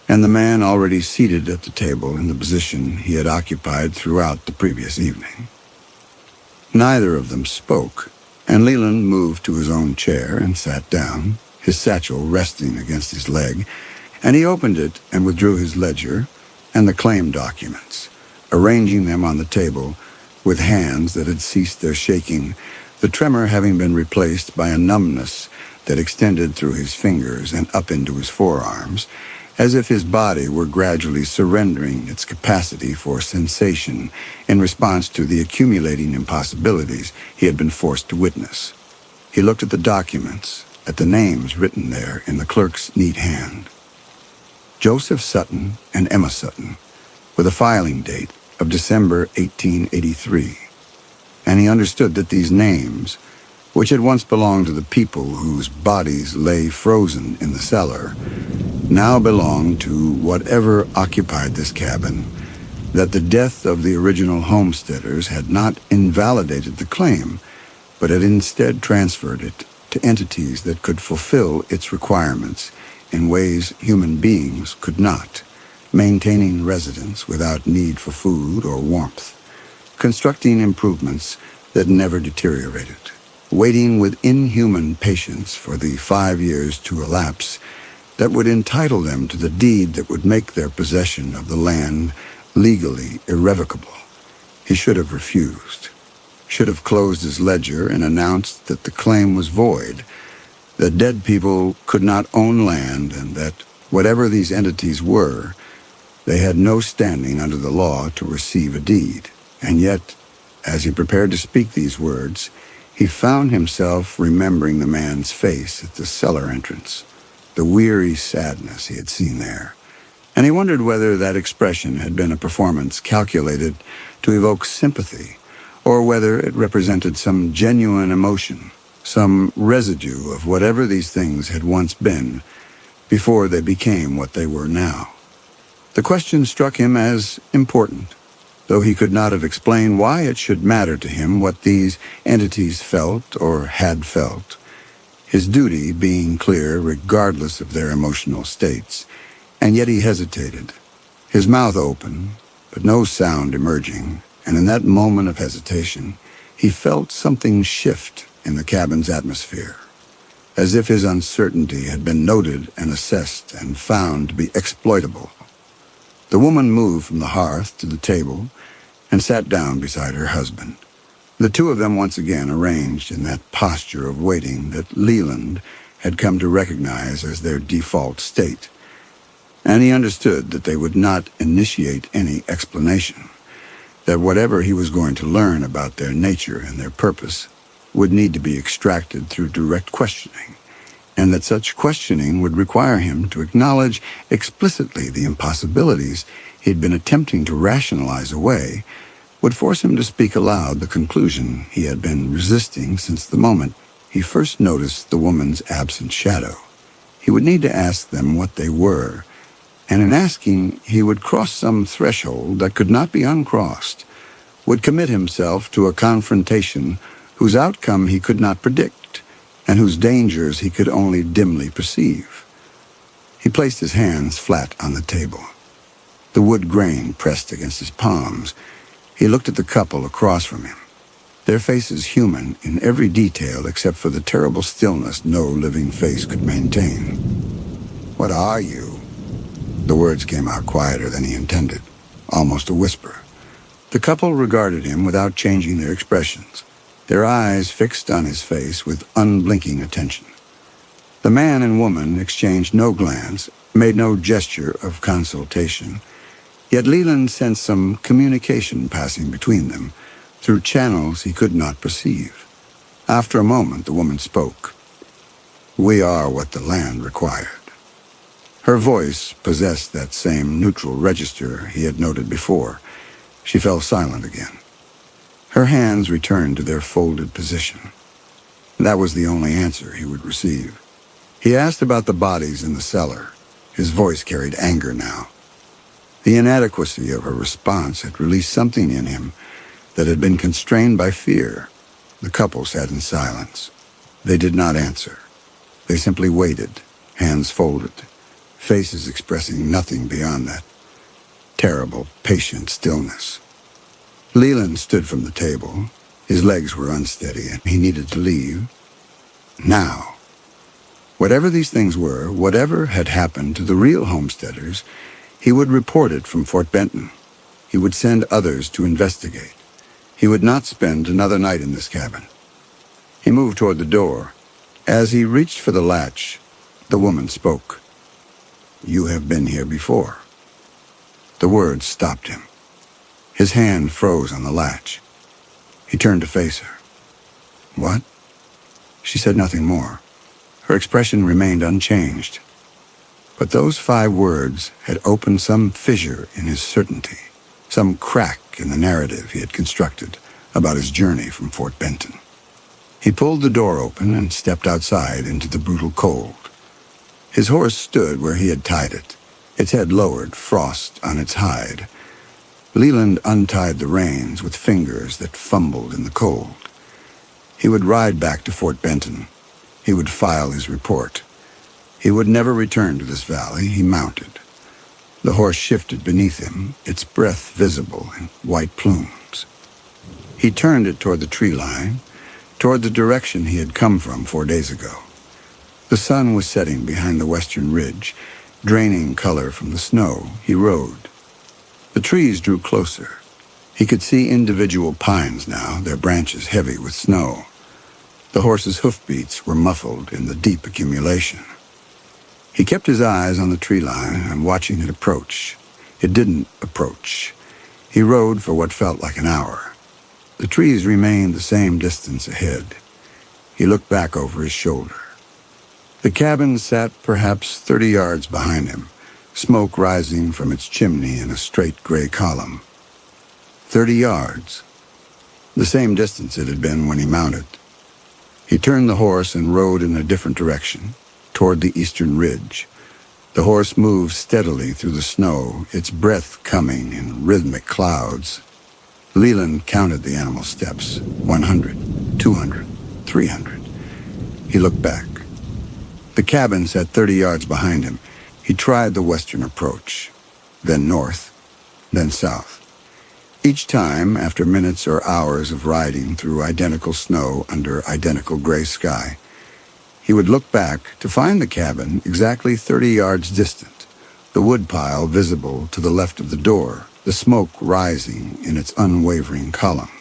and the man already seated at the table in the position he had occupied throughout the previous evening. Neither of them spoke, and Leland moved to his own chair and sat down, his satchel resting against his leg, and he opened it and withdrew his ledger and the claim documents, arranging them on the table with hands that had ceased their shaking, the tremor having been replaced by a numbness that extended through his fingers and up into his forearms, as if his body were gradually surrendering its capacity for sensation in response to the accumulating impossibilities he had been forced to witness. He looked at the documents, at the names written there in the clerk's neat hand. Joseph Sutton and Emma Sutton, with a filing date of December 1883. And he understood that these names, which had once belonged to the people whose bodies lay frozen in the cellar, now belonged to whatever occupied this cabin, that the death of the original homesteaders had not invalidated the claim, but had instead transferred it to entities that could fulfill its requirements in ways human beings could not, maintaining residence without need for food or warmth, constructing improvements that never deteriorated, waiting with inhuman patience for the 5 years to elapse that would entitle them to the deed that would make their possession of the land legally irrevocable. He should have refused, should have closed his ledger and announced that the claim was void, that dead people could not own land, and that, whatever these entities were, they had no standing under the law to receive a deed. And yet, as he prepared to speak these words, he found himself remembering the man's face at the cellar entrance, the weary sadness he had seen there, and he wondered whether that expression had been a performance calculated to evoke sympathy, or whether it represented some genuine emotion, some residue of whatever these things had once been, before they became what they were now. The question struck him as important, though he could not have explained why it should matter to him what these entities felt or had felt, his duty being clear regardless of their emotional states. And yet he hesitated, his mouth open, but no sound emerging, and in that moment of hesitation, he felt something shift in the cabin's atmosphere, as if his uncertainty had been noted and assessed and found to be exploitable. The woman moved from the hearth to the table and sat down beside her husband. The two of them once again arranged in that posture of waiting that Leland had come to recognize as their default state. And he understood that they would not initiate any explanation, that whatever he was going to learn about their nature and their purpose would need to be extracted through direct questioning, and that such questioning would require him to acknowledge explicitly the impossibilities he'd been attempting to rationalize away, would force him to speak aloud the conclusion he had been resisting since the moment he first noticed the woman's absent shadow. He would need to ask them what they were, and in asking, he would cross some threshold that could not be uncrossed, would commit himself to a confrontation whose outcome he could not predict, and whose dangers he could only dimly perceive. He placed his hands flat on the table, the wood grain pressed against his palms. He looked at the couple across from him, their faces human in every detail except for the terrible stillness no living face could maintain. "What are you?" The words came out quieter than he intended, almost a whisper. The couple regarded him without changing their expressions, their eyes fixed on his face with unblinking attention. The man and woman exchanged no glance, made no gesture of consultation, yet Leland sensed some communication passing between them through channels he could not perceive. After a moment, the woman spoke. "We are what the land required." Her voice possessed that same neutral register he had noted before. She fell silent again. Her hands returned to their folded position. That was the only answer he would receive. He asked about the bodies in the cellar. His voice carried anger now. The inadequacy of her response had released something in him that had been constrained by fear. The couple sat in silence. They did not answer. They simply waited, hands folded, faces expressing nothing beyond that terrible, patient stillness. Leland stood from the table. His legs were unsteady, and he needed to leave. Now, whatever these things were, whatever had happened to the real homesteaders, he would report it from Fort Benton. He would send others to investigate. He would not spend another night in this cabin. He moved toward the door. As he reached for the latch, the woman spoke. "You have been here before." The words stopped him. His hand froze on the latch. He turned to face her. "What?" She said nothing more. Her expression remained unchanged. But those 5 words had opened some fissure in his certainty, some crack in the narrative he had constructed about his journey from Fort Benton. He pulled the door open and stepped outside into the brutal cold. His horse stood where he had tied it, its head lowered, frost on its hide. Leland untied the reins with fingers that fumbled in the cold. He would ride back to Fort Benton, He would file his report. He would never return to this valley. He mounted. The horse shifted beneath him, its breath visible in white plumes. He turned it toward the tree line, toward the direction he had come from 4 days ago. The sun was setting behind the western ridge, draining color from the snow. He rode. The trees drew closer. He could see individual pines now, their branches heavy with snow. The horse's hoofbeats were muffled in the deep accumulation. He kept his eyes on the tree line and watching it approach. It didn't approach. He rode for what felt like an hour. The trees remained the same distance ahead. He looked back over his shoulder. The cabin sat perhaps 30 yards behind him, smoke rising from its chimney in a straight gray column. 30 yards. The same distance it had been when he mounted. He turned the horse and rode in a different direction, toward the eastern ridge. The horse moved steadily through the snow, its breath coming in rhythmic clouds. Leland counted the animal's steps, 100, 200, 300. He looked back. The cabin sat 30 yards behind him. He tried the western approach, then north, then south. Each time, after minutes or hours of riding through identical snow under identical gray sky, he would look back to find the cabin exactly 30 yards distant, the woodpile visible to the left of the door, the smoke rising in its unwavering column.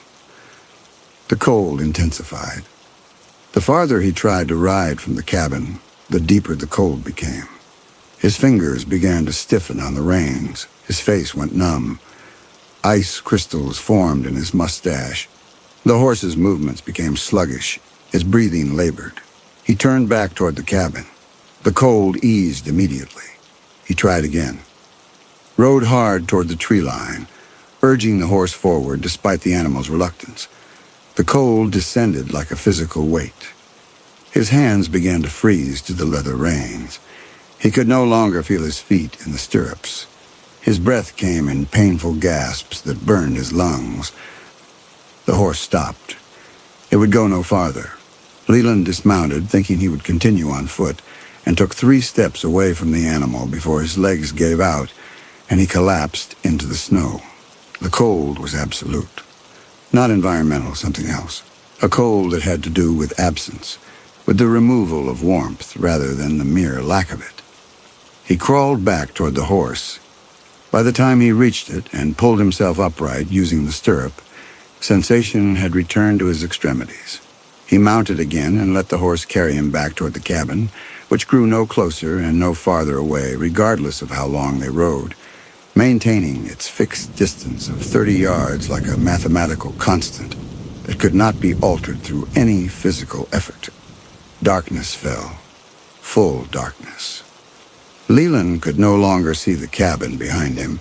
The cold intensified. The farther he tried to ride from the cabin, the deeper the cold became. His fingers began to stiffen on the reins. His face went numb. Ice crystals formed in his mustache. The horse's movements became sluggish. His breathing labored. He turned back toward the cabin. The cold eased immediately. He tried again. Rode hard toward the tree line, urging the horse forward despite the animal's reluctance. The cold descended like a physical weight. His hands began to freeze to the leather reins. He could no longer feel his feet in the stirrups. His breath came in painful gasps that burned his lungs. The horse stopped. It would go no farther. Leland dismounted, thinking he would continue on foot, and took 3 steps away from the animal before his legs gave out and he collapsed into the snow. The cold was absolute. Not environmental, something else. A cold that had to do with absence, with the removal of warmth rather than the mere lack of it. He crawled back toward the horse. By the time he reached it and pulled himself upright using the stirrup, sensation had returned to his extremities. He mounted again and let the horse carry him back toward the cabin, which grew no closer and no farther away, regardless of how long they rode, maintaining its fixed distance of 30 yards like a mathematical constant that could not be altered through any physical effort. Darkness fell. Full darkness. Leland could no longer see the cabin behind him,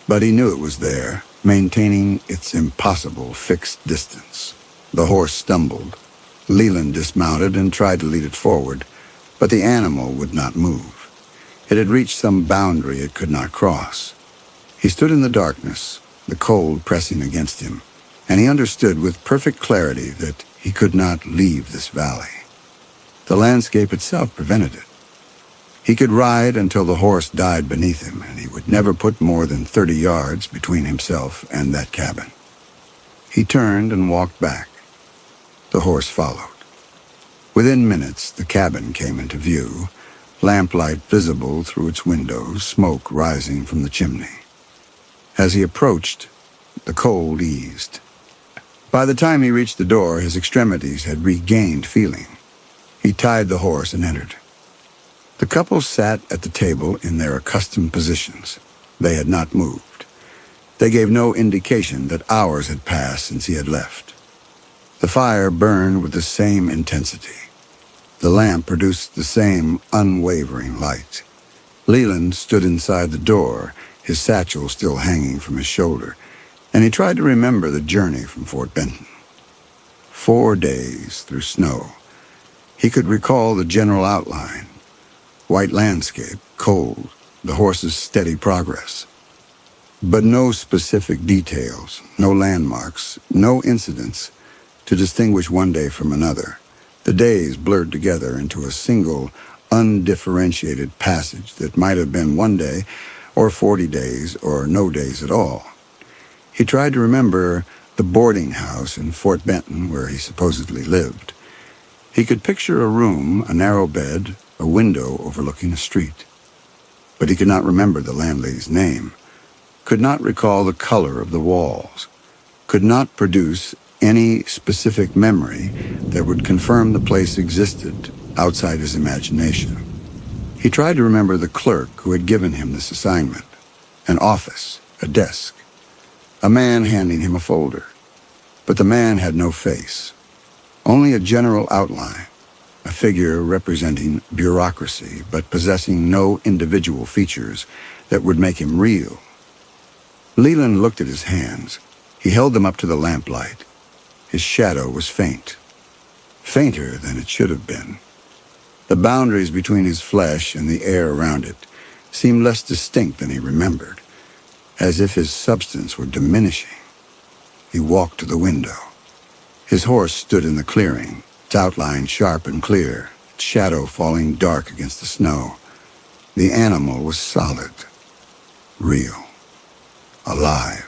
but he knew it was there, maintaining its impossible fixed distance. The horse stumbled. Leland dismounted and tried to lead it forward, but the animal would not move. It had reached some boundary it could not cross. He stood in the darkness, the cold pressing against him, and he understood with perfect clarity that he could not leave this valley. The landscape itself prevented it. He could ride until the horse died beneath him, and he would never put more than 30 yards between himself and that cabin. He turned and walked back. The horse followed. Within minutes, the cabin came into view, lamplight visible through its windows, smoke rising from the chimney. As he approached, the cold eased. By the time he reached the door, his extremities had regained feeling. He tied the horse and entered. The couple sat at the table in their accustomed positions. They had not moved. They gave no indication that hours had passed since he had left. The fire burned with the same intensity. The lamp produced the same unwavering light. Leland stood inside the door, his satchel still hanging from his shoulder, and he tried to remember the journey from Fort Benton. 4 days through snow. He could recall the general outline. White landscape, cold, the horse's steady progress. But no specific details, no landmarks, no incidents to distinguish one day from another. The days blurred together into a single, undifferentiated passage that might have been 1 day, or 40 days, or no days at all. He tried to remember the boarding house in Fort Benton where he supposedly lived. He could picture a room, a narrow bed, a window overlooking a street. But he could not remember the landlady's name, could not recall the color of the walls, could not produce any specific memory that would confirm the place existed outside his imagination. He tried to remember the clerk who had given him this assignment, an office, a desk, a man handing him a folder. But the man had no face, only a general outline, a figure representing bureaucracy but possessing no individual features that would make him real. Leland looked at his hands. He held them up to the lamplight. His shadow was faint, fainter than it should have been. The boundaries between his flesh and the air around it seemed less distinct than he remembered, as if his substance were diminishing. He walked to the window. His horse stood in the clearing, its outline sharp and clear, its shadow falling dark against the snow. The animal was solid, real, alive.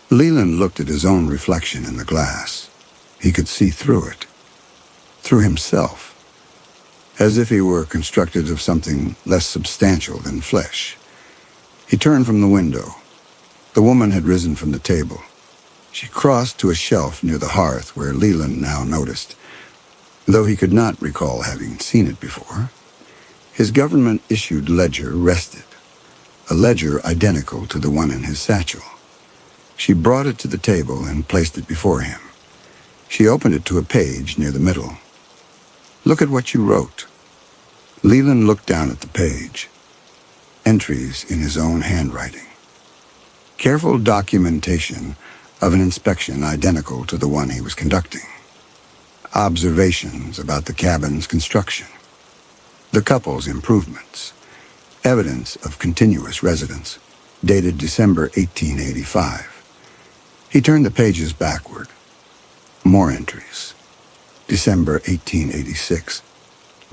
Leland looked at his own reflection in the glass. He could see through it, through himself, as if he were constructed of something less substantial than flesh. He turned from the window. The woman had risen from the table. She crossed to a shelf near the hearth where Leland now noticed, though he could not recall having seen it before. His government-issued ledger rested, a ledger identical to the one in his satchel. She brought it to the table and placed it before him. She opened it to a page near the middle. "Look at what you wrote." Leland looked down at the page. Entries in his own handwriting. Careful documentation of an inspection identical to the one he was conducting. Observations about the cabin's construction. The couple's improvements. Evidence of continuous residence, dated December 1885. He turned the pages backward. More entries. December 1886.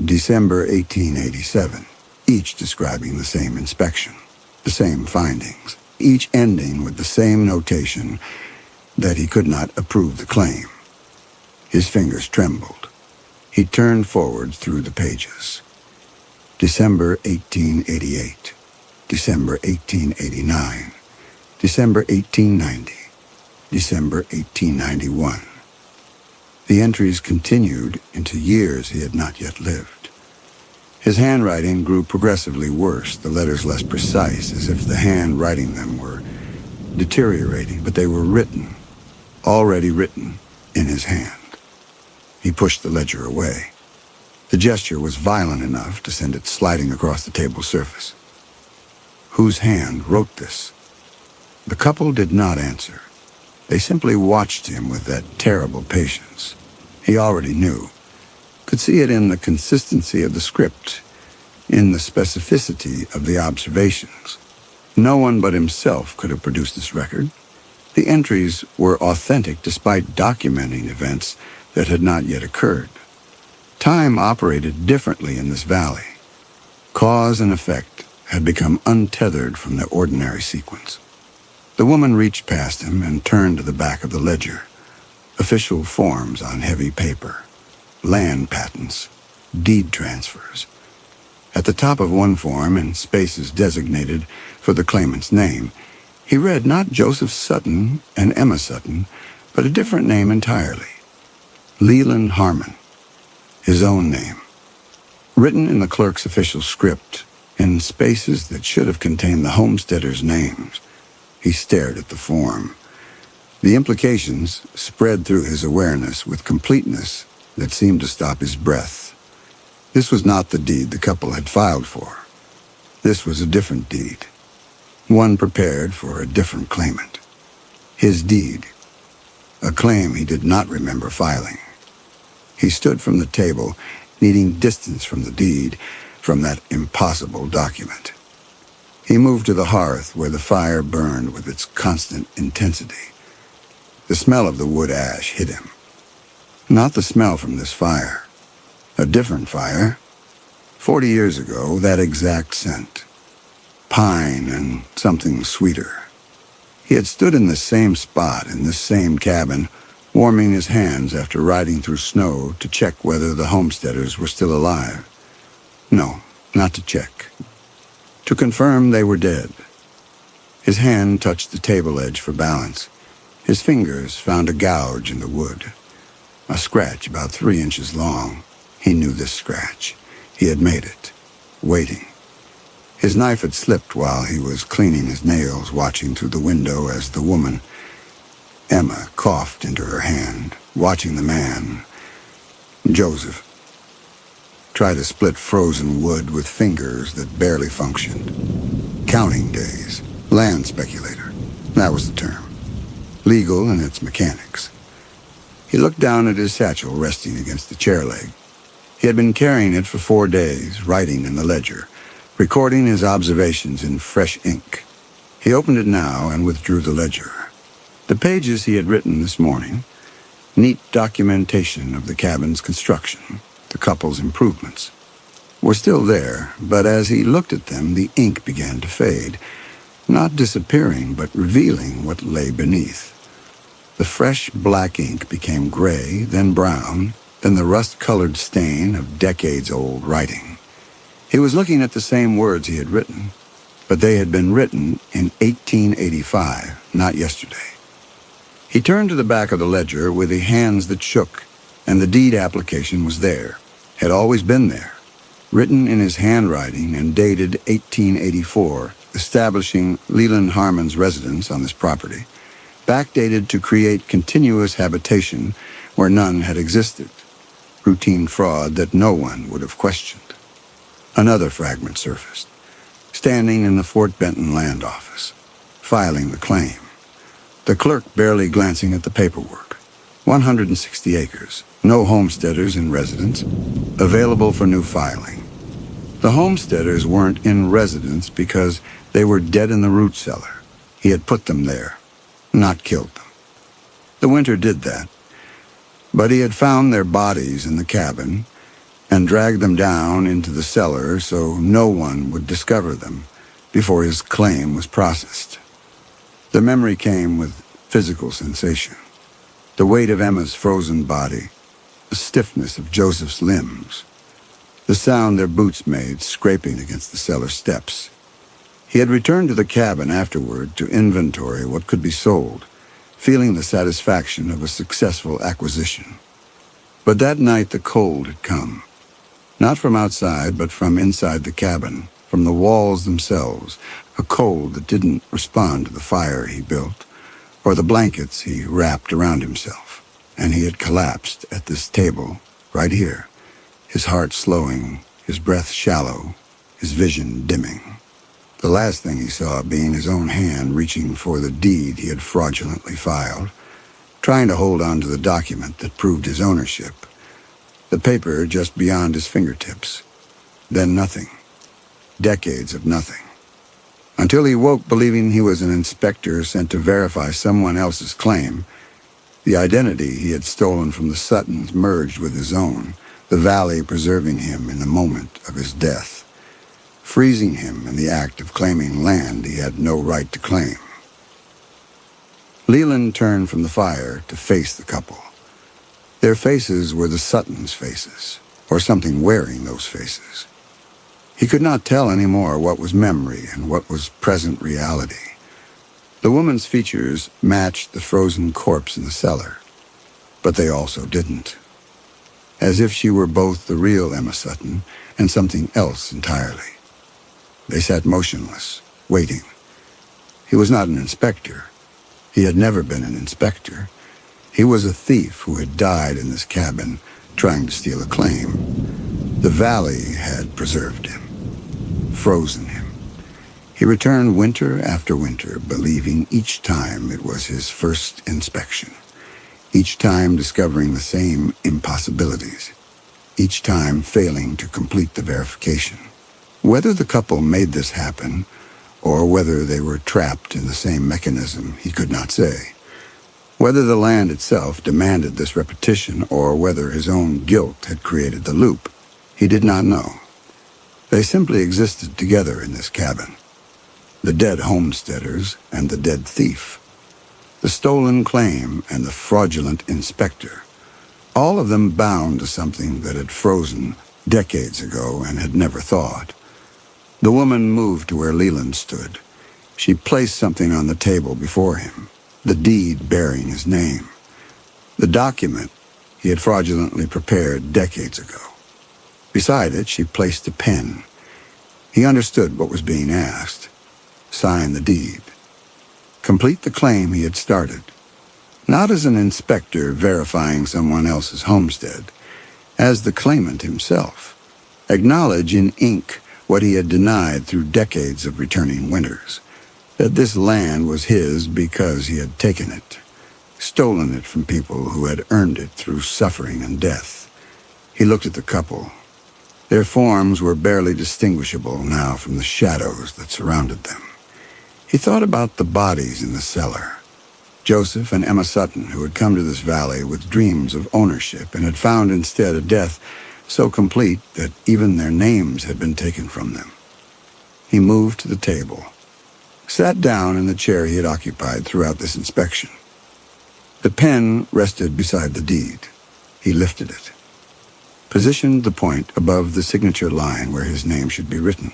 December 1887, each describing the same inspection, the same findings, each ending with the same notation that he could not approve the claim. His fingers trembled. He turned forward through the pages. December 1888, December 1889, December 1890, December 1891. The entries continued into years he had not yet lived. His handwriting grew progressively worse, the letters less precise, as if the hand writing them were deteriorating, but they were written, already written, in his hand. He pushed the ledger away. The gesture was violent enough to send it sliding across the table's surface. Whose hand wrote this? The couple did not answer. They simply watched him with that terrible patience. He already knew. Could see it in the consistency of the script, in the specificity of the observations. No one but himself could have produced this record. The entries were authentic despite documenting events that had not yet occurred. Time operated differently in this valley. Cause and effect had become untethered from the ordinary sequence. The woman reached past him and turned to the back of the ledger. Official forms on heavy paper, land patents, deed transfers. At the top of one form, in spaces designated for the claimant's name, he read not Joseph Sutton and Emma Sutton, but a different name entirely. Leland Harmon, his own name. Written in the clerk's official script, in spaces that should have contained the homesteaders' names. He stared at the form. The implications spread through his awareness with completeness that seemed to stop his breath. This was not the deed the couple had filed for. This was a different deed, one prepared for a different claimant. His deed, a claim he did not remember filing. He stood from the table, needing distance from the deed, from that impossible document. He moved to the hearth where the fire burned with its constant intensity. The smell of the wood ash hit him. Not the smell from this fire. A different fire. 40 years ago, that exact scent. Pine and something sweeter. He had stood in the same spot, in this same cabin, warming his hands after riding through snow to check whether the homesteaders were still alive. No, not to check. To confirm they were dead. His hand touched the table edge for balance. His fingers found a gouge in the wood. A scratch about 3 inches long. He knew this scratch. He had made it. Waiting. His knife had slipped while he was cleaning his nails, watching through the window as the woman, Emma, coughed into her hand, watching the man, Joseph, try to split frozen wood with fingers that barely functioned. Counting days. Land speculator. That was the term. Legal in its mechanics. He looked down at his satchel resting against the chair leg. He had been carrying it for 4 days, writing in the ledger, recording his observations in fresh ink. He opened it now and withdrew the ledger. The pages he had written this morning, neat documentation of the cabin's construction, the couple's improvements, were still there, but as he looked at them, the ink began to fade, not disappearing, but revealing what lay beneath. The fresh black ink became gray, then brown, then the rust-colored stain of decades-old writing. He was looking at the same words he had written, but they had been written in 1885, not yesterday. He turned to the back of the ledger with the hands that shook, and the deed application was there, had always been there, written in his handwriting and dated 1884, establishing Leland Harmon's residence on this property, backdated to create continuous habitation where none had existed, routine fraud that no one would have questioned. Another fragment surfaced, standing in the Fort Benton land office, filing the claim. The clerk barely glancing at the paperwork. 160 acres, no homesteaders in residence, available for new filing. The homesteaders weren't in residence because they were dead in the root cellar. He had put them there, not killed them. The winter did that, but he had found their bodies in the cabin and dragged them down into the cellar so no one would discover them before his claim was processed. The memory came with physical sensation. The weight of Emma's frozen body, the stiffness of Joseph's limbs, the sound their boots made scraping against the cellar steps. He had returned to the cabin afterward to inventory what could be sold, feeling the satisfaction of a successful acquisition. But that night the cold had come. Not from outside, but from inside the cabin, from the walls themselves, a cold that didn't respond to the fire he built, or the blankets he wrapped around himself. And he had collapsed at this table, right here, his heart slowing, his breath shallow, his vision dimming. The last thing he saw being his own hand reaching for the deed he had fraudulently filed, trying to hold on to the document that proved his ownership, the paper just beyond his fingertips. Then nothing. Decades of nothing. Until he woke believing he was an inspector sent to verify someone else's claim. The identity he had stolen from the Suttons merged with his own, the valley preserving him in the moment of his death, freezing him in the act of claiming land he had no right to claim. Leland turned from the fire to face the couple. Their faces were the Suttons' faces, or something wearing those faces. He could not tell anymore what was memory and what was present reality. The woman's features matched the frozen corpse in the cellar, but they also didn't. As if she were both the real Emma Sutton and something else entirely. They sat motionless, waiting. He was not an inspector. He had never been an inspector. He was a thief who had died in this cabin, trying to steal a claim. The valley had preserved him, frozen him. He returned winter after winter, believing each time it was his first inspection, each time discovering the same impossibilities, each time failing to complete the verification. Whether the couple made this happen, or whether they were trapped in the same mechanism, he could not say. Whether the land itself demanded this repetition or whether his own guilt had created the loop, he did not know. They simply existed together in this cabin. The dead homesteaders and the dead thief. The stolen claim and the fraudulent inspector. All of them bound to something that had frozen decades ago and had never thawed. The woman moved to where Leland stood. She placed something on the table before him, the deed bearing his name. The document he had fraudulently prepared decades ago. Beside it, she placed a pen. He understood what was being asked. Sign the deed. Complete the claim he had started. Not as an inspector verifying someone else's homestead, as the claimant himself. Acknowledge in ink what he had denied through decades of returning winters. That this land was his because he had taken it, stolen it from people who had earned it through suffering and death. He looked at the couple. Their forms were barely distinguishable now from the shadows that surrounded them. He thought about the bodies in the cellar. Joseph and Emma Sutton, who had come to this valley with dreams of ownership and had found instead a death so complete that even their names had been taken from them. He moved to the table, sat down in the chair he had occupied throughout this inspection. The pen rested beside the deed. He lifted it, positioned the point above the signature line where his name should be written.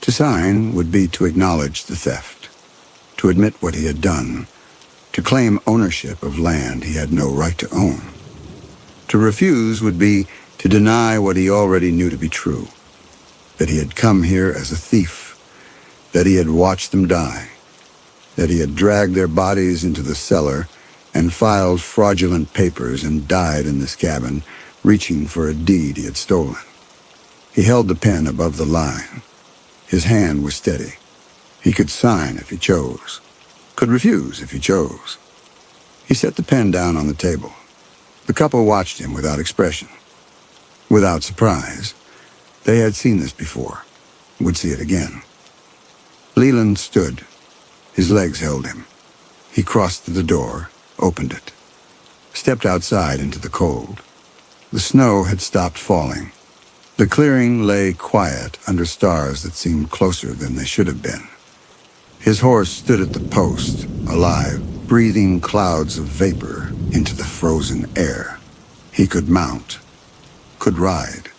To sign would be to acknowledge the theft, to admit what he had done, to claim ownership of land he had no right to own. To refuse would be to deny what he already knew to be true, that he had come here as a thief, that he had watched them die, that he had dragged their bodies into the cellar and filed fraudulent papers and died in this cabin, reaching for a deed he had stolen. He held the pen above the line. His hand was steady. He could sign if he chose, could refuse if he chose. He set the pen down on the table. The couple watched him without expression, without surprise. They had seen this before, would see it again. Leland stood. His legs held him. He crossed to the door, opened it, stepped outside into the cold. The snow had stopped falling. The clearing lay quiet under stars that seemed closer than they should have been. His horse stood at the post, alive, breathing clouds of vapor into the frozen air. He could mount, could ride,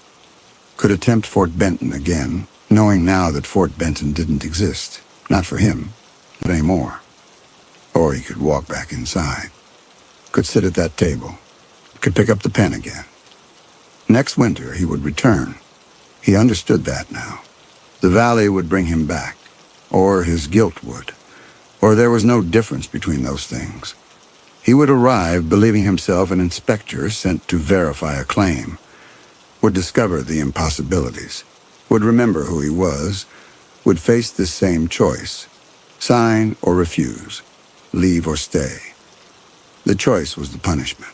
could attempt Fort Benton again, knowing now that Fort Benton didn't exist. Not for him, not anymore. Or he could walk back inside, could sit at that table, could pick up the pen again. Next winter he would return. He understood that now. The valley would bring him back, or his guilt would, or there was no difference between those things. He would arrive believing himself an inspector sent to verify a claim, would discover the impossibilities, would remember who he was, would face this same choice, sign or refuse, leave or stay. The choice was the punishment.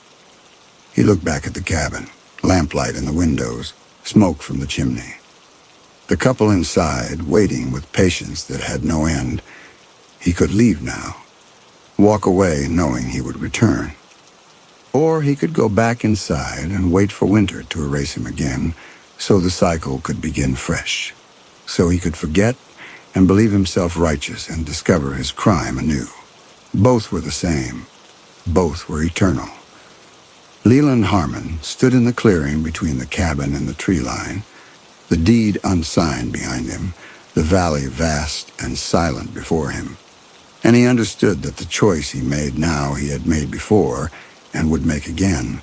He looked back at the cabin, lamplight in the windows, smoke from the chimney. The couple inside, waiting with patience that had no end. He could leave now, walk away knowing he would return. Or he could go back inside and wait for winter to erase him again, so the cycle could begin fresh, so he could forget and believe himself righteous and discover his crime anew. Both were the same. Both were eternal. Leland Harmon stood in the clearing between the cabin and the tree line, the deed unsigned behind him, the valley vast and silent before him. And he understood that the choice he made now he had made before and would make again,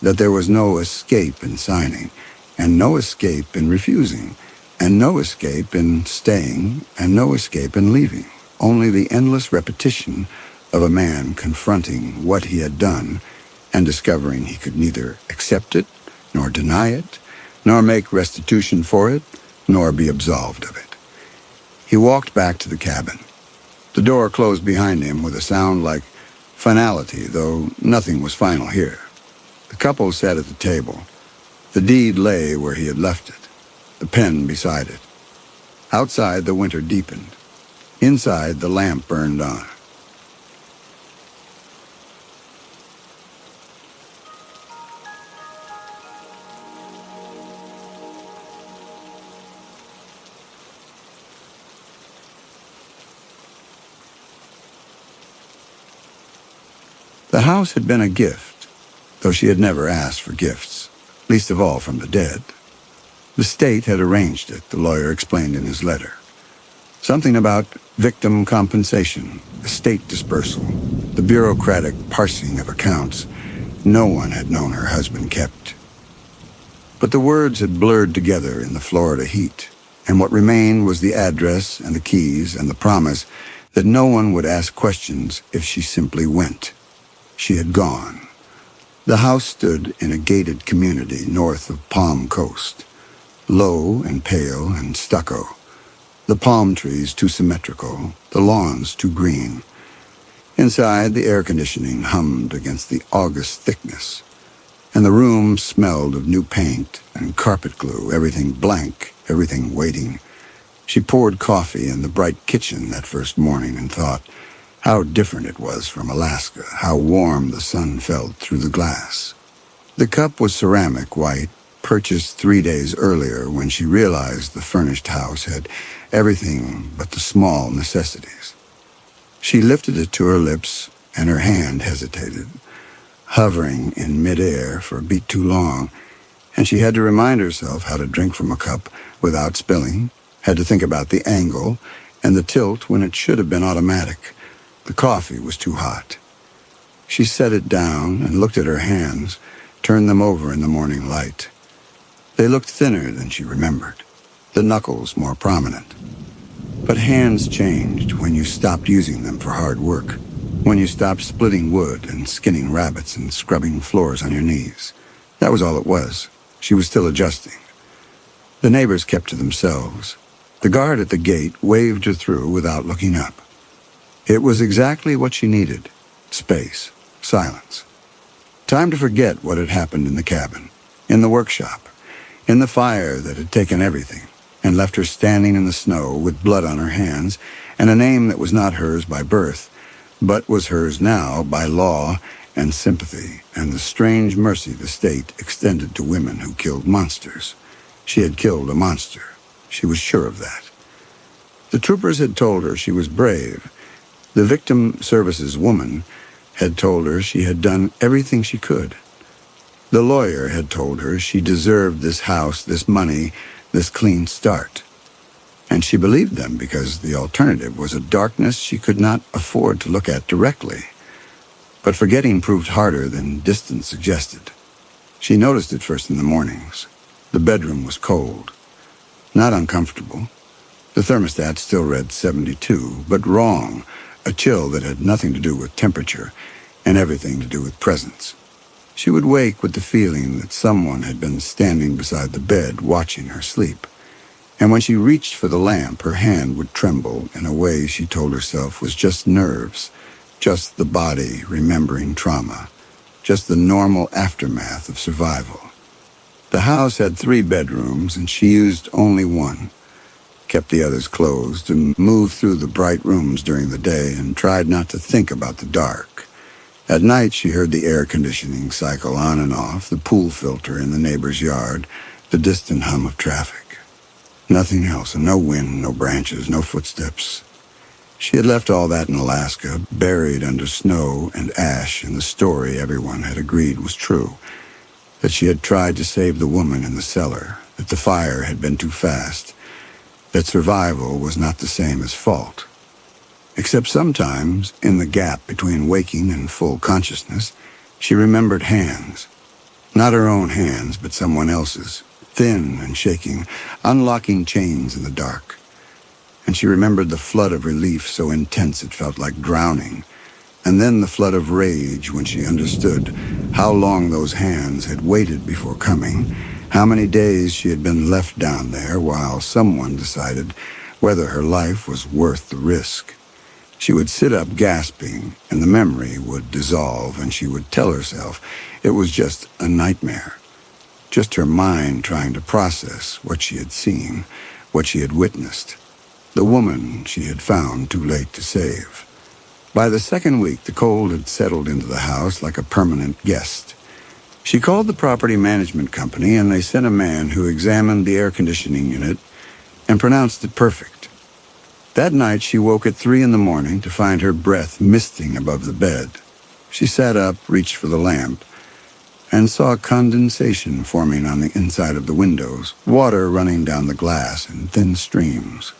that there was no escape in signing, and no escape in refusing, and no escape in staying, and no escape in leaving, only the endless repetition of a man confronting what he had done and discovering he could neither accept it, nor deny it, nor make restitution for it, nor be absolved of it. He walked back to the cabin. The door closed behind him with a sound like finality, though nothing was final here. The couple sat at the table. The deed lay where he had left it, the pen beside it. Outside, the winter deepened. Inside, the lamp burned on. The house had been a gift, though she had never asked for gifts, least of all from the dead. The state had arranged it, the lawyer explained in his letter. Something about victim compensation, estate dispersal, the bureaucratic parsing of accounts no one had known her husband kept. But the words had blurred together in the Florida heat, and what remained was the address and the keys and the promise that no one would ask questions if she simply went. She had gone. The house stood in a gated community north of Palm Coast, low and pale and stucco, the palm trees too symmetrical, the lawns too green. Inside, the air conditioning hummed against the August thickness, and the room smelled of new paint and carpet glue, everything blank, everything waiting. She poured coffee in the bright kitchen that first morning and thought how different it was from Alaska, how warm the sun felt through the glass. The cup was ceramic white, purchased 3 days earlier when she realized the furnished house had everything but the small necessities. She lifted it to her lips, and her hand hesitated, hovering in midair for a beat too long, and she had to remind herself how to drink from a cup without spilling, had to think about the angle and the tilt when it should have been automatic. The coffee was too hot. She set it down and looked at her hands, turned them over in the morning light. They looked thinner than she remembered, the knuckles more prominent. But hands changed when you stopped using them for hard work, when you stopped splitting wood and skinning rabbits and scrubbing floors on your knees. That was all it was. She was still adjusting. The neighbors kept to themselves. The guard at the gate waved her through without looking up. It was exactly what she needed: space, silence. Time to forget what had happened in the cabin, in the workshop, in the fire that had taken everything and left her standing in the snow with blood on her hands and a name that was not hers by birth, but was hers now by law and sympathy and the strange mercy the state extended to women who killed monsters. She had killed a monster. She was sure of that. The troopers had told her she was brave. The victim services woman had told her she had done everything she could. The lawyer had told her she deserved this house, this money, this clean start. And she believed them because the alternative was a darkness she could not afford to look at directly. But forgetting proved harder than distance suggested. She noticed it first in the mornings. The bedroom was cold. Not uncomfortable. The thermostat still read 72, but wrong, a chill that had nothing to do with temperature and everything to do with presence. She would wake with the feeling that someone had been standing beside the bed watching her sleep. And when she reached for the lamp, her hand would tremble in a way she told herself was just nerves, just the body remembering trauma, just the normal aftermath of survival. The house had 3 bedrooms, and she used only one, kept the others closed, and moved through the bright rooms during the day and tried not to think about the dark. At night, she heard the air conditioning cycle on and off, the pool filter in the neighbor's yard, the distant hum of traffic. Nothing else, and no wind, no branches, no footsteps. She had left all that in Alaska, buried under snow and ash in the story everyone had agreed was true, that she had tried to save the woman in the cellar, that the fire had been too fast, that survival was not the same as fault. Except sometimes, in the gap between waking and full consciousness, she remembered hands. Not her own hands, but someone else's, thin and shaking, unlocking chains in the dark. And she remembered the flood of relief so intense it felt like drowning, and then the flood of rage when she understood how long those hands had waited before coming, how many days she had been left down there while someone decided whether her life was worth the risk. She would sit up gasping, and the memory would dissolve, and she would tell herself it was just a nightmare, just her mind trying to process what she had seen, what she had witnessed, the woman she had found too late to save. By the second week, the cold had settled into the house like a permanent guest. She called the property management company, and they sent a man who examined the air conditioning unit and pronounced it perfect. That night, she woke at 3 in the morning to find her breath misting above the bed. She sat up, reached for the lamp, and saw condensation forming on the inside of the windows, water running down the glass in thin streams.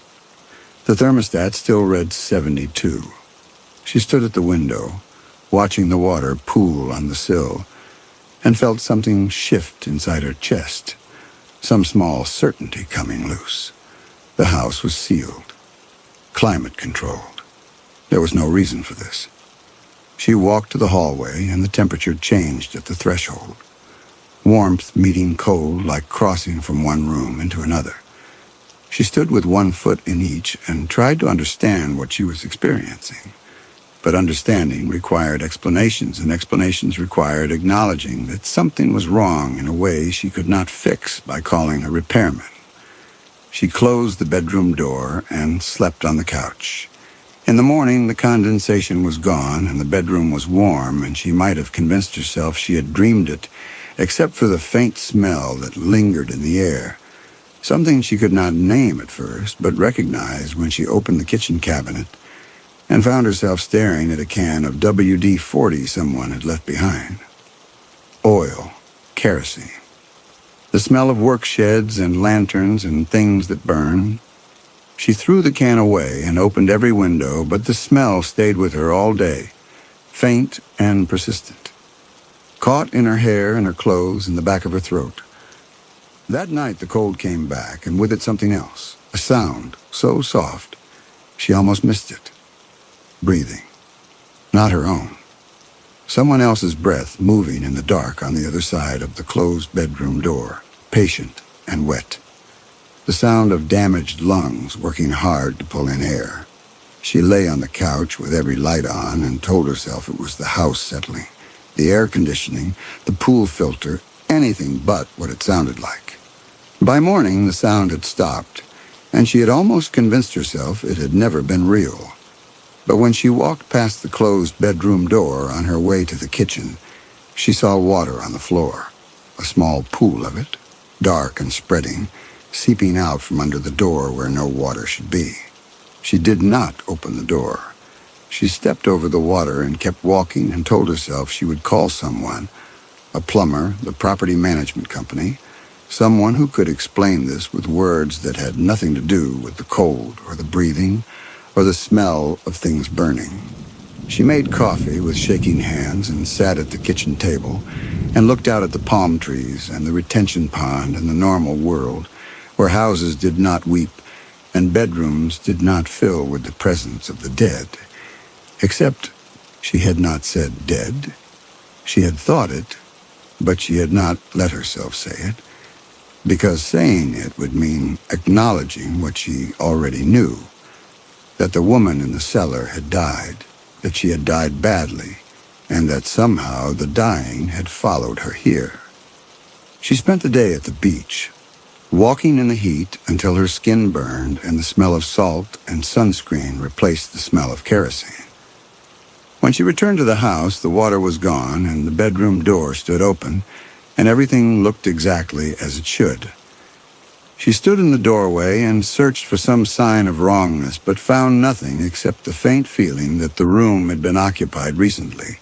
The thermostat still read 72. She stood at the window, watching the water pool on the sill, and felt something shift inside her chest, some small certainty coming loose. The house was sealed, climate-controlled. There was no reason for this. She walked to the hallway, and the temperature changed at the threshold. Warmth meeting cold like crossing from one room into another. She stood with one foot in each and tried to understand what she was experiencing. But understanding required explanations, and explanations required acknowledging that something was wrong in a way she could not fix by calling a repairman. She closed the bedroom door and slept on the couch. In the morning, the condensation was gone, and the bedroom was warm, and she might have convinced herself she had dreamed it, except for the faint smell that lingered in the air. Something she could not name at first, but recognized when she opened the kitchen cabinet and found herself staring at a can of WD-40 someone had left behind. Oil, kerosene. The smell of work sheds and lanterns and things that burn. She threw the can away and opened every window, but the smell stayed with her all day, faint and persistent, caught in her hair and her clothes and the back of her throat. That night the cold came back, and with it something else, a sound so soft she almost missed it. Breathing. Not her own. Someone else's breath moving in the dark on the other side of the closed bedroom door, patient and wet. The sound of damaged lungs working hard to pull in air. She lay on the couch with every light on and told herself it was the house settling, the air conditioning, the pool filter, anything but what it sounded like. By morning, the sound had stopped, and she had almost convinced herself it had never been real. But when she walked past the closed bedroom door on her way to the kitchen, she saw water on the floor, a small pool of it, dark and spreading, seeping out from under the door where no water should be. She did not open the door. She stepped over the water and kept walking and told herself she would call someone, a plumber, the property management company, someone who could explain this with words that had nothing to do with the cold or the breathing or the smell of things burning. She made coffee with shaking hands and sat at the kitchen table and looked out at the palm trees and the retention pond and the normal world, where houses did not weep and bedrooms did not fill with the presence of the dead. Except she had not said dead. She had thought it, but she had not let herself say it, because saying it would mean acknowledging what she already knew, that the woman in the cellar had died, that she had died badly, and that somehow the dying had followed her here. She spent the day at the beach, walking in the heat until her skin burned and the smell of salt and sunscreen replaced the smell of kerosene. When she returned to the house, the water was gone and the bedroom door stood open, and everything looked exactly as it should. She stood in the doorway and searched for some sign of wrongness, but found nothing except the faint feeling that the room had been occupied recently,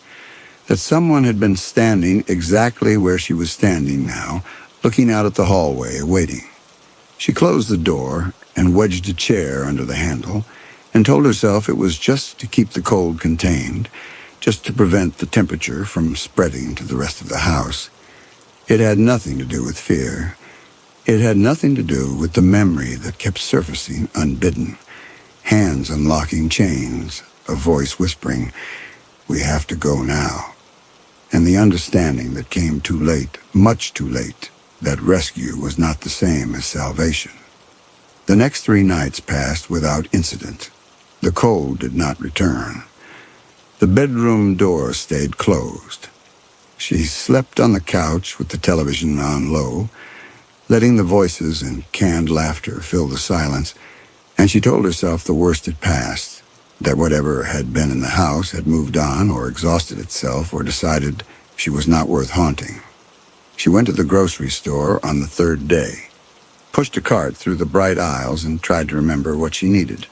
that someone had been standing exactly where she was standing now, looking out at the hallway, waiting. She closed the door and wedged a chair under the handle and told herself it was just to keep the cold contained, just to prevent the temperature from spreading to the rest of the house. It had nothing to do with fear. It had nothing to do with the memory that kept surfacing unbidden. Hands unlocking chains, a voice whispering, "We have to go now." And the understanding that came too late, much too late, that rescue was not the same as salvation. The next 3 nights passed without incident. The cold did not return. The bedroom door stayed closed. She slept on the couch with the television on low, letting the voices and canned laughter fill the silence, and she told herself the worst had passed, that whatever had been in the house had moved on or exhausted itself or decided she was not worth haunting. She went to the grocery store on the 3rd day, pushed a cart through the bright aisles and tried to remember what she needed.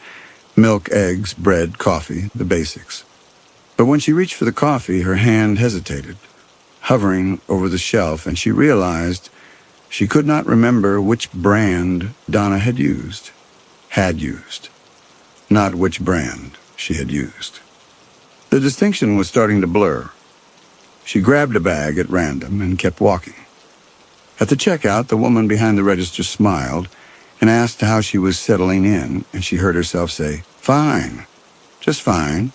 Milk, eggs, bread, coffee, the basics. But when she reached for the coffee, her hand hesitated, hovering over the shelf, and she realized she could not remember which brand Donna had used. Not which brand she had used. The distinction was starting to blur. She grabbed a bag at random and kept walking. At the checkout, the woman behind the register smiled and asked how she was settling in, and she heard herself say, "Fine, just fine,"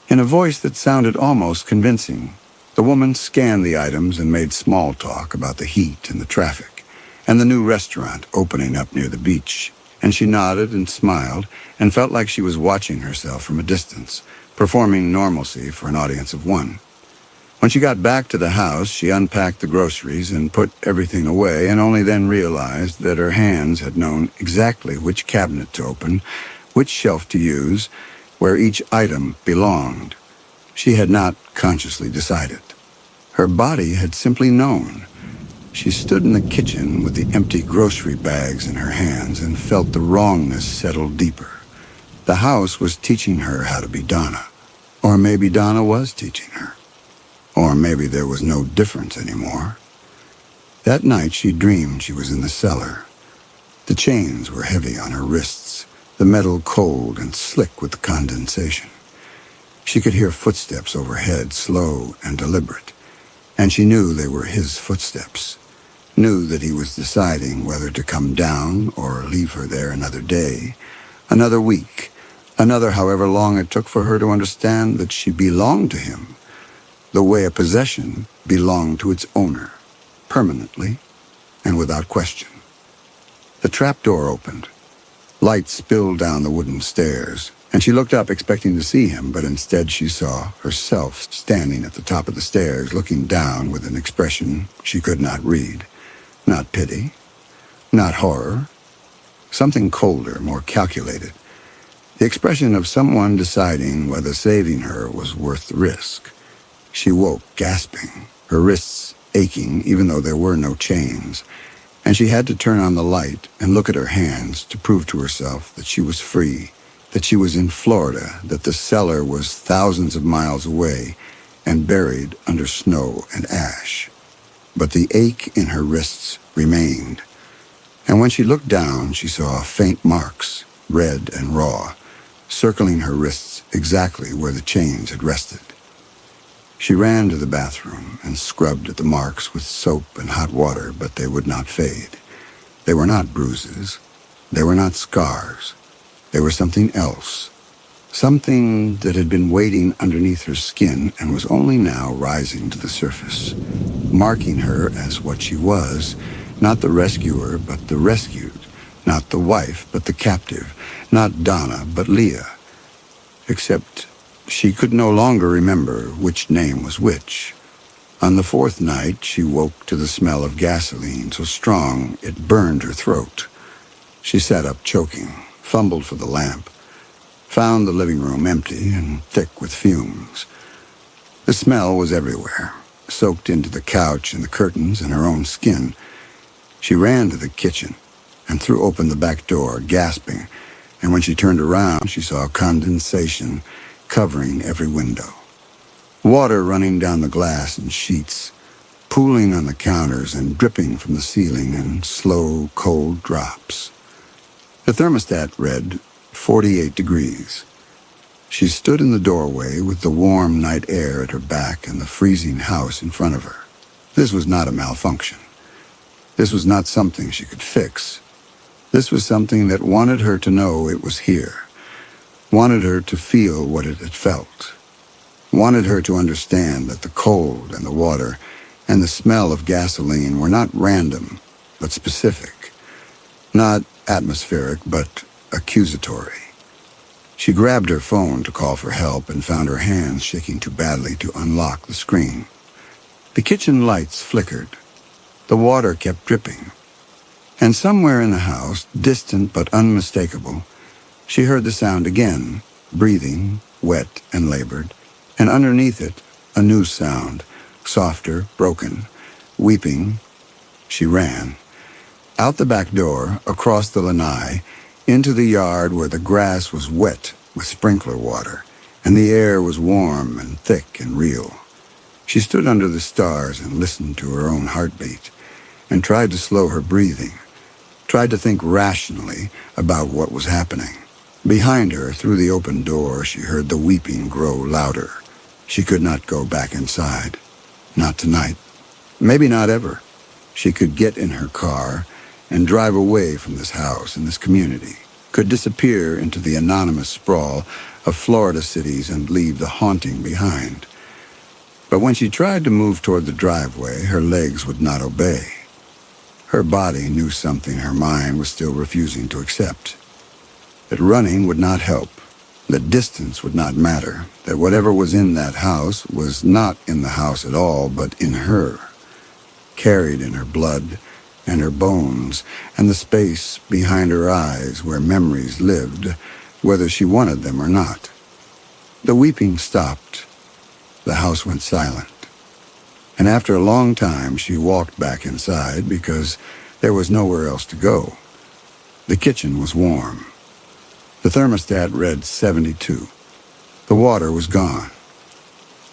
in a voice that sounded almost convincing. The woman scanned the items and made small talk about the heat and the traffic and the new restaurant opening up near the beach, and she nodded and smiled and felt like she was watching herself from a distance, performing normalcy for an audience of one. When she got back to the house, she unpacked the groceries and put everything away, and only then realized that her hands had known exactly which cabinet to open, which shelf to use, where each item belonged. She had not consciously decided. Her body had simply known. She stood in the kitchen with the empty grocery bags in her hands and felt the wrongness settle deeper. The house was teaching her how to be Donna. Or maybe Donna was teaching her. Or maybe there was no difference anymore. That night she dreamed she was in the cellar. The chains were heavy on her wrists, the metal cold and slick with the condensation. She could hear footsteps overhead, slow and deliberate, and she knew they were his footsteps, knew that he was deciding whether to come down or leave her there another day, another week, another however long it took for her to understand that she belonged to him, the way a possession belonged to its owner, permanently and without question. The trap door opened. Light spilled down the wooden stairs, and she looked up expecting to see him, but instead she saw herself standing at the top of the stairs, looking down with an expression she could not read. Not pity, not horror, something colder, more calculated. The expression of someone deciding whether saving her was worth the risk. She woke, gasping, her wrists aching even though there were no chains, and she had to turn on the light and look at her hands to prove to herself that she was free, that she was in Florida, that the cellar was thousands of miles away and buried under snow and ash. But the ache in her wrists remained, and when she looked down, she saw faint marks, red and raw, circling her wrists exactly where the chains had rested. She ran to the bathroom and scrubbed at the marks with soap and hot water, but they would not fade. They were not bruises. They were not scars. They were something else. Something that had been waiting underneath her skin and was only now rising to the surface, marking her as what she was, not the rescuer, but the rescued, not the wife, but the captive, not Donna, but Leah. Except she could no longer remember which name was which. On the fourth night, she woke to the smell of gasoline so strong it burned her throat. She sat up choking, fumbled for the lamp, found the living room empty and thick with fumes. The smell was everywhere, soaked into the couch and the curtains and her own skin. She ran to the kitchen and threw open the back door, gasping, and when she turned around, she saw condensation covering every window. Water running down the glass in sheets, pooling on the counters and dripping from the ceiling in slow, cold drops. The thermostat read 48 degrees. She stood in the doorway with the warm night air at her back and the freezing house in front of her. This was not a malfunction. This was not something she could fix. This was something that wanted her to know it was here, wanted her to feel what it had felt, wanted her to understand that the cold and the water and the smell of gasoline were not random, but specific, not atmospheric, but accusatory. She grabbed her phone to call for help and found her hands shaking too badly to unlock the screen. The kitchen lights flickered. The water kept dripping. And somewhere in the house, distant but unmistakable, she heard the sound again, breathing, wet and labored, and underneath it, a new sound, softer, broken, weeping. She ran. Out the back door, across the lanai, into the yard where the grass was wet with sprinkler water, and the air was warm and thick and real. She stood under the stars and listened to her own heartbeat, and tried to slow her breathing, tried to think rationally about what was happening. Behind her, through the open door, she heard the weeping grow louder. She could not go back inside. Not tonight. Maybe not ever. She could get in her car and drive away from this house and this community, could disappear into the anonymous sprawl of Florida cities and leave the haunting behind. But when she tried to move toward the driveway, her legs would not obey. Her body knew something her mind was still refusing to accept. That running would not help, that distance would not matter, that whatever was in that house was not in the house at all, but in her, carried in her blood and her bones, and the space behind her eyes where memories lived, whether she wanted them or not. The weeping stopped. The house went silent. And after a long time, she walked back inside because there was nowhere else to go. The kitchen was warm. The thermostat read 72. The water was gone.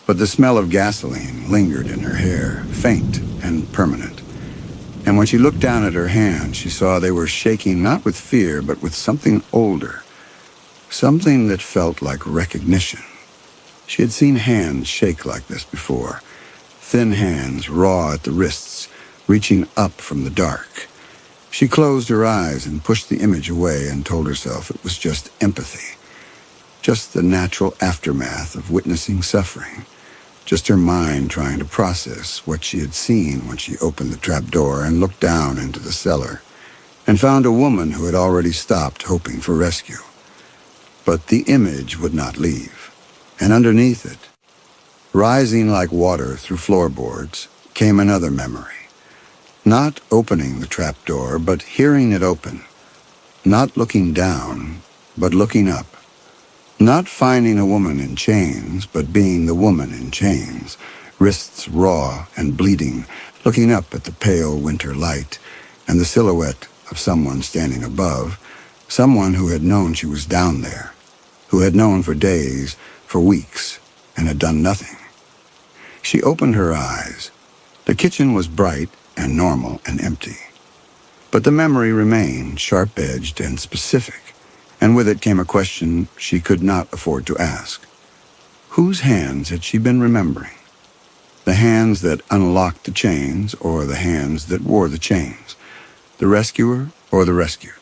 But the smell of gasoline lingered in her hair, faint and permanent. And when she looked down at her hands, she saw they were shaking not with fear, but with something older, something that felt like recognition. She had seen hands shake like this before, thin hands, raw at the wrists, reaching up from the dark. She closed her eyes and pushed the image away and told herself it was just empathy, just the natural aftermath of witnessing suffering, just her mind trying to process what she had seen when she opened the trapdoor and looked down into the cellar and found a woman who had already stopped hoping for rescue. But the image would not leave, and underneath it, rising like water through floorboards, came another memory. Not opening the trapdoor, but hearing it open. Not looking down, but looking up. Not finding a woman in chains, but being the woman in chains, wrists raw and bleeding, looking up at the pale winter light and the silhouette of someone standing above, someone who had known she was down there, who had known for days, for weeks, and had done nothing. She opened her eyes. The kitchen was bright and normal and empty. But the memory remained sharp-edged and specific, and with it came a question she could not afford to ask. Whose hands had she been remembering? The hands that unlocked the chains, or the hands that wore the chains? The rescuer or the rescued?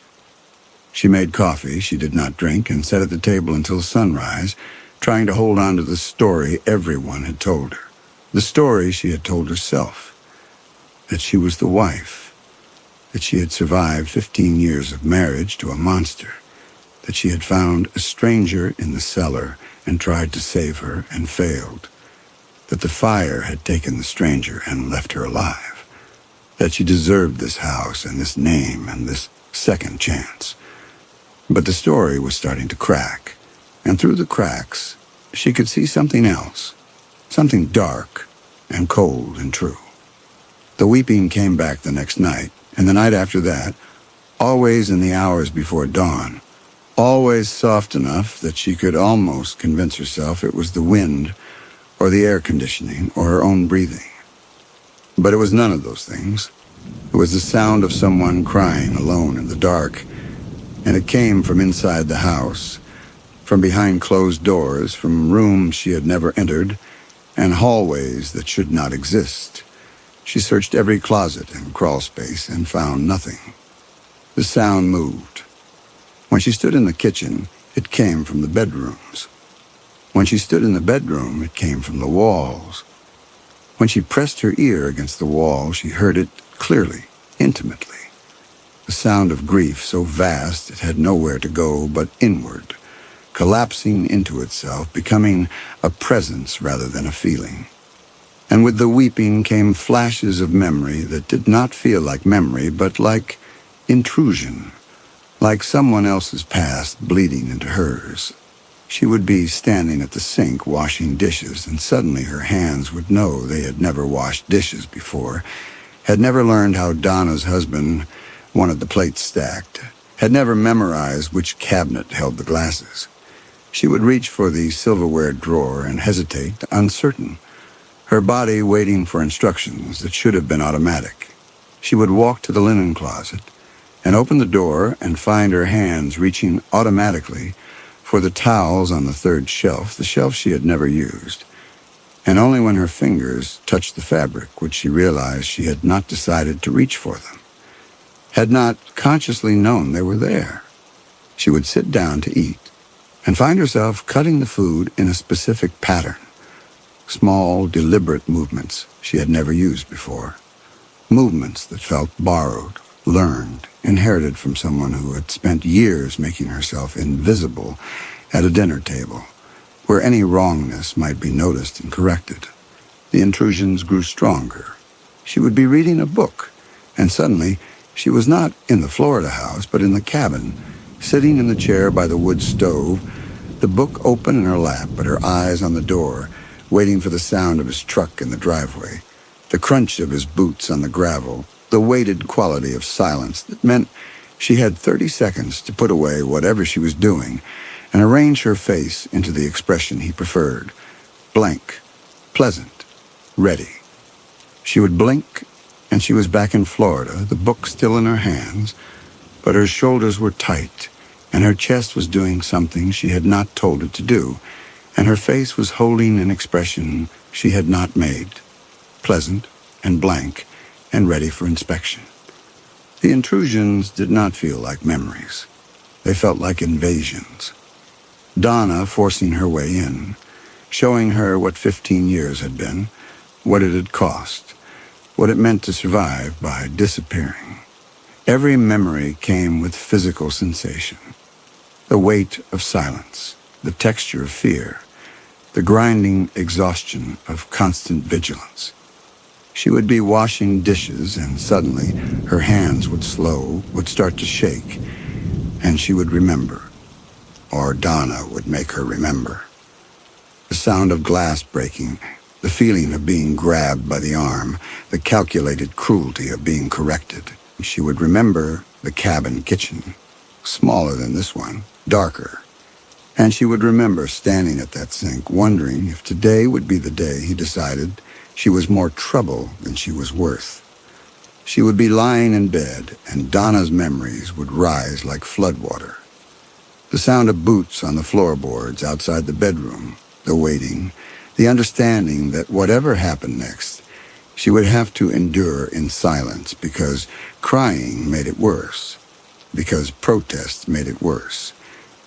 She made coffee she did not drink and sat at the table until sunrise, trying to hold on to the story everyone had told her. The story she had told herself. That she was the wife, that she had survived 15 years of marriage to a monster, that she had found a stranger in the cellar and tried to save her and failed, that the fire had taken the stranger and left her alive, that she deserved this house and this name and this second chance. But the story was starting to crack, and through the cracks, she could see something else, something dark and cold and true. The weeping came back the next night, and the night after that, always in the hours before dawn, always soft enough that she could almost convince herself it was the wind or the air conditioning or her own breathing. But it was none of those things. It was the sound of someone crying alone in the dark, and it came from inside the house, from behind closed doors, from rooms she had never entered, and hallways that should not exist. She searched every closet and crawl space and found nothing. The sound moved. When she stood in the kitchen, it came from the bedrooms. When she stood in the bedroom, it came from the walls. When she pressed her ear against the wall, she heard it clearly, intimately. The sound of grief so vast it had nowhere to go but inward, collapsing into itself, becoming a presence rather than a feeling. And with the weeping came flashes of memory that did not feel like memory, but like intrusion, like someone else's past bleeding into hers. She would be standing at the sink washing dishes, and suddenly her hands would know they had never washed dishes before, had never learned how Donna's husband wanted the plates stacked, had never memorized which cabinet held the glasses. She would reach for the silverware drawer and hesitate, uncertain, her body waiting for instructions that should have been automatic. She would walk to the linen closet and open the door and find her hands reaching automatically for the towels on the third shelf, the shelf she had never used. And only when her fingers touched the fabric would she realize she had not decided to reach for them, had not consciously known they were there. She would sit down to eat and find herself cutting the food in a specific pattern, small, deliberate movements she had never used before, movements that felt borrowed, learned, inherited from someone who had spent years making herself invisible at a dinner table, where any wrongness might be noticed and corrected. The intrusions grew stronger. She would be reading a book, and suddenly she was not in the Florida house, but in the cabin, sitting in the chair by the wood stove, the book open in her lap, but her eyes on the door, waiting for the sound of his truck in the driveway, the crunch of his boots on the gravel, the weighted quality of silence that meant she had 30 seconds to put away whatever she was doing and arrange her face into the expression he preferred, blank, pleasant, ready. She would blink, and she was back in Florida, the book still in her hands, but her shoulders were tight, and her chest was doing something she had not told it to do, and her face was holding an expression she had not made, pleasant and blank and ready for inspection. The intrusions did not feel like memories. They felt like invasions. Donna forcing her way in, showing her what 15 years had been, what it had cost, what it meant to survive by disappearing. Every memory came with physical sensation. The weight of silence, the texture of fear, the grinding exhaustion of constant vigilance. She would be washing dishes, and suddenly her hands would start to shake, and she would remember. Or Donna would make her remember. The sound of glass breaking, the feeling of being grabbed by the arm, the calculated cruelty of being corrected. She would remember the cabin kitchen, smaller than this one, darker. And she would remember standing at that sink, wondering if today would be the day he decided she was more trouble than she was worth. She would be lying in bed, and Donna's memories would rise like floodwater. The sound of boots on the floorboards outside the bedroom, the waiting, the understanding that whatever happened next, she would have to endure in silence because crying made it worse, because protest made it worse,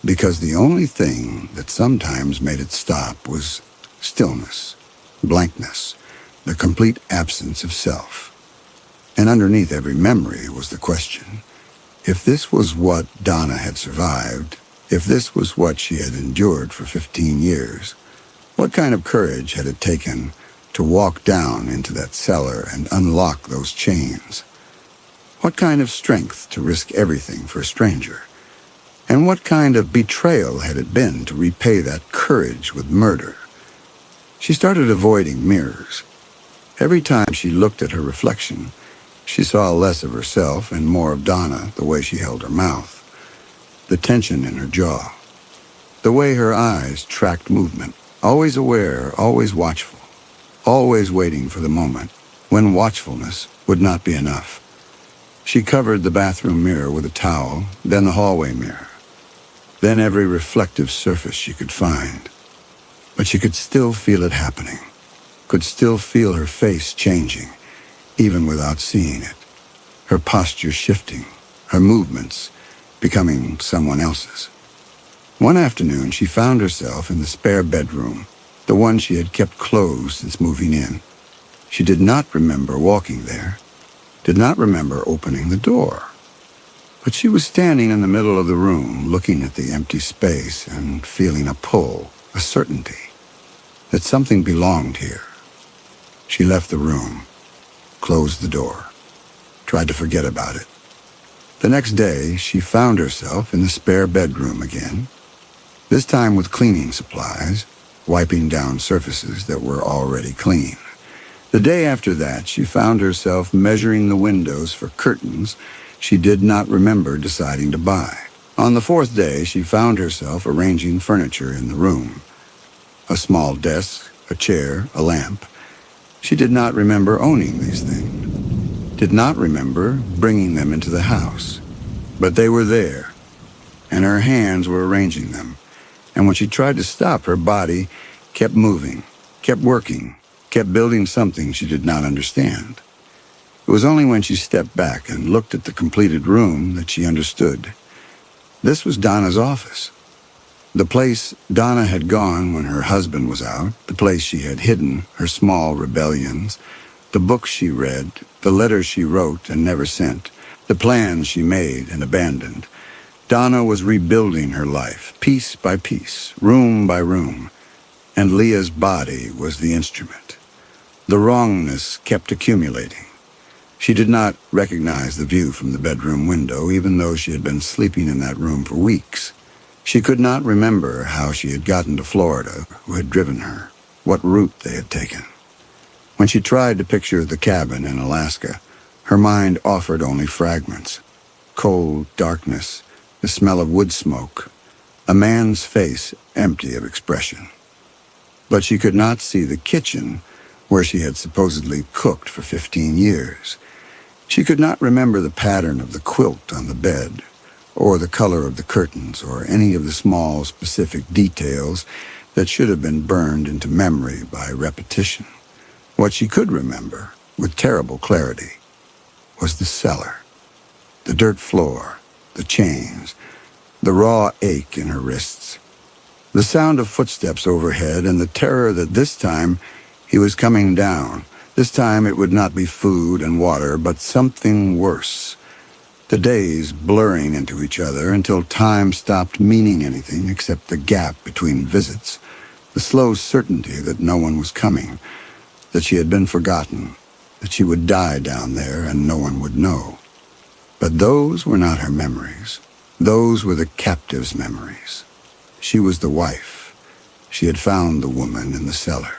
because the only thing that sometimes made it stop was stillness, blankness, the complete absence of self. And underneath every memory was the question, if this was what Donna had survived, if this was what she had endured for 15 years, what kind of courage had it taken to walk down into that cellar and unlock those chains? What kind of strength to risk everything for a stranger? And what kind of betrayal had it been to repay that courage with murder? She started avoiding mirrors. Every time she looked at her reflection, she saw less of herself and more of Donna, the way she held her mouth, the tension in her jaw, the way her eyes tracked movement, always aware, always watchful, always waiting for the moment when watchfulness would not be enough. She covered the bathroom mirror with a towel, then the hallway mirror, then every reflective surface she could find. But she could still feel it happening, could still feel her face changing, even without seeing it, her posture shifting, her movements becoming someone else's. One afternoon, she found herself in the spare bedroom, the one she had kept closed since moving in. She did not remember walking there, did not remember opening the door. But she was standing in the middle of the room, looking at the empty space and feeling a pull, a certainty that something belonged here. She left the room, closed the door, tried to forget about it. The next day, she found herself in the spare bedroom again, this time with cleaning supplies, wiping down surfaces that were already clean. The day after that, she found herself measuring the windows for curtains she did not remember deciding to buy. On the fourth day, she found herself arranging furniture in the room. A small desk, a chair, a lamp. She did not remember owning these things, did not remember bringing them into the house. But they were there, and her hands were arranging them. And when she tried to stop, her body kept moving, kept working, kept building something she did not understand. It was only when she stepped back and looked at the completed room that she understood. This was Donna's office. The place Donna had gone when her husband was out, the place she had hidden her small rebellions, the books she read, the letters she wrote and never sent, the plans she made and abandoned. Donna was rebuilding her life, piece by piece, room by room, and Leah's body was the instrument. The wrongness kept accumulating. She did not recognize the view from the bedroom window, even though she had been sleeping in that room for weeks. She could not remember how she had gotten to Florida, who had driven her, what route they had taken. When she tried to picture the cabin in Alaska, her mind offered only fragments. Cold darkness, the smell of wood smoke, a man's face empty of expression. But she could not see the kitchen where she had supposedly cooked for 15 years. She could not remember the pattern of the quilt on the bed, or the color of the curtains, or any of the small, specific details that should have been burned into memory by repetition. What she could remember, with terrible clarity, was the cellar, the dirt floor, the chains, the raw ache in her wrists, the sound of footsteps overhead, and the terror that this time he was coming down. This time it would not be food and water, but something worse. The days blurring into each other until time stopped meaning anything except the gap between visits, the slow certainty that no one was coming, that she had been forgotten, that she would die down there and no one would know. But those were not her memories. Those were the captive's memories. She was the wife. She had found the woman in the cellar.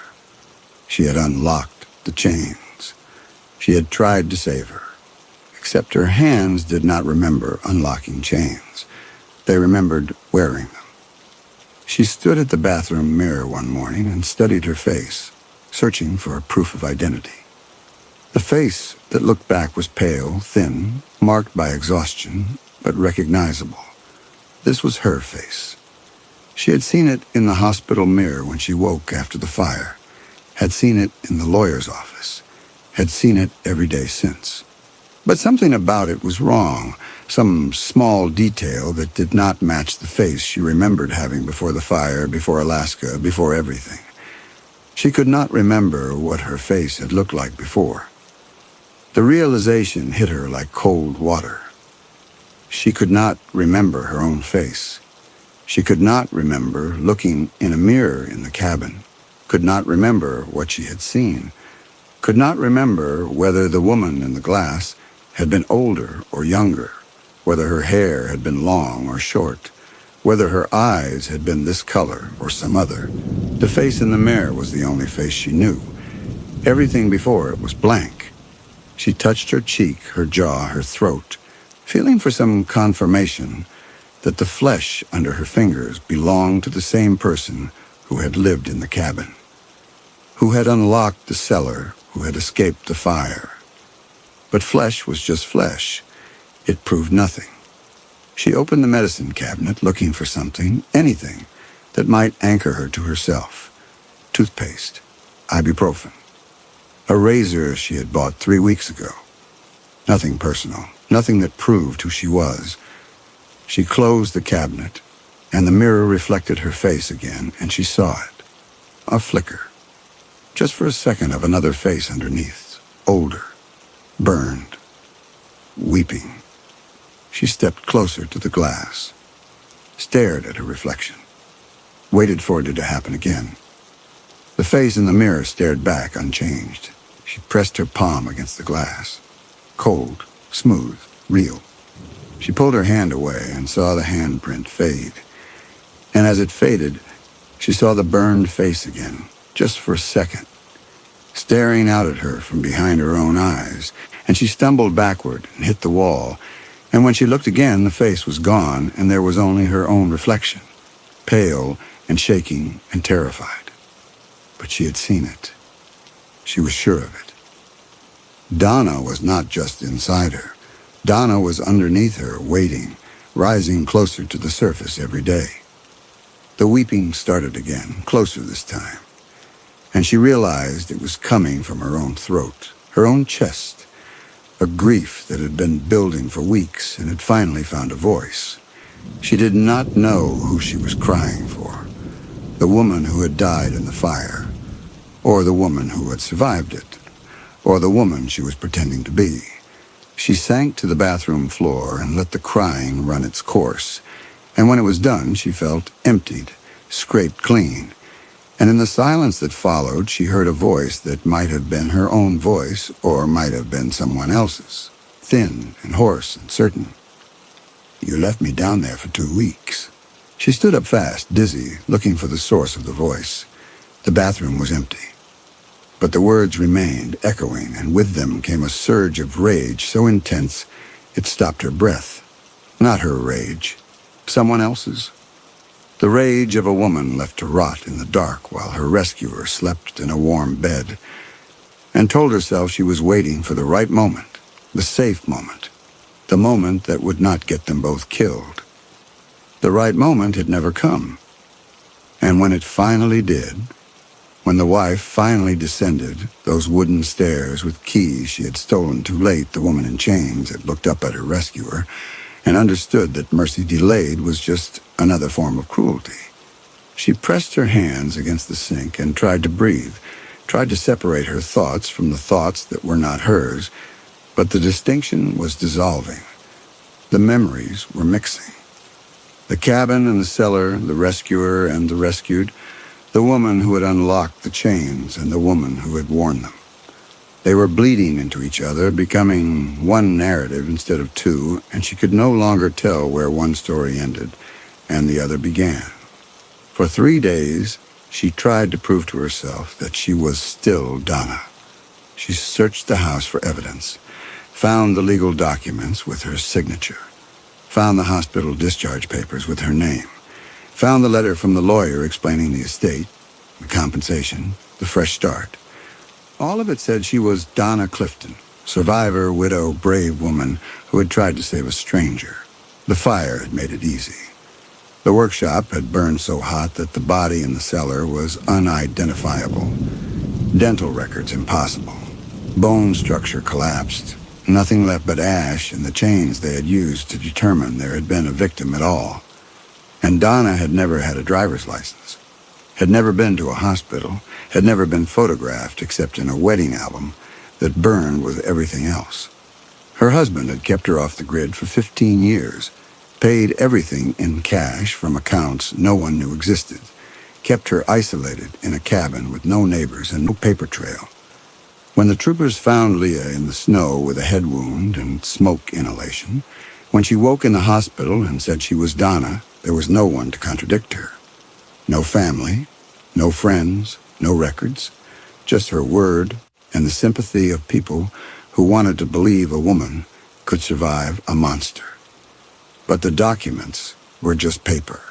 She had unlocked the chains. She had tried to save her. Except her hands did not remember unlocking chains. They remembered wearing them. She stood at the bathroom mirror one morning and studied her face, searching for a proof of identity. The face that looked back was pale, thin, marked by exhaustion, but recognizable. This was her face. She had seen it in the hospital mirror when she woke after the fire, had seen it in the lawyer's office, had seen it every day since. But something about it was wrong, some small detail that did not match the face she remembered having before the fire, before Alaska, before everything. She could not remember what her face had looked like before. The realization hit her like cold water. She could not remember her own face. She could not remember looking in a mirror in the cabin, could not remember what she had seen, could not remember whether the woman in the glass had been older or younger, whether her hair had been long or short, whether her eyes had been this color or some other. The face in the mirror was the only face she knew. Everything before it was blank. She touched her cheek, her jaw, her throat, feeling for some confirmation that the flesh under her fingers belonged to the same person who had lived in the cabin, who had unlocked the cellar, who had escaped the fire. But flesh was just flesh. It proved nothing. She opened the medicine cabinet looking for something, anything, that might anchor her to herself. Toothpaste, ibuprofen, a razor she had bought 3 weeks ago. Nothing personal, nothing that proved who she was. She closed the cabinet, and the mirror reflected her face again, and she saw it. A flicker, just for a second, of another face underneath, older, burned, weeping. She stepped closer to the glass, stared at her reflection, waited for it to happen again. The face in the mirror stared back unchanged. She pressed her palm against the glass. Cold, smooth, real. She pulled her hand away and saw the handprint fade. And as it faded, she saw the burned face again, just for a second, staring out at her from behind her own eyes, and she stumbled backward and hit the wall, And when she looked again, the face was gone, and there was only her own reflection, pale and shaking and terrified. But she had seen it. She was sure of it. Donna was not just inside her. Donna was underneath her, waiting, rising closer to the surface every day. The weeping started again, closer this time, and she realized it was coming from her own throat, her own chest, a grief that had been building for weeks and had finally found a voice. She did not know who she was crying for, the woman who had died in the fire, or the woman who had survived it, or the woman she was pretending to be. She sank to the bathroom floor and let the crying run its course, and when it was done, she felt emptied, scraped clean. And in the silence that followed, she heard a voice that might have been her own voice or might have been someone else's, thin and hoarse and certain. "You left me down there for 2 weeks." She stood up fast, dizzy, looking for the source of the voice. The bathroom was empty. But the words remained, echoing, and with them came a surge of rage so intense it stopped her breath. Not her rage, someone else's. The rage of a woman left to rot in the dark while her rescuer slept in a warm bed, and told herself she was waiting for the right moment, the safe moment, the moment that would not get them both killed. The right moment had never come. And when it finally did, when the wife finally descended those wooden stairs with keys she had stolen too late, the woman in chains had looked up at her rescuer and understood that mercy delayed was just another form of cruelty. She pressed her hands against the sink and tried to breathe, tried to separate her thoughts from the thoughts that were not hers, but the distinction was dissolving. The memories were mixing. The cabin and the cellar, the rescuer and the rescued, the woman who had unlocked the chains and the woman who had worn them. They were bleeding into each other, becoming one narrative instead of two, and she could no longer tell where one story ended and the other began. For 3 days, she tried to prove to herself that she was still Donna. She searched the house for evidence, found the legal documents with her signature, found the hospital discharge papers with her name, found the letter from the lawyer explaining the estate, the compensation, the fresh start. All of it said she was Donna Clifton, survivor, widow, brave woman who had tried to save a stranger. The fire had made it easy. The workshop had burned so hot that the body in the cellar was unidentifiable. Dental records impossible. Bone structure collapsed. Nothing left but ash and the chains they had used to determine there had been a victim at all. And Donna had never had a driver's license, had never been to a hospital, had never been photographed except in a wedding album that burned with everything else. Her husband had kept her off the grid for 15 years, paid everything in cash from accounts no one knew existed, kept her isolated in a cabin with no neighbors and no paper trail. When the troopers found Leah in the snow with a head wound and smoke inhalation, when she woke in the hospital and said she was Donna, there was no one to contradict her. No family, no friends, no records, just her word and the sympathy of people who wanted to believe a woman could survive a monster. But the documents were just paper.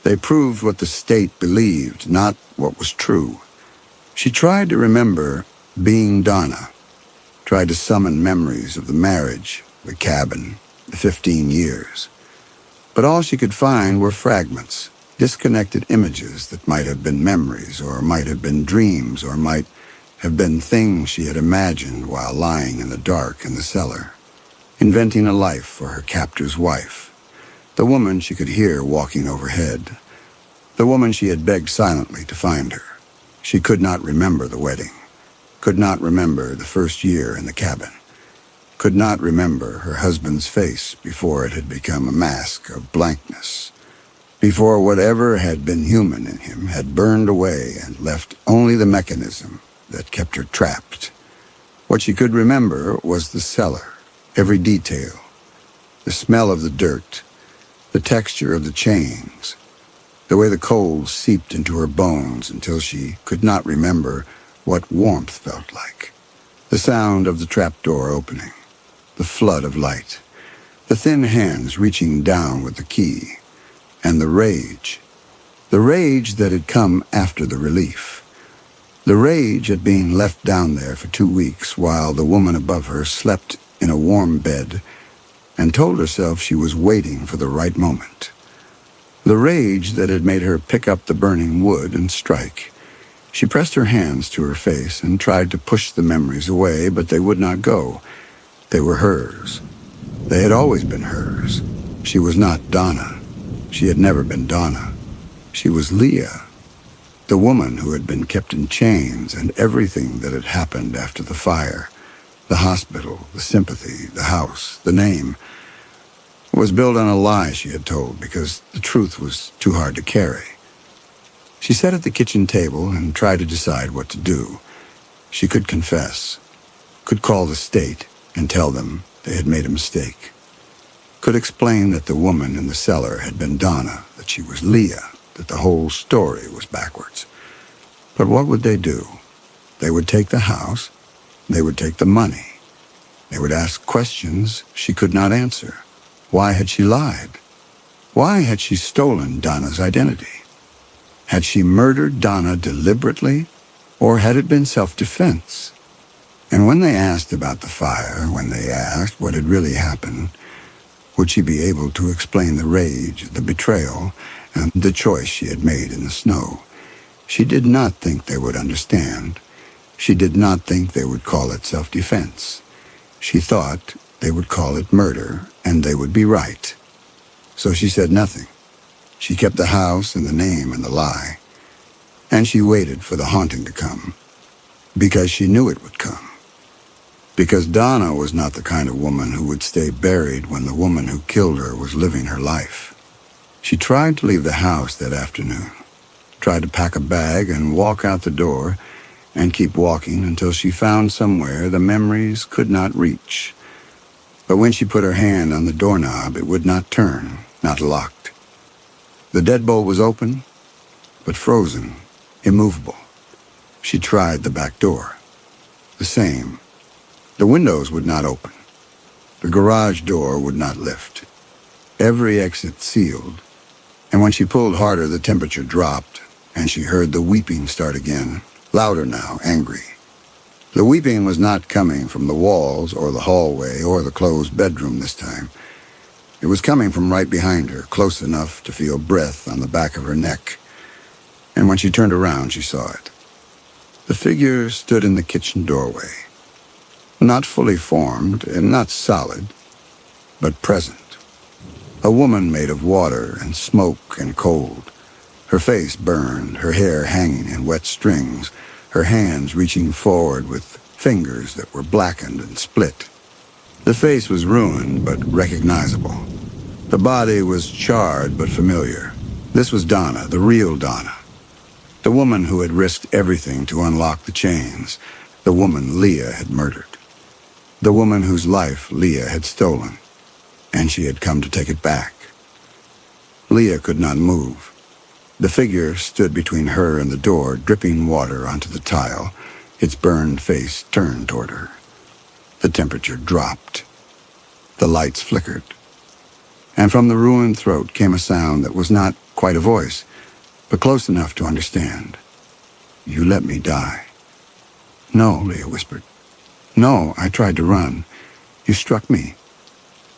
They proved what the state believed, not what was true. She tried to remember being Donna, tried to summon memories of the marriage, the cabin, the 15 years. But all she could find were fragments, disconnected images that might have been memories or might have been dreams or might have been things she had imagined while lying in the dark in the cellar, inventing a life for her captor's wife, the woman she could hear walking overhead, the woman she had begged silently to find her. She could not remember the wedding, could not remember the first year in the cabin, could not remember her husband's face before it had become a mask of blankness, before whatever had been human in him had burned away and left only the mechanism that kept her trapped. What she could remember was the cellar, every detail, the smell of the dirt, the texture of the chains, the way the cold seeped into her bones until she could not remember what warmth felt like, the sound of the trapdoor opening, the flood of light, the thin hands reaching down with the key, and the rage. The rage that had come after the relief. The rage at being left down there for 2 weeks while the woman above her slept in a warm bed and told herself she was waiting for the right moment. The rage that had made her pick up the burning wood and strike. She pressed her hands to her face and tried to push the memories away, but they would not go. They were hers. They had always been hers. She was not Donna. She had never been Donna. She was Leah, the woman who had been kept in chains, and everything that had happened after the fire, the hospital, the sympathy, the house, the name, was built on a lie she had told because the truth was too hard to carry. She sat at the kitchen table and tried to decide what to do. She could confess, could call the state and tell them they had made a mistake, could explain that the woman in the cellar had been Donna, that she was Leah, that the whole story was backwards. But what would they do? They would take the house, they would take the money, they would ask questions she could not answer. Why had she lied? Why had she stolen Donna's identity? Had she murdered Donna deliberately, or had it been self-defense? And when they asked about the fire, when they asked what had really happened, would she be able to explain the rage, the betrayal, and the choice she had made in the snow? She did not think they would understand. She did not think they would call it self-defense. She thought they would call it murder, and they would be right. So she said nothing. She kept the house and the name and the lie. And she waited for the haunting to come, because she knew it would come. Because Donna was not the kind of woman who would stay buried when the woman who killed her was living her life. She tried to leave the house that afternoon, tried to pack a bag and walk out the door, and keep walking until she found somewhere the memories could not reach. But when she put her hand on the doorknob, it would not turn, not locked. The deadbolt was open, but frozen, immovable. She tried the back door. The same. The windows would not open. The garage door would not lift. Every exit sealed. And when she pulled harder, the temperature dropped, and she heard the weeping start again, louder now, angry. The weeping was not coming from the walls or the hallway or the closed bedroom this time. It was coming from right behind her, close enough to feel breath on the back of her neck. And when she turned around, she saw it. The figure stood in the kitchen doorway, not fully formed and not solid, but present. A woman made of water and smoke and cold. Her face burned, her hair hanging in wet strings, her hands reaching forward with fingers that were blackened and split. The face was ruined but recognizable. The body was charred but familiar. This was Donna, the real Donna. The woman who had risked everything to unlock the chains. The woman Leah had murdered. The woman whose life Leah had stolen. And she had come to take it back. Leah could not move. The figure stood between her and the door, dripping water onto the tile, its burned face turned toward her. The temperature dropped. The lights flickered. And from the ruined throat came a sound that was not quite a voice, but close enough to understand. "You let me die." "No," Leah whispered. "No, I tried to run. You struck me.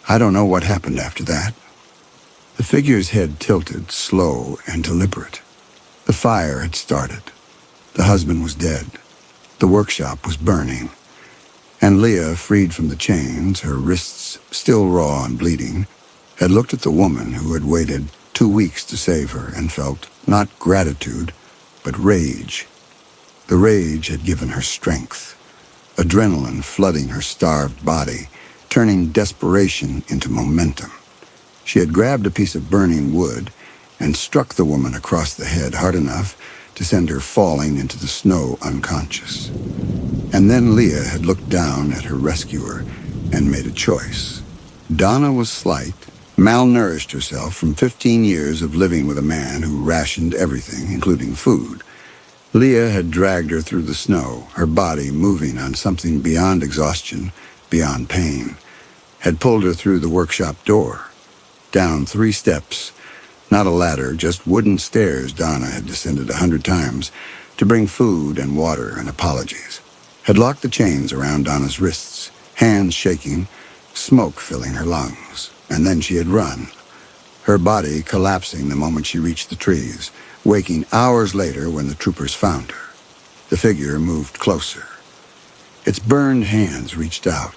I don't know what happened after that." The figure's head tilted, slow and deliberate. The fire had started. The husband was dead. The workshop was burning. And Leah, freed from the chains, her wrists still raw and bleeding, had looked at the woman who had waited 2 weeks to save her and felt not gratitude, but rage. The rage had given her strength, adrenaline flooding her starved body, turning desperation into momentum. She had grabbed a piece of burning wood and struck the woman across the head hard enough to send her falling into the snow unconscious. And then Leah had looked down at her rescuer and made a choice. Donna was slight, malnourished herself from 15 years of living with a man who rationed everything, including food. Leah had dragged her through the snow, her body moving on something beyond exhaustion, beyond pain. had pulled her through the workshop door, down 3 steps, not a ladder, just wooden stairs Donna had descended 100 times to bring food and water and apologies, had locked the chains around Donna's wrists, hands shaking, smoke filling her lungs, and then she had run, her body collapsing the moment she reached the trees, waking hours later when the troopers found her. The figure moved closer. Its burned hands reached out,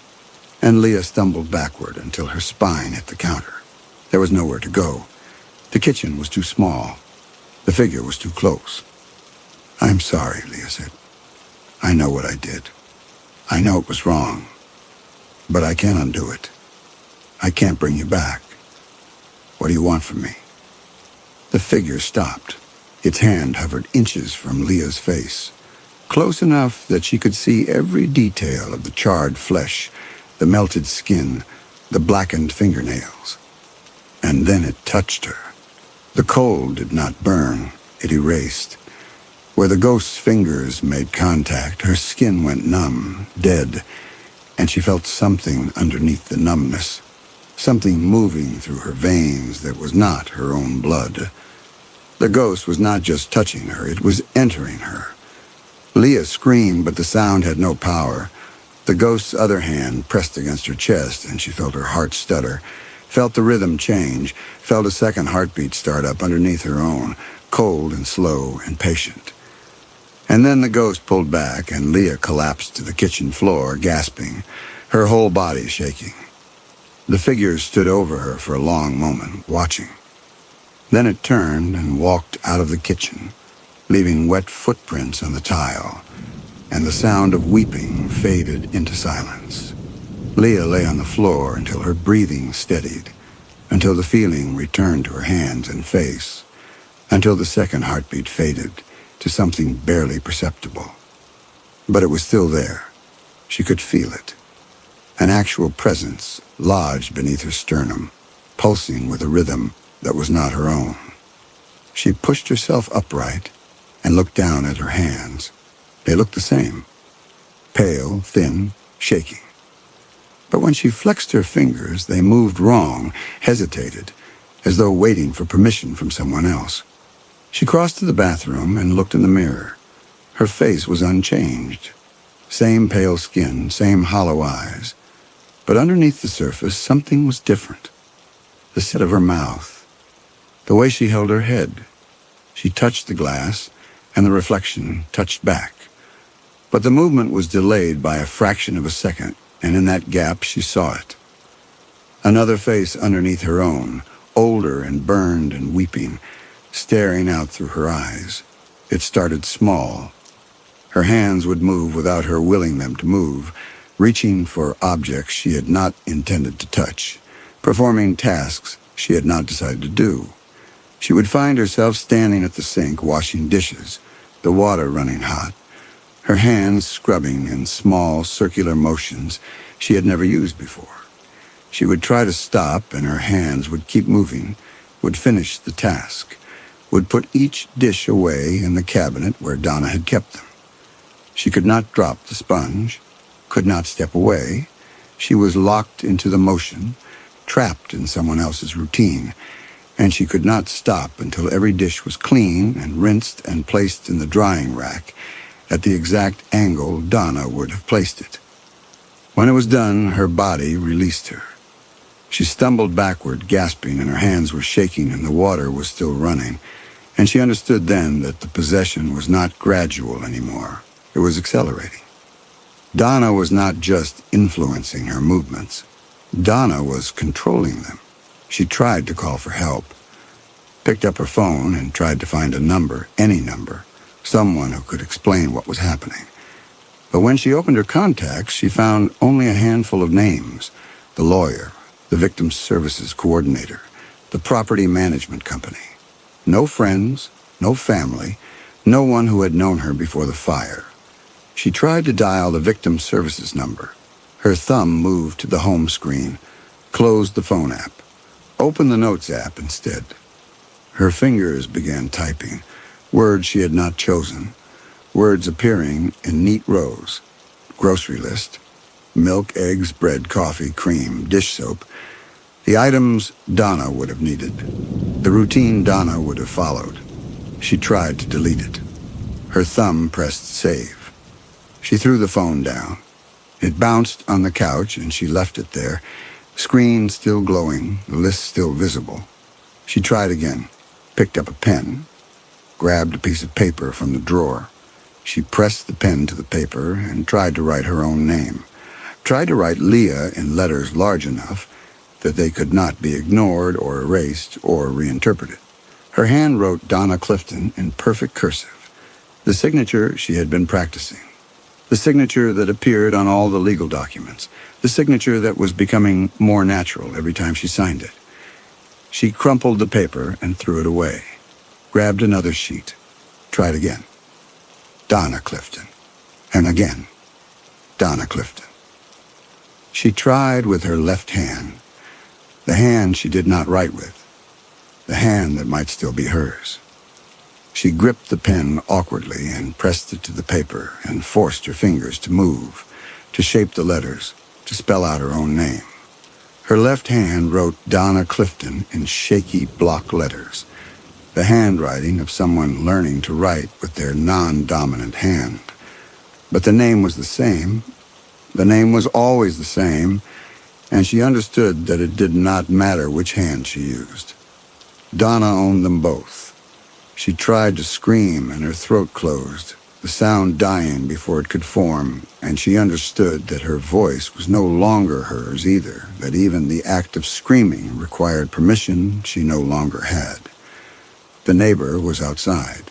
and Leah stumbled backward until her spine hit the counter. There was nowhere to go. The kitchen was too small. The figure was too close. "I'm sorry," Leah said. "I know what I did. I know it was wrong. But I can't undo it. I can't bring you back. What do you want from me?" The figure stopped. Its hand hovered inches from Leah's face, close enough that she could see every detail of the charred flesh, the melted skin, the blackened fingernails. And then it touched her. The cold did not burn, it erased. Where the ghost's fingers made contact, her skin went numb, dead, and she felt something underneath the numbness, something moving through her veins that was not her own blood. The ghost was not just touching her, it was entering her. Leah screamed, but the sound had no power. The ghost's other hand pressed against her chest, and she felt her heart stutter, felt the rhythm change, felt a second heartbeat start up underneath her own, cold and slow and patient. And then the ghost pulled back, and Leah collapsed to the kitchen floor, gasping, her whole body shaking. The figure stood over her for a long moment, watching. Then it turned and walked out of the kitchen, leaving wet footprints on the tile, and the sound of weeping faded into silence. Leah lay on the floor until her breathing steadied, until the feeling returned to her hands and face, until the second heartbeat faded to something barely perceptible. But it was still there. She could feel it. An actual presence lodged beneath her sternum, pulsing with a rhythm that was not her own. She pushed herself upright and looked down at her hands. They looked the same, pale, thin, shaking. But when she flexed her fingers, they moved wrong, hesitated, as though waiting for permission from someone else. She crossed to the bathroom and looked in the mirror. Her face was unchanged. Same pale skin, same hollow eyes. But underneath the surface, something was different. The set of her mouth, the way she held her head. She touched the glass, and the reflection touched back. But the movement was delayed by a fraction of a second, and in that gap she saw it. Another face underneath her own, older and burned and weeping, staring out through her eyes. It started small. Her hands would move without her willing them to move, reaching for objects she had not intended to touch, performing tasks she had not decided to do. She would find herself standing at the sink washing dishes, the water running hot, her hands scrubbing in small circular motions she had never used before. She would try to stop, and her hands would keep moving, would finish the task, would put each dish away in the cabinet where Donna had kept them. She could not drop the sponge, could not step away. She was locked into the motion, trapped in someone else's routine, and she could not stop until every dish was clean and rinsed and placed in the drying rack at the exact angle Donna would have placed it. When it was done, her body released her. She stumbled backward, gasping, and her hands were shaking and the water was still running, and she understood then that the possession was not gradual anymore. It was accelerating. Donna was not just influencing her movements. Donna was controlling them. She tried to call for help, picked up her phone and tried to find a number, any number, someone who could explain what was happening. But when she opened her contacts, she found only a handful of names: the lawyer, the victim services coordinator, the property management company. No friends, no family, no one who had known her before the fire. She tried to dial the victim services number. Her thumb moved to the home screen, closed the phone app, opened the notes app instead. Her fingers began typing, words she had not chosen, words appearing in neat rows. Grocery list, Milk, eggs, bread, coffee, cream, dish soap. The items Donna would have needed. The routine Donna would have followed. She tried to delete it. Her thumb pressed save. She threw the phone down. It bounced on the couch and she left it there, screen still glowing, the list still visible. She tried again, picked up a pen, grabbed a piece of paper from the drawer. She pressed the pen to the paper and tried to write her own name. Tried to write Leah in letters large enough that they could not be ignored or erased or reinterpreted. Her hand wrote Donna Clifton in perfect cursive, the signature she had been practicing, the signature that appeared on all the legal documents, the signature that was becoming more natural every time she signed it. She crumpled the paper and threw it away, grabbed another sheet, tried again. Donna Clifton. And again, Donna Clifton. She tried with her left hand, the hand she did not write with, the hand that might still be hers. She gripped the pen awkwardly and pressed it to the paper and forced her fingers to move, to shape the letters, to spell out her own name. Her left hand wrote Donna Clifton in shaky block letters, the handwriting of someone learning to write with their non-dominant hand. But the name was the same. The name was always the same, and she understood that it did not matter which hand she used. Donna owned them both. She tried to scream and her throat closed, the sound dying before it could form, and she understood that her voice was no longer hers either, that even the act of screaming required permission she no longer had. The neighbor was outside.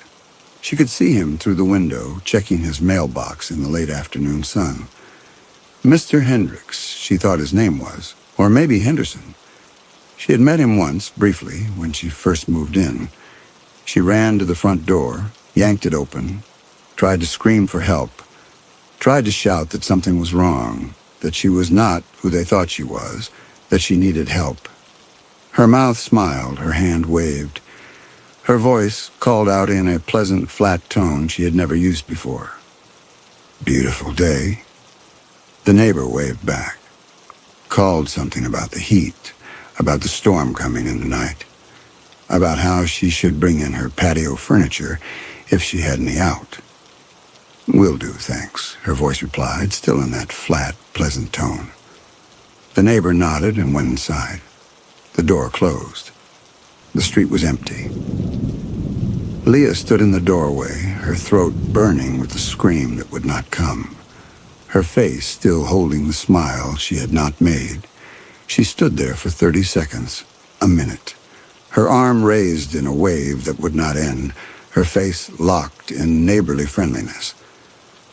She could see him through the window, checking his mailbox in the late afternoon sun. Mr. Hendricks, she thought his name was, or maybe Henderson. She had met him once, briefly, when she first moved in. She ran to the front door, yanked it open, tried to scream for help, tried to shout that something was wrong, that she was not who they thought she was, that she needed help. Her mouth smiled, her hand waved. Her voice called out in a pleasant, flat tone she had never used before. Beautiful day. The neighbor waved back, called something about the heat, about the storm coming in the night, about how she should bring in her patio furniture if she had any out. Will do, thanks, her voice replied, still in that flat, pleasant tone. The neighbor nodded and went inside. The door closed. The street was empty. Leah stood in the doorway, her throat burning with the scream that would not come. Her face still holding the smile she had not made. She stood there for 30 seconds, a minute, her arm raised in a wave that would not end, her face locked in neighborly friendliness.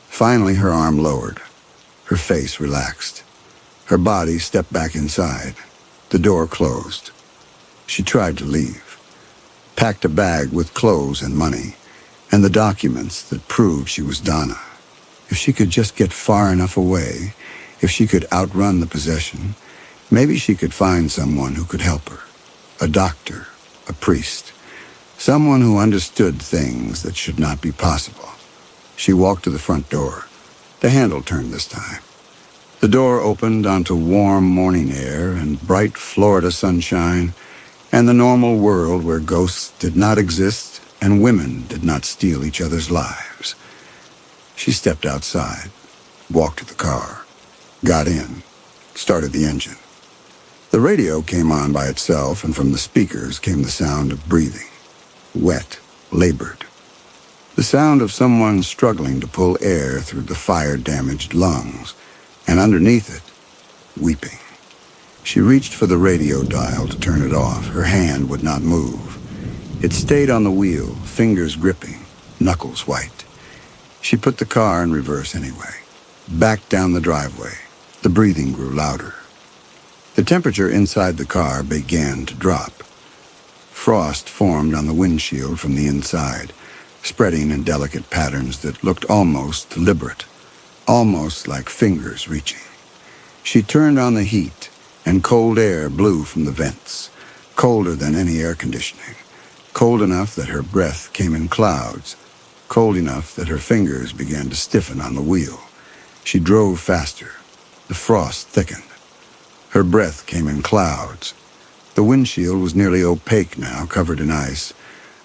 Finally, her arm lowered, her face relaxed. Her body stepped back inside. The door closed. She tried to leave, packed a bag with clothes and money, and the documents that proved she was Donna. If she could just get far enough away, if she could outrun the possession, maybe she could find someone who could help her. A doctor, a priest, someone who understood things that should not be possible. She walked to the front door. The handle turned this time. The door opened onto warm morning air and bright Florida sunshine, and the normal world where ghosts did not exist and women did not steal each other's lives. She stepped outside, walked to the car, got in, started the engine. The radio came on by itself, and from the speakers came the sound of breathing, wet, labored. The sound of someone struggling to pull air through the fire-damaged lungs, and underneath it, weeping. She reached for the radio dial to turn it off. Her hand would not move. It stayed on the wheel, fingers gripping, knuckles white. She put the car in reverse anyway, backed down the driveway. The breathing grew louder. The temperature inside the car began to drop. Frost formed on the windshield from the inside, spreading in delicate patterns that looked almost deliberate, almost like fingers reaching. She turned on the heat, and cold air blew from the vents, colder than any air conditioning, cold enough that her breath came in clouds, cold enough that her fingers began to stiffen on the wheel. She drove faster. The frost thickened. Her breath came in clouds. The windshield was nearly opaque now, covered in ice,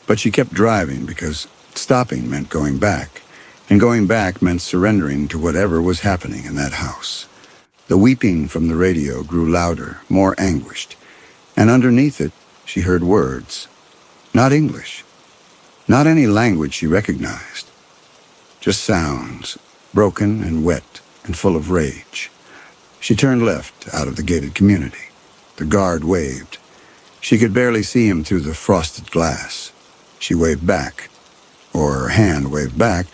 but she kept driving because stopping meant going back, and going back meant surrendering to whatever was happening in that house. The weeping from the radio grew louder, more anguished, and underneath it she heard words. Not English, not any language she recognized. Just sounds, broken and wet and full of rage. She turned left out of the gated community. The guard waved. She could barely see him through the frosted glass. She waved back, or her hand waved back.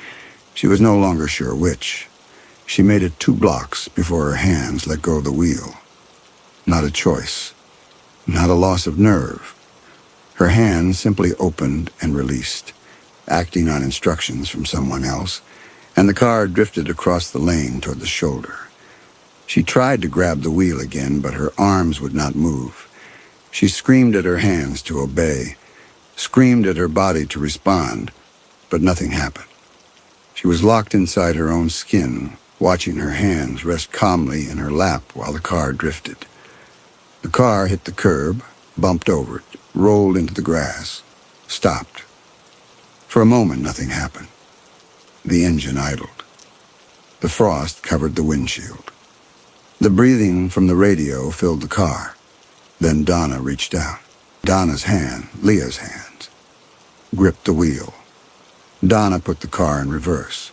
She was no longer sure which. She made it 2 blocks before her hands let go of the wheel. Not a choice. Not a loss of nerve. Her hands simply opened and released, acting on instructions from someone else, and the car drifted across the lane toward the shoulder. She tried to grab the wheel again, but her arms would not move. She screamed at her hands to obey, screamed at her body to respond, but nothing happened. She was locked inside her own skin, watching her hands rest calmly in her lap while the car drifted. The car hit the curb, bumped over it, rolled into the grass, stopped. For a moment, nothing happened. The engine idled. The frost covered the windshield. The breathing from the radio filled the car. Then Donna reached out. Donna's hand, Leah's hands, gripped the wheel. Donna put the car in reverse.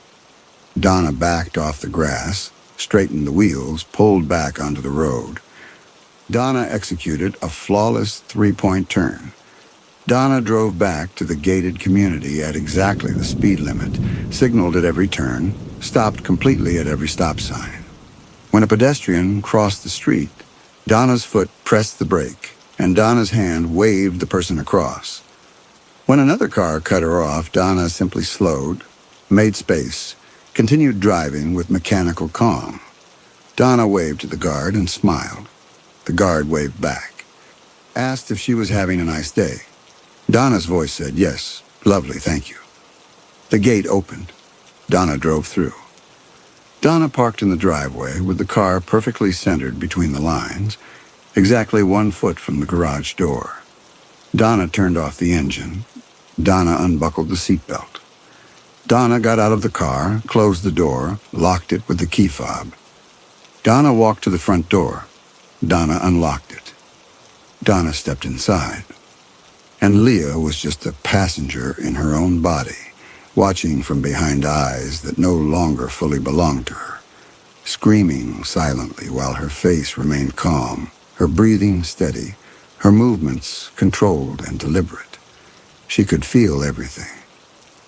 Donna backed off the grass, straightened the wheels, pulled back onto the road. Donna executed a flawless 3-point turn. Donna drove back to the gated community at exactly the speed limit, signaled at every turn, stopped completely at every stop sign. When a pedestrian crossed the street, Donna's foot pressed the brake, and Donna's hand waved the person across. When another car cut her off, Donna simply slowed, made space, continued driving with mechanical calm. Donna waved to the guard and smiled. The guard waved back, asked if she was having a nice day. Donna's voice said, "Yes, lovely, thank you." The gate opened. Donna drove through. Donna parked in the driveway with the car perfectly centered between the lines, exactly 1 foot from the garage door. Donna turned off the engine. Donna unbuckled the seatbelt. Donna got out of the car, closed the door, locked it with the key fob. Donna walked to the front door. Donna unlocked it. Donna stepped inside. And Leah was just a passenger in her own body, watching from behind eyes that no longer fully belonged to her, screaming silently while her face remained calm, her breathing steady, her movements controlled and deliberate. She could feel everything.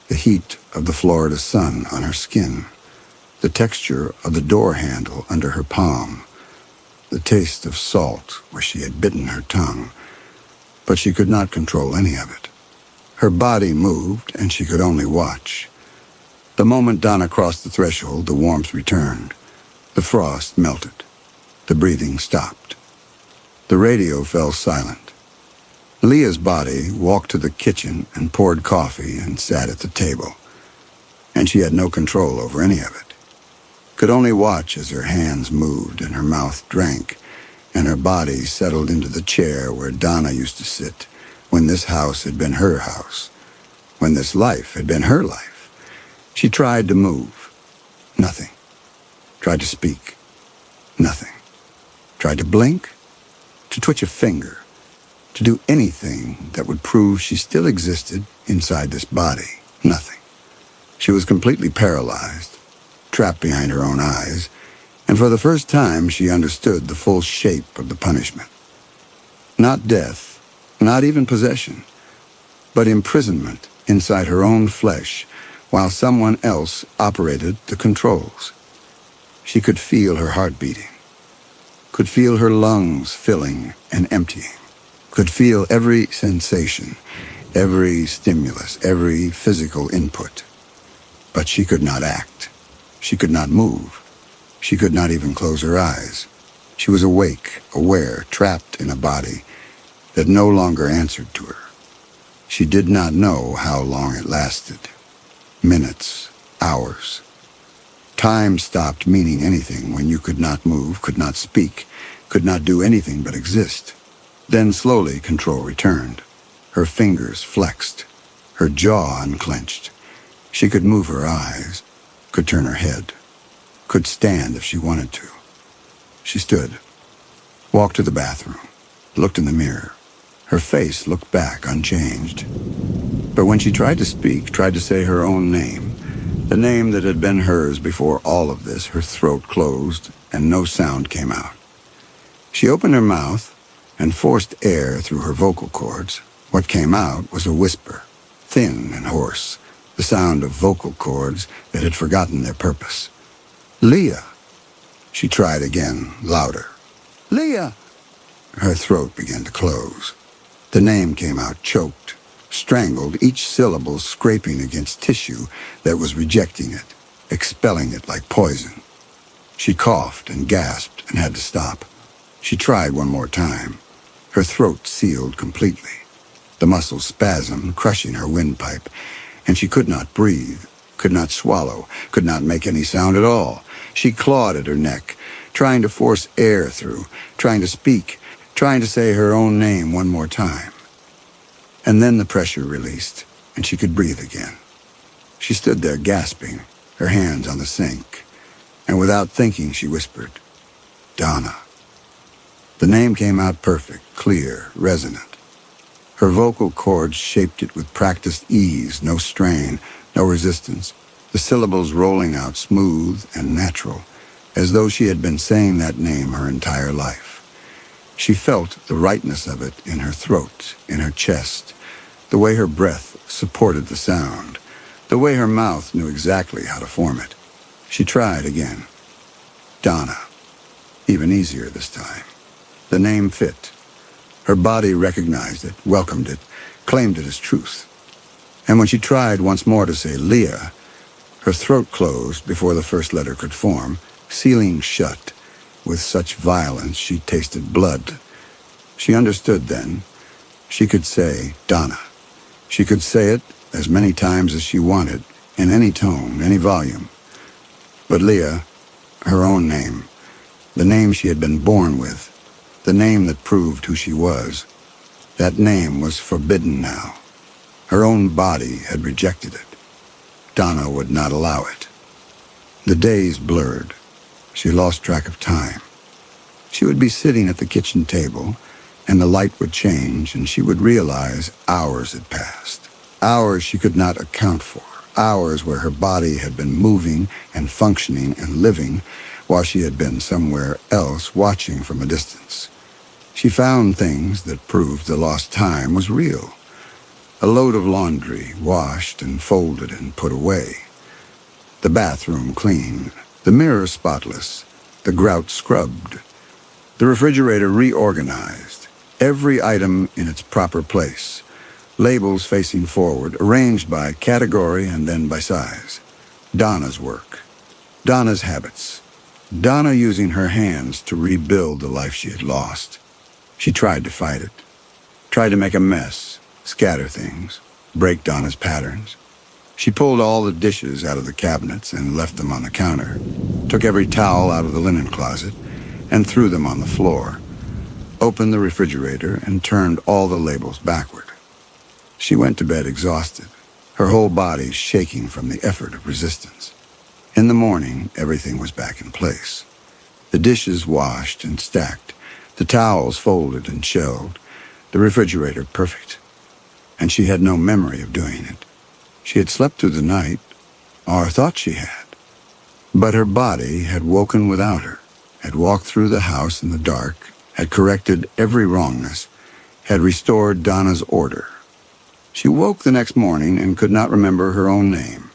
The heat of the Florida sun on her skin, the texture of the door handle under her palm, the taste of salt where she had bitten her tongue, but she could not control any of it. Her body moved, and she could only watch. The moment Donna crossed the threshold, the warmth returned. The frost melted. The breathing stopped. The radio fell silent. Leah's body walked to the kitchen and poured coffee and sat at the table, and she had no control over any of it. Could only watch as her hands moved and her mouth drank, and her body settled into the chair where Donna used to sit when this house had been her house, when this life had been her life. She tried to move. Nothing. Tried to speak. Nothing. Tried to blink, to twitch a finger, to do anything that would prove she still existed inside this body. Nothing. She was completely paralyzed, trapped behind her own eyes, and for the first time she understood the full shape of the punishment. Not death, not even possession, but imprisonment inside her own flesh while someone else operated the controls. She could feel her heart beating, could feel her lungs filling and emptying, could feel every sensation, every stimulus, every physical input. But she could not act. She could not move. She could not even close her eyes. She was awake, aware, trapped in a body that no longer answered to her. She did not know how long it lasted. Minutes, hours, Time stopped meaning anything when you could not move, could not speak, could not do anything but exist. Then slowly control returned. Her fingers flexed, her jaw unclenched. She could move her eyes, could turn her head, could stand if she wanted to. She stood, walked to the bathroom, looked in the mirror. Her face looked back unchanged. But when she tried to speak, tried to say her own name, the name that had been hers before all of this, her throat closed and no sound came out. She opened her mouth and forced air through her vocal cords. What came out was a whisper, thin and hoarse, the sound of vocal cords that had forgotten their purpose. "Leah!" She tried again, louder. "Leah!" Her throat began to close. The name came out choked, strangled, each syllable scraping against tissue that was rejecting it, expelling it like poison. She coughed and gasped and had to stop. She tried one more time. Her throat sealed completely. The muscles spasmed, crushing her windpipe, and she could not breathe, could not swallow, could not make any sound at all. She clawed at her neck, trying to force air through, trying to speak, trying to say her own name one more time. And then the pressure released, and she could breathe again. She stood there gasping, her hands on the sink, and without thinking she whispered, "Donna." The name came out perfect, clear, resonant. Her vocal cords shaped it with practiced ease, no strain, no resistance, the syllables rolling out smooth and natural, as though she had been saying that name her entire life. She felt the rightness of it in her throat, in her chest, the way her breath supported the sound, the way her mouth knew exactly how to form it. She tried again. Donna. Even easier this time. The name fit. Her body recognized it, welcomed it, claimed it as truth. And when she tried once more to say Leah, her throat closed before the first letter could form, sealing shut. With such violence she tasted blood. She understood then. She could say Donna. She could say it as many times as she wanted, in any tone, any volume. But Leah, her own name, the name she had been born with, the name that proved who she was, that name was forbidden now. Her own body had rejected it. Donna would not allow it. The days blurred. She lost track of time. She would be sitting at the kitchen table, and the light would change, and she would realize hours had passed. Hours she could not account for. Hours where her body had been moving and functioning and living, while she had been somewhere else watching from a distance. She found things that proved the lost time was real. A load of laundry washed and folded and put away. The bathroom clean, the mirror spotless, the grout scrubbed. The refrigerator reorganized, every item in its proper place. Labels facing forward, arranged by category and then by size. Donna's work. Donna's habits. Donna using her hands to rebuild the life she had lost. She tried to fight it. Tried to make a mess, scatter things, break Donna's patterns. She pulled all the dishes out of the cabinets and left them on the counter, took every towel out of the linen closet and threw them on the floor, opened the refrigerator and turned all the labels backward. She went to bed exhausted, her whole body shaking from the effort of resistance. In the morning, everything was back in place. The dishes washed and stacked, the towels folded and shelved, the refrigerator perfect. And she had no memory of doing it. She had slept through the night, or thought she had. But her body had woken without her, had walked through the house in the dark, had corrected every wrongness, had restored Donna's order. She woke the next morning and could not remember her own name.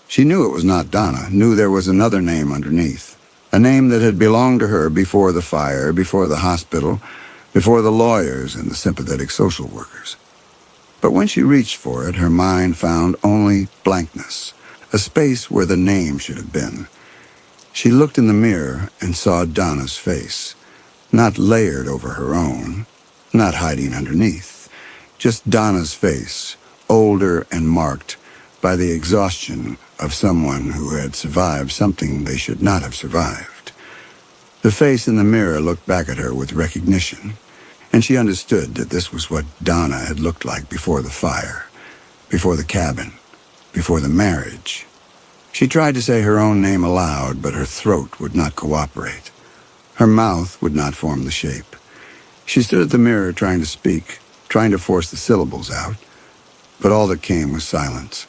She knew it was not Donna, knew there was another name underneath, a name that had belonged to her before the fire, before the hospital, before the lawyers and the sympathetic social workers. But when she reached for it, her mind found only blankness, a space where the name should have been. She looked in the mirror and saw Donna's face, not layered over her own, not hiding underneath, just Donna's face, older and marked, by the exhaustion of someone who had survived something they should not have survived. The face in the mirror looked back at her with recognition, and she understood that this was what Donna had looked like before the fire, before the cabin, before the marriage. She tried to say her own name aloud, but her throat would not cooperate. Her mouth would not form the shape. She stood at the mirror trying to speak, trying to force the syllables out, but all that came was silence.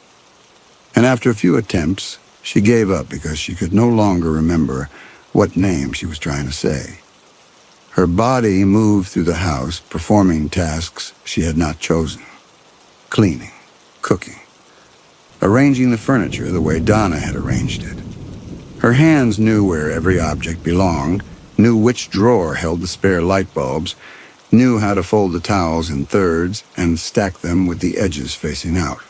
And after a few attempts, she gave up because she could no longer remember what name she was trying to say. Her body moved through the house, performing tasks she had not chosen. Cleaning, cooking, arranging the furniture the way Donna had arranged it. Her hands knew where every object belonged, knew which drawer held the spare light bulbs, knew how to fold the towels in thirds and stack them with the edges facing out.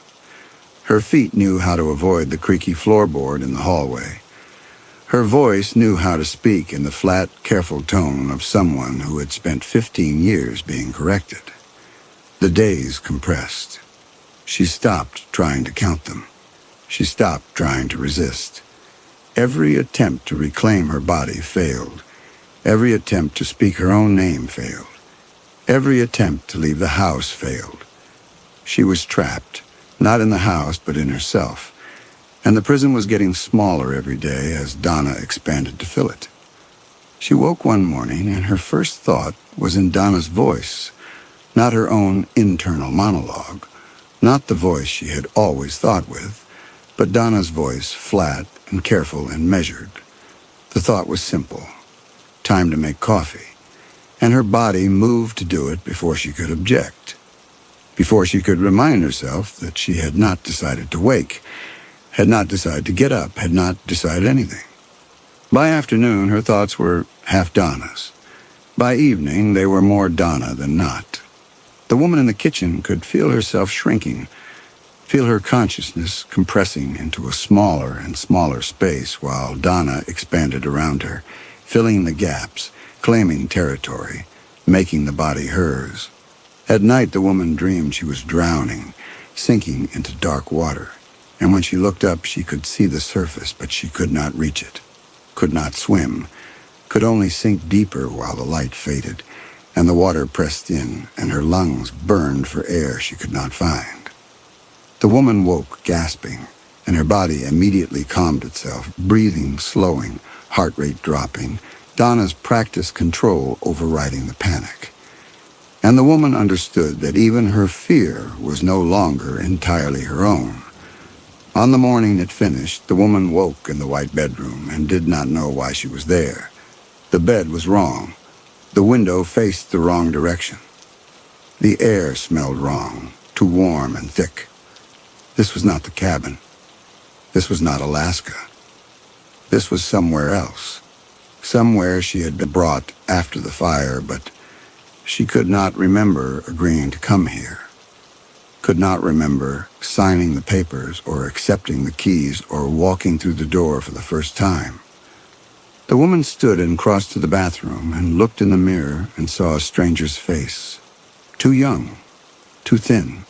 Her feet knew how to avoid the creaky floorboard in the hallway. Her voice knew how to speak in the flat, careful tone of someone who had spent 15 years being corrected. The days compressed. She stopped trying to count them. She stopped trying to resist. Every attempt to reclaim her body failed. Every attempt to speak her own name failed. Every attempt to leave the house failed. She was trapped, not in the house, but in herself, and the prison was getting smaller every day as Donna expanded to fill it. She woke one morning, and her first thought was in Donna's voice, not her own internal monologue, not the voice she had always thought with, but Donna's voice, flat and careful and measured. The thought was simple: time to make coffee. And her body moved to do it before she could object, before she could remind herself that she had not decided to wake, had not decided to get up, had not decided anything. By afternoon, her thoughts were half Donna's. By evening, they were more Donna than not. The woman in the kitchen could feel herself shrinking, feel her consciousness compressing into a smaller and smaller space while Donna expanded around her, filling the gaps, claiming territory, making the body hers. At night, the woman dreamed she was drowning, sinking into dark water, and when she looked up, she could see the surface, but she could not reach it, could not swim, could only sink deeper while the light faded, and the water pressed in, and her lungs burned for air she could not find. The woman woke, gasping, and her body immediately calmed itself, breathing slowing, heart rate dropping, Donna's practiced control overriding the panic. And the woman understood that even her fear was no longer entirely her own. On the morning it finished, the woman woke in the white bedroom and did not know why she was there. The bed was wrong. The window faced the wrong direction. The air smelled wrong, too warm and thick. This was not the cabin. This was not Alaska. This was somewhere else. Somewhere she had been brought after the fire, but she could not remember agreeing to come here. Could not remember signing the papers or accepting the keys or walking through the door for the first time. The woman stood and crossed to the bathroom and looked in the mirror and saw a stranger's face. Too young, too thin,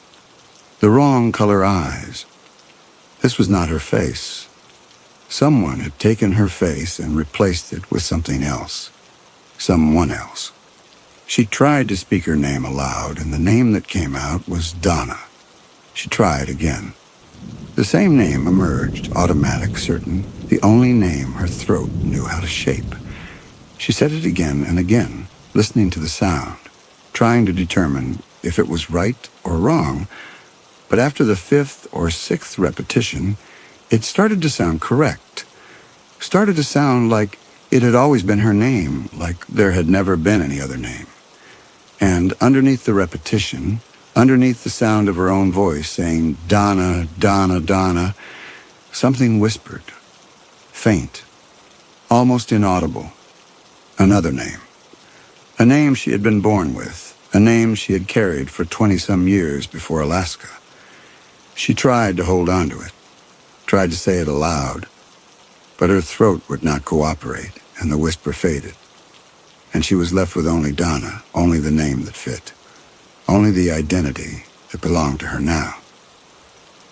the wrong color eyes. This was not her face. Someone had taken her face and replaced it with something else. Someone else. She tried to speak her name aloud, and the name that came out was Donna. She tried again. The same name emerged, automatic, certain, the only name her throat knew how to shape. She said it again and again, listening to the sound, trying to determine if it was right or wrong, but after the fifth or sixth repetition, it started to sound correct. Started to sound like it had always been her name, like there had never been any other name. And underneath the repetition, underneath the sound of her own voice saying, Donna, Donna, Donna, something whispered, faint, almost inaudible. Another name. A name she had been born with, a name she had carried for 20-some years before Alaska. She tried to hold on to it, tried to say it aloud, but her throat would not cooperate, and the whisper faded. And she was left with only Donna, only the name that fit, only the identity that belonged to her now.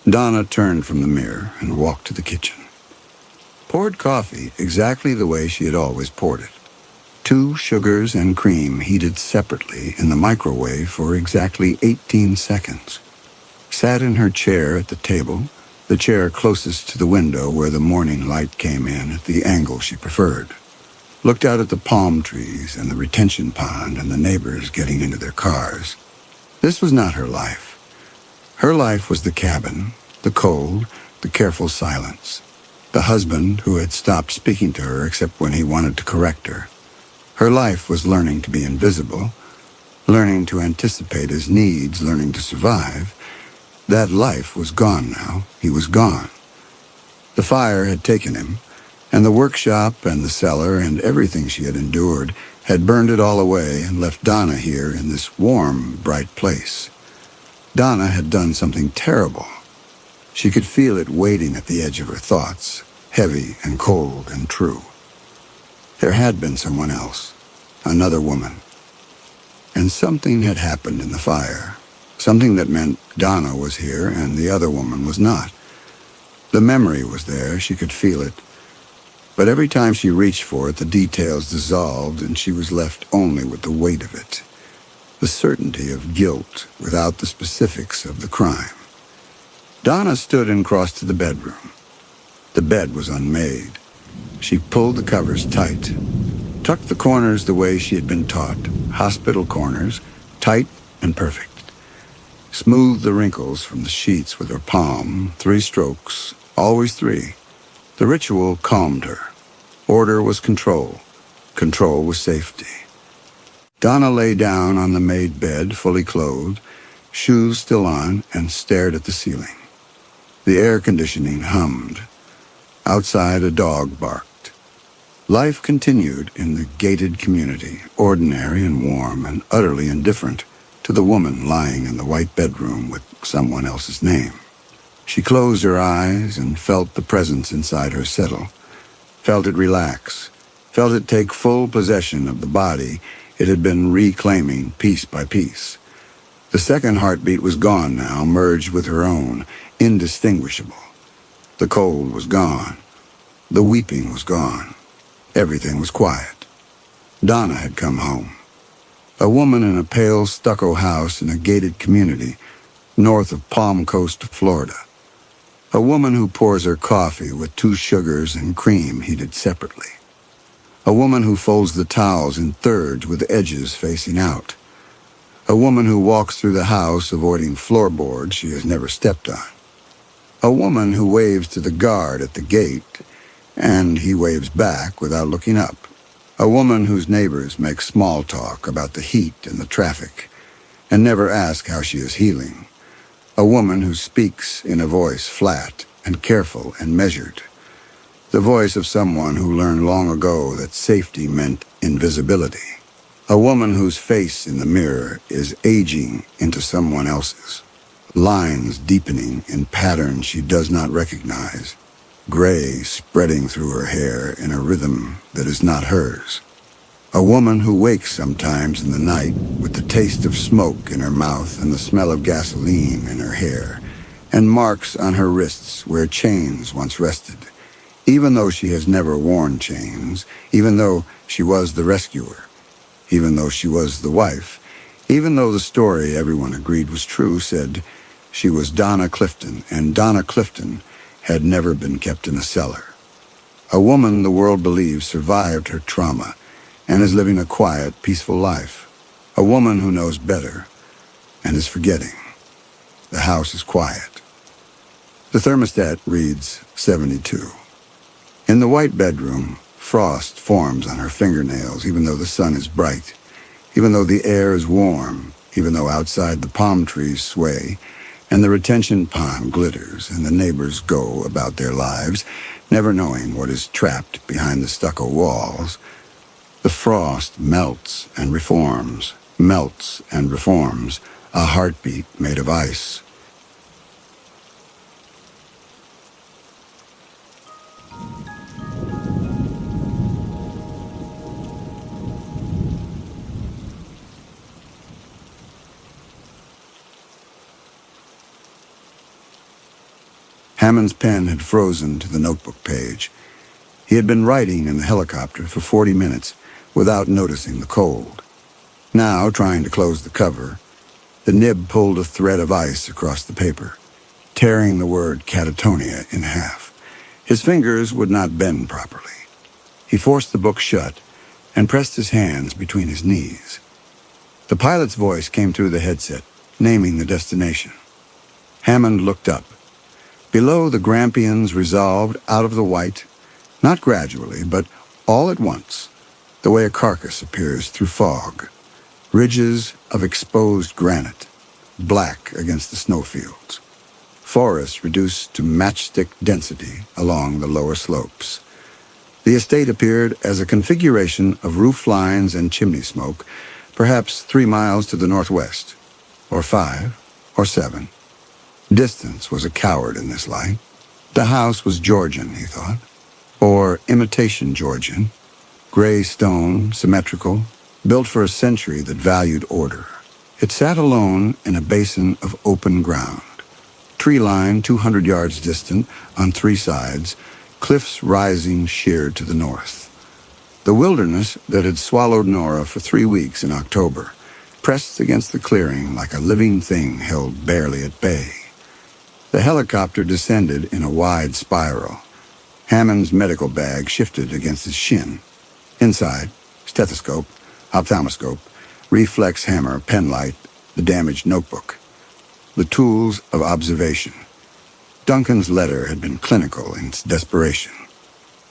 Donna turned from the mirror and walked to the kitchen. Poured coffee exactly the way she had always poured it. 2 sugars and cream heated separately in the microwave for exactly 18 seconds. Sat in her chair at the table, the chair closest to the window where the morning light came in at the angle she preferred. Looked out at the palm trees and the retention pond and the neighbors getting into their cars. This was not her life. Her life was the cabin, the cold, the careful silence. The husband who had stopped speaking to her except when he wanted to correct her. Her life was learning to be invisible, learning to anticipate his needs, learning to survive. That life was gone now. He was gone. The fire had taken him, and the workshop and the cellar and everything she had endured had burned it all away and left Donna here in this warm, bright place. Donna had done something terrible. She could feel it waiting at the edge of her thoughts, heavy and cold and true. There had been someone else, another woman. And something had happened in the fire, something that meant Donna was here and the other woman was not. The memory was there, she could feel it. But every time she reached for it, the details dissolved and she was left only with the weight of it. The certainty of guilt without the specifics of the crime. Donna stood and crossed to the bedroom. The bed was unmade. She pulled the covers tight, tucked the corners the way she had been taught, hospital corners, tight and perfect. Smoothed the wrinkles from the sheets with her palm, 3 strokes, always 3. The ritual calmed her. Order was control. Control was safety. Donna lay down on the made bed, fully clothed, shoes still on, and stared at the ceiling. The air conditioning hummed. Outside, a dog barked. Life continued in the gated community, ordinary and warm and utterly indifferent to the woman lying in the white bedroom with someone else's name. She closed her eyes and felt the presence inside her settle, felt it relax, felt it take full possession of the body it had been reclaiming piece by piece. The second heartbeat was gone now, merged with her own, indistinguishable. The cold was gone. The weeping was gone. Everything was quiet. Donna had come home. A woman in a pale stucco house in a gated community north of Palm Coast, Florida. A woman who pours her coffee with 2 sugars and cream heated separately. A woman who folds the towels in thirds with edges facing out. A woman who walks through the house avoiding floorboards she has never stepped on. A woman who waves to the guard at the gate, and he waves back without looking up. A woman whose neighbors make small talk about the heat and the traffic, and never ask how she is healing. A woman who speaks in a voice flat and careful and measured. The voice of someone who learned long ago that safety meant invisibility. A woman whose face in the mirror is aging into someone else's. Lines deepening in patterns she does not recognize. Gray spreading through her hair in a rhythm that is not hers. A woman who wakes sometimes in the night with the taste of smoke in her mouth and the smell of gasoline in her hair, and marks on her wrists where chains once rested, even though she has never worn chains, even though she was the rescuer, even though she was the wife, even though the story everyone agreed was true said she was Donna Clifton, and Donna Clifton had never been kept in a cellar. A woman the world believes survived her trauma and is living a quiet, peaceful life. A woman who knows better and is forgetting. The house is quiet. The thermostat reads 72. In the white bedroom, frost forms on her fingernails even though the sun is bright, even though the air is warm, even though outside the palm trees sway, and the retention pond glitters, and the neighbors go about their lives, never knowing what is trapped behind the stucco walls. The frost melts and reforms, melts and reforms, a heartbeat made of ice. Hammond's pen had frozen to the notebook page. He had been writing in the helicopter for 40 minutes without noticing the cold. Now, trying to close the cover, the nib pulled a thread of ice across the paper, tearing the word catatonia in half. His fingers would not bend properly. He forced the book shut and pressed his hands between his knees. The pilot's voice came through the headset, naming the destination. Hammond looked up. Below, the Grampians resolved out of the white, not gradually, but all at once, the way a carcass appears through fog. Ridges of exposed granite, black against the snowfields. Forests reduced to matchstick density along the lower slopes. The estate appeared as a configuration of roof lines and chimney smoke, perhaps 3 miles to the northwest, or 5, or 7. Distance was a coward in this light. The house was Georgian, he thought, or imitation Georgian, gray stone, symmetrical, built for a century that valued order. It sat alone in a basin of open ground. Tree line 200 yards distant on 3 sides, cliffs rising sheer to the north. The wilderness that had swallowed Nora for 3 weeks in October pressed against the clearing like a living thing held barely at bay. The helicopter descended in a wide spiral. Hammond's medical bag shifted against his shin. Inside, stethoscope, ophthalmoscope, reflex hammer, penlight, the damaged notebook. The tools of observation. Duncan's letter had been clinical in its desperation.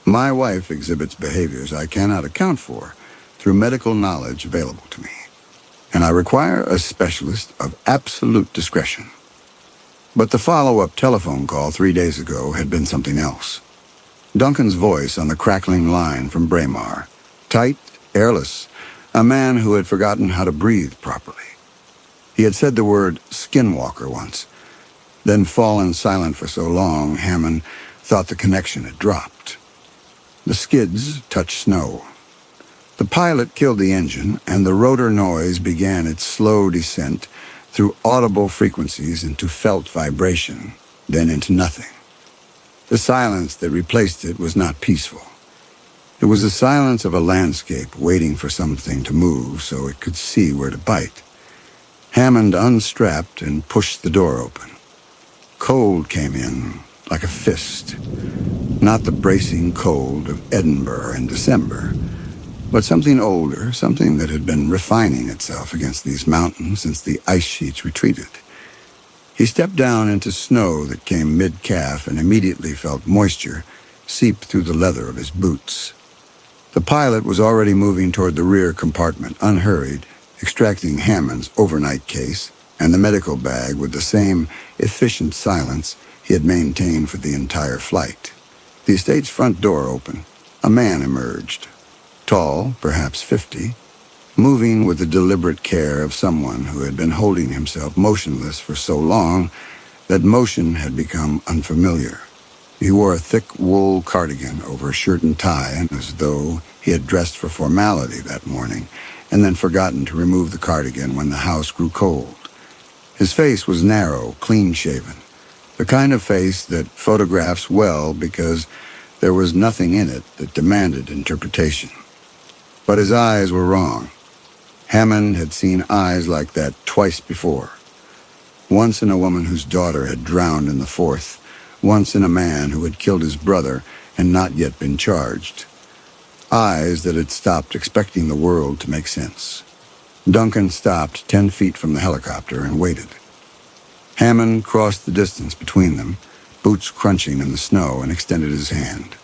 My wife exhibits behaviors I cannot account for through medical knowledge available to me, and I require a specialist of absolute discretion. But the follow-up telephone call 3 days ago had been something else. Duncan's voice on the crackling line from Braemar, tight, airless, a man who had forgotten how to breathe properly. He had said the word skinwalker once, then fallen silent for so long, Hammond thought the connection had dropped. The skids touched snow. The pilot killed the engine, and the rotor noise began its slow descent through audible frequencies into felt vibration, then into nothing. The silence that replaced it was not peaceful. It was the silence of a landscape waiting for something to move so it could see where to bite. Hammond unstrapped and pushed the door open. Cold came in like a fist. Not the bracing cold of Edinburgh in December, but something older, something that had been refining itself against these mountains since the ice sheets retreated. He stepped down into snow that came mid-calf and immediately felt moisture seep through the leather of his boots. The pilot was already moving toward the rear compartment, unhurried, extracting Hammond's overnight case and the medical bag with the same efficient silence he had maintained for the entire flight. The estate's front door opened. A man emerged, tall, perhaps 50, moving with the deliberate care of someone who had been holding himself motionless for so long that motion had become unfamiliar. He wore a thick wool cardigan over a shirt and tie, as though he had dressed for formality that morning and then forgotten to remove the cardigan when the house grew cold. His face was narrow, clean-shaven, the kind of face that photographs well because there was nothing in it that demanded interpretation. But his eyes were wrong. Hammond had seen eyes like that twice before. Once in a woman whose daughter had drowned in the Forth, once in a man who had killed his brother and not yet been charged. Eyes that had stopped expecting the world to make sense. Duncan stopped 10 feet from the helicopter and waited. Hammond crossed the distance between them, boots crunching in the snow, and extended his hand.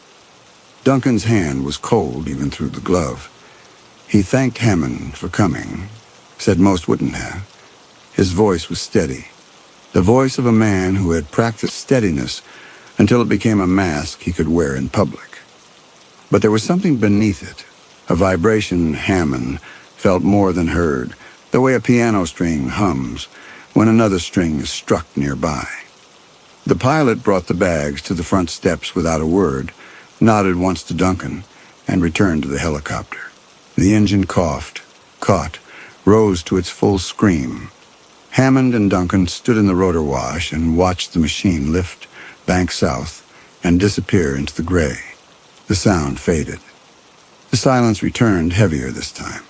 Duncan's hand was cold even through the glove. He thanked Hammond for coming, said most wouldn't have. His voice was steady, the voice of a man who had practiced steadiness until it became a mask he could wear in public. But there was something beneath it, a vibration Hammond felt more than heard, the way a piano string hums when another string is struck nearby. The pilot brought the bags to the front steps without a word, nodded once to Duncan, and returned to the helicopter. The engine coughed, caught, rose to its full scream. Hammond and Duncan stood in the rotor wash and watched the machine lift bank south, and disappear into the gray. The sound faded. The silence returned heavier this time.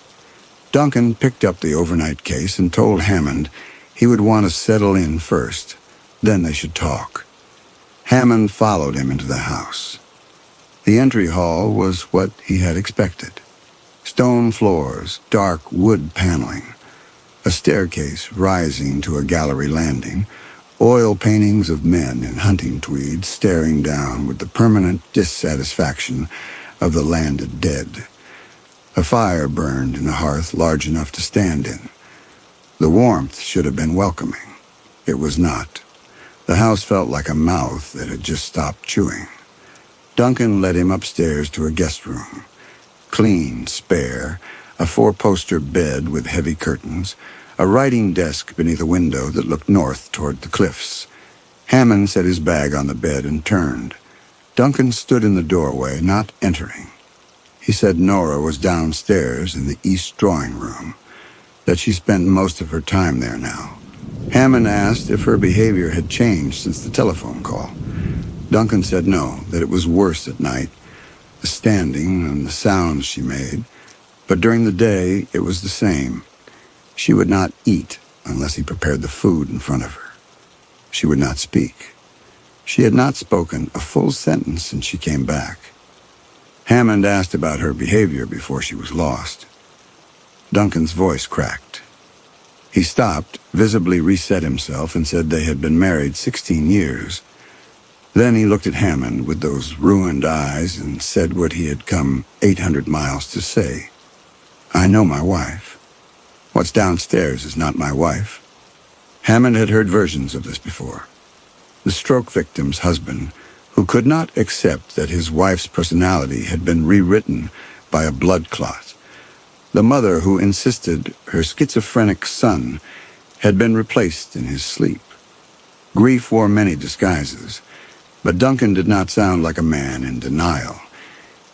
Duncan picked up the overnight case and told Hammond he would want to settle in first, then they should talk. Hammond followed him into the house. The entry hall was what he had expected. Stone floors, dark wood paneling, a staircase rising to a gallery landing, oil paintings of men in hunting tweeds staring down with the permanent dissatisfaction of the landed dead. A fire burned in a hearth large enough to stand in. The warmth should have been welcoming. It was not. The house felt like a mouth that had just stopped chewing. Duncan led him upstairs to a guest room. Clean, spare, a 4-poster bed with heavy curtains, a writing desk beneath a window that looked north toward the cliffs. Hammond set his bag on the bed and turned. Duncan stood in the doorway, not entering. He said Nora was downstairs in the east drawing room, that she spent most of her time there now. Hammond asked if her behavior had changed since the telephone call. Duncan said no, that it was worse at night, the standing and the sounds she made, but during the day it was the same. She would not eat unless he prepared the food in front of her. She would not speak. She had not spoken a full sentence since she came back. Hammond asked about her behavior before she was lost. Duncan's voice cracked. He stopped, visibly reset himself, and said they had been married 16 years. Then he looked at Hammond with those ruined eyes and said what he had come 800 miles to say. "I know my wife. What's downstairs is not my wife." Hammond had heard versions of this before. The stroke victim's husband, who could not accept that his wife's personality had been rewritten by a blood clot. The mother who insisted her schizophrenic son had been replaced in his sleep. Grief wore many disguises, but Duncan did not sound like a man in denial.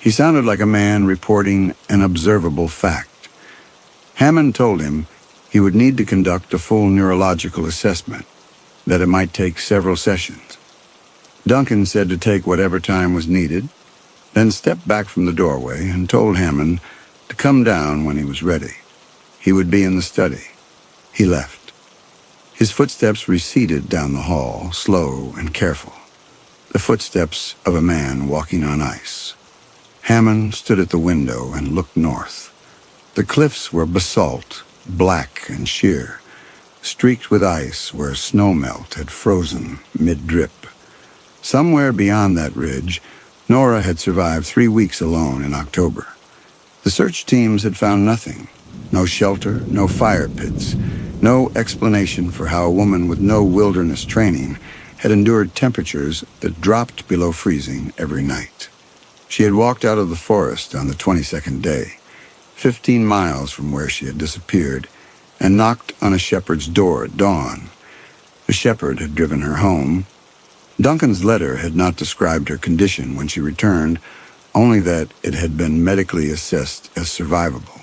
He sounded like a man reporting an observable fact. Hammond told him he would need to conduct a full neurological assessment, that it might take several sessions. Duncan said to take whatever time was needed, then stepped back from the doorway and told Hammond to come down when he was ready. He would be in the study. He left. His footsteps receded down the hall, slow and careful, the footsteps of a man walking on ice. Hammond stood at the window and looked north. The cliffs were basalt, black and sheer, streaked with ice where snowmelt had frozen mid-drip. Somewhere beyond that ridge, Nora had survived 3 weeks alone in October. The search teams had found nothing. No shelter, no fire pits, no explanation for how a woman with no wilderness training had endured temperatures that dropped below freezing every night. She had walked out of the forest on the 22nd day, 15 miles from where she had disappeared, and knocked on a shepherd's door at dawn. The shepherd had driven her home. Duncan's letter had not described her condition when she returned, only that it had been medically assessed as survivable.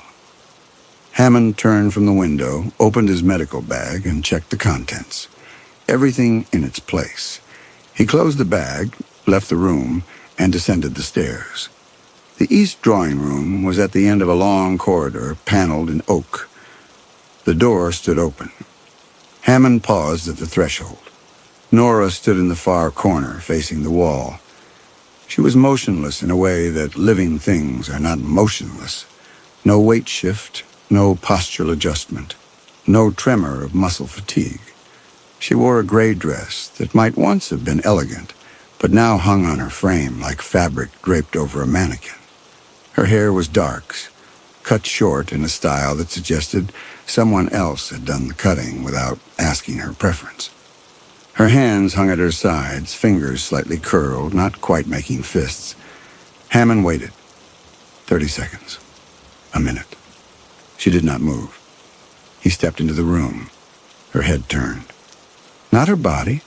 Hammond turned from the window, opened his medical bag, and checked the contents. Everything in its place. He closed the bag, left the room, and descended the stairs. The east drawing room was at the end of a long corridor paneled in oak. The door stood open. Hammond paused at the threshold. Nora stood in the far corner, facing the wall. She was motionless in a way that living things are not motionless. No weight shift, no postural adjustment, no tremor of muscle fatigue. She wore a gray dress that might once have been elegant, but now hung on her frame like fabric draped over a mannequin. Her hair was dark, cut short in a style that suggested someone else had done the cutting without asking her preference. Her hands hung at her sides, fingers slightly curled, not quite making fists. Hammond waited. 30 seconds. A minute. She did not move. He stepped into the room. Her head turned. Not her body,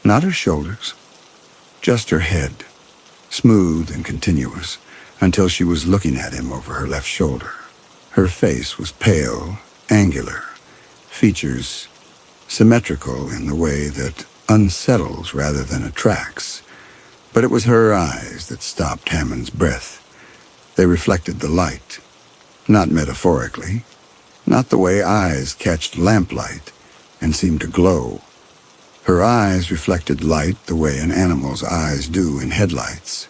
not her shoulders, just her head, smooth and continuous, until she was looking at him over her left shoulder. Her face was pale, angular, features symmetrical in the way that unsettles rather than attracts. But it was her eyes that stopped Hammond's breath. They reflected the light, not metaphorically, not the way eyes catch lamplight and seem to glow. Her eyes reflected light the way an animal's eyes do in headlights.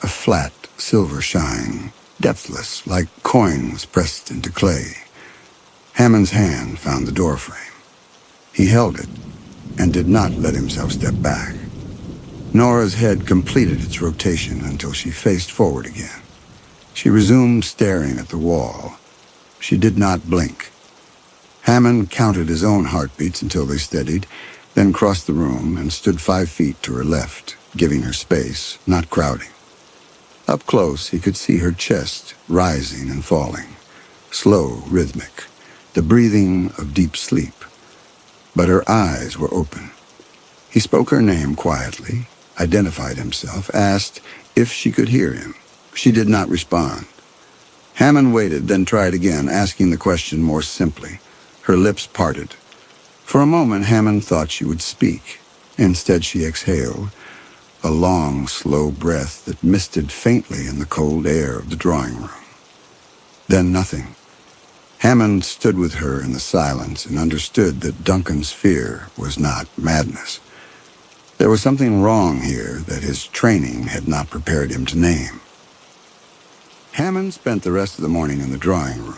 A flat, silver shine, depthless, like coins pressed into clay. Hammond's hand found the doorframe. He held it and did not let himself step back. Nora's head completed its rotation until she faced forward again. She resumed staring at the wall. She did not blink. Hammond counted his own heartbeats until they steadied, then crossed the room and stood 5 feet to her left, giving her space, not crowding. Up close, he could see her chest rising and falling, slow, rhythmic, the breathing of deep sleep. But her eyes were open. He spoke her name quietly, identified himself, asked if she could hear him. She did not respond. Hammond waited, then tried again, asking the question more simply. Her lips parted. For a moment, Hammond thought she would speak. Instead, she exhaled, a long, slow breath that misted faintly in the cold air of the drawing room. Then nothing. Hammond stood with her in the silence and understood that Duncan's fear was not madness. There was something wrong here that his training had not prepared him to name. Hammond spent the rest of the morning in the drawing room.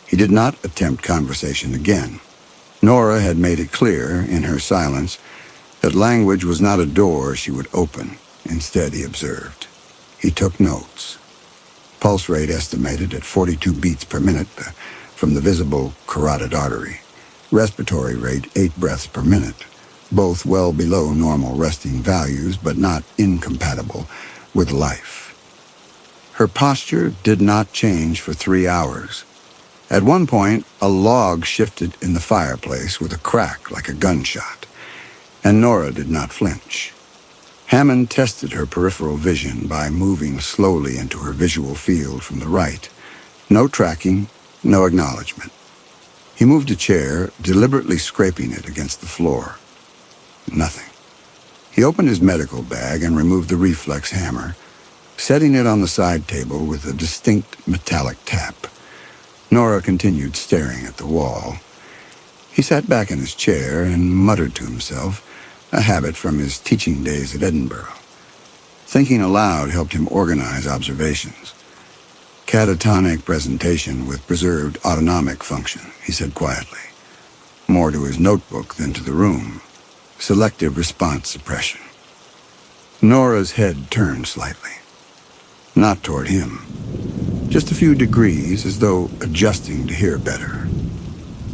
He did not attempt conversation again. Nora had made it clear, in her silence, that language was not a door she would open. Instead, he observed. He took notes. Pulse rate estimated at 42 beats per minute from the visible carotid artery. Respiratory rate 8 breaths per minute, both well below normal resting values, but not incompatible with life. Her posture did not change for 3 hours. At one point, a log shifted in the fireplace with a crack like a gunshot, and Nora did not flinch. Hammond tested her peripheral vision by moving slowly into her visual field from the right. No tracking, no acknowledgement. He moved a chair, deliberately scraping it against the floor. Nothing. He opened his medical bag and removed the reflex hammer, setting it on the side table with a distinct metallic tap. Nora continued staring at the wall. He sat back in his chair and muttered to himself, a habit from his teaching days at Edinburgh. Thinking aloud helped him organize observations. Catatonic presentation with preserved autonomic function, he said quietly. More to his notebook than to the room. Selective response suppression. Nora's head turned slightly. Not toward him. Just a few degrees, as though adjusting to hear better.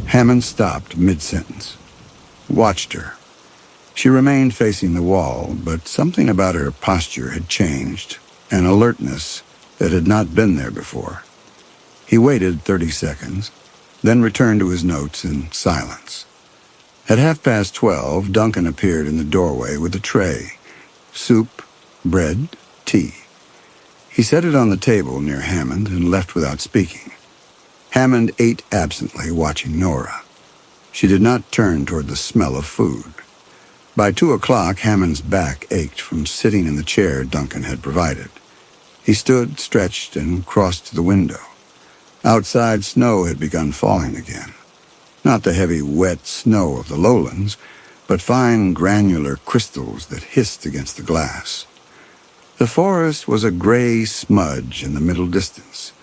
Hammond stopped mid-sentence. Watched her. She remained facing the wall, but something about her posture had changed, an alertness that had not been there before. He waited 30 seconds, then returned to his notes in silence. At 12:30, Duncan appeared in the doorway with a tray. Soup, bread, tea. He set it on the table near Hammond and left without speaking. Hammond ate absently, watching Nora. She did not turn toward the smell of food. By 2 o'clock, Hammond's back ached from sitting in the chair Duncan had provided. He stood, stretched, and crossed to the window. Outside, snow had begun falling again. Not the heavy, wet snow of the lowlands, but fine, granular crystals that hissed against the glass. The forest was a gray smudge in the middle distance.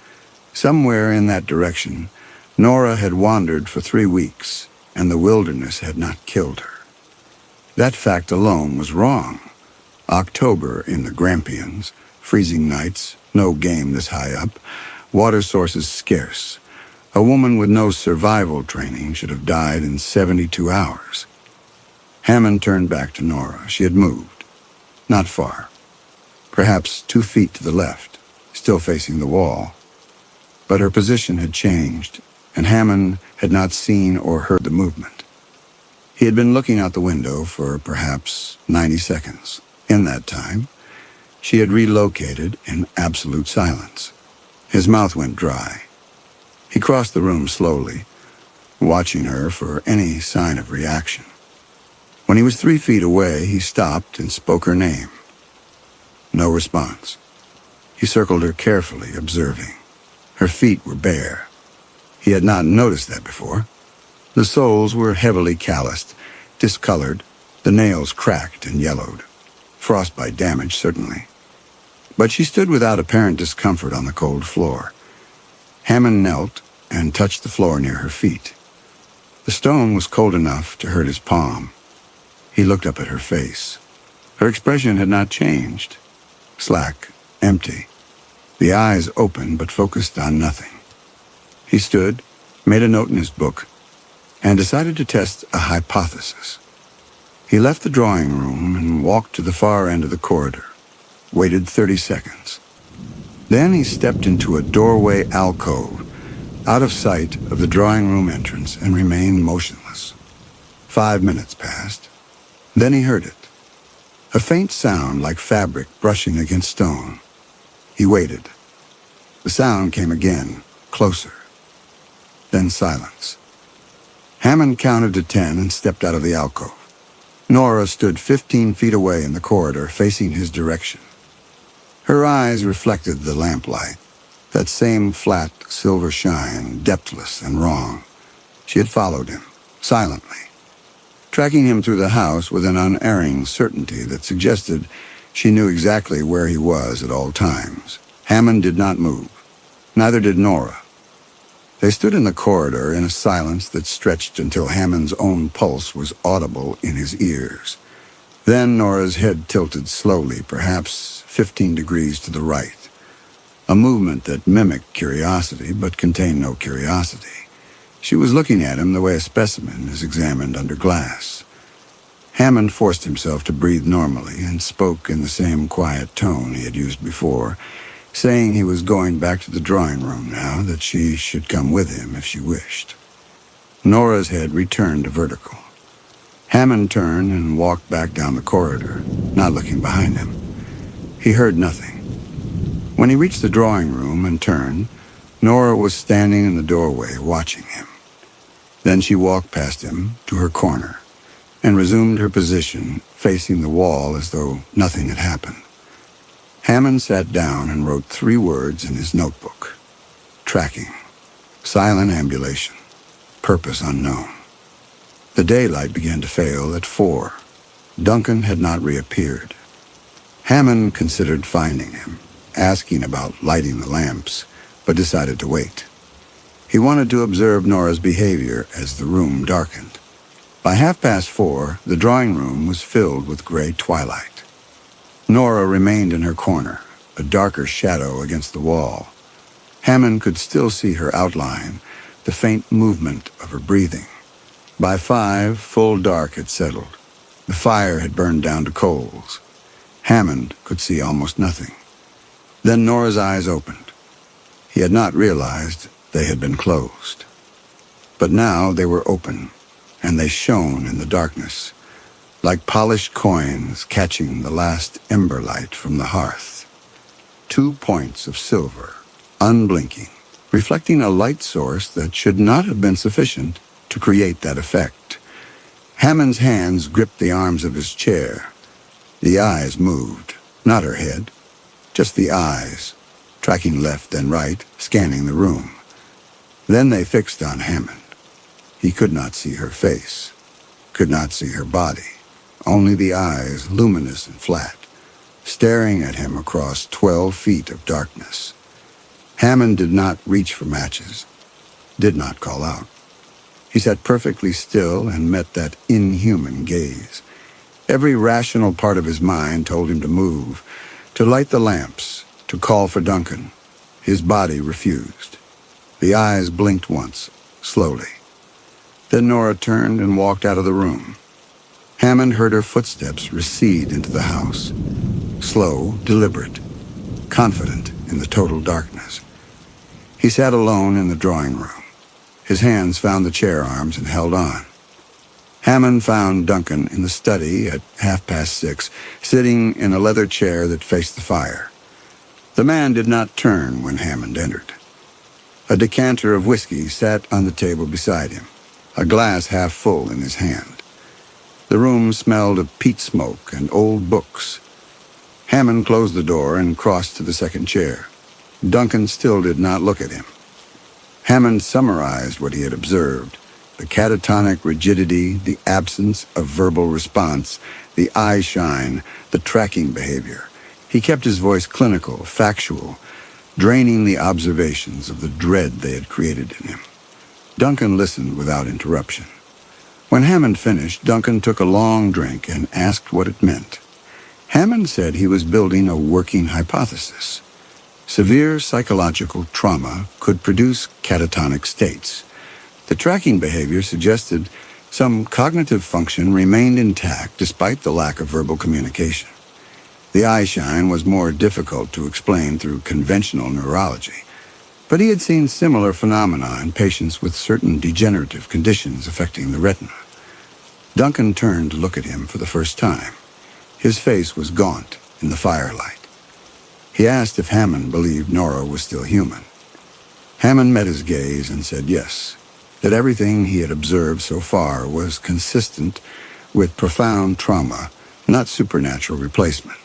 Somewhere in that direction, Nora had wandered for 3 weeks, and the wilderness had not killed her. That fact alone was wrong. October in the Grampians, freezing nights, no game this high up, water sources scarce. A woman with no survival training should have died in 72 hours. Hammond turned back to Nora. She had moved. Not far. Perhaps 2 feet to the left, still facing the wall. But her position had changed, and Hammond had not seen or heard the movement. He had been looking out the window for perhaps 90 seconds. In that time, she had relocated in absolute silence. His mouth went dry. He crossed the room slowly, watching her for any sign of reaction. When When he was 3 feet away, he stopped and spoke her name. No response. He circled her carefully, observing. Her feet were bare. He had not noticed that before. The soles were heavily calloused, discolored, the nails cracked and yellowed. Frostbite damage, certainly. But she stood without apparent discomfort on the cold floor. Hammond knelt and touched the floor near her feet. The stone was cold enough to hurt his palm. He looked up at her face. Her expression had not changed. Slack, empty. The eyes open but focused on nothing. He stood, made a note in his book, and decided to test a hypothesis. He left the drawing room and walked to the far end of the corridor, waited 30 seconds. Then he stepped into a doorway alcove, out of sight of the drawing room entrance, and remained motionless. 5 minutes passed. Then he heard it. A faint sound like fabric brushing against stone. He waited. The sound came again, closer. Then silence. Hammond counted to 10 and stepped out of the alcove. Nora stood 15 feet away in the corridor, facing his direction. Her eyes reflected the lamplight, that same flat silver shine, depthless and wrong. She had followed him, silently, tracking him through the house with an unerring certainty that suggested she knew exactly where he was at all times. Hammond did not move. Neither did Nora. They stood in the corridor in a silence that stretched until Hammond's own pulse was audible in his ears. Then Nora's head tilted slowly, perhaps 15 degrees to the right. A movement that mimicked curiosity, but contained no curiosity. She was looking at him the way a specimen is examined under glass. Hammond forced himself to breathe normally and spoke in the same quiet tone he had used before, saying he was going back to the drawing room now, that she should come with him if she wished. Nora's head returned to vertical. Hammond turned and walked back down the corridor, not looking behind him. He heard nothing. When he reached the drawing room and turned, Nora was standing in the doorway watching him. Then she walked past him to her corner and resumed her position, facing the wall as though nothing had happened. Hammond sat down and wrote 3 words in his notebook. Tracking. Silent ambulation. Purpose unknown. The daylight began to fail at 4. Duncan had not reappeared. Hammond considered finding him, asking about lighting the lamps, but decided to wait. He wanted to observe Nora's behavior as the room darkened. By 4:30, the drawing room was filled with gray twilight. Nora remained in her corner, a darker shadow against the wall. Hammond could still see her outline, the faint movement of her breathing. By 5, full dark had settled. The fire had burned down to coals. Hammond could see almost nothing. Then Nora's eyes opened. He had not realized they had been closed. But now they were open, and they shone in the darkness, like polished coins catching the last ember light from the hearth. 2 points of silver, unblinking, reflecting a light source that should not have been sufficient to create that effect. Hammond's hands gripped the arms of his chair. The eyes moved, not her head, just the eyes, tracking left and right, scanning the room. Then they fixed on Hammond. He could not see her face, could not see her body, only the eyes, luminous and flat, staring at him across 12 feet of darkness. Hammond did not reach for matches, did not call out. He sat perfectly still and met that inhuman gaze. Every rational part of his mind told him to move, to light the lamps, to call for Duncan. His body refused. The eyes blinked once, slowly. Then Nora turned and walked out of the room. Hammond heard her footsteps recede into the house. Slow, deliberate, confident in the total darkness. He sat alone in the drawing room. His hands found the chair arms and held on. Hammond found Duncan in the study at 6:30, sitting in a leather chair that faced the fire. The man did not turn when Hammond entered. A decanter of whiskey sat on the table beside him, a glass half full in his hand. The room smelled of peat smoke and old books. Hammond closed the door and crossed to the second chair. Duncan still did not look at him. Hammond summarized what he had observed: the catatonic rigidity, the absence of verbal response, the eye shine, the tracking behavior. He kept his voice clinical, factual, draining the observations of the dread they had created in him. Duncan listened without interruption. When Hammond finished, Duncan took a long drink and asked what it meant. Hammond said he was building a working hypothesis. Severe psychological trauma could produce catatonic states. The tracking behavior suggested some cognitive function remained intact despite the lack of verbal communication. The eye shine was more difficult to explain through conventional neurology, but he had seen similar phenomena in patients with certain degenerative conditions affecting the retina. Duncan turned to look at him for the first time. His face was gaunt in the firelight. He asked if Hammond believed Nora was still human. Hammond met his gaze and said yes, that everything he had observed so far was consistent with profound trauma, not supernatural replacement.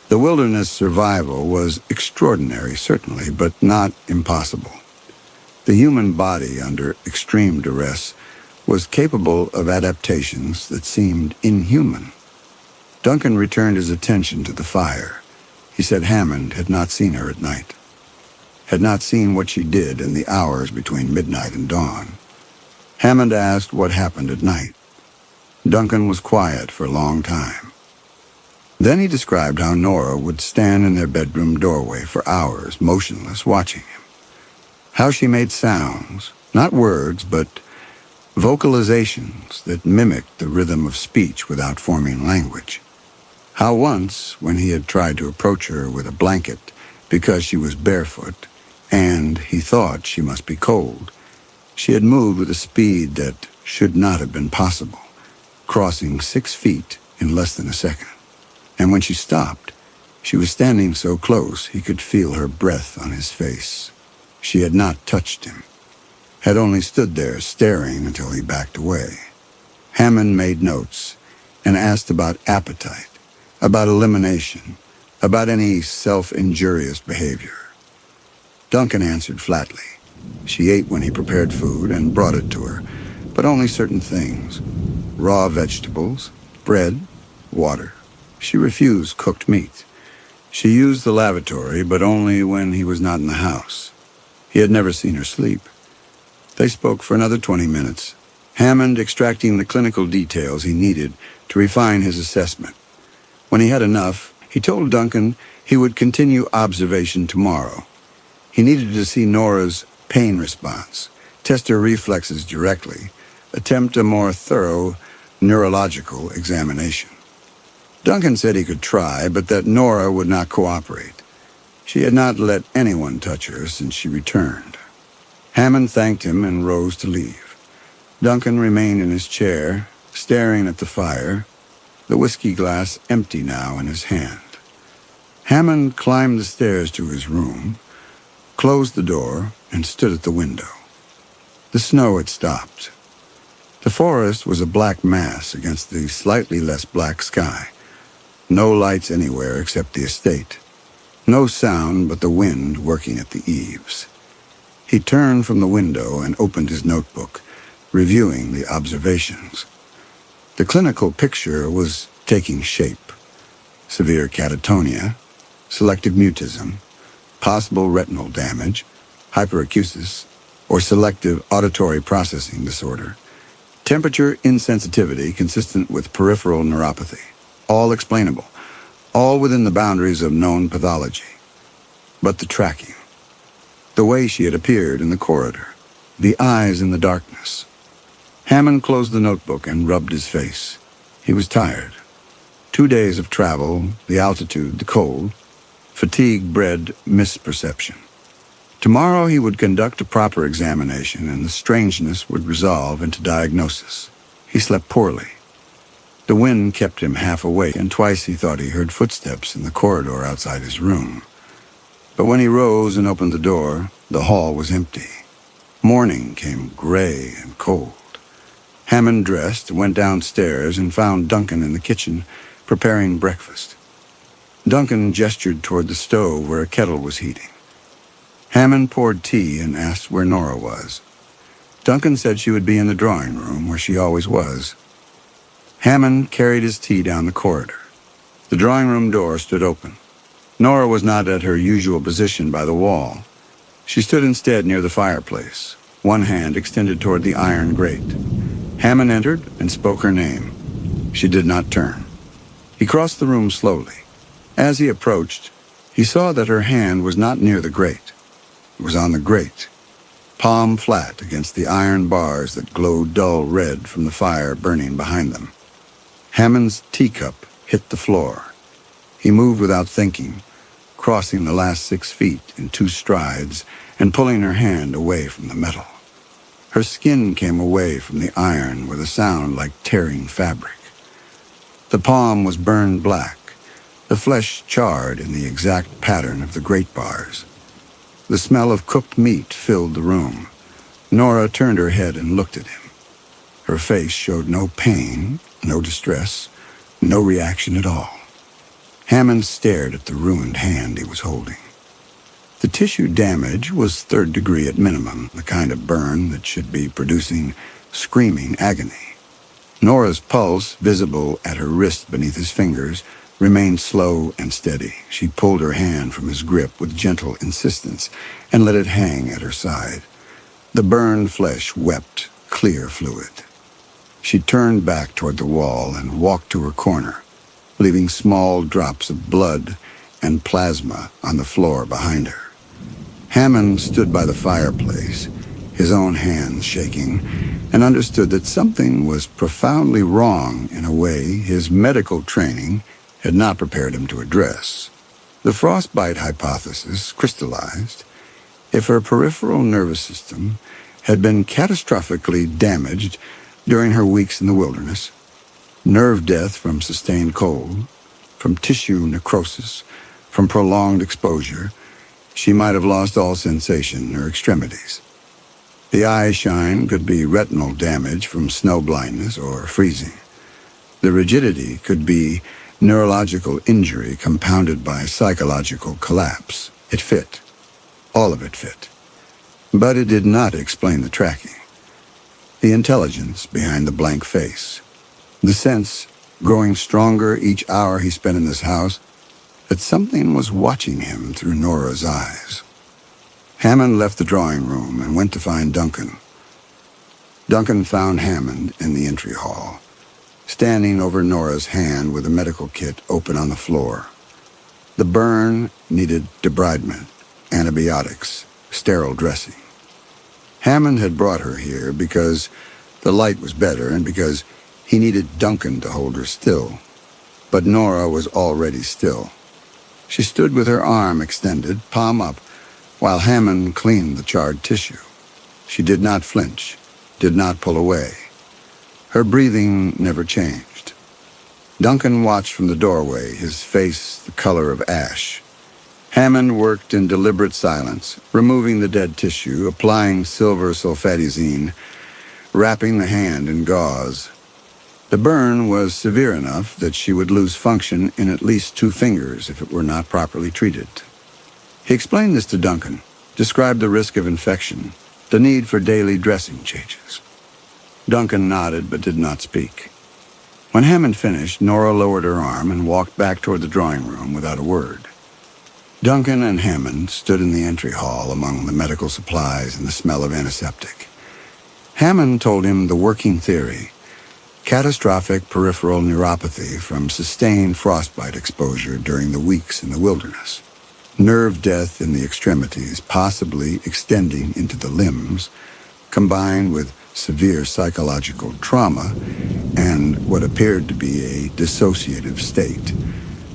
The wilderness survival was extraordinary, certainly, but not impossible. The human body, under extreme duress, was capable of adaptations that seemed inhuman. Duncan returned his attention to the fire. He said Hammond had not seen her at night, had not seen what she did in the hours between midnight and dawn. Hammond asked what happened at night. Duncan was quiet for a long time. Then he described how Nora would stand in their bedroom doorway for hours, motionless, watching him. How she made sounds, not words, but vocalizations that mimicked the rhythm of speech without forming language. How once, when he had tried to approach her with a blanket because she was barefoot, and he thought she must be cold, she had moved with a speed that should not have been possible, crossing 6 feet in less than a second. And when she stopped, she was standing so close he could feel her breath on his face. She had not touched him, had only stood there staring until he backed away. Hammond made notes and asked about appetite, about elimination, about any self-injurious behavior. Duncan answered flatly. She ate when he prepared food and brought it to her, but only certain things: raw vegetables, bread, water. She refused cooked meat. She used the lavatory, but only when he was not in the house. He had never seen her sleep. They spoke for another 20 minutes, Hammond extracting the clinical details he needed to refine his assessment. When he had enough, he told Duncan he would continue observation tomorrow. He needed to see Nora's pain response, test her reflexes directly, attempt a more thorough neurological examination. Duncan said he could try, but that Nora would not cooperate. She had not let anyone touch her since she returned. Hammond thanked him and rose to leave. Duncan remained in his chair, staring at the fire, the whiskey glass empty now in his hand. Hammond climbed the stairs to his room, closed the door, and stood at the window. The snow had stopped. The forest was a black mass against the slightly less black sky. No lights anywhere except the estate. No sound but the wind working at the eaves. He turned from the window and opened his notebook, reviewing the observations. The clinical picture was taking shape. Severe catatonia, selective mutism, possible retinal damage, hyperacusis, or selective auditory processing disorder, temperature insensitivity consistent with peripheral neuropathy, all explainable, all within the boundaries of known pathology. But the tracking, the way she had appeared in the corridor, the eyes in the darkness. Hammond closed the notebook and rubbed his face. He was tired. 2 days of travel, the altitude, the cold, fatigue bred misperception. Tomorrow he would conduct a proper examination, and the strangeness would resolve into diagnosis. He slept poorly. The wind kept him half awake, and twice he thought he heard footsteps in the corridor outside his room. But when he rose and opened the door, the hall was empty. Morning came gray and cold. Hammond dressed, went downstairs, and found Duncan in the kitchen, preparing breakfast. Duncan gestured toward the stove where a kettle was heating. Hammond poured tea and asked where Nora was. Duncan said she would be in the drawing room, where she always was. Hammond carried his tea down the corridor. The drawing room door stood open. Nora was not at her usual position by the wall. She stood instead near the fireplace, one hand extended toward the iron grate. Hammond entered and spoke her name. She did not turn. He crossed the room slowly. As he approached, he saw that her hand was not near the grate. It was on the grate, palm flat against the iron bars that glowed dull red from the fire burning behind them. Hammond's teacup hit the floor. He moved without thinking, crossing the last 6 feet in 2 strides and pulling her hand away from the metal. Her skin came away from the iron with a sound like tearing fabric. The palm was burned black, the flesh charred in the exact pattern of the grate bars. The smell of cooked meat filled the room. Nora turned her head and looked at him. Her face showed no pain, no distress, no reaction at all. Hammond stared at the ruined hand he was holding. The tissue damage was 3rd degree at minimum, the kind of burn that should be producing screaming agony. Nora's pulse, visible at her wrist beneath his fingers, remained slow and steady. She pulled her hand from his grip with gentle insistence and let it hang at her side. The burned flesh wept clear fluid. She turned back toward the wall and walked to her corner, leaving small drops of blood and plasma on the floor behind her. Hammond stood by the fireplace, his own hands shaking, and understood that something was profoundly wrong in a way his medical training had not prepared him to address. The frostbite hypothesis crystallized. If her peripheral nervous system had been catastrophically damaged during her weeks in the wilderness, nerve death from sustained cold, from tissue necrosis, from prolonged exposure, she might have lost all sensation in her extremities. The eye shine could be retinal damage from snow blindness or freezing. The rigidity could be neurological injury compounded by psychological collapse. It fit. All of it fit. But it did not explain the tracking. The intelligence behind the blank face. The sense, growing stronger each hour he spent in this house, that something was watching him through Nora's eyes. Hammond left the drawing room and went to find Duncan. Duncan found Hammond in the entry hall, standing over Nora's hand with a medical kit open on the floor. The burn needed debridement, antibiotics, sterile dressing. Hammond had brought her here because the light was better and because he needed Duncan to hold her still. But Nora was already still. She stood with her arm extended, palm up, while Hammond cleaned the charred tissue. She did not flinch, did not pull away. Her breathing never changed. Duncan watched from the doorway, his face the color of ash. Hammond worked in deliberate silence, removing the dead tissue, applying silver sulfatazine, wrapping the hand in gauze. The burn was severe enough that she would lose function in at least 2 fingers if it were not properly treated. He explained this to Duncan, described the risk of infection, the need for daily dressing changes. Duncan nodded but did not speak. When Hammond finished, Nora lowered her arm and walked back toward the drawing room without a word. Duncan and Hammond stood in the entry hall among the medical supplies and the smell of antiseptic. Hammond told him the working theory: catastrophic peripheral neuropathy from sustained frostbite exposure during the weeks in the wilderness. Nerve death in the extremities, possibly extending into the limbs, combined with severe psychological trauma and what appeared to be a dissociative state.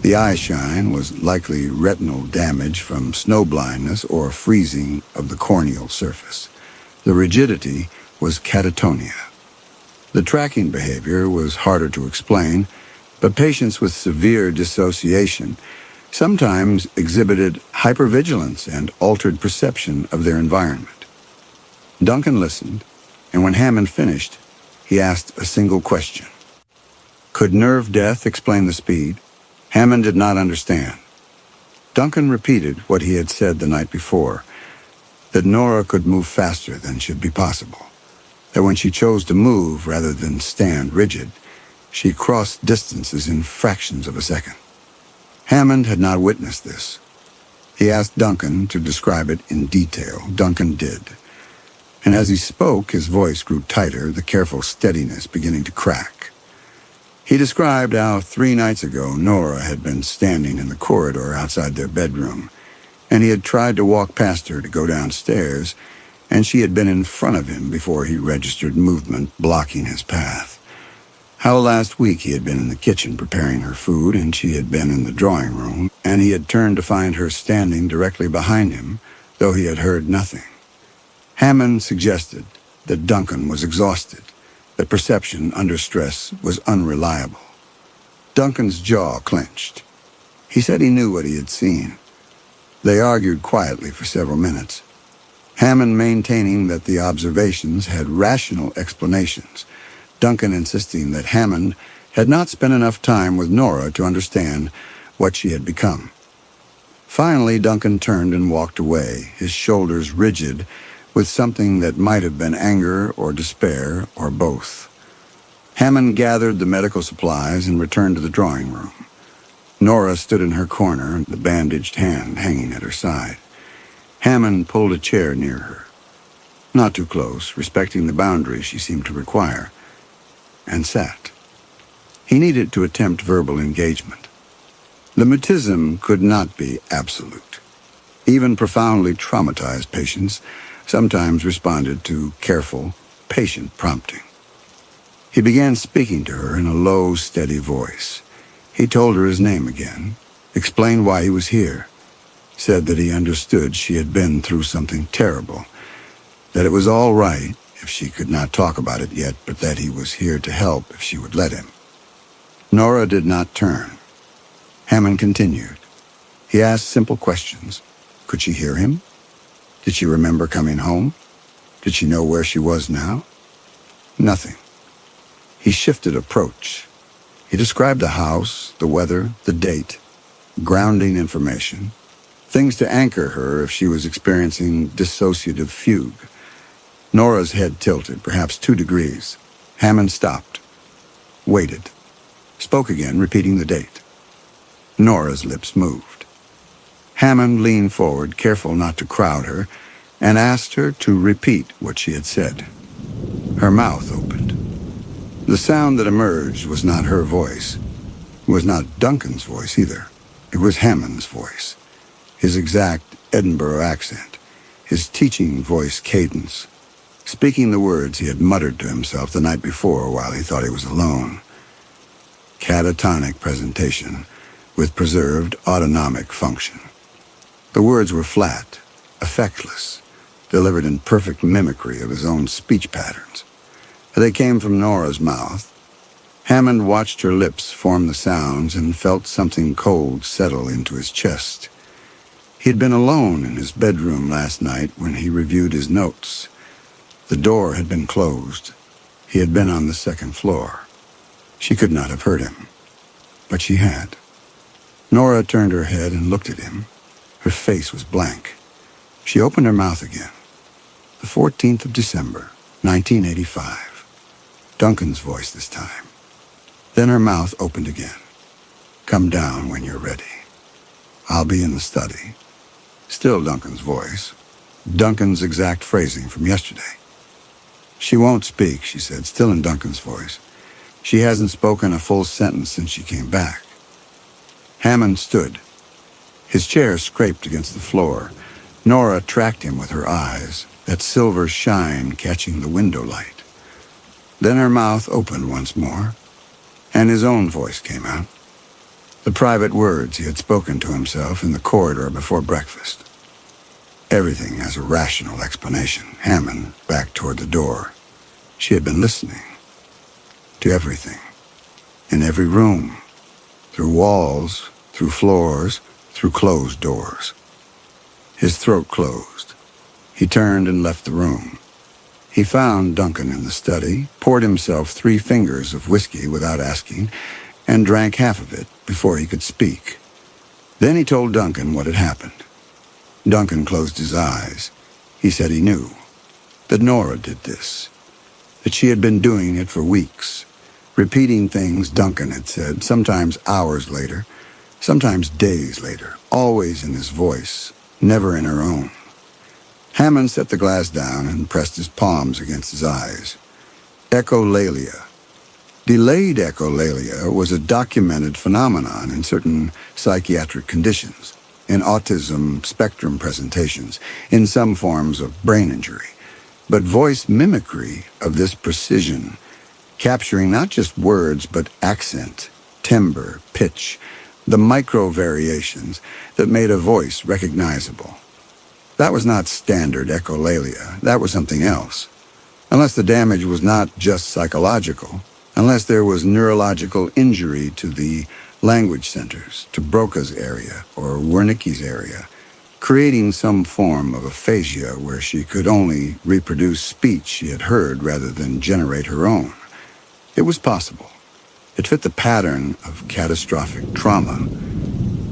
The eye shine was likely retinal damage from snow blindness or freezing of the corneal surface. The rigidity was catatonia. The tracking behavior was harder to explain, but patients with severe dissociation sometimes exhibited hypervigilance and altered perception of their environment. Duncan listened, and when Hammond finished, He asked a single question. Could nerve death explain the speed? Hammond did not understand. Duncan repeated what he had said the night before, that Nora could move faster than should be possible, that when she chose to move rather than stand rigid, she crossed distances in fractions of a second. Hammond had not witnessed this. He asked Duncan to describe it in detail. Duncan did. And as he spoke, his voice grew tighter, the careful steadiness beginning to crack. He described how 3 nights ago Nora had been standing in the corridor outside their bedroom, and he had tried to walk past her to go downstairs, and she had been in front of him before he registered movement, blocking his path. How last week he had been in the kitchen preparing her food, and she had been in the drawing room, and he had turned to find her standing directly behind him, though he had heard nothing. Hammond suggested that Duncan was exhausted, that perception under stress was unreliable. Duncan's jaw clenched. He said he knew what he had seen. They argued quietly for several minutes, Hammond maintaining that the observations had rational explanations, Duncan insisting that Hammond had not spent enough time with Nora to understand what she had become. Finally, Duncan turned and walked away, his shoulders rigid with something that might have been anger or despair or both. Hammond gathered the medical supplies and returned to the drawing room. Nora stood in her corner, the bandaged hand hanging at her side. Hammond pulled a chair near her, not too close, respecting the boundaries she seemed to require, and sat. He needed to attempt verbal engagement. The mutism could not be absolute. Even profoundly traumatized patients sometimes responded to careful, patient prompting. He began speaking to her in a low, steady voice. He told her his name again, explained why he was here, said that he understood she had been through something terrible, that it was all right if she could not talk about it yet, but that he was here to help if she would let him. Nora did not turn. Hammond continued. He asked simple questions. Could she hear him? Did she remember coming home? Did she know where she was now? Nothing. He shifted approach. He described the house, the weather, the date, grounding information, things to anchor her if she was experiencing dissociative fugue. Nora's head tilted, perhaps 2 degrees. Hammond stopped, waited, spoke again, repeating the date. Nora's lips moved. Hammond leaned forward, careful not to crowd her, and asked her to repeat what she had said. Her mouth opened. The sound that emerged was not her voice. It was not Duncan's voice either. It was Hammond's voice. His exact Edinburgh accent. His teaching voice cadence. Speaking the words he had muttered to himself the night before while he thought he was alone. Catatonic presentation with preserved autonomic function. The words were flat, effectless, delivered in perfect mimicry of his own speech patterns. They came from Nora's mouth. Hammond watched her lips form the sounds and felt something cold settle into his chest. He had been alone in his bedroom last night when he reviewed his notes. The door had been closed. He had been on the 2nd floor. She could not have heard him, but she had. Nora turned her head and looked at him. Her face was blank. She opened her mouth again. The 14th of December, 1985. Duncan's voice this time. Then her mouth opened again. Come down when you're ready. I'll be in the study. Still Duncan's voice. Duncan's exact phrasing from yesterday. She won't speak, she said, still in Duncan's voice. She hasn't spoken a full sentence since she came back. Hammond stood. His chair scraped against the floor. Nora tracked him with her eyes, that silver shine catching the window light. Then her mouth opened once more, and his own voice came out. The private words he had spoken to himself in the corridor before breakfast. Everything has a rational explanation. Hammond backed toward the door. She had been listening to everything, in every room, through walls, through floors, through closed doors. His throat closed. He turned and left the room. He found Duncan in the study, poured himself 3 fingers of whiskey without asking, and drank half of it before he could speak. Then he told Duncan what had happened. Duncan closed his eyes. He said he knew that Nora did this, that she had been doing it for weeks, repeating things Duncan had said, sometimes hours later, sometimes days later, always in his voice, never in her own. Hammond set the glass down and pressed his palms against his eyes. Echolalia. Delayed echolalia was a documented phenomenon in certain psychiatric conditions, in autism spectrum presentations, in some forms of brain injury. But voice mimicry of this precision, capturing not just words but accent, timbre, pitch, the micro variations that made a voice recognizable. That was not standard echolalia. That was something else. Unless the damage was not just psychological, unless there was neurological injury to the language centers, to Broca's area or Wernicke's area, creating some form of aphasia where she could only reproduce speech she had heard rather than generate her own. It was possible. It fit the pattern of catastrophic trauma.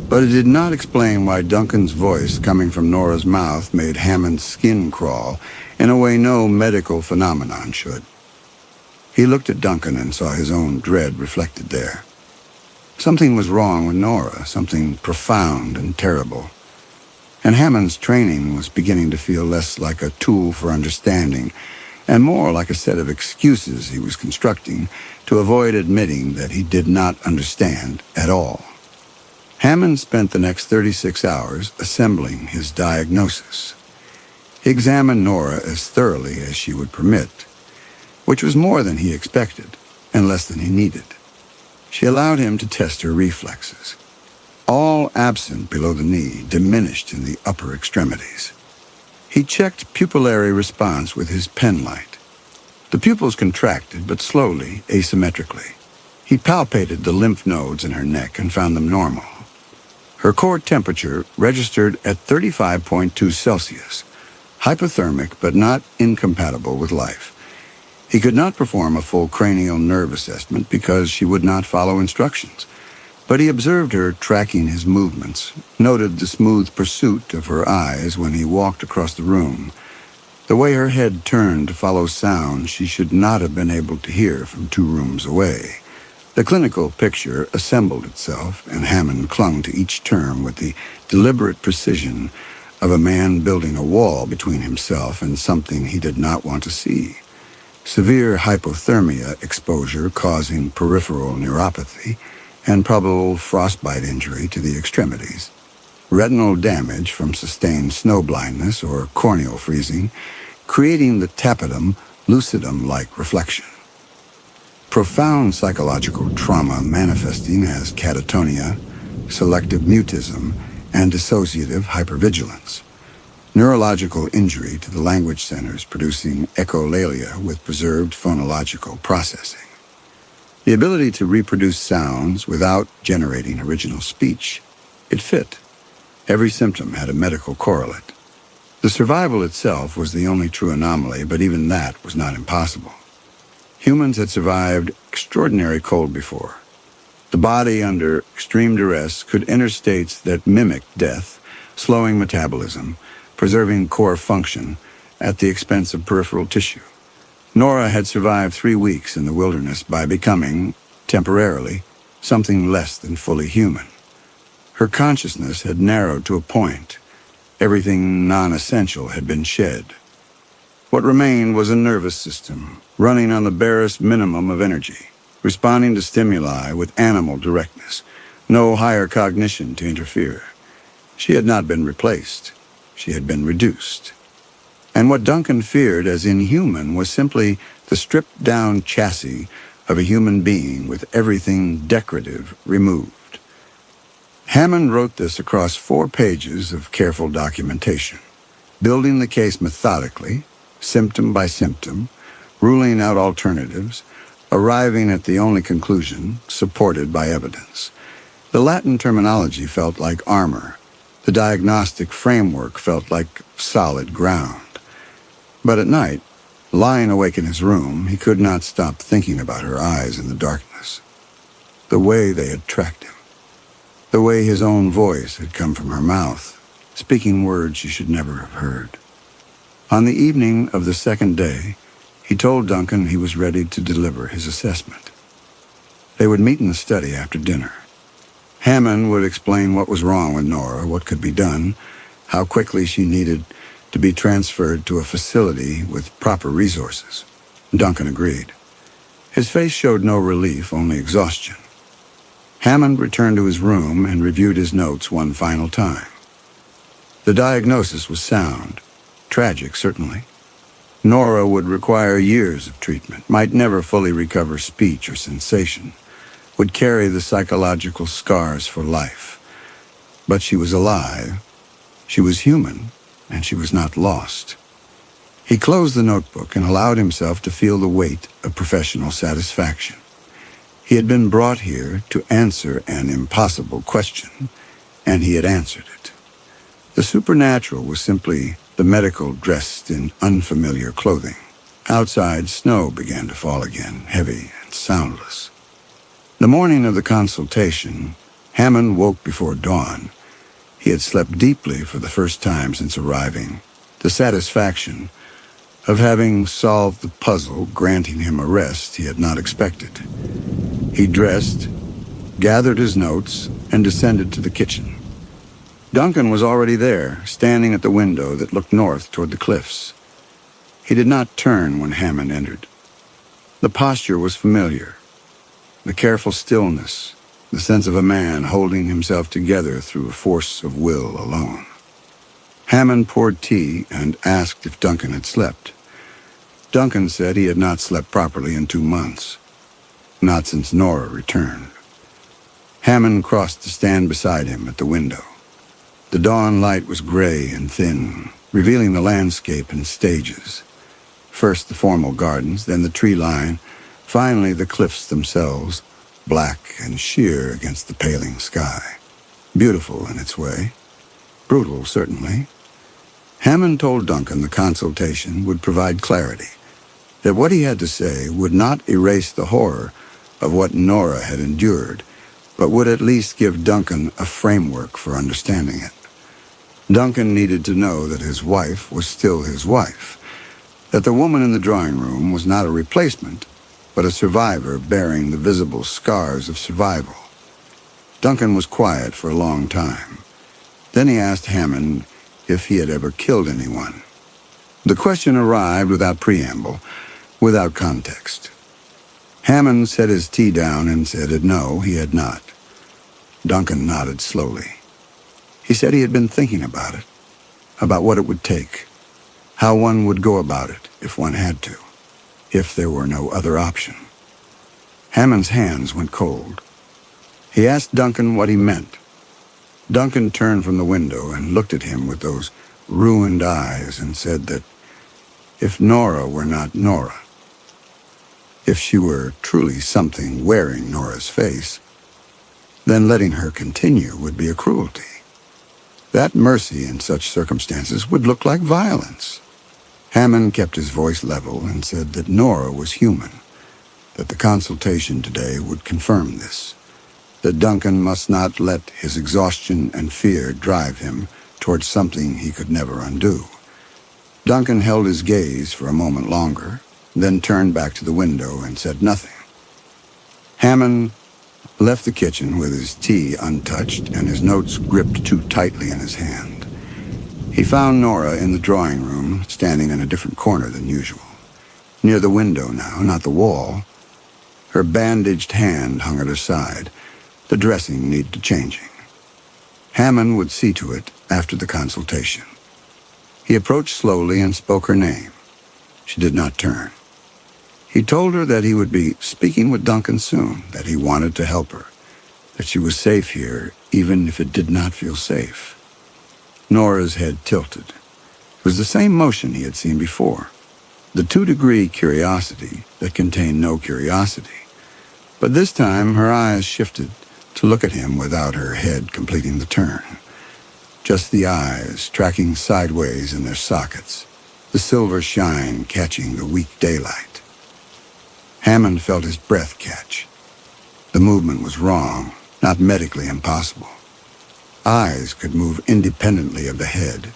But it did not explain why Duncan's voice coming from Nora's mouth made Hammond's skin crawl in a way no medical phenomenon should. He looked at Duncan and saw his own dread reflected there. Something was wrong with Nora, something profound and terrible. And Hammond's training was beginning to feel less like a tool for understanding and more like a set of excuses he was constructing to avoid admitting that he did not understand at all. Hammond spent the next 36 hours assembling his diagnosis. He examined Nora as thoroughly as she would permit, which was more than he expected and less than he needed. She allowed him to test her reflexes. All absent below the knee, diminished in the upper extremities. He checked pupillary response with his pen light. The pupils contracted, but slowly, asymmetrically. He palpated the lymph nodes in her neck and found them normal. Her core temperature registered at 35.2 Celsius, hypothermic but not incompatible with life. He could not perform a full cranial nerve assessment because she would not follow instructions, but he observed her tracking his movements, noted the smooth pursuit of her eyes when he walked across the room, the way her head turned to follow sound she should not have been able to hear from 2 rooms away. The clinical picture assembled itself, and Hammond clung to each term with the deliberate precision of a man building a wall between himself and something he did not want to see. Severe hypothermia exposure causing peripheral neuropathy and probable frostbite injury to the extremities. Retinal damage from sustained snow blindness or corneal freezing, creating the tapetum lucidum-like reflection. Profound psychological trauma manifesting as catatonia, selective mutism, and dissociative hypervigilance. Neurological injury to the language centers producing echolalia with preserved phonological processing. The ability to reproduce sounds without generating original speech. It fit. Every symptom had a medical correlate. The survival itself was the only true anomaly, but even that was not impossible. Humans had survived extraordinary cold before. The body under extreme duress could enter states that mimicked death, slowing metabolism, preserving core function at the expense of peripheral tissue. Nora had survived 3 weeks in the wilderness by becoming, temporarily, something less than fully human. Her consciousness had narrowed to a point. Everything non-essential had been shed. What remained was a nervous system, running on the barest minimum of energy, responding to stimuli with animal directness, no higher cognition to interfere. She had not been replaced. She had been reduced. And what Duncan feared as inhuman was simply the stripped-down chassis of a human being with everything decorative removed. Hammond wrote this across 4 pages of careful documentation, building the case methodically, symptom by symptom, ruling out alternatives, arriving at the only conclusion supported by evidence. The Latin terminology felt like armor. The diagnostic framework felt like solid ground. But at night, Lying awake in his room, he could not stop thinking about her eyes in the darkness. The way they had tracked him. The way his own voice had come from her mouth, speaking words she should never have heard. On the evening of the second day, he told Duncan he was ready to deliver his assessment. They would meet in the study after dinner. Hammond would explain what was wrong with Nora, what could be done, how quickly she needed to be transferred to a facility with proper resources. Duncan agreed. His face showed no relief, only exhaustion. Hammond returned to his room and reviewed his notes one final time. The diagnosis was sound. Tragic, certainly. Nora would require years of treatment, might never fully recover speech or sensation, would carry the psychological scars for life. But she was alive. She was human, and she was not lost. He closed the notebook and allowed himself to feel the weight of professional satisfaction. He had been brought here to answer an impossible question, and he had answered it. The supernatural was simply the medical dressed in unfamiliar clothing. Outside, snow began to fall again, heavy and soundless. The morning of the consultation, Hammond woke before dawn. He had slept deeply for the first time since arriving. The satisfaction of having solved the puzzle, granting him a rest he had not expected. He dressed, gathered his notes, and descended to the kitchen. Duncan was already there, standing at the window that looked north toward the cliffs. He did not turn when Hammond entered. The posture was familiar. The careful stillness, the sense of a man holding himself together through a force of will alone. Hammond poured tea and asked if Duncan had slept. Duncan said he had not slept properly in 2 months. Not since Nora returned. Hammond crossed to stand beside him at the window. The dawn light was gray and thin, revealing the landscape in stages. First the formal gardens, then the tree line, finally the cliffs themselves, black and sheer against the paling sky. Beautiful in its way. Brutal, certainly. Hammond told Duncan the consultation would provide clarity, that what he had to say would not erase the horror of what Nora had endured, but would at least give Duncan a framework for understanding it. Duncan needed to know that his wife was still his wife, that the woman in the drawing room was not a replacement, but a survivor bearing the visible scars of survival. Duncan was quiet for a long time. Then he asked Hammond if he had ever killed anyone. The question arrived without preamble, without context. Hammond set his tea down and said that no, he had not. Duncan nodded slowly. He said he had been thinking about it, about what it would take, how one would go about it if one had to, if there were no other option. Hammond's hands went cold. He asked Duncan what he meant. Duncan turned from the window and looked at him with those ruined eyes and said that if Nora were not Nora, if she were truly something wearing Nora's face, then letting her continue would be a cruelty. That mercy in such circumstances would look like violence. Hammond kept his voice level and said that Nora was human, that the consultation today would confirm this, that Duncan must not let his exhaustion and fear drive him towards something he could never undo. Duncan held his gaze for a moment longer, then turned back to the window and said nothing. Hammond left the kitchen with his tea untouched and his notes gripped too tightly in his hand. He found Nora in the drawing room, standing in a different corner than usual. Near the window now, not the wall. Her bandaged hand hung at her side. The dressing needed changing. Hammond would see to it after the consultation. He approached slowly and spoke her name. She did not turn. He told her that he would be speaking with Duncan soon, that he wanted to help her, that she was safe here, even if it did not feel safe. Nora's head tilted. It was the same motion he had seen before, the 2-degree curiosity that contained no curiosity. But this time her eyes shifted to look at him without her head completing the turn. Just the eyes, tracking sideways in their sockets. the silver shine catching the weak daylight. Hammond felt his breath catch. The movement was wrong, not medically impossible. Eyes could move independently of the head,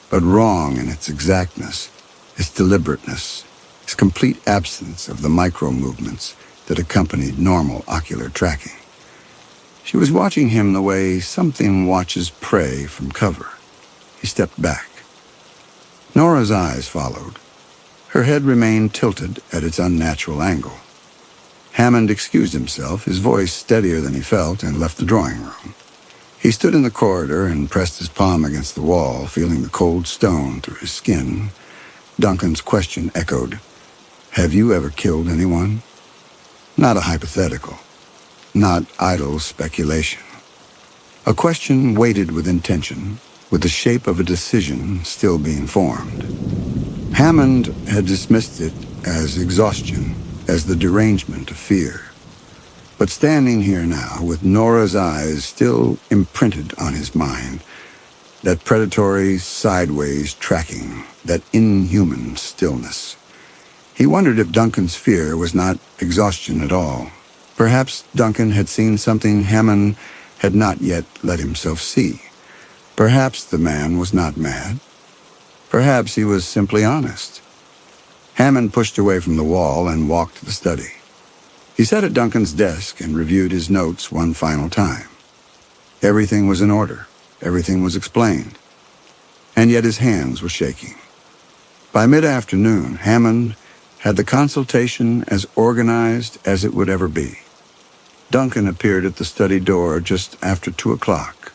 but wrong in its exactness, its deliberateness, its complete absence of the micro-movements that accompanied normal ocular tracking. She was watching him the way something watches prey from cover. He stepped back. Nora's eyes followed. Her head remained tilted at its unnatural angle. Hammond excused himself, his voice steadier than he felt, and left the drawing room. He stood in the corridor and pressed his palm against the wall, feeling the cold stone through his skin. Duncan's question echoed, "Have you ever killed anyone?" Not a hypothetical. Not idle speculation. A question weighted with intention, with the shape of a decision still being formed. Hammond had dismissed it as exhaustion, as the derangement of fear. But standing here now, with Nora's eyes still imprinted on his mind, that predatory sideways tracking, that inhuman stillness, he wondered if Duncan's fear was not exhaustion at all. Perhaps Duncan had seen something Hammond had not yet let himself see. Perhaps the man was not mad. Perhaps he was simply honest. Hammond pushed away from the wall and walked to the study. He sat at Duncan's desk and reviewed his notes one final time. Everything was in order. Everything was explained. And yet his hands were shaking. By mid-afternoon, Hammond had the consultation as organized as it would ever be. Duncan appeared at the study door just after 2 o'clock.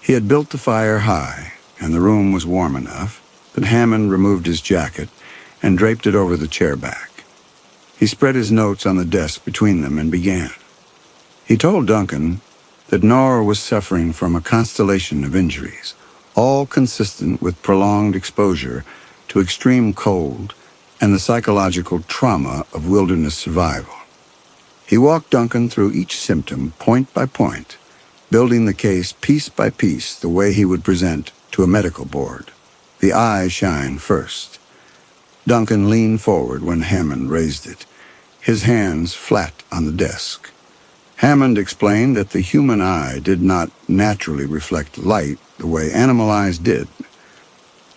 He had built the fire high, and the room was warm enough that Hammond removed his jacket and draped it over the chair back. He spread his notes on the desk between them and began. He told Duncan that Nora was suffering from a constellation of injuries, all consistent with prolonged exposure to extreme cold and the psychological trauma of wilderness survival. He walked Duncan through each symptom point by point, building the case piece by piece the way he would present to a medical board. The eye shine first. Duncan leaned forward when Hammond raised it, his hands flat on the desk. Hammond explained that the human eye did not naturally reflect light the way animal eyes did.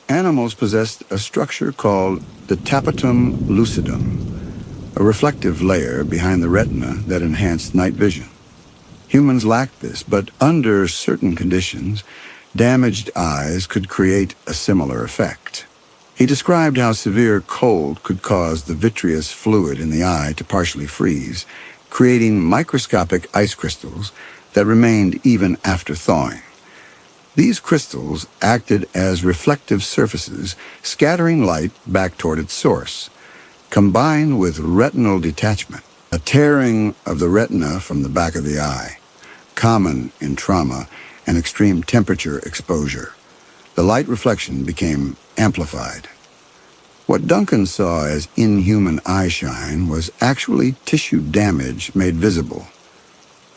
Animals possessed a structure called the tapetum lucidum, a reflective layer behind the retina that enhanced night vision. Humans lacked this, but under certain conditions, damaged eyes could create a similar effect. He described how severe cold could cause the vitreous fluid in the eye to partially freeze, creating microscopic ice crystals that remained even after thawing. These crystals acted as reflective surfaces, scattering light back toward its source. Combined with retinal detachment, a tearing of the retina from the back of the eye, common in trauma and extreme temperature exposure, the light reflection became amplified. What Duncan saw as inhuman eye shine was actually tissue damage made visible.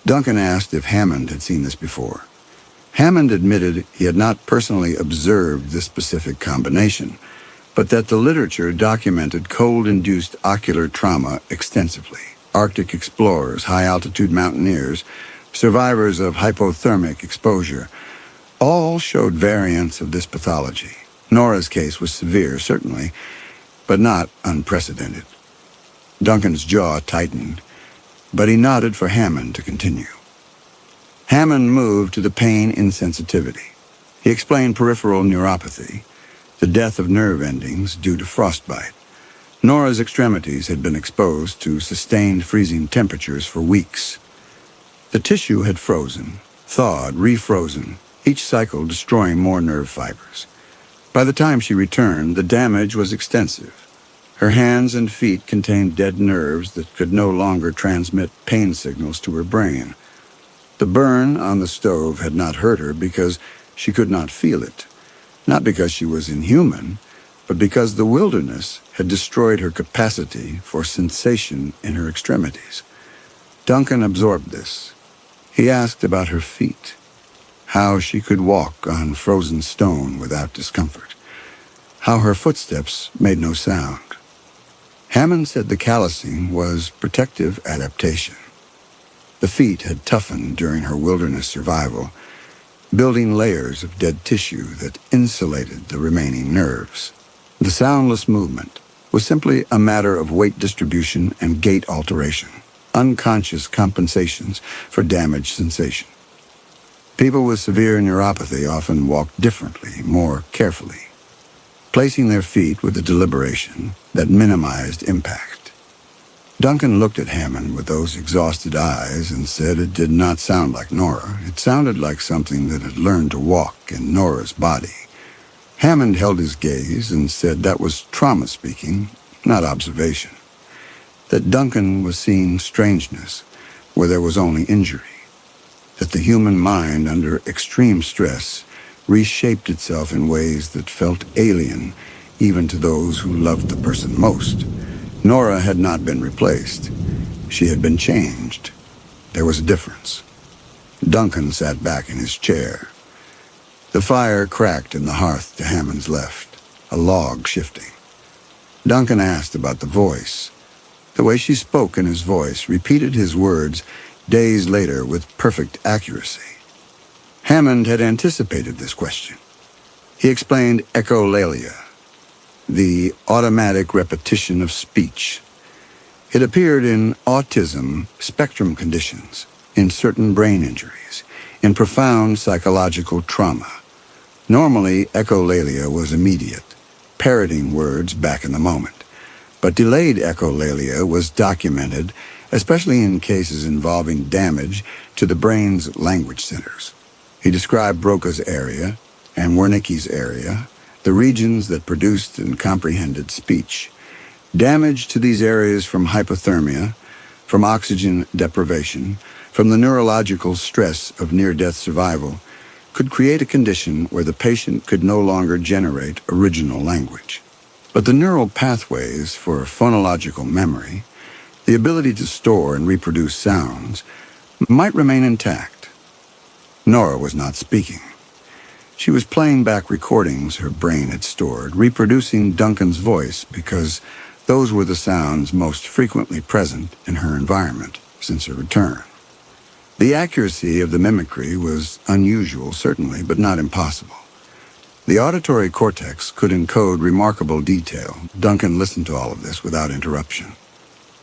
Duncan asked if Hammond had seen this before. Hammond admitted he had not personally observed this specific combination, but that the literature documented cold-induced ocular trauma extensively. Arctic explorers, high-altitude mountaineers, survivors of hypothermic exposure, all showed variants of this pathology. Nora's case was severe, certainly, but not unprecedented. Duncan's jaw tightened, but he nodded for Hammond to continue. Hammond moved to the pain insensitivity. He explained peripheral neuropathy, the death of nerve endings due to frostbite. Nora's extremities had been exposed to sustained freezing temperatures for weeks. The tissue had frozen, thawed, refrozen, each cycle destroying more nerve fibers. By the time she returned, the damage was extensive. Her hands and feet contained dead nerves that could no longer transmit pain signals to her brain. The burn on the stove had not hurt her because she could not feel it. Not because she was inhuman, but because the wilderness had destroyed her capacity for sensation in her extremities. Duncan absorbed this. He asked about her feet, how she could walk on frozen stone without discomfort, how her footsteps made no sound. Hammond said the callousing was protective adaptation. The feet had toughened during her wilderness survival, building layers of dead tissue that insulated the remaining nerves. The soundless movement was simply a matter of weight distribution and gait alteration, unconscious compensations for damaged sensation. People with severe neuropathy often walked differently, more carefully, placing their feet with a deliberation that minimized impact. Duncan looked at Hammond with those exhausted eyes and said it did not sound like Nora. It sounded like something that had learned to walk in Nora's body. Hammond held his gaze and said that was trauma speaking, not observation. That Duncan was seeing strangeness where there was only injury. That the human mind under extreme stress reshaped itself in ways that felt alien even to those who loved the person most. Nora had not been replaced. She had been changed. There was a difference. Duncan sat back in his chair. The fire cracked in the hearth to Hammond's left, a log shifting. Duncan asked about the voice. The way she spoke in his voice repeated his words days later with perfect accuracy. Hammond had anticipated this question. He explained echolalia, the automatic repetition of speech. It appeared in autism spectrum conditions, in certain brain injuries, in profound psychological trauma. Normally, echolalia was immediate, parroting words back in the moment. But delayed echolalia was documented, especially in cases involving damage to the brain's language centers. He described Broca's area and Wernicke's area, the regions that produced and comprehended speech. Damage to these areas from hypothermia, from oxygen deprivation, from the neurological stress of near-death survival, could create a condition where the patient could no longer generate original language. But the neural pathways for phonological memory, the ability to store and reproduce sounds, might remain intact. Nora was not speaking. She was playing back recordings her brain had stored, reproducing Duncan's voice because those were the sounds most frequently present in her environment since her return. The accuracy of the mimicry was unusual, certainly, but not impossible. The auditory cortex could encode remarkable detail. Duncan listened to all of this without interruption.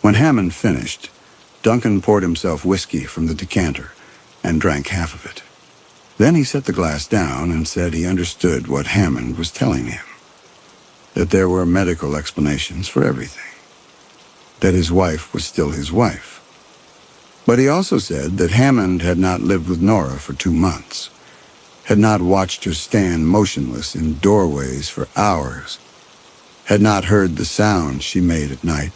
When Hammond finished, Duncan poured himself whiskey from the decanter and drank half of it. Then he set the glass down and said he understood what Hammond was telling him. That there were medical explanations for everything. That his wife was still his wife. But he also said that Hammond had not lived with Nora for 2 months, had not watched her stand motionless in doorways for hours, had not heard the sounds she made at night,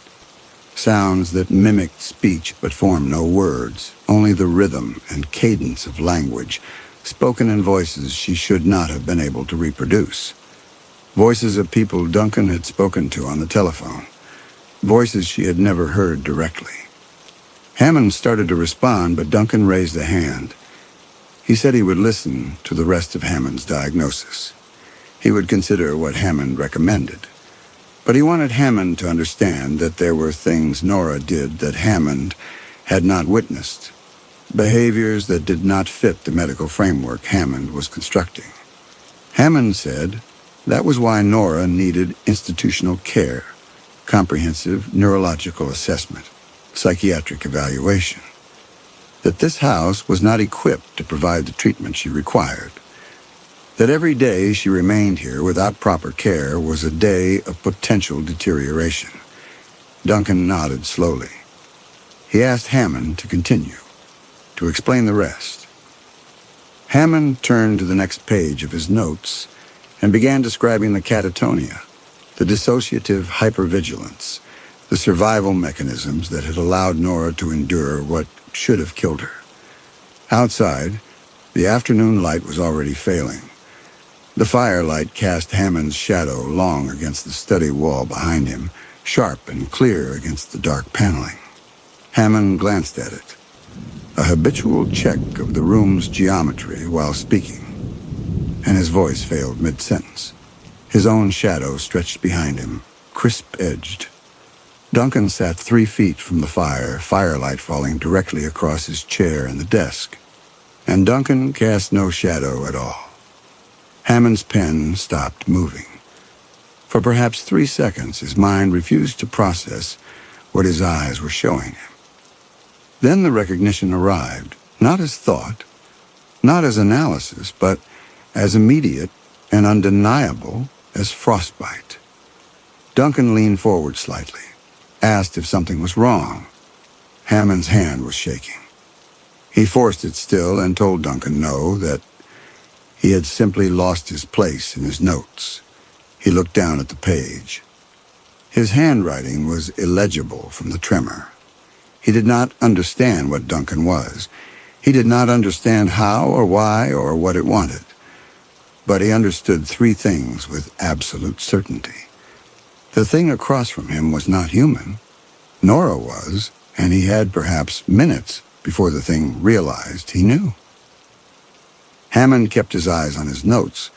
sounds that mimicked speech but formed no words, only the rhythm and cadence of language, spoken in voices she should not have been able to reproduce. Voices of people Duncan had spoken to on the telephone, voices she had never heard directly. Hammond started to respond, but Duncan raised a hand. He said he would listen to the rest of Hammond's diagnosis. He would consider what Hammond recommended. But he wanted Hammond to understand that there were things Nora did that Hammond had not witnessed, behaviors that did not fit the medical framework Hammond was constructing. Hammond said that was why Nora needed institutional care, comprehensive neurological assessment, psychiatric evaluation. That this house was not equipped to provide the treatment she required. That every day she remained here without proper care was a day of potential deterioration. Duncan nodded slowly. He asked Hammond to continue, to explain the rest. Hammond turned to the next page of his notes and began describing the catatonia, the dissociative hypervigilance, the survival mechanisms that had allowed Nora to endure what should have killed her. Outside, the afternoon light was already failing. The firelight cast Hammond's shadow long against the study wall behind him, sharp and clear against the dark paneling. Hammond glanced at it, a habitual check of the room's geometry while speaking, and his voice failed mid-sentence. His own shadow stretched behind him, crisp-edged. Duncan sat 3 feet from the fire, firelight falling directly across his chair and the desk. And Duncan cast no shadow at all. Hammond's pen stopped moving. For perhaps 3 seconds, his mind refused to process what his eyes were showing him. Then the recognition arrived, not as thought, not as analysis, but as immediate and undeniable as frostbite. Duncan leaned forward slightly, asked if something was wrong. Hammond's hand was shaking. He forced it still and told Duncan no, that he had simply lost his place in his notes. He looked down at the page. His handwriting was illegible from the tremor. He did not understand what Duncan was. He did not understand how or why or what it wanted. But he understood 3 things with absolute certainty. The thing across from him was not human. Nora was, and he had perhaps minutes before the thing realized he knew. Hammond kept his eyes on his notes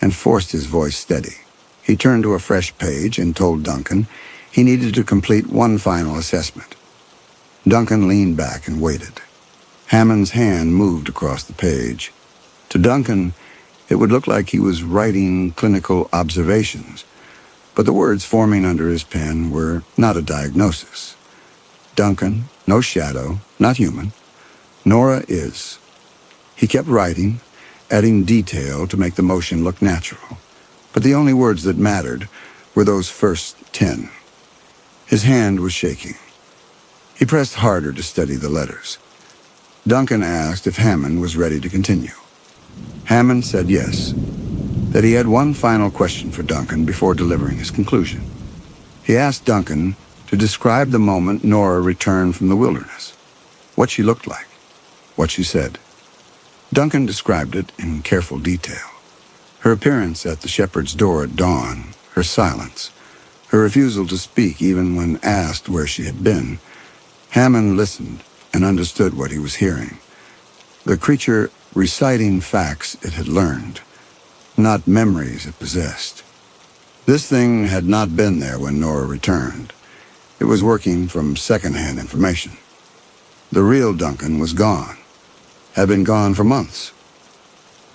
and forced his voice steady. He turned to a fresh page and told Duncan he needed to complete one final assessment. Duncan leaned back and waited. Hammond's hand moved across the page. To Duncan, it would look like he was writing clinical observations, but the words forming under his pen were not a diagnosis. Duncan, no shadow, not human. Nora is. He kept writing, adding detail to make the motion look natural, but the only words that mattered were those first 10. His hand was shaking. He pressed harder to steady the letters. Duncan asked if Hammond was ready to continue. Hammond said yes, that he had one final question for Duncan before delivering his conclusion. He asked Duncan to describe the moment Nora returned from the wilderness, what she looked like, what she said. Duncan described it in careful detail. Her appearance at the shepherd's door at dawn, her silence, her refusal to speak even when asked where she had been. Hammond listened and understood what he was hearing. The creature reciting facts it had learned, not memories it possessed. This thing had not been there when Nora returned. It was working from second-hand information. The real Duncan was gone, had been gone for months.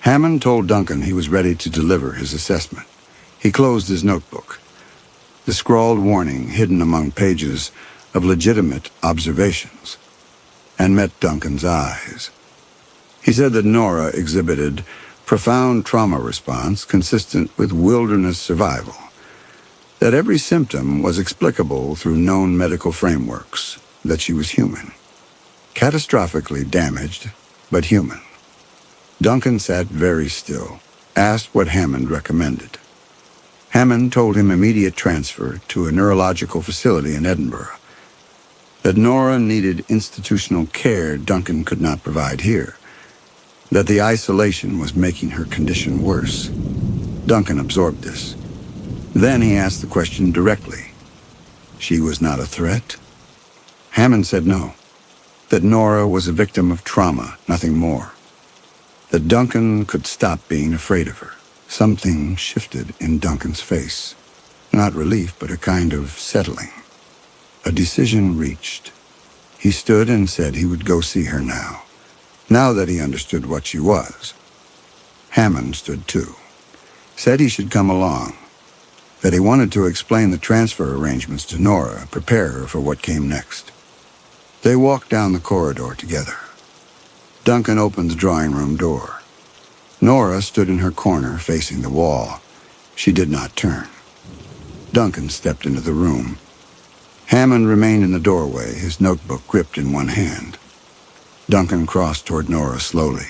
Hammond told Duncan he was ready to deliver his assessment. He closed his notebook. The scrawled warning hidden among pages of legitimate observations, and met Duncan's eyes. He said that Nora exhibited profound trauma response consistent with wilderness survival, that every symptom was explicable through known medical frameworks, that she was human. Catastrophically damaged, but human. Duncan sat very still, asked what Hammond recommended. Hammond told him immediate transfer to a neurological facility in Edinburgh, that Nora needed institutional care Duncan could not provide here, that the isolation was making her condition worse. Duncan absorbed this. Then he asked the question directly. She was not a threat? Hammond said no, that Nora was a victim of trauma, nothing more. That Duncan could stop being afraid of her. Something shifted in Duncan's face. Not relief, but a kind of settling. A decision reached. He stood and said he would go see her now that he understood what she was. Hammond stood too. Said he should come along, that he wanted to explain the transfer arrangements to Nora, prepare her for what came next. They walked down the corridor together. Duncan opened the drawing room door. Nora stood in her corner facing the wall. She did not turn. Duncan stepped into the room. Hammond remained in the doorway, his notebook gripped in one hand. Duncan crossed toward Nora slowly,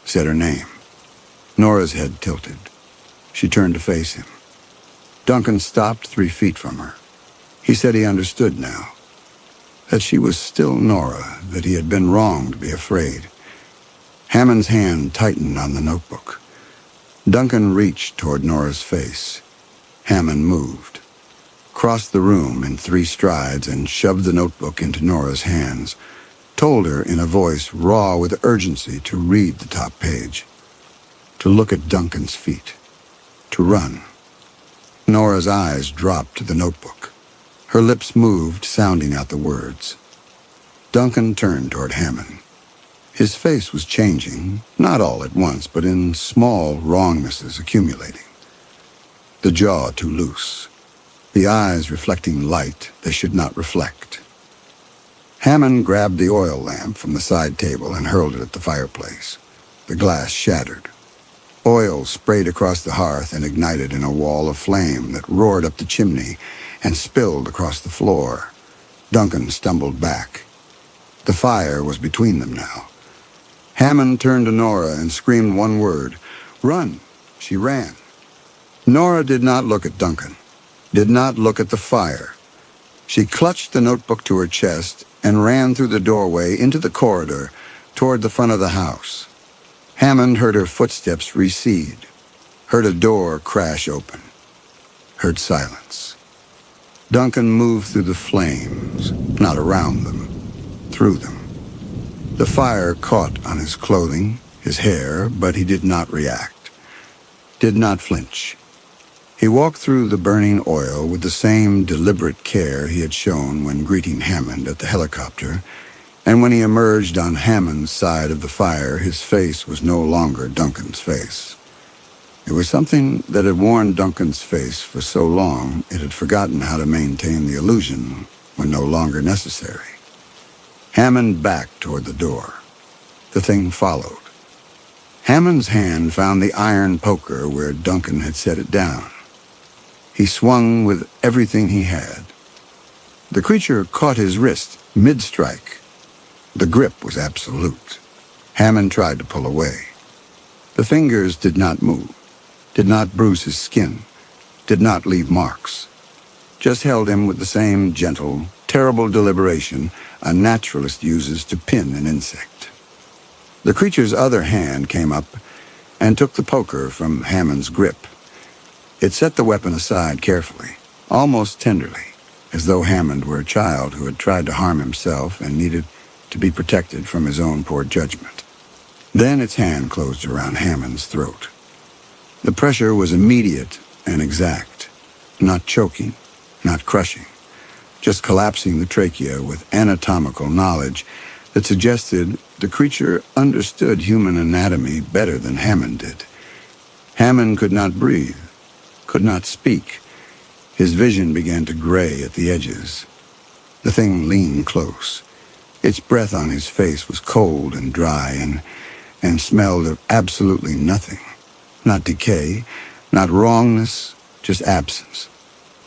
said her name. Nora's head tilted. She turned to face him. Duncan stopped 3 feet from her. He said he understood now, that she was still Nora, that he had been wrong to be afraid. Hammond's hand tightened on the notebook. Duncan reached toward Nora's face. Hammond moved, crossed the room in 3 strides and shoved the notebook into Nora's hands, told her in a voice raw with urgency to read the top page, to look at Duncan's feet, to run. Nora's eyes dropped to the notebook. Her lips moved, sounding out the words. Duncan turned toward Hammond. His face was changing, not all at once, but in small wrongnesses accumulating. The jaw too loose. The eyes reflecting light they should not reflect. Hammond grabbed the oil lamp from the side table and hurled it at the fireplace. The glass shattered. Oil sprayed across the hearth and ignited in a wall of flame that roared up the chimney and spilled across the floor. Duncan stumbled back. The fire was between them now. Hammond turned to Nora and screamed one word. "Run!" She ran. Nora did not look at Duncan, did not look at the fire. She clutched the notebook to her chest and ran through the doorway into the corridor toward the front of the house. Hammond heard her footsteps recede, heard a door crash open, heard silence. Duncan moved through the flames, not around them, through them. The fire caught on his clothing, his hair, but he did not react, did not flinch. He walked through the burning oil with the same deliberate care he had shown when greeting Hammond at the helicopter, and when he emerged on Hammond's side of the fire, his face was no longer Duncan's face. It was something that had worn Duncan's face for so long it had forgotten how to maintain the illusion when no longer necessary. Hammond backed toward the door. The thing followed. Hammond's hand found the iron poker where Duncan had set it down. He swung with everything he had. The creature caught his wrist mid-strike. The grip was absolute. Hammond tried to pull away. The fingers did not move, did not bruise his skin, did not leave marks. Just held him with the same gentle, terrible deliberation a naturalist uses to pin an insect. The creature's other hand came up and took the poker from Hammond's grip. It set the weapon aside carefully, almost tenderly, as though Hammond were a child who had tried to harm himself and needed to be protected from his own poor judgment. Then its hand closed around Hammond's throat. The pressure was immediate and exact, not choking, not crushing, just collapsing the trachea with anatomical knowledge that suggested the creature understood human anatomy better than Hammond did. Hammond could not breathe, could not speak. His vision began to gray at the edges. The thing leaned close. Its breath on his face was cold and dry and smelled of absolutely nothing. Not decay, not wrongness, just absence.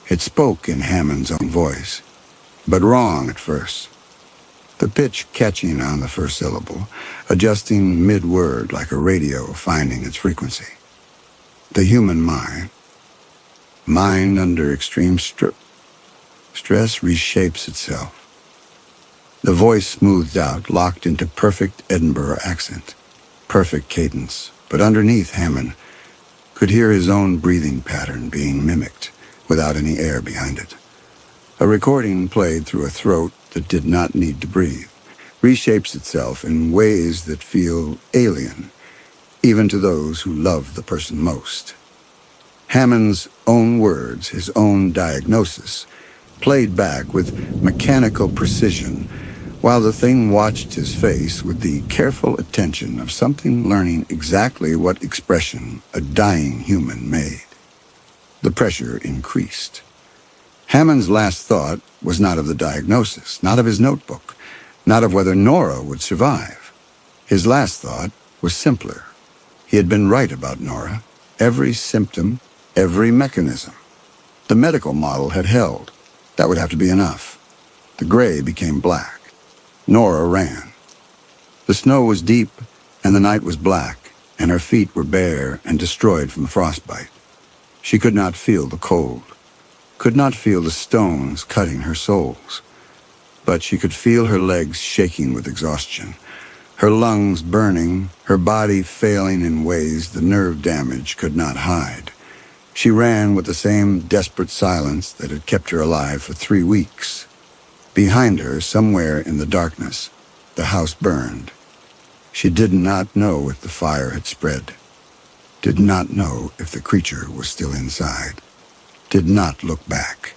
It spoke in Hammond's own voice, but wrong at first. The pitch catching on the first syllable, adjusting mid-word like a radio finding its frequency. The human mind under extreme stress reshapes itself. The voice smoothed out, locked into perfect Edinburgh accent, perfect cadence, but underneath Hammond could hear his own breathing pattern being mimicked without any air behind it. A recording played through a throat that did not need to breathe, reshapes itself in ways that feel alien, even to those who love the person most. Hammond's own words, his own diagnosis, played back with mechanical precision, while the thing watched his face with the careful attention of something learning exactly what expression a dying human made. The pressure increased. Hammond's last thought was not of the diagnosis, not of his notebook, not of whether Nora would survive. His last thought was simpler. He had been right about Nora. Every symptom, every mechanism. The medical model had held. That would have to be enough. The gray became black. Nora ran. The snow was deep, and the night was black, and her feet were bare and destroyed from frostbite. She could not feel the cold, could not feel the stones cutting her soles, but she could feel her legs shaking with exhaustion, her lungs burning, her body failing in ways the nerve damage could not hide. She ran with the same desperate silence that had kept her alive for 3 weeks. Behind her, somewhere in the darkness, the house burned. She did not know if the fire had spread, did not know if the creature was still inside. did not look back.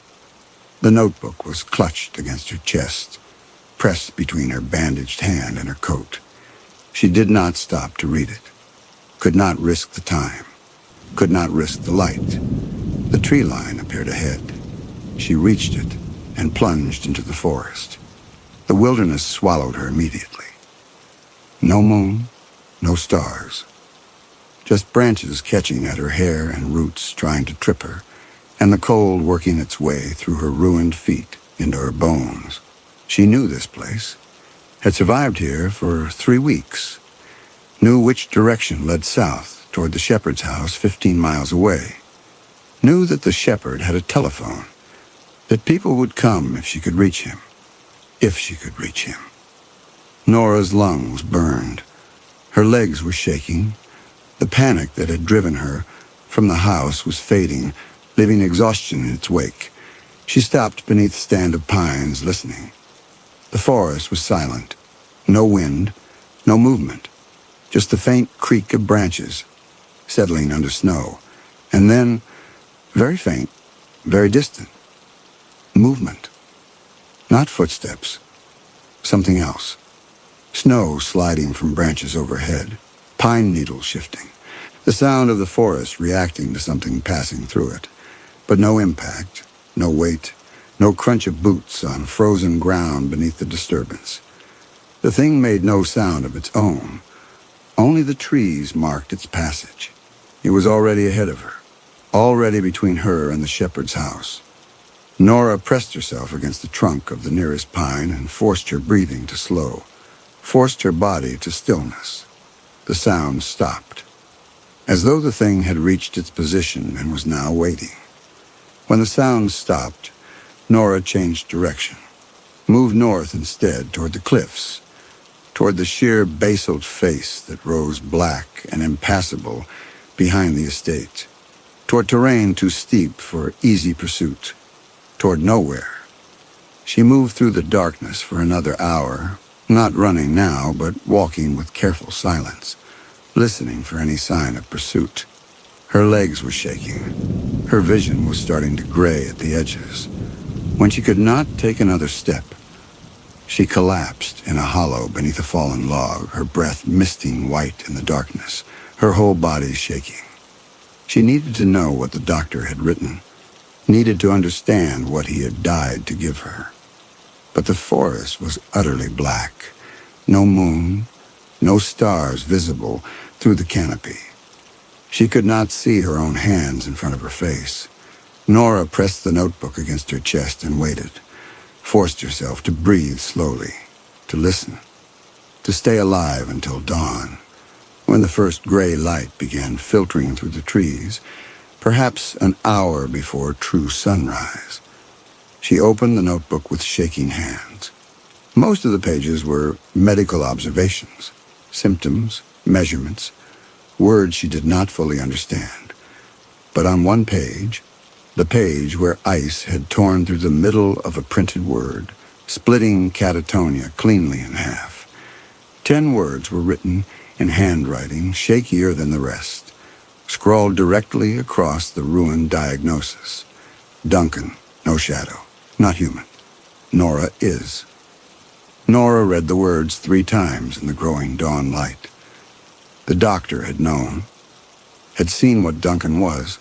The notebook was clutched against her chest, pressed between her bandaged hand and her coat. She did not stop to read it, could not risk the time, could not risk the light. The tree line appeared ahead. She reached it and plunged into the forest. The wilderness swallowed her immediately. No moon, no stars. Just branches catching at her hair and roots trying to trip her, and the cold working its way through her ruined feet into her bones. She knew this place, had survived here for 3 weeks, knew which direction led south toward the shepherd's house 15 miles away, knew that the shepherd had a telephone, that people would come if she could reach him, if she could reach him. Nora's lungs burned. Her legs were shaking. The panic that had driven her from the house was fading, leaving exhaustion in its wake. She stopped beneath a stand of pines, listening. The forest was silent. No wind, no movement. Just the faint creak of branches settling under snow. And then, very faint, very distant, movement. Not footsteps. Something else. Snow sliding from branches overhead. Pine needles shifting. The sound of the forest reacting to something passing through it. But no impact, no weight, no crunch of boots on frozen ground beneath the disturbance. The thing made no sound of its own. Only the trees marked its passage. It was already ahead of her, already between her and the shepherd's house. Nora pressed herself against the trunk of the nearest pine and forced her breathing to slow, forced her body to stillness. The sound stopped, as though the thing had reached its position and was now waiting. When the sound stopped, Nora changed direction, moved north instead toward the cliffs, toward the sheer basalt face that rose black and impassable behind the estate, toward terrain too steep for easy pursuit, toward nowhere. She moved through the darkness for another hour, not running now, but walking with careful silence, listening for any sign of pursuit. Her legs were shaking. Her vision was starting to gray at the edges. When she could not take another step, she collapsed in a hollow beneath a fallen log, her breath misting white in the darkness, her whole body shaking. She needed to know what the doctor had written, needed to understand what he had died to give her. But the forest was utterly black. No moon, no stars visible through the canopy. She could not see her own hands in front of her face. Nora pressed the notebook against her chest and waited, forced herself to breathe slowly, to listen, to stay alive until dawn, when the first gray light began filtering through the trees, perhaps an hour before true sunrise. She opened the notebook with shaking hands. Most of the pages were medical observations, symptoms, measurements, words she did not fully understand. But on one page, the page where ice had torn through the middle of a printed word, splitting catatonia cleanly in half, 10 words were written in handwriting shakier than the rest, scrawled directly across the ruined diagnosis. Duncan, no shadow, not human. Nora is. Nora read the words 3 times in the growing dawn light. The doctor had known, had seen what Duncan was,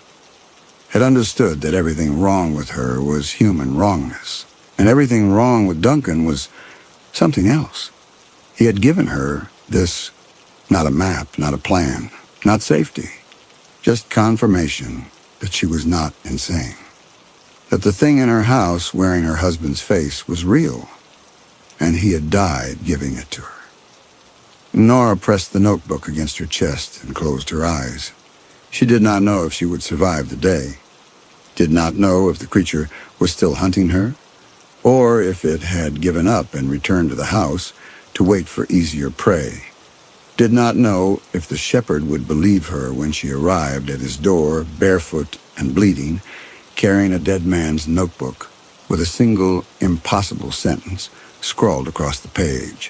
had understood that everything wrong with her was human wrongness, and everything wrong with Duncan was something else. He had given her this, not a map, not a plan, not safety, just confirmation that she was not insane, that the thing in her house wearing her husband's face was real, and he had died giving it to her. Nora pressed the notebook against her chest and closed her eyes. She did not know if she would survive the day, did not know if the creature was still hunting her, or if it had given up and returned to the house to wait for easier prey, did not know if the shepherd would believe her when she arrived at his door, barefoot and bleeding, carrying a dead man's notebook with a single impossible sentence scrawled across the page.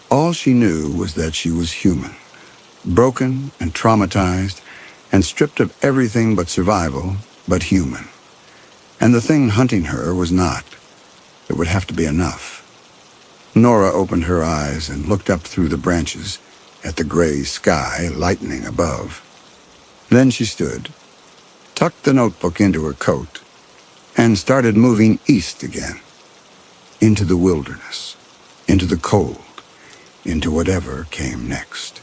All she knew was that she was human, broken and traumatized, and stripped of everything but survival, but human. And the thing hunting her was not. It would have to be enough. Nora opened her eyes and looked up through the branches at the gray sky lightening above. Then she stood, tucked the notebook into her coat, and started moving east again, into the wilderness, into the cold, into whatever came next.